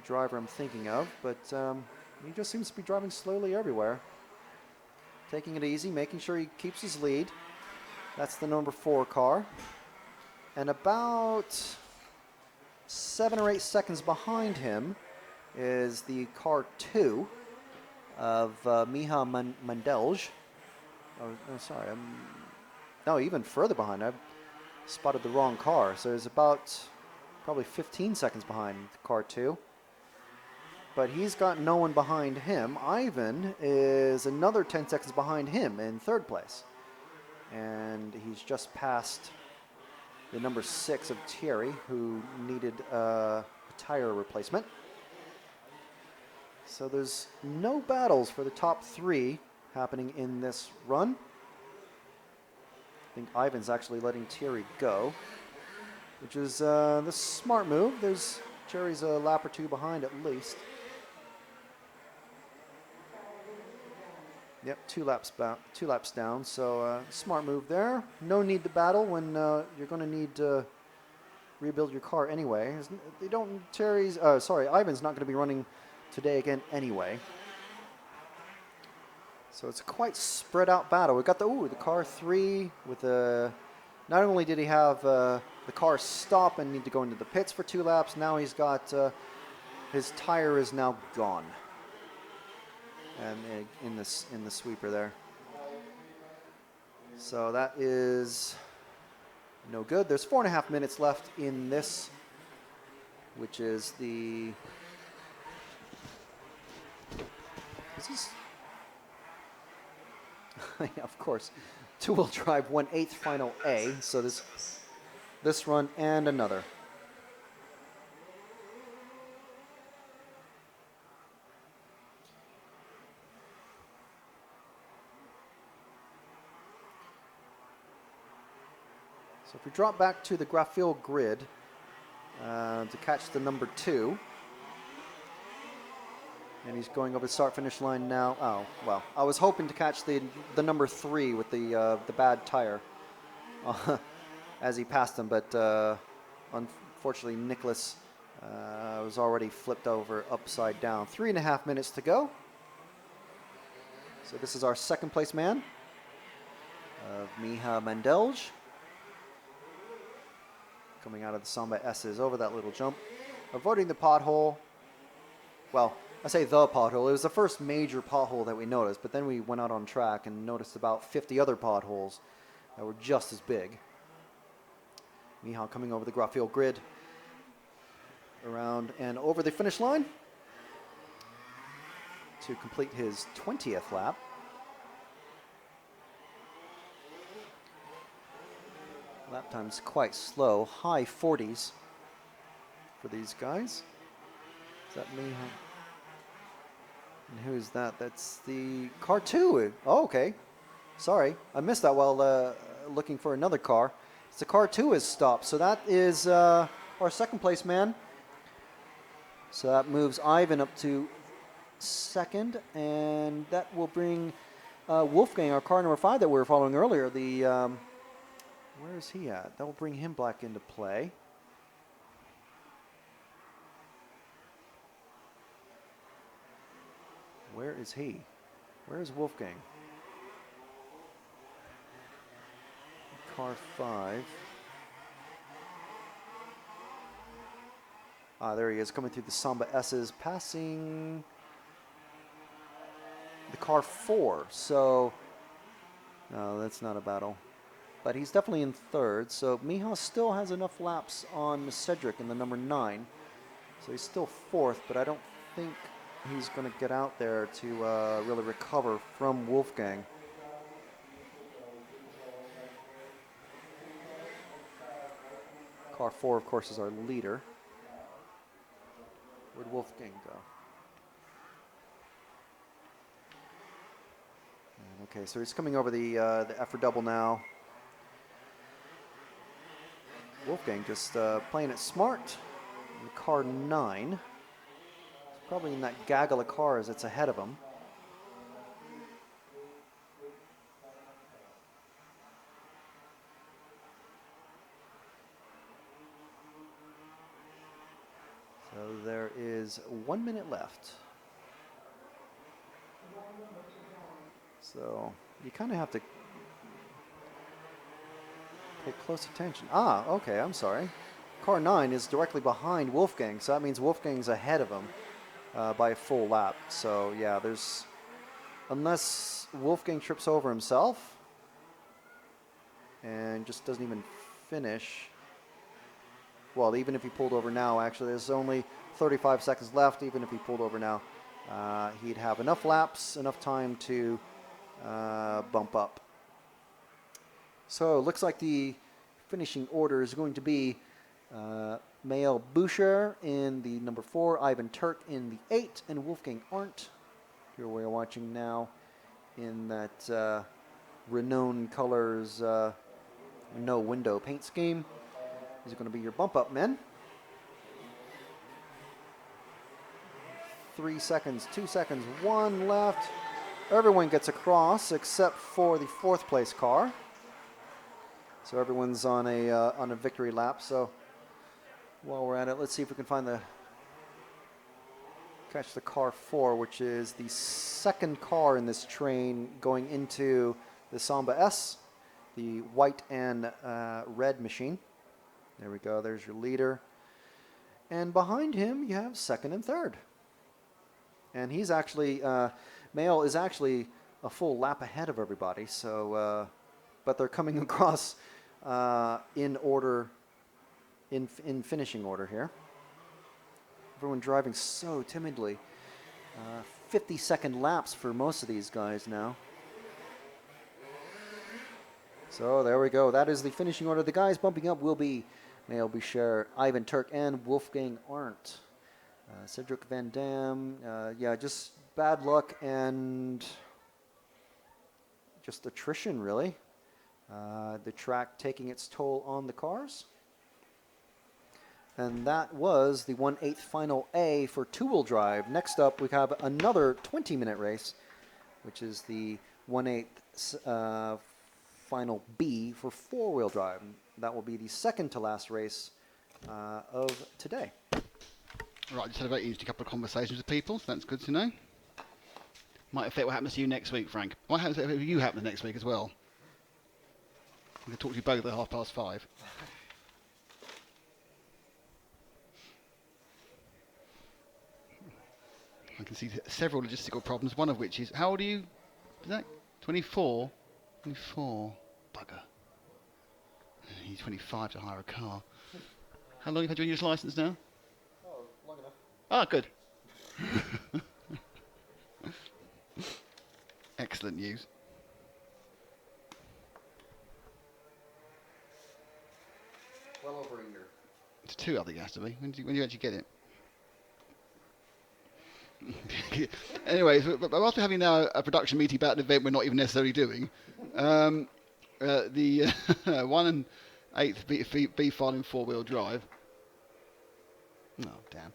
driver I'm thinking of, but he just seems to be driving slowly everywhere. Taking it easy, making sure he keeps his lead. That's the number 4 car. And about 7 or 8 seconds behind him is the car 2 of Miha Mandelj. Oh, sorry. No, even further behind. I've spotted the wrong car. So it's about probably 15 seconds behind car 2. But he's got no one behind him. Ivan is another 10 seconds behind him in third place. And he's just passed the number 6 of Thierry, who needed a tire replacement. So there's no battles for the top 3 happening in this run. I think Ivan's actually letting Thierry go, which is the smart move. Thierry's a lap or 2 behind at least. Yep, 2 laps down. So smart move there. No need to battle when you're going to need to rebuild your car anyway. They don't. Ivan's not going to be running today again anyway. So it's a quite spread out battle. We got the car 3 with a. Not only did he have the car stop and need to go into the pits for 2 laps, now he's got his tire is now gone. And in the sweeper there. So that is no good. There's 4.5 minutes left in this, which is the. Is this? Yeah, of course. 2-wheel drive 1/8 final A. So this run and another. So if we drop back to the Graphill grid to catch the number 2. And he's going over the start-finish line now. Oh, well, I was hoping to catch the number 3 with the bad tire as he passed him, but unfortunately Nicholas was already flipped over upside down. 3.5 minutes to go. So this is our second place man, Miha Mendelj, coming out of the Samba S's over that little jump, avoiding the pothole. Well, I say the pothole. It was the first major pothole that we noticed, but then we went out on track and noticed about 50 other potholes that were just as big. Miha coming over the Graphill grid, around and over the finish line to complete his 20th lap. Lap time's quite slow, high 40s for these guys. Is that Miha? And who is that? That's the car 2. Oh, okay. Sorry, I missed that while looking for another car. It's the car 2 is stopped. So that is our second place man. So that moves Ivan up to second, and that will bring Wolfgang, our car number 5 that we were following earlier. The where is he at? That will bring him back into play. Where is he? Where is Wolfgang? Car 5. Ah, there he is, coming through the Samba S's, passing the car 4. So, no, that's not a battle. But he's definitely in third. So Miha still has enough laps on Cedric in the number 9. So he's still fourth, but I don't think he's going to get out there to really recover from Wolfgang. Car 4, of course, is our leader. Where'd Wolfgang go? Okay, so he's coming over the EFRA double now. Wolfgang just playing it smart. In car 9. He's probably in that gaggle of cars that's ahead of him. So there is 1 minute left. So you kind of have to pay close attention. Ah, okay, I'm sorry. Car 9 is directly behind Wolfgang, so that means Wolfgang's ahead of him by a full lap. So yeah, there's, unless Wolfgang trips over himself and just doesn't even finish. Well, even if he pulled over now, actually, there's only 35 seconds left. Even if he pulled over now, he'd have enough laps, enough time to bump up. So it looks like the finishing order is going to be Mael Boucher in the number 4, Ivan Turk in the 8, and Wolfgang Arndt, here we are watching now in that Renown Colors no window paint scheme. These are going to be your bump up men. 3 seconds, 2 seconds, 1 left. everyone gets across except for the 4th place car. So everyone's on a victory lap. So while we're at it, let's see if we can catch the car 4, which is the 2nd car in this train going into the Samba S, the white and red machine. There we go. There's your leader. And behind him, you have 2nd and 3rd. And he's actually, Mail is actually a full lap ahead of everybody. So, but they're coming across in order, in finishing order here. Everyone driving so timidly. 50-second laps for most of these guys now. So there we go. That is the finishing order. The guys bumping up will be Mael Boucher, Ivan Turk, and Wolfgang Arndt. Cedric Van Dam, yeah, just bad luck and just attrition, really. The track taking its toll on the cars. And that was the 1/8 final A for 2-wheel drive. Next up, we have another 20-minute race, which is the 1/8 final B for 4-wheel drive. That will be the second to last race of today. Right, just had a very interesting couple of conversations with people, so that's good to know. Might affect what happens to you next week, Frank. What happens if you happen next week as well? I'm going to talk to you both at 5:30. I can see several logistical problems, one of which is, how old are you? Is that 24? 24. Bugger. You need 25 to hire a car. How long have you had your English licence now? Oh, long enough. Ah, good. Excellent news. Well over a year. It's 2, I think it has to be. When do you actually get it? Anyways, but after having now a production meeting about an event we're not even necessarily doing, the 1/8 B file in 4-wheel drive, oh damn,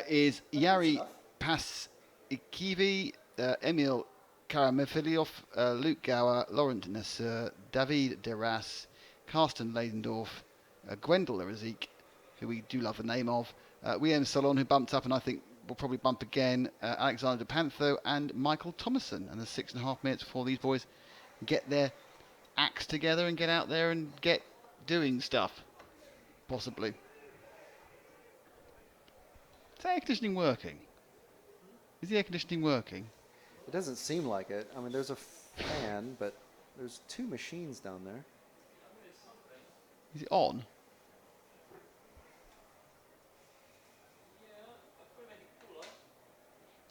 is Yari Pasikivi, Emil Karamafiliov, Luke Gower, Laurent Nasser, David Deras, Karsten Leidendorf, Gwendol Erazik, who we do love the name of, William Salon, who bumped up and I think will probably bump again, Alexander Pantho and Michael Thomason. And there's 6.5 minutes before these boys get their acts together and get out there and get doing stuff, possibly. Is the air conditioning working? Is the air conditioning working? It doesn't seem like it. I mean, there's a fan, but there's 2 machines down there. Is it on?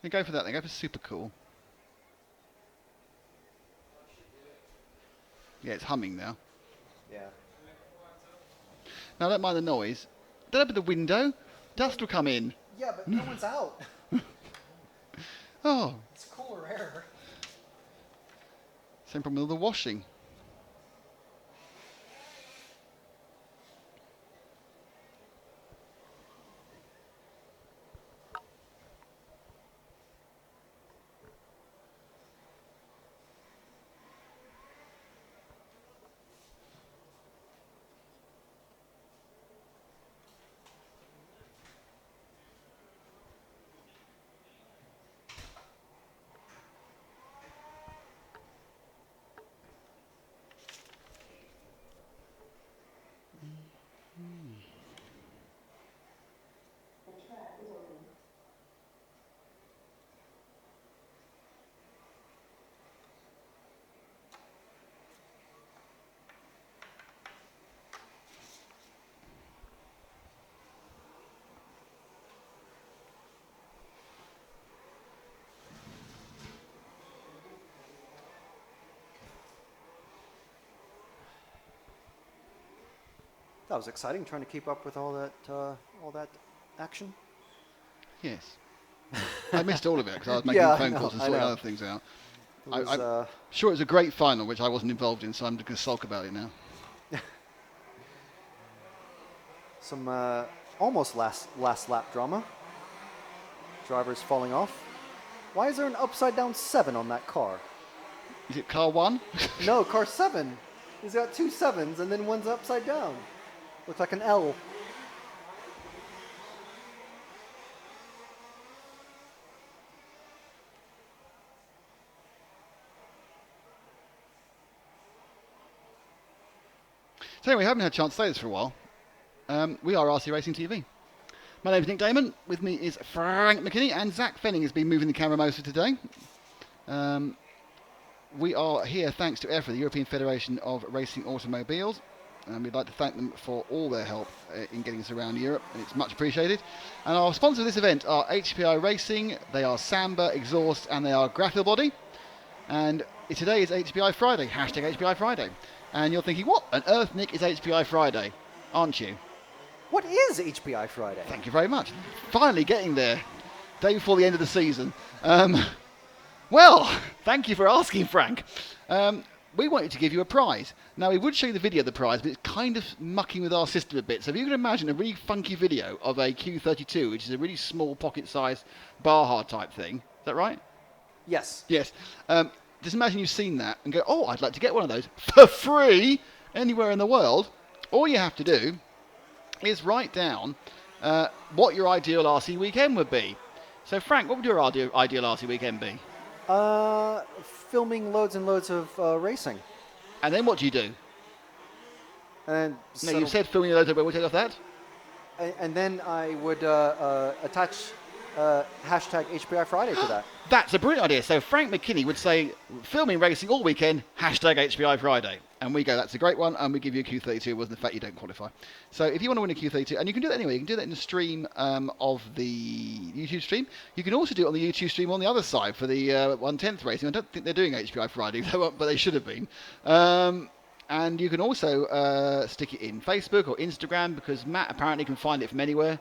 Yeah, go for that then. Go for super cool. Yeah, it's humming now. Yeah. Now, don't mind the noise. Don't open the window. Dust will come in. Yeah, but no one's out. Oh. It's cooler air. Same problem with the washing. That was exciting, trying to keep up with all that action. Yes. I missed all of it because I was making phone calls and sorting other things out. I'm sure it was a great final, which I wasn't involved in, so I'm going to sulk about it now. Some almost last lap drama. Drivers falling off. Why is there an upside down 7 on that car? Is it car 1? No, car 7. He's got 2 7s and then one's upside down. Looks like an L. So anyway, we haven't had a chance to say this for a while. We are RC Racing TV. My name is Nick Damon. With me is Frank McKinney, and Zach Fenning has been moving the camera most of today. We are here thanks to EFRA, the European Federation of Racing Automobiles. And we'd like to thank them for all their help in getting us around Europe, and it's much appreciated. And our sponsors of this event are HPI Racing, they are Samba Exhaust, and they are Graphil Body. And today is HPI Friday, hashtag HPI Friday. And you're thinking, what on earth, Nick, is HPI Friday? Aren't you? What is HPI Friday? Thank you very much. Finally getting there. Day before the end of the season. Well, thank you for asking, Frank. We wanted to give you a prize. Now, we would show you the video of the prize, but it's kind of mucking with our system a bit. So if you can imagine a really funky video of a Q32, which is a really small pocket-sized bar type thing. Is that right? Yes. Yes. Just imagine you've seen that and go, oh, I'd like to get one of those for free anywhere in the world. All you have to do is write down what your ideal RC weekend would be. So, Frank, what would your ideal RC weekend be? Filming loads and loads of racing. And then what do you do? And No, you said filming loads of... We'll take off that. And then I would attach hashtag HPI Friday to that. That's a brilliant idea. So Frank McKinney would say, filming racing all weekend, hashtag HPI Friday. And we go, that's a great one, and we give you a Q32, wasn't the fact you don't qualify. So if you want to win a Q32, and you can do that anyway, you can do that in the stream of the YouTube stream. You can also do it on the YouTube stream on the other side for the 1/10th racing. I don't think they're doing HPI Friday, but they should have been. And you can also stick it in Facebook or Instagram, because Matt apparently can find it from anywhere.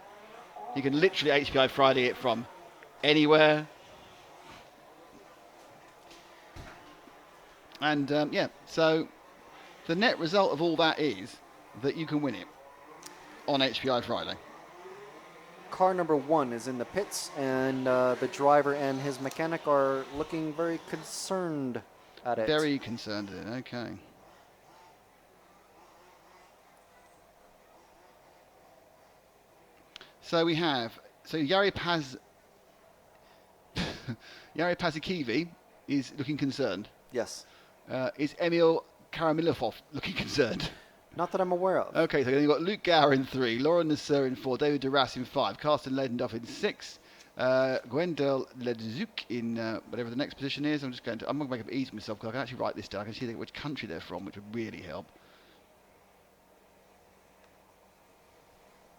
You can literally HPI Friday it from anywhere. And yeah, so the net result of all that is that you can win it on HPI Friday. Car number 1 is in the pits, and the driver and his mechanic are looking very concerned at it. Very concerned at it, okay. So we have, Jari Pazikivi is looking concerned. Yes. Is Emil Karamilov looking concerned? Not that I'm aware of. Okay, so you've got Luke Gower in 3, Lauren Nasser in 4, David Duras in 5, Carsten Ledendorf in 6, Gwendel Ledzuk in whatever the next position is. I'm going to make it easy for myself, because I can actually write this down. I can see which country they're from, which would really help.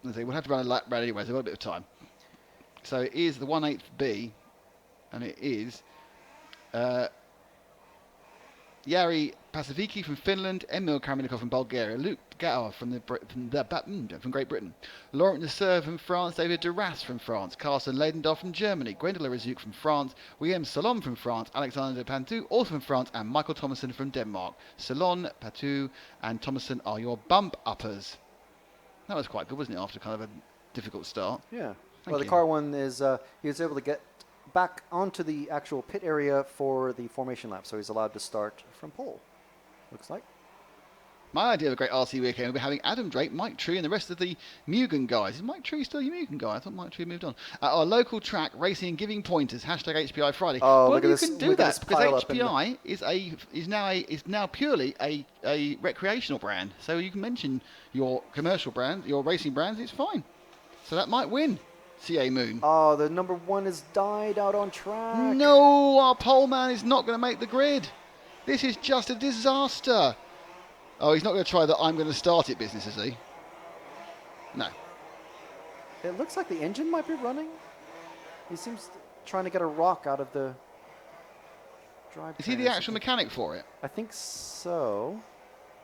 We'll have to run a lap round anyway, so we've got a bit of time. So it is the 1/8B, and it is Jari Pasaviki from Finland, Emil Karaminikov from Bulgaria, Luke Gauer from Great Britain, Laurent Nasser from France, David Duras from France, Carsten Ledendorf from Germany, Gwendolyn Razuk from France, William Salon from France, Alexander Pantou also from France, and Michael Thomason from Denmark. Salon, Pantou, and Thomason are your bump uppers. That was quite good, wasn't it, after kind of a difficult start? Yeah. Thank Well, the you. car one is he was able to get back onto the actual pit area for the formation lap, so he's allowed to start from pole, looks like. My idea of a great RC weekend would be having Adam Drake, Mike Tree, and the rest of the Mugen guys. Is Mike Tree still a Mugen guy? I thought Mike Tree moved on. At our local track, racing and giving pointers. Hashtag HPI Friday. Oh, well, look at you this- can do look at that this because pile up in the- HPI is now purely a recreational brand. So you can mention your commercial brand, your racing brands. It's fine. So that might win. CA Moon. Oh, the number 1 has died out on track. No, our pole man is not going to make the grid. This is just a disaster. Oh, he's not going to try the I'm going to start it business, is he? No. It looks like the engine might be running. He seems trying to get a rock out of the drive. Is he the actual mechanic for it? I think so.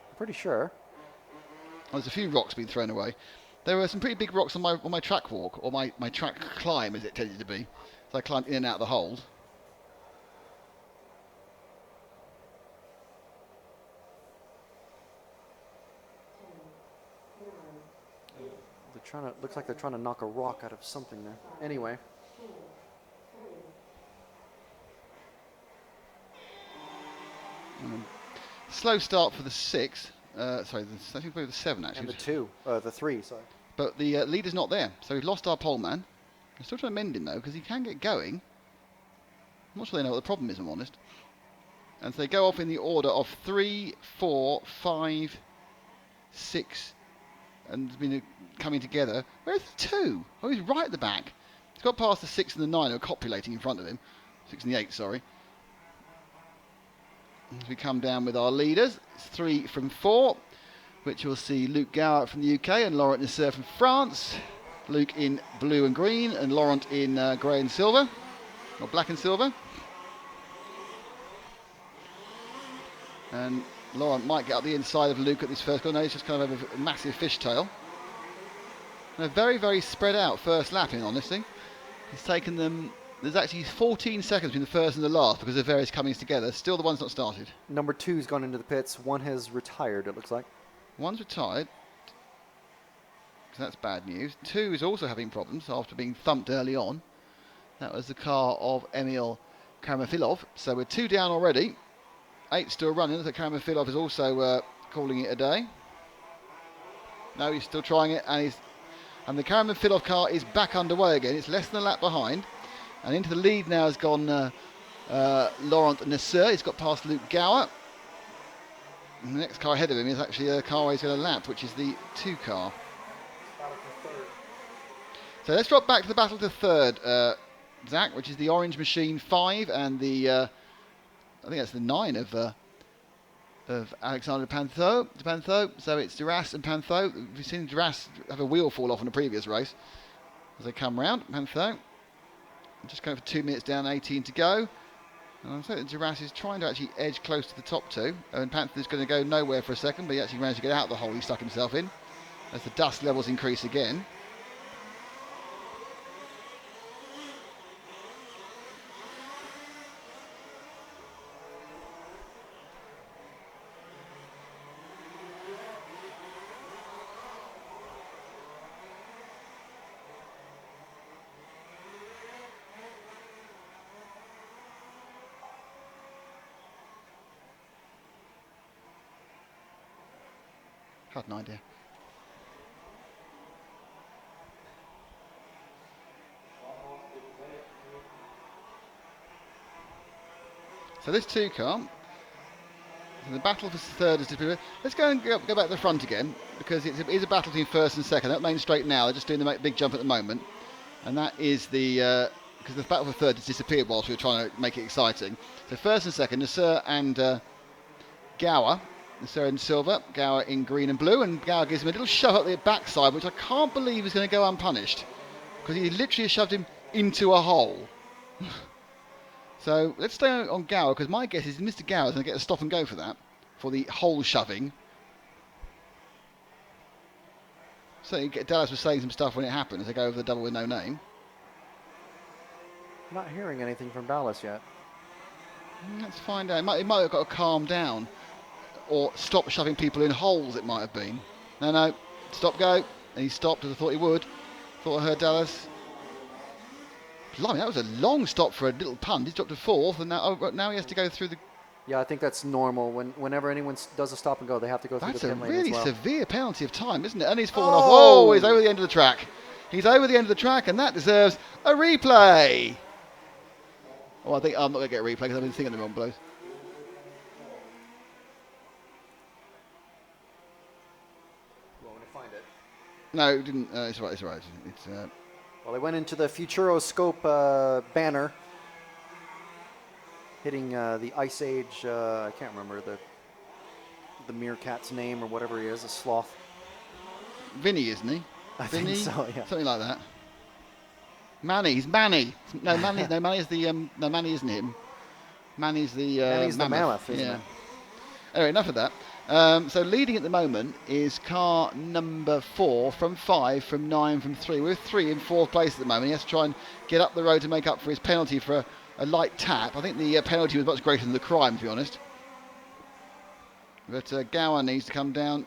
I'm pretty sure. Oh, there's a few rocks being thrown away. There were some pretty big rocks on my track walk, or my track climb, as it tended to be. So I climbed in and out of the hold. Looks like they're trying to knock a rock out of something there. Anyway. Slow start for the 6. Sorry, I think the 7 actually. And the 3, sorry. But the leader's not there, so we've lost our pole man. I'm still trying to mend him though, because he can get going. I'm not sure they know what the problem is, I'm honest. And so they go off in the order of 3, 4, 5, 6, and been coming together. Where's the 2? Oh, he's right at the back. He's got past the 6 and the 9 who are copulating in front of him. 6 and the 8, sorry. As we come down with our leaders, it's 3 from 4, which we'll see Luke Gower from the UK and Laurent Nasser from France. Luke in blue and green and Laurent in grey and silver, or black and silver. And Laurent might get up the inside of Luke at this first corner. No, he's just kind of a massive fishtail. And a very, very spread out first lap in, honestly. He's taken them. There's actually 14 seconds between the first and the last because of various comings together. Still the one's not started. Number 2's gone into the pits. 1 has retired, it looks like. 1's retired. So that's bad news. 2 is also having problems after being thumped early on. That was the car of Emil Karamafilov. So we're 2 down already. 8 still running. So Karamafilov is also calling it a day. No, he's still trying it, and the Karamafilov car is back underway again. It's less than a lap behind. And into the lead now has gone Laurent Nasser. He's got past Luke Gower. And the next car ahead of him is actually a car he's going to lap, which is the 2 car. So let's drop back to the battle to third, Zach, which is the Orange Machine 5 and the, I think that's the 9 of Alexander Pantho. So it's Duras and Pantho. We've seen Duras have a wheel fall off in a previous race as they come round. Pantho. Just going for 2 minutes down, 18 to go. And I'm saying that Duras is trying to actually edge close to the top 2. And Panther's going to go nowhere for a second, but he actually managed to get out of the hole he stuck himself in as the dust levels increase again. Had an idea. So this 2 car, so the battle for third is disappeared. Let's go back to the front again, because it is a battle between first and second. That main straight now, they're just doing the big jump at the moment. And that is the, because the battle for third has disappeared whilst we were trying to make it exciting. So first and second, Nasser and Gower. Nasser in silver, Gower in green and blue, and Gower gives him a little shove up the backside, which I can't believe is going to go unpunished, because he literally shoved him into a hole. So let's stay on Gower, because my guess is Mr. Gower's going to get a stop and go for that, for the hole shoving. So Dallas was saying some stuff when it happened as they go over the double with no name. Not hearing anything from Dallas yet. Let's find out. It might have got to calm down. Or stop shoving people in holes, it might have been. No, stop, go. And he stopped as I thought he would. Thought I heard Dallas. Blimey, that was a long stop for a little punt. He's dropped to 4th, and now he has to go through the... Yeah, I think that's normal. Whenever anyone does a stop and go, they have to go through the pit lane as well. That's a really severe penalty of time, isn't it? And he's fallen off. Oh, he's over the end of the track. He's over the end of the track, and that deserves a replay. Oh, I think I'm not going to get a replay because I've been thinking the wrong place. No, it didn't. It's right. It's right. Well, they went into the Futuroscope banner, hitting the Ice Age. I can't remember the meerkat's name or whatever he is. A sloth. Vinny, isn't he? I Vinny? think so. Yeah. Something like that. Manny. He's Manny. No, Manny. No, Manny's the. No, Manny isn't him. Manny's the. Manny's mammoth. the mammoth, isn't yeah. it? Anyway, enough of that. So leading at the moment is car number 4 from 5, from 9, from 3. We're 3 in 4th place at the moment. He has to try and get up the road to make up for his penalty for a light tap. I think the penalty was much greater than the crime, to be honest. But Gower needs to come down.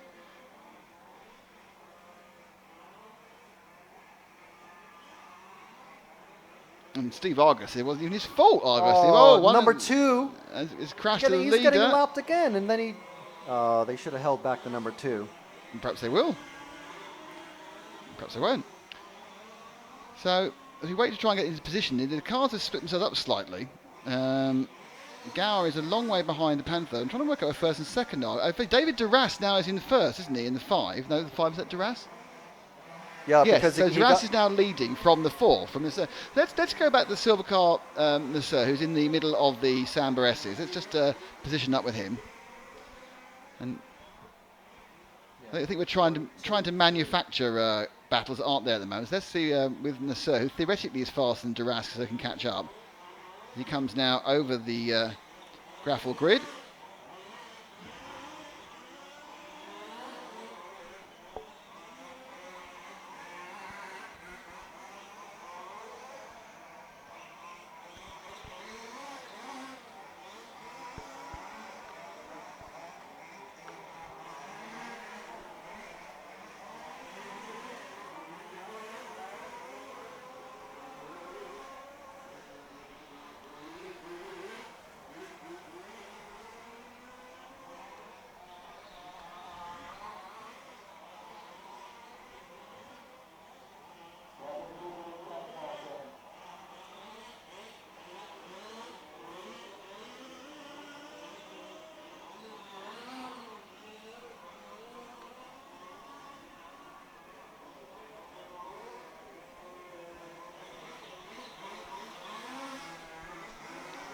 And Steve Argus, it wasn't even his fault, Argus. Number 2. It's crashed to the He's leader. getting lapped again, and then he... they should have held back the number 2. And perhaps they will. Perhaps they won't. So, as we wait to try and get into position, the cars have split themselves up slightly. Gower is a long way behind the Panther. I'm trying to work out where first and second are. I think David Duras now is in first, isn't he, in the 5? No, the 5 is that Duras? Yeah, yes, because so Duras is now leading from the 4. From the let's go back to the silver car, Nasser, who's in the middle of the Samba S's. Let's just position up with him. And I think we're trying to manufacture battles that aren't there at the moment. So let's see with Nasser, who theoretically is faster than Duras, so they can catch up. He comes now over the gravel grid.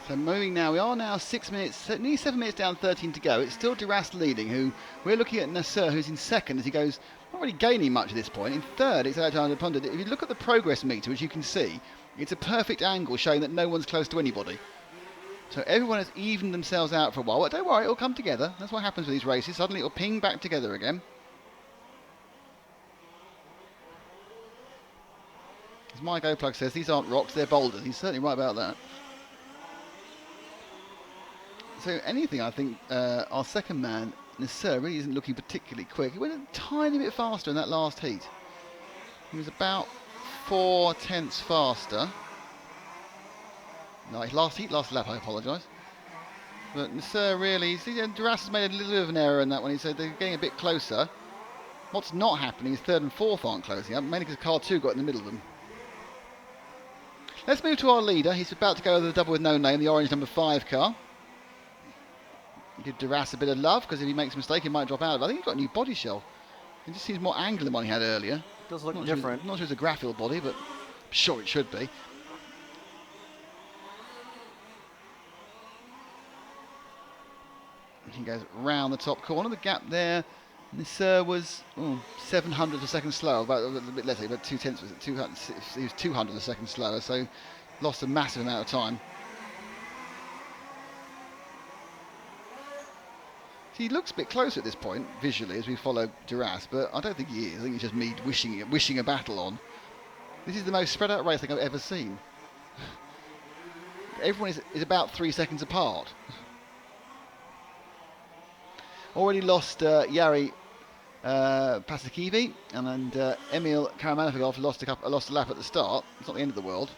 So moving now, we are now 6 minutes, nearly 7 minutes down, 13 to go. It's still Duras leading, who we're looking at Nasser, who's in second as he goes, not really gaining much at this point. In third, it's Alexander Pondit. If you look at the progress meter, which you can see, it's a perfect angle showing that no one's close to anybody. So everyone has evened themselves out for a while, but don't worry, it'll come together. That's what happens with these races. Suddenly it'll ping back together again. As Mike Oplug says, these aren't rocks, they're boulders. He's certainly right about that. So anything, I think our second man, Nasser, really isn't looking particularly quick. He went a tiny bit faster in that last heat. He was about 4 tenths faster. No, last lap, I apologise. But Nasser really, Duras has made a little bit of an error in that one. He said they're getting a bit closer. What's not happening is third and fourth aren't closing up, mainly because car 2 got in the middle of them. Let's move to our leader. He's about to go over the double with no name, the orange number 5 car. Give Duras a bit of love, because if he makes a mistake, he might drop out. But I think he's got a new body shell. It just seems more angular than one he had earlier. It does look different. Not sure it's a graphite body, but I'm sure it should be. He goes round the top corner. The gap there, Nasser was 700 a second slower, about a little bit less, about 2 tenths. He was 200 a second slower, so lost a massive amount of time. He looks a bit closer at this point, visually, as we follow Duras, but I don't think he is. I think it's just me wishing a battle on. This is the most spread out race I think I've ever seen. Everyone is about 3 seconds apart. Already lost Yari Pasakivi, and Emil Karamanov lost a lap at the start. It's not the end of the world.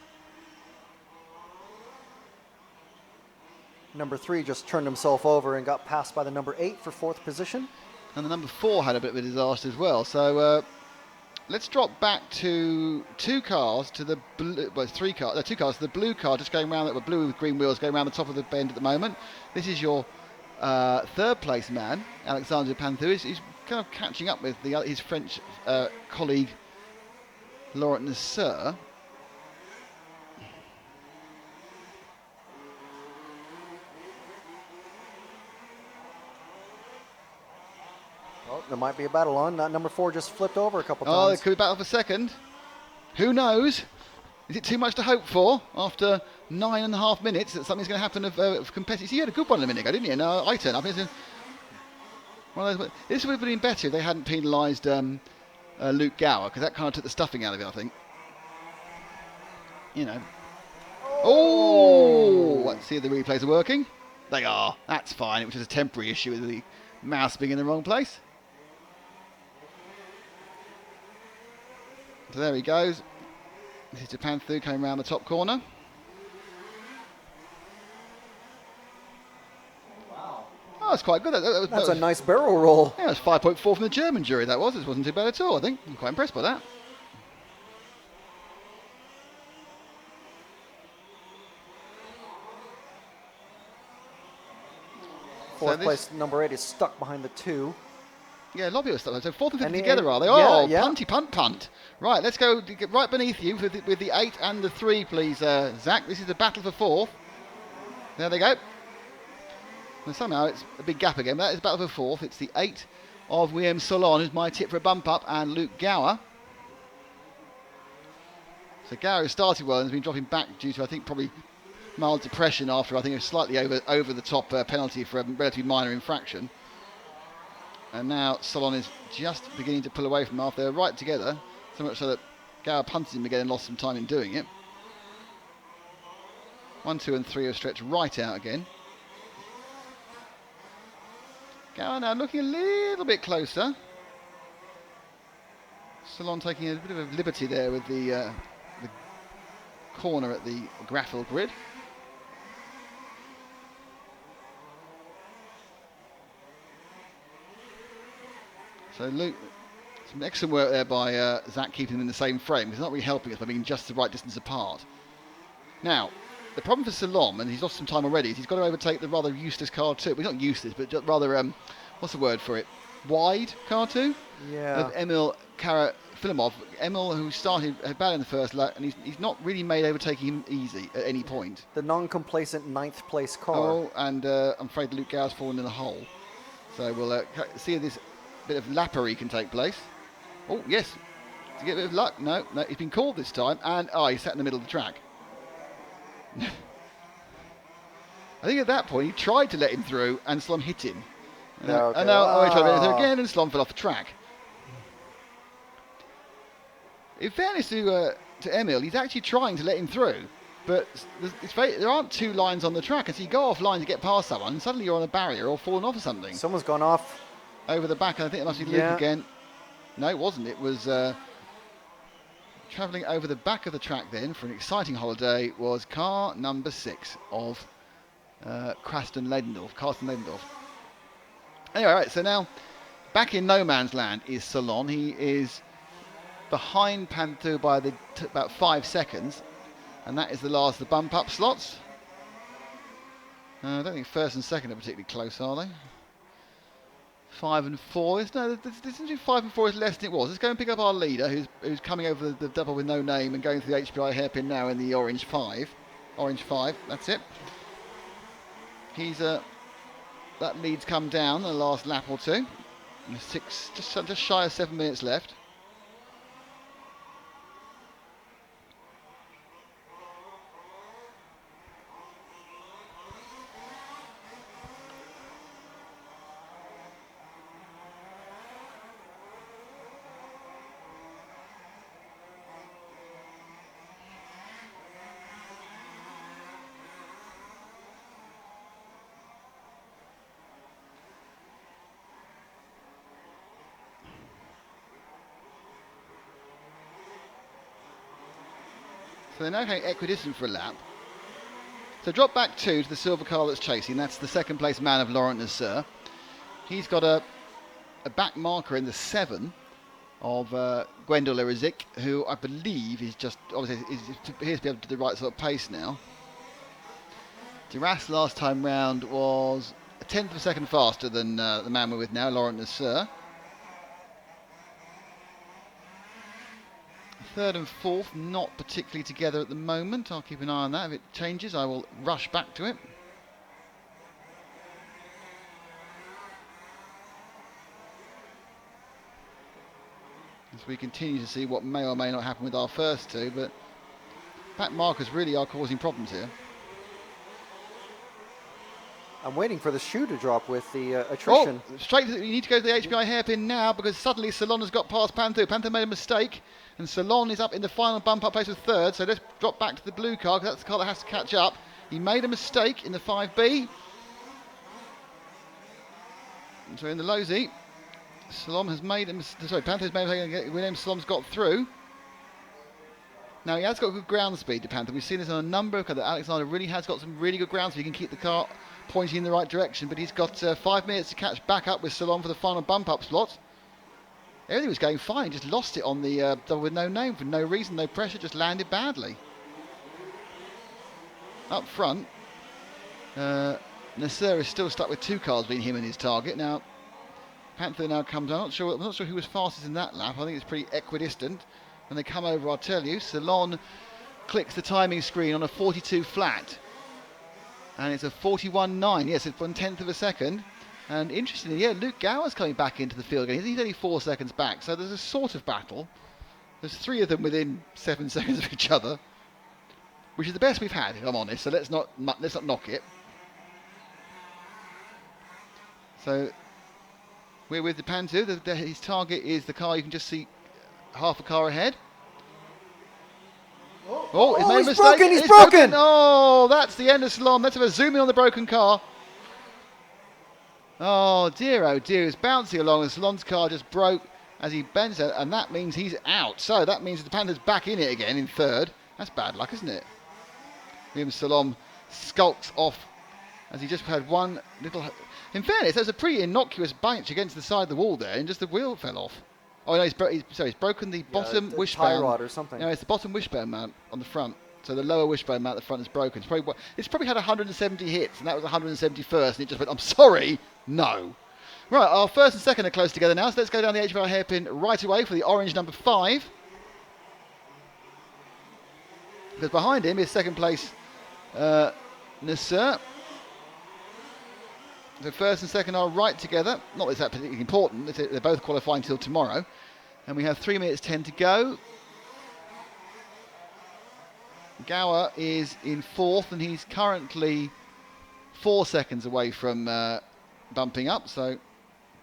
Number 3 just turned himself over and got passed by the number 8 for 4th position. And the number 4 had a bit of a disaster as well. So let's drop back to 2 cars to the blue, well, 2 cars to the blue car, just going around, with blue with green wheels, going around the top of the bend at the moment. This is your third place man, Alexander Panthu. He's kind of catching up with his French colleague, Laurent Nasser. Well, there might be a battle on. Number 4 just flipped over a couple times. Oh, there could be a battle for second. Who knows? Is it too much to hope for after 9.5 minutes that something's going to happen of competitive? You had a good one a minute ago, didn't you? And I turned up. This would have been better if they hadn't penalised Luke Gower, because that kind of took the stuffing out of it, I think. You know. Oh! Let's see if the replays are working. They are. That's fine. It was just a temporary issue with the mouse being in the wrong place. So there he goes. This is Japanthu coming around the top corner. Oh, that's quite good. That's a nice barrel roll. Yeah, it was 5.4 from the German jury, that was. It wasn't too bad at all, I think. I'm quite impressed by that. Fourth place, number 8, is stuck behind the 2. Yeah, a lot of people are stuck. So fourth and fifth And the together, eight- are they? yeah, Oh, yeah. punty, punt. Right, let's go get right beneath you with the 8 and the 3, please, Zach. This is the battle for fourth. There they go. And somehow it's a big gap again, but that is battle for fourth. It's the 8 of William Solon, who's my tip for a bump up, and Luke Gower. So Gower started well and has been dropping back due to, I think, probably mild depression after, I think, a slightly over the top penalty for a relatively minor infraction. And now Solon is just beginning to pull away from half. They're right together, so much so that Gower punted him again and lost some time in doing it. 1, 2 and 3 are stretched right out again. Gower now looking a little bit closer. Solon taking a bit of a liberty there with the corner at the grapple grid. So Luke, some excellent work there by Zach, keeping them in the same frame. He's not really helping us by being just the right distance apart. Now, the problem for Salom, and he's lost some time already, is he's got to overtake the rather useless car 2. Well, not useless, but just rather, what's the word for it? Wide car 2? Yeah. Of Emil Karafilimov. Emil, who started bad in the first lap, and he's not really made overtaking him easy at any point. The non-complacent 9th place car. Oh, and I'm afraid Luke Gower's fallen in a hole. So we'll see if this bit of lappery can take place. Oh, yes. To get a bit of luck. No, he's been called this time, and he sat in the middle of the track. I think at that point he tried to let him through, and Slom hit him. Okay. And now he tried to let him through again, and Slom fell off the track. In fairness to Emil, he's actually trying to let him through, but there aren't 2 lines on the track, and so you go off line to get past someone, and suddenly you're on a barrier or fallen off or something. Someone's gone off. Over the back, and I think it must be Yeah. Luke again. No, it wasn't. It was travelling over the back of the track then for an exciting holiday was car number 6 of Karsten Ledendorf. Anyway, right, so now back in no man's land is Salon. He is behind Panthu by about 5 seconds, and that is the last of the bump up slots. I don't think first and second are particularly close, are they? 5 and 4 is 5 and 4 is less than it was. Let's go and pick up our leader, who's coming over the double with no name and going through the HPI hairpin now in the orange 5. Orange 5, that's it. He's that lead's come down the last lap or two. And 6, just shy of 7 minutes left. So they're now going equidistant for a lap. So drop back 2 to the silver car that's chasing. That's the second place man of Laurent Nasseur. He's got a back marker in the 7 of Gwendol Erizik, who I believe is just, obviously, appears to be able to do the right sort of pace now. Duras last time round was a 10th of a second faster than the man we're with now, Laurent Nasseur. 3rd and 4th, not particularly together at the moment. I'll keep an eye on that. If it changes, I will rush back to it. As we continue to see what may or may not happen with our first 2, but back markers really are causing problems here. I'm waiting for the shoe to drop with the attrition. Oh, straight to you need to go to the HPI hairpin now because suddenly Salon has got past Panther. Panther made a mistake and Salon is up in the final bump up place with 3rd. So let's drop back to the blue car because that's the car that has to catch up. He made a mistake in the 5B. And so in the low Z, Salom has made a mistake. Sorry, Panther's made a mistake. William Salom's got through. Now, he has got good ground speed, the Panther. We've seen this on a number of cars. Alexander really has got some really good ground speed. He can keep the car pointing in the right direction, but he's got 5 minutes to catch back up with Salon for the final bump-up slot. Everything was going fine. Just lost it on the double with no name for no reason, no pressure, just landed badly. Up front, Nasser is still stuck with 2 cars between him and his target. Now, Panther now comes. I'm not sure who was fastest in that lap. I think it's pretty equidistant. When they come over, I'll tell you. Salon clicks the timing screen on a 42 flat, and it's a 41.9. Yes, it's 1/10 of a second. And interestingly, yeah, Luke Gower's coming back into the field again. He's only 4 seconds back, so there's a sort of battle. There's 3 of them within 7 seconds of each other, which is the best we've had, if I'm honest. So let's not knock it. So we're with the Panther. His target is the car. You can just see half a car ahead. Oh, he's made a mistake. He's broken. Oh, that's the end of Salon. Let's have a zoom in on the broken car. Oh dear, he's bouncing along and Salon's car just broke as he bends it, and that means he's out. So that means the Panther's back in it again in 3rd. That's bad luck, isn't it? William Salon skulks off as he just had one little... In fairness, there's a pretty innocuous bunch against the side of the wall there, and just the wheel fell off. Oh no, he's broken the bottom wishbone. Tie rod or something. No, it's the bottom wishbone mount on the front. So the lower wishbone mount at the front is broken. It's probably had 170 hits, and that was 171st, and it just went, I'm sorry, no. Right, our 1st and 2nd are close together now, so let's go down the HPR hairpin right away for the orange number 5. Because behind him is 2nd place Nasser. The 1st and 2nd are right together. Not that it's that particularly important. They're both qualifying till tomorrow. And we have 3 minutes 10 to go. Gower is in 4th, and he's currently 4 seconds away from bumping up. So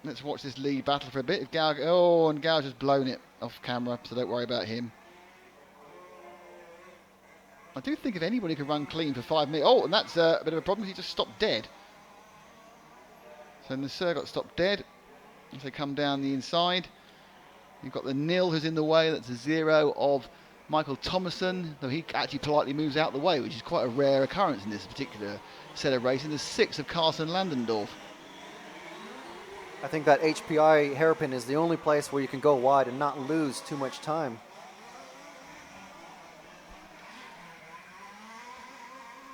let's watch this lead battle for a bit. If Gower, and Gower's just blown it off camera, so don't worry about him. I do think if anybody could run clean for 5 minutes... Oh, and that's a bit of a problem. He just stopped dead. So Nasser got stopped dead as they come down the inside. You've got the nil who's in the way. That's a 0 of Michael Thomason, though he actually politely moves out the way, which is quite a rare occurrence in this particular set of racing. There's 6 of Carson Landendorf. I think that HPI hairpin is the only place where you can go wide and not lose too much time.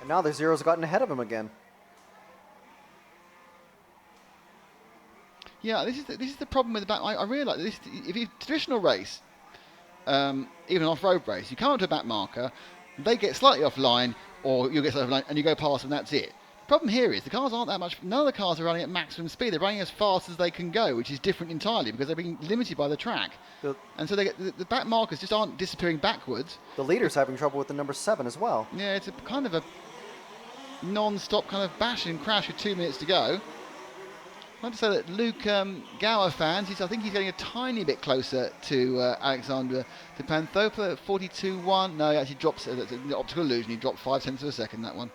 And now the Zero's gotten ahead of him again. Yeah, this is the problem with the back. I realise this. If you traditional race, even an off-road race, you come up to a back marker, they get slightly offline, or you get slightly offline, and you go past, and that's it. The problem here is the cars aren't that much. None of the cars are running at maximum speed. They're running as fast as they can go, which is different entirely because they're being limited by the track. And so the back markers just aren't disappearing backwards. The leader's having trouble with the number 7 as well. Yeah, it's a kind of a non-stop kind of bash and crash with 2 minutes to go. I'd like to say that Luke Gower fans, I think he's getting a tiny bit closer to Alexander de Panthopa at 42.1. No, he actually drops, it's an optical illusion, he dropped 5/10 of a second, that one.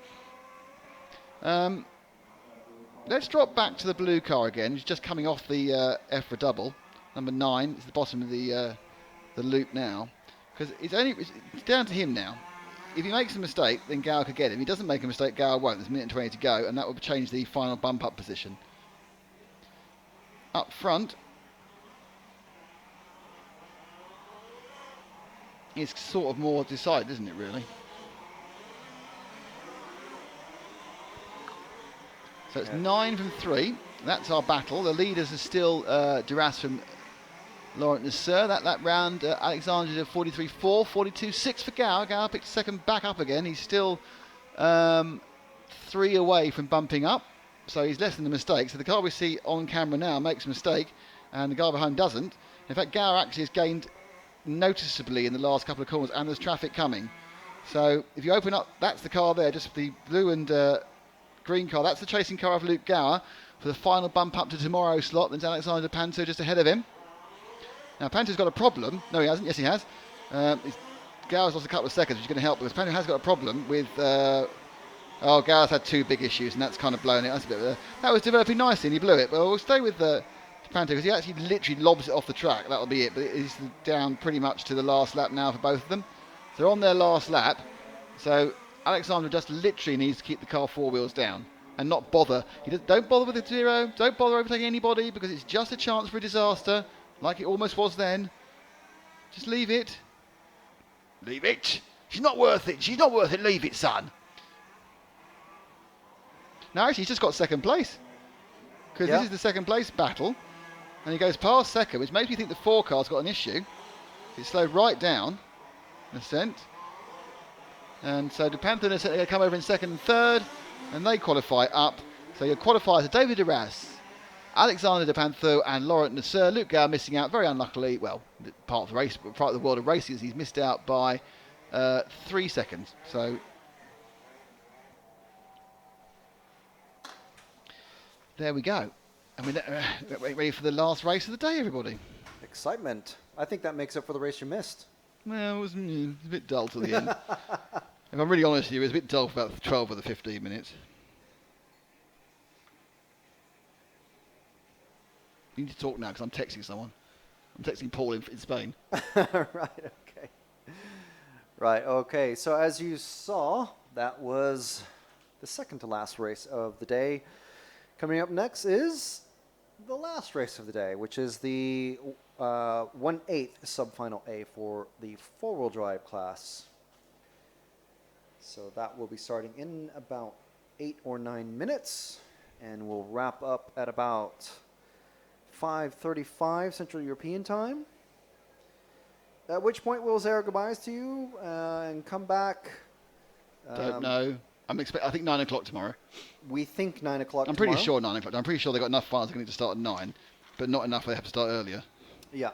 Let's drop back to the blue car again. He's just coming off the EFRA double. Number 9 is the bottom of the loop now. Because it's down to him now. If he makes a mistake, then Gower could get him. If he doesn't make a mistake, Gower won't. There's a minute and 20 to go, and that will change the final bump-up position. Up front, it's sort of more decided, isn't it, really? So it's 9 from 3. That's our battle. The leaders are still Duras from Laurent Nasser. That round, Alexander did 43.4, 42.6 for Gower. Gower picked second back up again. He's still 3 away from bumping up. So he's less than the mistake. So the car we see on camera now makes a mistake, and the guy behind doesn't. In fact, Gower actually has gained noticeably in the last couple of corners, and there's traffic coming. So if you open up, that's the car there, just the blue and green car. That's the chasing car of Luke Gower for the final bump up to tomorrow's slot. There's Alexander Panto just ahead of him. Now Panto's got a problem. No, he hasn't. Yes, he has. Gower's lost a couple of seconds, which is going to help, because Panto has got a problem with... Gower's had 2 big issues, and that's kind of blown it. That's a bit that was developing nicely, and he blew it. But we'll stay with Panto, because he actually literally lobs it off the track. That'll be it. But it is down pretty much to the last lap now for both of them. They're on their last lap. So Alexander just literally needs to keep the car 4 wheels down and not bother. Don't bother with the 0. Don't bother overtaking anybody because it's just a chance for a disaster, like it almost was then. Just leave it. Leave it. She's not worth it. She's not worth it. Leave it, son. No, actually, he's just got second place. Because this is the second place battle. And he goes past second, which makes me think the 4 car's got an issue. It slowed right down. Ascent. And so DePanther and Ascent are going to come over in second and third. And they qualify up. So your qualifiers are David Duras, Alexander DePanther and Laurent Nasser. Luke Gow missing out very unluckily. Well, part of the race, part of the world of racing is he's missed out by 3 seconds. So there we go. And we're ready for the last race of the day, everybody. Excitement. I think that makes up for the race you missed. Well, it was a bit dull till the end. If I'm really honest with you, it was a bit dull for about 12 of the 15 minutes. You need to talk now because I'm texting someone. I'm texting Paul in Spain. Right, okay. So as you saw, that was the second to last race of the day. Coming up next is the last race of the day, which is the 1/8 subfinal A for the 4-wheel drive class. So that will be starting in about 8 or 9 minutes, and we'll wrap up at about 5:35 Central European time. At which point we'll say our goodbyes to you and come back. Don't know. I think 9 o'clock tomorrow. We think 9 o'clock I'm tomorrow. pretty sure 9 o'clock. I'm pretty sure they've got enough files they're going to start at 9, but not enough they have to start earlier. Yeah.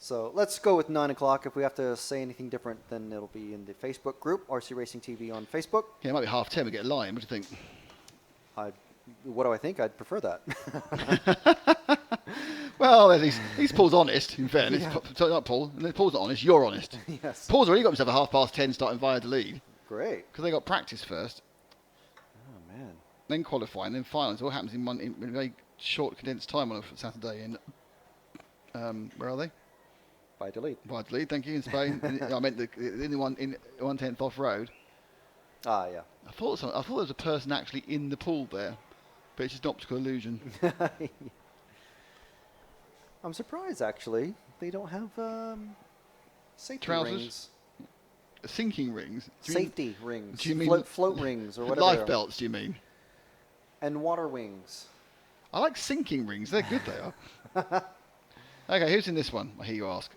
So let's go with 9 o'clock. If we have to say anything different, then it'll be in the Facebook group, RC Racing TV on Facebook. Yeah, it might be 10:30. We get a line. What do you think? What do I think? I'd prefer that. Well, at least Paul's honest, in fairness. Yeah. Not Paul. Paul's not honest. You're honest. Yes. Paul's already got himself a 10:30 starting via the lead. Great. Because they got practice first. Oh, man. Then qualifying, then finals. It all happens in a very short, condensed time on a Saturday. Where are they? Valladolid, thank you, in Spain. I meant in 1/10 off road. Ah, yeah. I thought there was a person actually in the pool there, but it's just an optical illusion. I'm surprised, actually. They don't have safety trousers? rings. Sinking rings? Safety rings. Do you mean float rings or whatever? Life belts, do you mean? And water wings. I like sinking rings. They're good, they are. Okay, who's in this one? I hear you ask.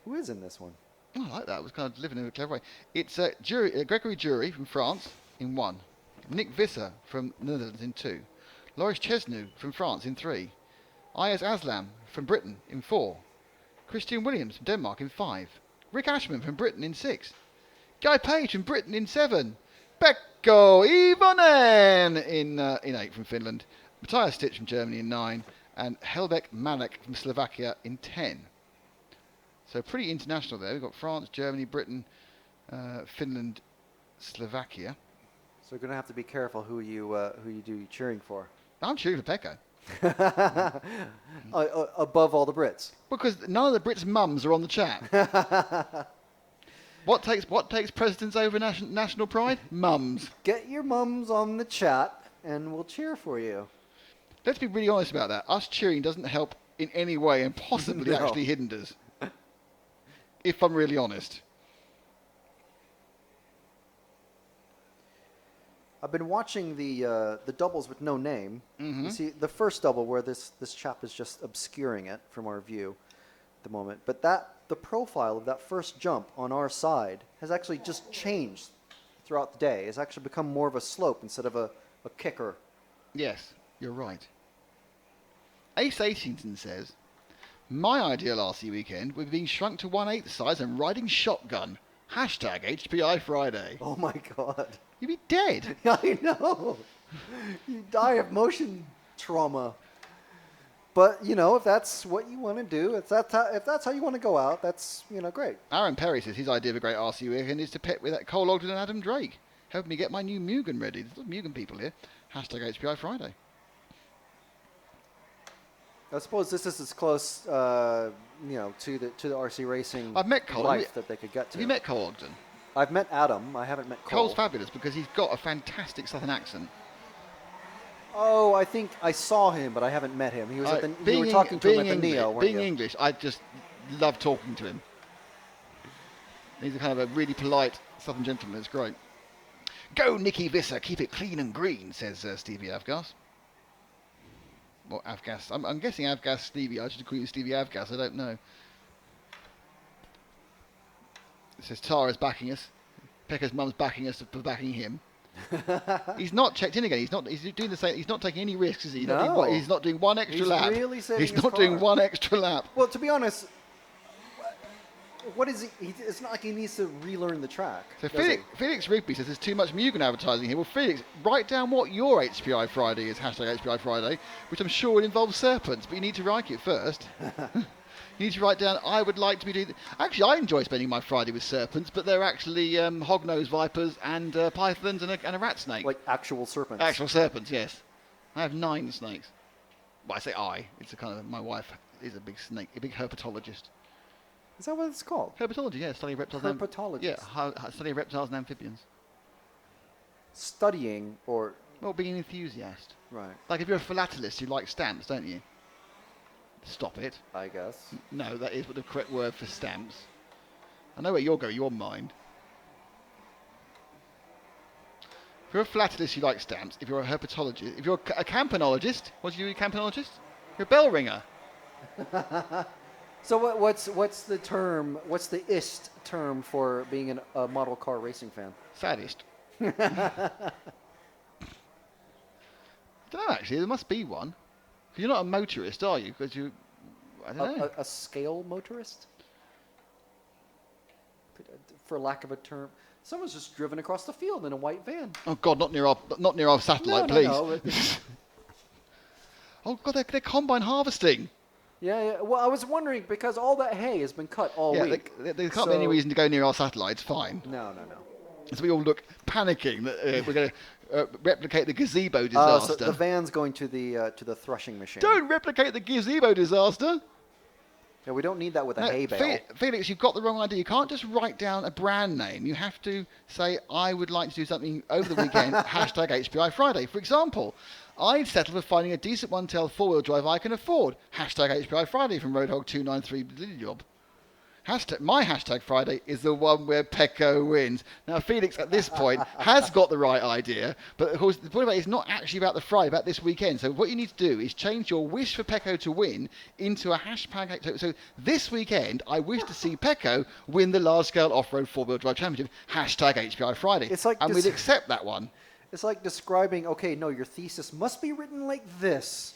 Who is in this one? Oh, I like that. I was kind of living in a clever way. It's Gregory Jury from France in 1. Nick Visser from the Netherlands in 2. Loris Chesnu from France in 3. Ayaz Aslam from Britain in 4. Christian Williams from Denmark in 5. Rick Ashman from Britain in 6. Guy Page from Britain in 7. Pekko Ivonen in 8 from Finland. Matthias Stitch from Germany in 9. And Helbek Malek from Slovakia in 10. So pretty international there. We've got France, Germany, Britain, Finland, Slovakia. So you're going to have to be careful who you do cheering for. I'm cheering for Pekka. Above all the Brits. Because none of the Brits' mums are on the chat. What takes precedence over national pride? Mums. Get your mums on the chat and we'll cheer for you. Let's be really honest about that. Us cheering doesn't help in any way and possibly actually hinders. If I'm really honest. I've been watching the doubles with no name. Mm-hmm. You see the first double where this chap is just obscuring it from our view at the moment. But the profile of that first jump on our side has actually just changed throughout the day. It's actually become more of a slope instead of a kicker. Yes, you're right. Ace Aitington says, my ideal RC weekend would be being shrunk to 1/8 size and riding shotgun. Hashtag HPI Friday. Oh my God. You'd be dead. I know. You die of motion trauma. But, if that's what you want to do, if that's how you want to go out, that's, great. Aaron Perry says his idea of a great RC weekend is to pet with that Cole Ogden and Adam Drake. Helping me get my new Mugen ready. There's a lot of Mugen people here. Hashtag HPI Friday. I suppose this is as close, to the RC racing I've met Cole. life that they could get to. Have you met Cole Ogden? I've met Adam. I haven't met Cole. Cole's fabulous because he's got a fantastic southern accent. Oh, I think I saw him, but I haven't met him. He was at the. You were talking to him at the Neo, weren't Being you? English, I just love talking to him. He's a kind of a really polite southern gentleman. It's great. Go, Nicky Visser. Keep it clean and green, says Stevie Avgas. Well, Avgas. I'm guessing Avgas Stevie. I should call you Stevie Avgas. I don't know. It says Tara's backing us. Pekka's mum's backing us for backing him. He's not checked in again. He's doing the same. He's not taking any risks, is he? He's not doing one extra lap. Really setting He's his not car. doing one extra lap. Well, to be honest, what is he? It's not like he needs to relearn the track. So does he? Felix Rigby says there's too much Mugen advertising here. Well, Felix, write down what your HPI Friday is, hashtag HPI Friday, which I'm sure will involve serpents, but you need to write it first. You need to write down, I would like to be doing... Actually, I enjoy spending my Friday with serpents, but they're actually hog-nosed vipers and pythons and a rat snake. Like actual serpents. Actual serpents, yes. I have 9 snakes. Well, I say I. It's a kind of... My wife is a big snake, a big herpetologist. Is that what it's called? Herpetology, yeah. Study of reptiles. Herpetologist. Yeah, study of reptiles and amphibians. Studying or... Well, being an enthusiast. Right. Like if you're a philatelist, you like stamps, don't you? Stop it. I guess. No, that is what the correct word for stamps. I know where you're going, your mind. If you're a philatelist, you like stamps. If you're a herpetologist, if you're a campanologist, what do you do, a campanologist? You're a bell ringer. So what's the term? What's the ist term for being a model car racing fan? Sadist. I don't know, actually. There must be one. 'Cause you're not a motorist, are you? Because you... I don't know. A scale motorist? For lack of a term. Someone's just driven across the field in a white van. Oh, God, not near our satellite, please. No, Oh, God, they're combine harvesting. Yeah. Well, I was wondering, because all that hay has been cut all week. There can't be any reason to go near our satellites. Fine. No. So we all look panicking that we're going to replicate the gazebo disaster. So the van's going to the threshing machine. Don't replicate the gazebo disaster. Yeah, we don't need that with a hay bale. Felix, you've got the wrong idea. You can't just write down a brand name. You have to say, I would like to do something over the weekend, hashtag HPI Friday. For example, I'd settle for finding a decent one-tailed four-wheel drive I can afford, hashtag HPI Friday from Roadhog293 job. My hashtag Friday is the one where Pecco wins. Now, Felix, at this point, has got the right idea, but of course, the point about it is not actually about the Friday, about this weekend. So what you need to do is change your wish for Pecco to win into a hashtag. So this weekend, I wish to see Pecco win the large-scale off-road four-wheel drive championship, hashtag HPI Friday. It's like and we'd accept that one. It's like describing, okay, no, your thesis must be written like this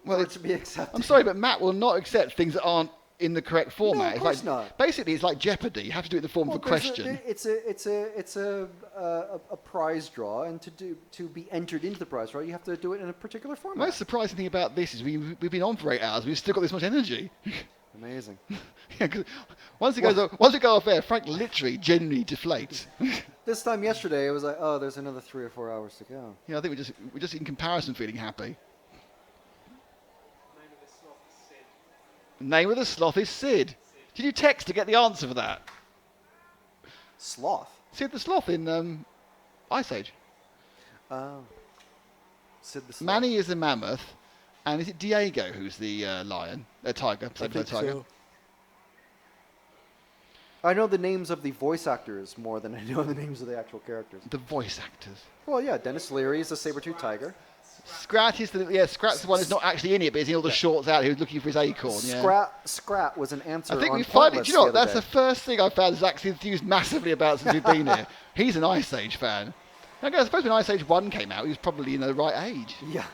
for it to be accepted. I'm sorry, but Matt will not accept things that aren't in the correct format. No, of course not. Basically, it's like Jeopardy. You have to do it in the form of a question. It's a prize draw, and to be entered into the prize draw, you have to do it in a particular The format. most surprising thing about this is we've been on for 8 hours. We've still got this much energy. Amazing. Yeah, 'cause once we go off air, Frank literally genuinely deflates. This time yesterday, it was like, oh, there's another 3 or 4 hours to go. Yeah, I think we're just in comparison feeling happy. Name of the sloth is Sid. Did you text to get the answer for that? Sloth? Sid the sloth in Ice Age. Oh. Sid the sloth. Manny is the mammoth, and is it Diego who's the lion? Tiger. I think Tiger. so. I know the names of the voice actors more than I know the names of the actual characters. The voice actors. Well, yeah, Dennis Leary is the saber-toothed tiger. Scrat is Scrat's the one who's not actually in it, but he's in all the shorts out. He was looking for his acorn. Yeah. Scrat was an answer. I think on we finally. Pointless Do you know what? the other That's day. the first thing I found Zach's enthused massively about since we've been here. He's an Ice Age fan. I suppose when Ice Age 1 came out, he was probably in the right age. Yeah.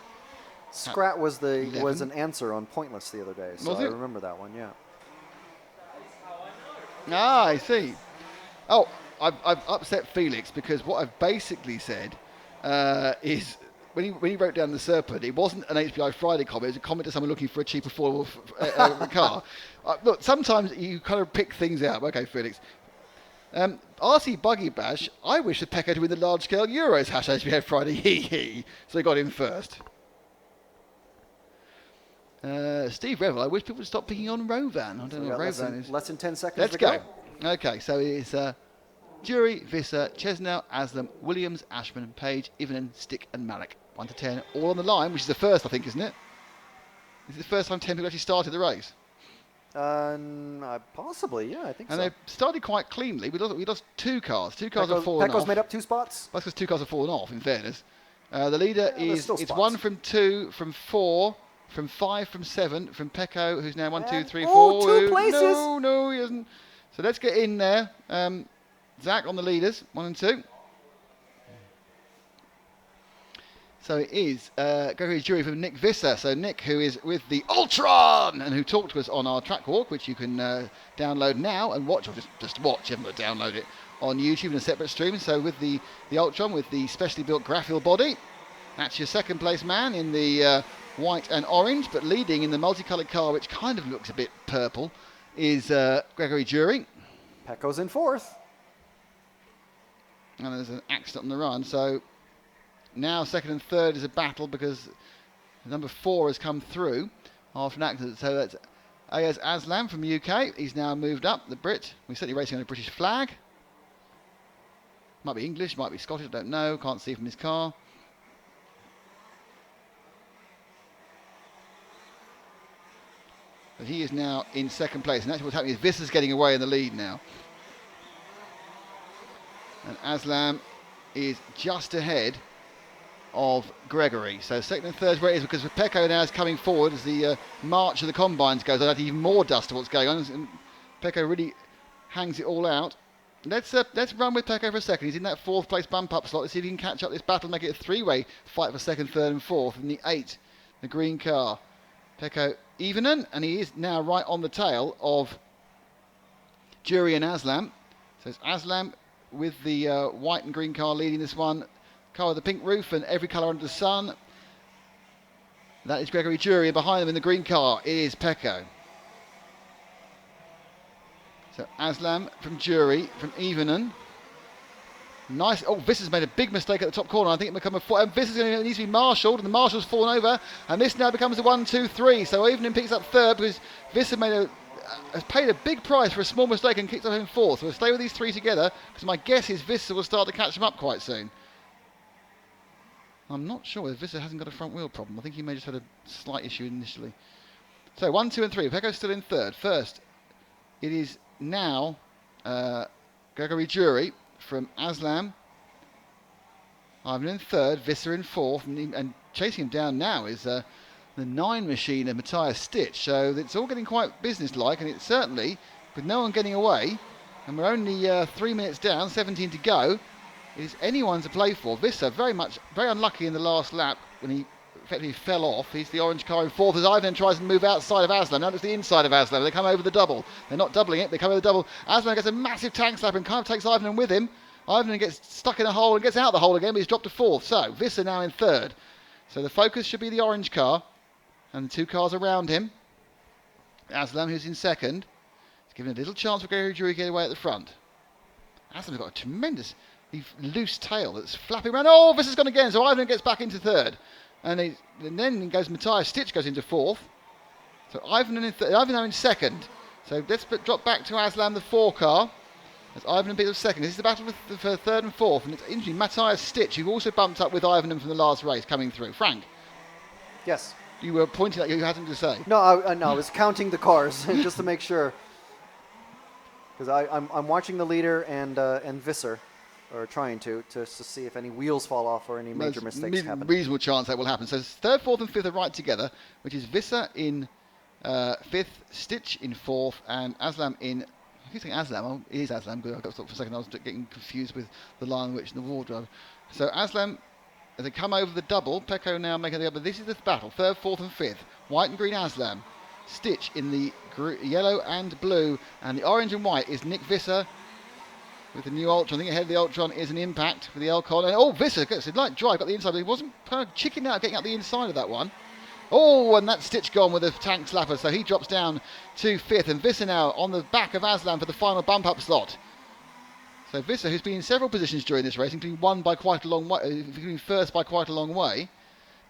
Scrat was 11. an answer on Pointless the other day, so Was I it? remember that one. Yeah. Ah, I see. Oh, I've upset Felix because what I've basically said is when he wrote down the serpent, it wasn't an HPI Friday comment. It was a comment to someone looking for a cheaper four-wheel car. Look, sometimes you kind of pick things out. Okay, Felix. RC Buggy Bash, I wish that Pecco to win the large-scale Euros, hashtag HPI Friday, hee hee. So he got him first. Steve Revel, I wish people would stop picking on Rovan. I So don't we know got what less Rovan than, is. less than 10 seconds Let's to go. Okay, so it's Jury, Visser, Chesnell, Aslam, Williams, Ashman, Page, Ivanen, Stick, and Malik. 1 to 10, all on the line, which is the first, I think, isn't it? Is it the first time 10 people actually started the race? Possibly, yeah, I think And so. they started quite cleanly. We lost 2 cars. 2 cars have fallen Pecco's off. made up 2 spots. That's because 2 cars have fallen off, in fairness. The leader Yeah, there's is still it's spots. 1 from 2, from 4, from 5, from 7, from Pecco, who's now 1, 2, And- 3, 4. oh, 2 places! No, he isn't. So let's get in there. Zach on the leaders, 1 and 2. So it is Gregory Jury from Nick Visser. So Nick, who is with the Ultron and who talked to us on our track walk, which you can download now and watch, or just watch, you haven't got to download it on YouTube in a separate stream. So with the Ultron, with the specially built graphil body, that's your second place man in the white and orange, but leading in the multicoloured car, which kind of looks a bit purple, is Gregory Jury. Pecco's in 4th. And there's an accident on the run, so now second and third is a battle because number 4 has come through after an accident. So that's Ayaz Aslam from UK. He's now moved up, the Brit. We're certainly racing on a British flag. Might be English, might be Scottish, I don't know. Can't see from his car. But he is now in second place. And actually what's happening is Visser's getting away in the lead now. And Aslam is just ahead of Gregory. So second and third is where it is, because Pecco now is coming forward as the march of the combines goes. I'll add even more dust to what's going on. And Pecco really hangs it all out. Let's run with Pecco for a second. He's in that 4th place bump up slot. Let's see if he can catch up this battle and make it a 3-way fight for second, third and 4th. In the 8, the green car. Pecco Evening, and he is now right on the tail of Jury and Aslam. So it's Aslam with the white and green car leading this one. Car with the pink roof and every colour under the sun. That is Gregory Jury, and behind them in the green car is Pecco. So Aslam from Jury, from Evening. Nice. Oh, Visser's made a big mistake at the top corner. I think it become a 4. And Visser's going to need to be marshalled, and the marshal's fallen over. And this now becomes a 1, 2, 3. So Evening picks up third because Visser has paid a big price for a small mistake and kicked up in 4th. So we'll stay with these 3 together because my guess is Visser will start to catch them up quite soon. I'm not sure if Visser hasn't got a front wheel problem. I think he may just had a slight issue initially. So 1, 2 and 3. Pecco's still in third. First, it is now Gregory Jury from Aslam. I'm in third, Visser in 4th, and chasing him down now is the 9 machine of Matthias Stitch. So it's all getting quite business-like, and it's certainly, with no one getting away, and we're only 3 minutes down, 17 to go, it is anyone to play for. Visser very unlucky in the last lap when he effectively fell off. He's the orange car in 4th as Ivan tries to move outside of Aslam. Now it's the inside of Aslam. They come over the double. They're not doubling it, they come over the double. Aslam gets a massive tank slap and kind of takes Ivan with him. Ivan gets stuck in a hole and gets out the hole again, but he's dropped to 4th. So Visser now in 3rd. So the focus should be the orange car and the 2 cars around him. Aslam, who's in 2nd, is given a little chance for Gregory Jury to get away at the front. Aslam's got a tremendous loose tail that's flapping around. Oh, Visser's gone again, so Ivan gets back into 3rd. And then goes Matthias Stitch goes into 4th. So Ivan now in 2nd. So let's drop back to Aslam, the 4 car. As Ivan picks up 2nd. This is the battle for 3rd and 4th. And it's interesting, Matthias Stitch, who also bumped up with Ivan from the last race, coming through. Frank? Yes. You were pointing at you had something to say. No, I was counting the cars just to make sure. Because I'm watching the leader and Visser. Or trying to see if any wheels fall off or any major mistakes happen. Reasonable chance that will happen. So 3rd, 4th and 5th are right together, which is Visser in 5th, Stitch in 4th, and Aslam in... I keep saying Aslam. Oh, it is Aslam, but I got stopped for a second. I was getting confused with the Lion Witch and the Wardrobe. So Aslam, as they come over the double, Pecco now making the other. This is the battle, 3rd, 4th and 5th. White and green Aslam. Stitch in the yellow and blue, and the orange and white is Nick Visser with the new Ultron. I think ahead of the Ultron is an impact for the Elcon. And Visser gets a light drive, got the inside, but he wasn't kind of chicken out getting up the inside of that one. Oh, and that's Stitch gone with a tank slapper, so he drops down to 5th. And Visser now on the back of Aslam for the final bump up slot. So Visser, who's been in several positions during this race, including 1 by quite a long way, including 1st by quite a long way,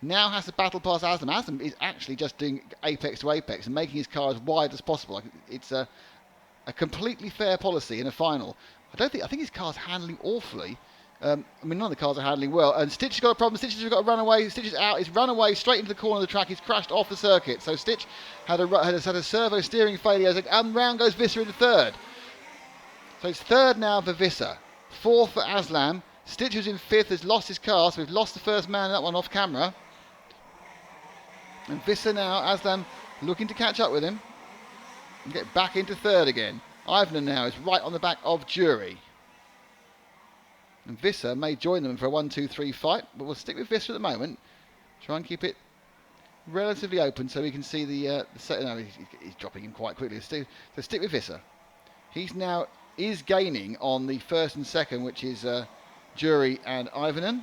now has to battle past Aslam. Aslam is actually just doing apex to apex and making his car as wide as possible. It's a completely fair policy in a final. I think his car's handling awfully. I mean, none of the cars are handling well. And Stitch has got a problem. Stitch has got to run away. Stitch is out. He's run away straight into the corner of the track. He's crashed off the circuit. So Stitch had a servo steering failure. And round goes Visser into third. So it's third now for Visser. Fourth for Aslam. Stitch, who's in fifth, has lost his car. So we've lost the first man in that one off camera. And Visser now, Aslam, looking to catch up with him. And get back into third again. Ivanen now is right on the back of Jury. And Visser may join them for a 1-2-3 fight, but we'll stick with Visser at the moment. Try and keep it relatively open so we can see the second. No, he's dropping in quite quickly. So stick with Visser. He's now is gaining on the first and second, which is Jury and Ivanen.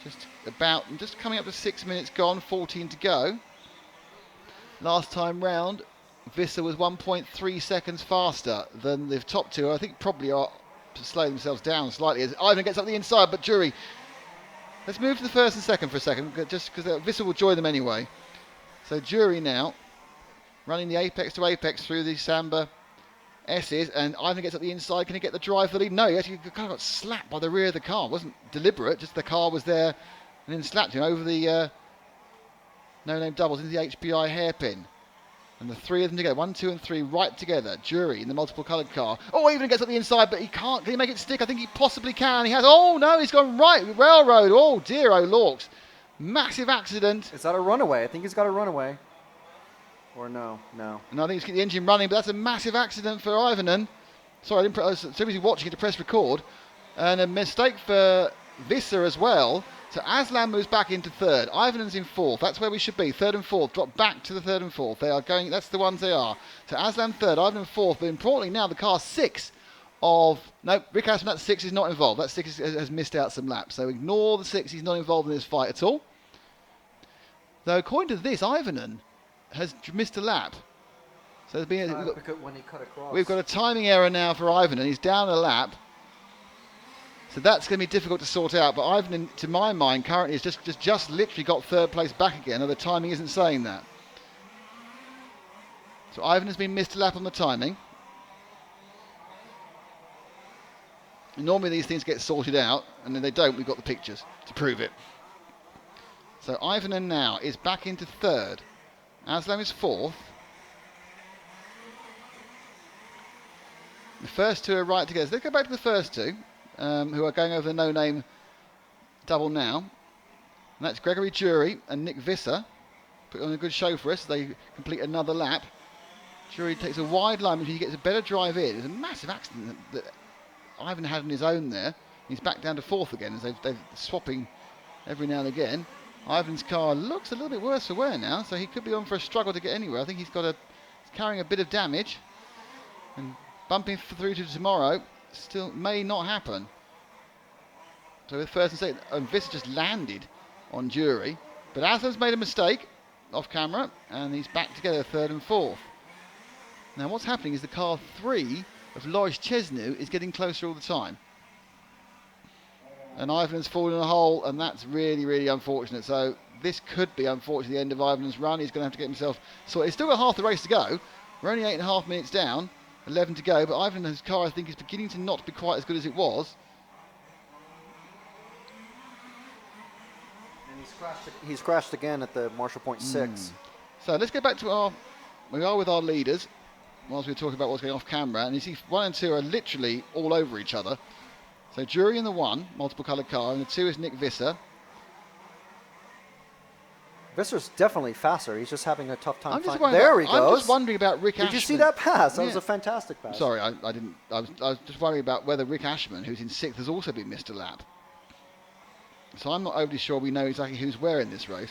Just coming up to 6 minutes gone, 14 to go. Last time round, Visser was 1.3 seconds faster than the top two. I think probably are slowing themselves down slightly as Ivanen gets up the inside, but Jury. Let's move to the first and second for a second, just because Visser will join them anyway. So Jury now running the apex to apex through the Samba S's, and Ivanen gets up the inside. Can he get the drive for the lead? No, he actually kind of got slapped by the rear of the car. It wasn't deliberate, just the car was there and then slapped him over the no-name doubles into the HPI hairpin. And the three of them together, 1, 2 and 3 right together. Jury in the multiple coloured car. Oh, Ivanen gets up the inside, but he can't. Can he make it stick? I think he possibly can. He has. Oh, no, he's gone right. Railroad. Oh, dear, oh, Lorks. Massive accident. Is that a runaway? I think he's got a runaway. Or no? No, I think he's getting the engine running, but that's a massive accident for Ivanen. Sorry, I was too busy watching it to press record. And a mistake for Visser as well. So Aslam moves back into third. Ivanen's in fourth. That's where we should be. Third and fourth. Drop back to the third and fourth. They are going. That's the ones they are. So Aslam third. Ivanen fourth. But importantly now the car six of... No, Rick Ashman, that six is not involved. That six has missed out some laps. So ignore the six. He's not involved in this fight at all. Though according to this, Ivanen has missed a lap. So there's been when he cut across. We've got a timing error now for Ivanen. He's down a lap. So that's going to be difficult to sort out. But Ivanen, to my mind, currently has just literally got third place back again. And the timing isn't saying that. So Ivanen has been missed a lap on the timing. And normally these things get sorted out, and then they don't. We've got the pictures to prove it. So Ivanen now is back into third. Aslam is fourth. The first two are right together. So let's go back to the first two. Who are going over the no-name double now. And that's Gregory Jury and Nick Visser. Put on a good show for us. They complete another lap. Jury takes a wide line, which he gets a better drive in. It's a massive accident that Ivan had on his own there. He's back down to fourth again as they're swapping every now and again. Ivan's car looks a little bit worse for wear now, so he could be on for a struggle to get anywhere. I think he's carrying a bit of damage. And bumping through to tomorrow still may not happen. So with first and second, Visser just landed on Jury, but Aslam's made a mistake off camera, and he's back together third and fourth. Now what's happening is the car 3 of Loris Chesnu is getting closer all the time. And Ivanen's fallen in a hole, and that's really, really unfortunate. So this could be, unfortunately, the end of Ivanen's run. He's going to have to get himself sorted. He's still got half the race to go. We're only 8.5 minutes down. 11 to go, but Ivanen's car, I think, is beginning to not be quite as good as it was. And he's crashed again at the Marshall Point 6. So let's go back to we are with our leaders, whilst we're talking about what's going off camera, and you see 1 and 2 are literally all over each other. So Jury in the 1, multiple coloured car, and the 2 is Nick Visser. Visser's definitely faster. He's just having a tough time. There he goes. I'm just wondering about Rick Ashman. Did you see that pass? That was a fantastic pass. Sorry, I didn't. I was just worrying about whether Rick Ashman, who's in 6th, has also been missed a lap. So I'm not overly sure we know exactly who's where in this race.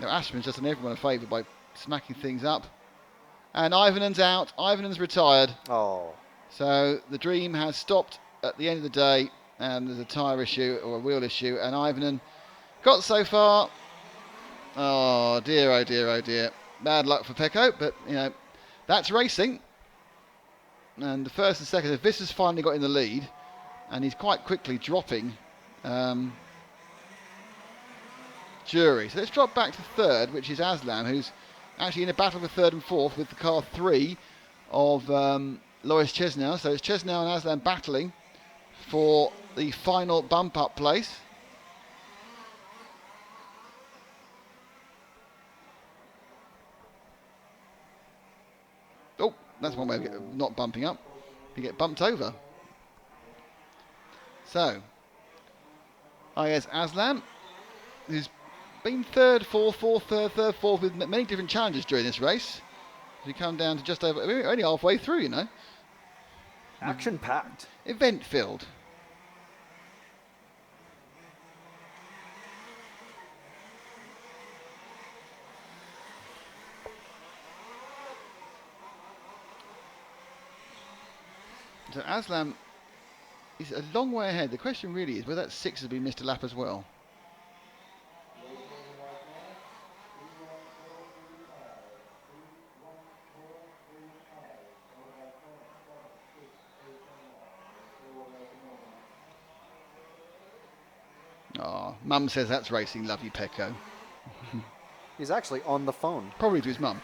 Now Ashman's just done everyone a favour by smacking things up. And Ivanen's out. Ivanen's retired. Oh. So the dream has stopped at the end of the day, and there's a tyre issue or a wheel issue, and Ivanen got so far. Oh dear, oh dear, oh dear. Bad luck for Pecco, but you know, that's racing. And the first and second, Visser's finally got in the lead. and he's quite quickly dropping Jury. So let's drop back to third, which is Aslam, who's actually in a battle for third and fourth with the car 3 of Loris Chesnow. So it's Chesnow and Aslam battling for the final bump up place. Oh, that's one way of not bumping up. You get bumped over. So, I guess Aslam, who's been third, fourth, third, fourth, with many different challenges during this race. We come down to just over, we're only halfway through, you know. Action-packed. Event-filled. So Aslam is a long way ahead. The question really is whether that 6 has been missed a lap as well. Oh, Mum says that's racing, love you, Pecco. He's actually on the phone. Probably to his mum.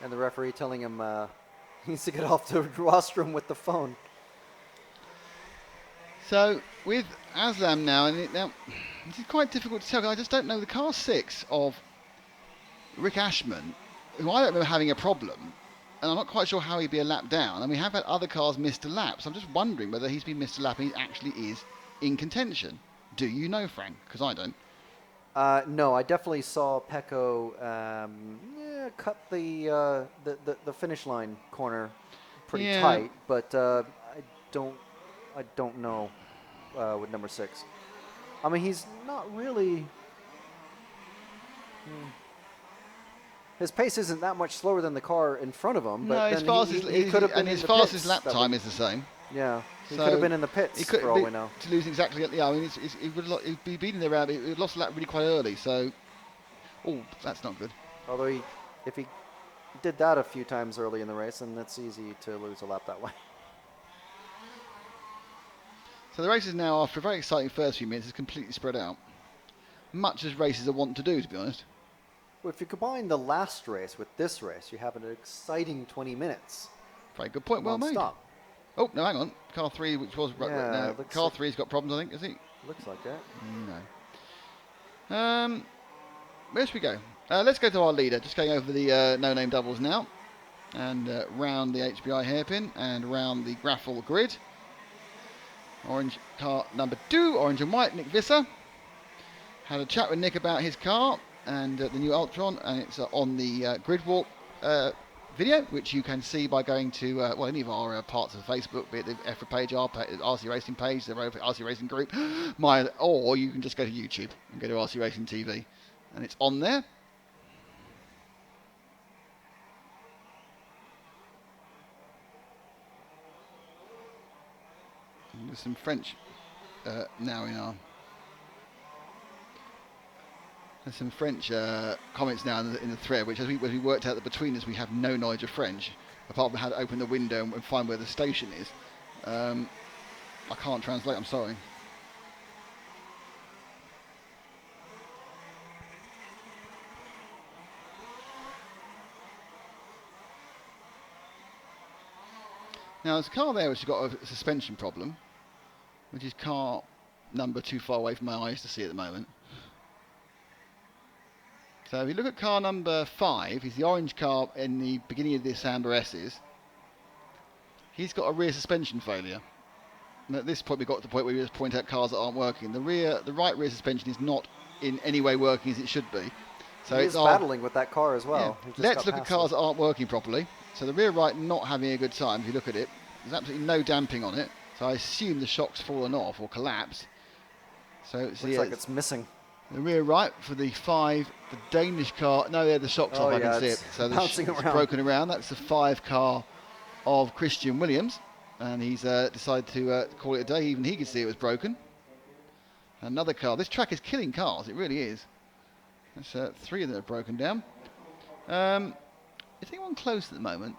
And the referee telling him he needs to get off the rostrum with the phone. So with Aslam now, now this is quite difficult to tell. 'Cause I just don't know the car 6 of Rick Ashman, who I don't remember having a problem, and I'm not quite sure how he'd be a lap down. And we have had other cars missed a lap, so I'm just wondering whether he's been missed a lap and he actually is in contention. Do you know, Frank? Because I don't. No, I definitely saw Pecco cut the finish line corner pretty tight, but I don't know with number 6. I mean, he's not really. His pace isn't that much slower than the car in front of him, but no, he could have been and in his the fastest pits. lap time is the same. Yeah, he So could have been in the pits he could for all we know. to lose exactly. Yeah, I mean, he'd be beating the round. He lost the lap really quite early. So, oh, that's not good. Although if he did that a few times early in the race, then it's easy to lose a lap that way. So the race is now, after a very exciting first few minutes, is completely spread out. Much as races are wont to do, to be honest. Well, if you combine the last race with this race, you have an exciting 20 minutes. Very good point, well made. Non-stop. Oh, no, hang on. Car 3, which was... Yeah, no, car 3's got problems, I think, is he? Looks like it. No. Where should we go? Let's go to our leader. Just going over the no-name doubles now. And round the HBI hairpin and round the Graffle grid. Orange car number 2, orange and white, Nick Visser. Had a chat with Nick about his car and the new Ultron, and it's on the grid walk video, which you can see by going to any of our parts of Facebook, be it the EFRA page, our RC Racing page, the RC Racing group, or you can just go to YouTube and go to RC Racing TV, and it's on there. And there's some French now in our... There's some French comments now in the thread, which as we worked out that between us we have no knowledge of French, apart from how to open the window and find where the station is. I can't translate, I'm sorry. Now there's a car there which has got a suspension problem, which is car number too far away from my eyes to see at the moment. So if you look at car number 5, he's the orange car in the beginning of this Amber S's. He's got a rear suspension failure. And at this point we've got to the point where we just point out cars that aren't working. The right rear suspension is not in any way working as it should be. So He's battling with that car as well. Yeah. Let's look at cars that aren't working properly. So the rear right not having a good time, if you look at it. There's absolutely no damping on it. So I assume the shock's fallen off or collapsed. So looks like it's missing. The rear right for the 5, the Danish car. No, the shock's off, I can see it. So it's broken around. That's the 5 car of Christian Williams. And he's decided to call it a day. Even he could see it was broken. Another car. This track is killing cars. It really is. That's 3 of them are broken down. Is anyone close at the moment?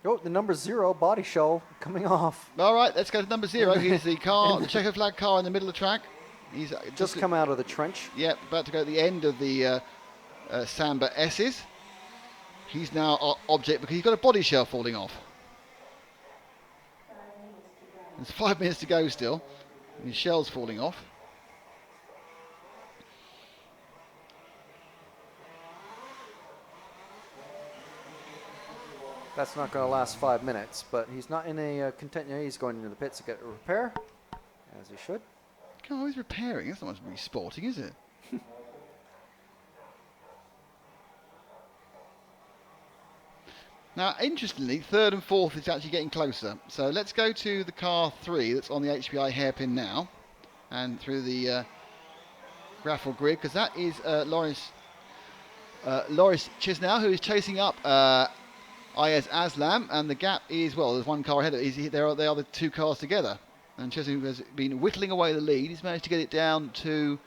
Oh, the number 0 body shell coming off. All right, let's go to number 0. Here's the car, the checker flag car in the middle of the track. He's just come out of the trench. Yep, about to go at the end of the Samba S's. He's now our object because he's got a body shell falling off. There's 5 minutes to go still. And his shell's falling off. That's not going to last 5 minutes, but he's not in a he's going into the pits to get a repair, as he should. Oh, he's repairing. That's not much really sporting, is it? Now, interestingly, 3rd and 4th is actually getting closer. So let's go to the car 3 that's on the HPI hairpin now, and through the graphical grid, because that is Loris Chisnow, who is chasing up Ayaz Aslam, and the gap is, well, there's one car ahead of it. They are the 2 cars together. And Chisnow has been whittling away the lead. He's managed to get it down to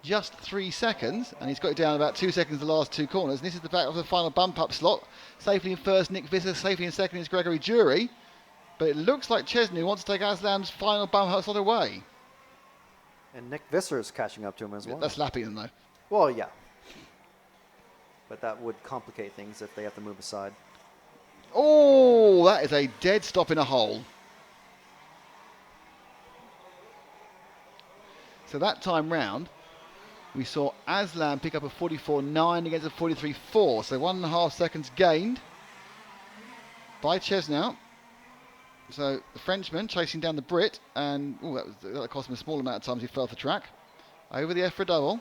just 3 seconds, and he's got it down about 2 seconds the last 2 corners. And this is the back of the final bump-up slot. Safely in first, Nick Visser. Safely in second is Gregory Jury. But it looks like Chesney wants to take Aslam's final bump-up slot away. And Nick Visser is catching up to him as well. That's lapping them, though. Well, yeah. But that would complicate things if they have to move aside. Oh, that is a dead stop in a hole. So that time round, we saw Aslam pick up a 44.9 against a 43.4. So 1.5 seconds gained by Chesnow. So the Frenchman chasing down the Brit, and that cost him a small amount of time as he fell off the track. Over the EFRA double.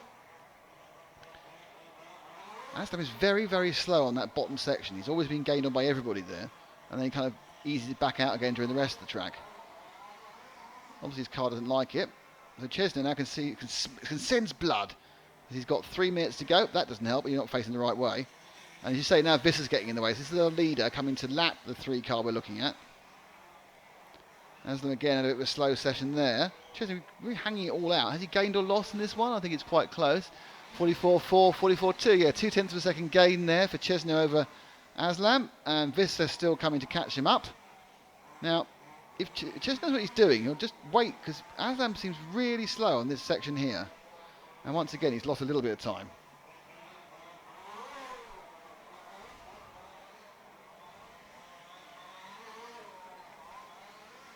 Aslam is very, very slow on that bottom section. He's always been gained on by everybody there, and then he kind of eases it back out again during the rest of the track. Obviously his car doesn't like it. So Chesney now can sense blood. He's got 3 minutes to go. That doesn't help. You're not facing the right way. And as you say, now Visser's getting in the way. So this is our leader coming to lap the 3 car we're looking at. Aslam again had a bit of a slow session there. Chesney really hanging it all out. Has he gained or lost in this one? I think it's quite close. 44.4, 44.2. Yeah, 0.2 of a second gain there for Chesney over Aslam. And Visser still coming to catch him up. Now, if Chesney knows what he's doing, he'll just wait, because Aslam seems really slow on this section here. And once again, he's lost a little bit of time.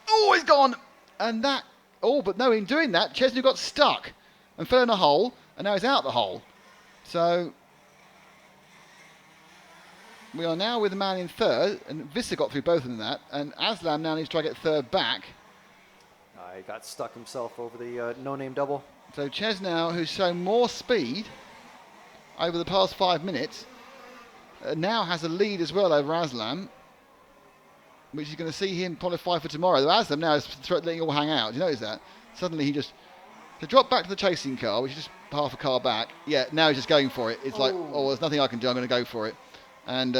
Oh, he's gone! And that, but no, in doing that, Chesney got stuck and fell in a hole, and now he's out the hole. So we are now with the man in 3rd, and Visser got through both of them that, and Aslam now needs to try to get 3rd back. He got stuck himself over the no-name double. So Chesnow, who's shown more speed over the past 5 minutes, now has a lead as well over Aslam, which is going to see him qualify for tomorrow. Though Aslam now is letting it all hang out. Do you notice that? Suddenly he just... To drop back to the chasing car, which is just half a car back, yeah, now he's just going for it. It's like, there's nothing I can do, I'm going to go for it. And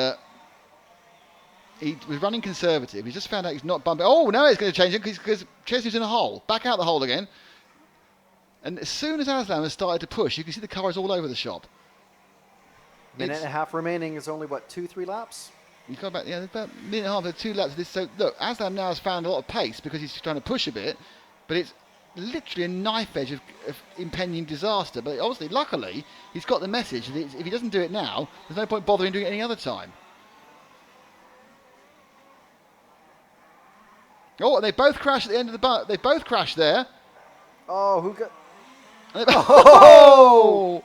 he was running conservative. He just found out he's not bumping. Oh, now he's going to change it because Chesney's in a hole. Back out the hole again. And as soon as Aslam has started to push, you can see the car is all over the shop. Minute and a half remaining. Is only, 2-3 laps? He's got about, about a minute and a half or 2 laps of this. So, look, Aslam now has found a lot of pace because he's trying to push a bit. But it's literally a knife edge of impending disaster. But obviously, luckily, he's got the message that if he doesn't do it now, there's no point bothering doing it any other time. Oh, and they both crashed at the end of the butt. They both crashed there. Oh, who got... Oh!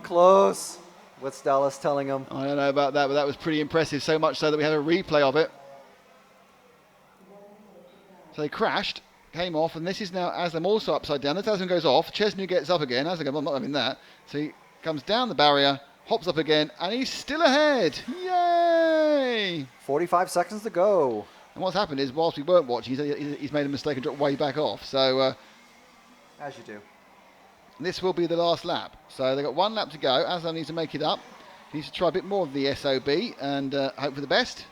Close. What's Dallas telling him? I don't know about that, but that was pretty impressive. So much so that we had a replay of it. So they crashed, came off, and this is now Aslam also upside down. This Aslam goes off. Chesney gets up again. Aslam goes, I'm not having that. So he comes down the barrier, hops up again, and he's still ahead. Yay! 45 seconds to go. And what's happened is, whilst we weren't watching, he's made a mistake and dropped way back off. So, as you do. This will be the last lap. So they've got 1 lap to go. Aslam needs to make it up. He needs to try a bit more of the SOB and hope for the best.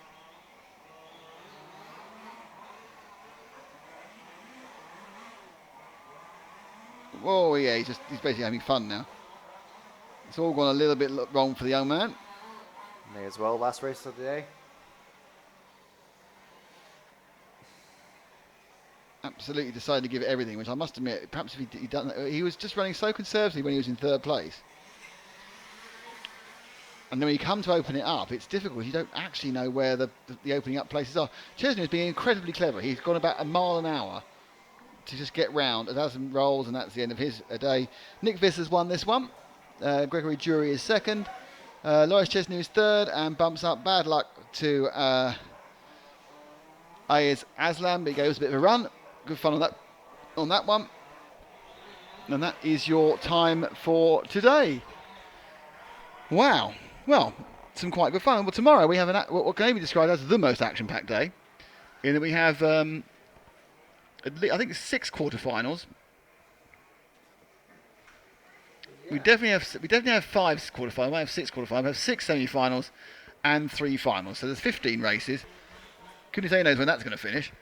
Oh yeah, he's basically having fun now. It's all gone a little bit wrong for the young man. May as well. Last race of the day. absolutely decided to give it everything, which I must admit, perhaps if he'd done that, he was just running so conservatively when he was in third place. And then when you come to open it up, it's difficult. You don't actually know where the opening up places are. Chesney is being incredibly clever. He's gone about a mile an hour to just get round. 1,000 rolls, and that's the end of his day. Nick Visser's won this one. Gregory Jury is second. Loris Chesney is third and bumps up. Bad luck to Ayaz Aslam, but he goes a bit of a run. Good fun on that one. And that is your time for today. Wow. Well, some quite good fun. Well, tomorrow we have what can only be described as the most action-packed day, in that we have, I think, 6 quarterfinals. We definitely have 5 quarterfinals. We have 6 quarterfinals. We have 6 semi-finals and 3 finals. So there's 15 races. Couldn't say knows when that's going to finish.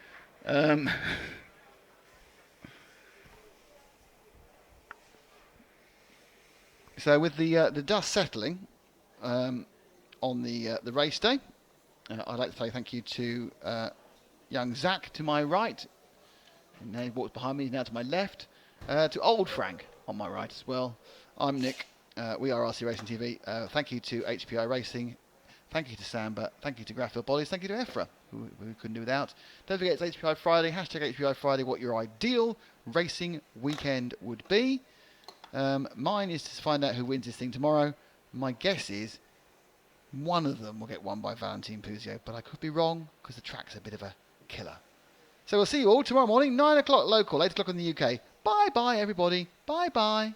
So with the dust settling on the race day, I'd like to say thank you to young Zach to my right. And now he walks behind me, he's now to my left. To old Frank on my right as well. I'm Nick. We are RC Racing TV. Thank you to HPI Racing. Thank you to Samba. Thank you to Graphil Bodies. Thank you to EFRA, who we couldn't do without. Don't forget it's HPI Friday. Hashtag HPI Friday. What your ideal racing weekend would be. Mine is to find out who wins this thing tomorrow. My guess is one of them will get won by Valentin Puzio, but I could be wrong because the track's a bit of a killer. So we'll see you all tomorrow morning, 9 o'clock local, 8 o'clock in the UK. Bye bye everybody. Bye bye.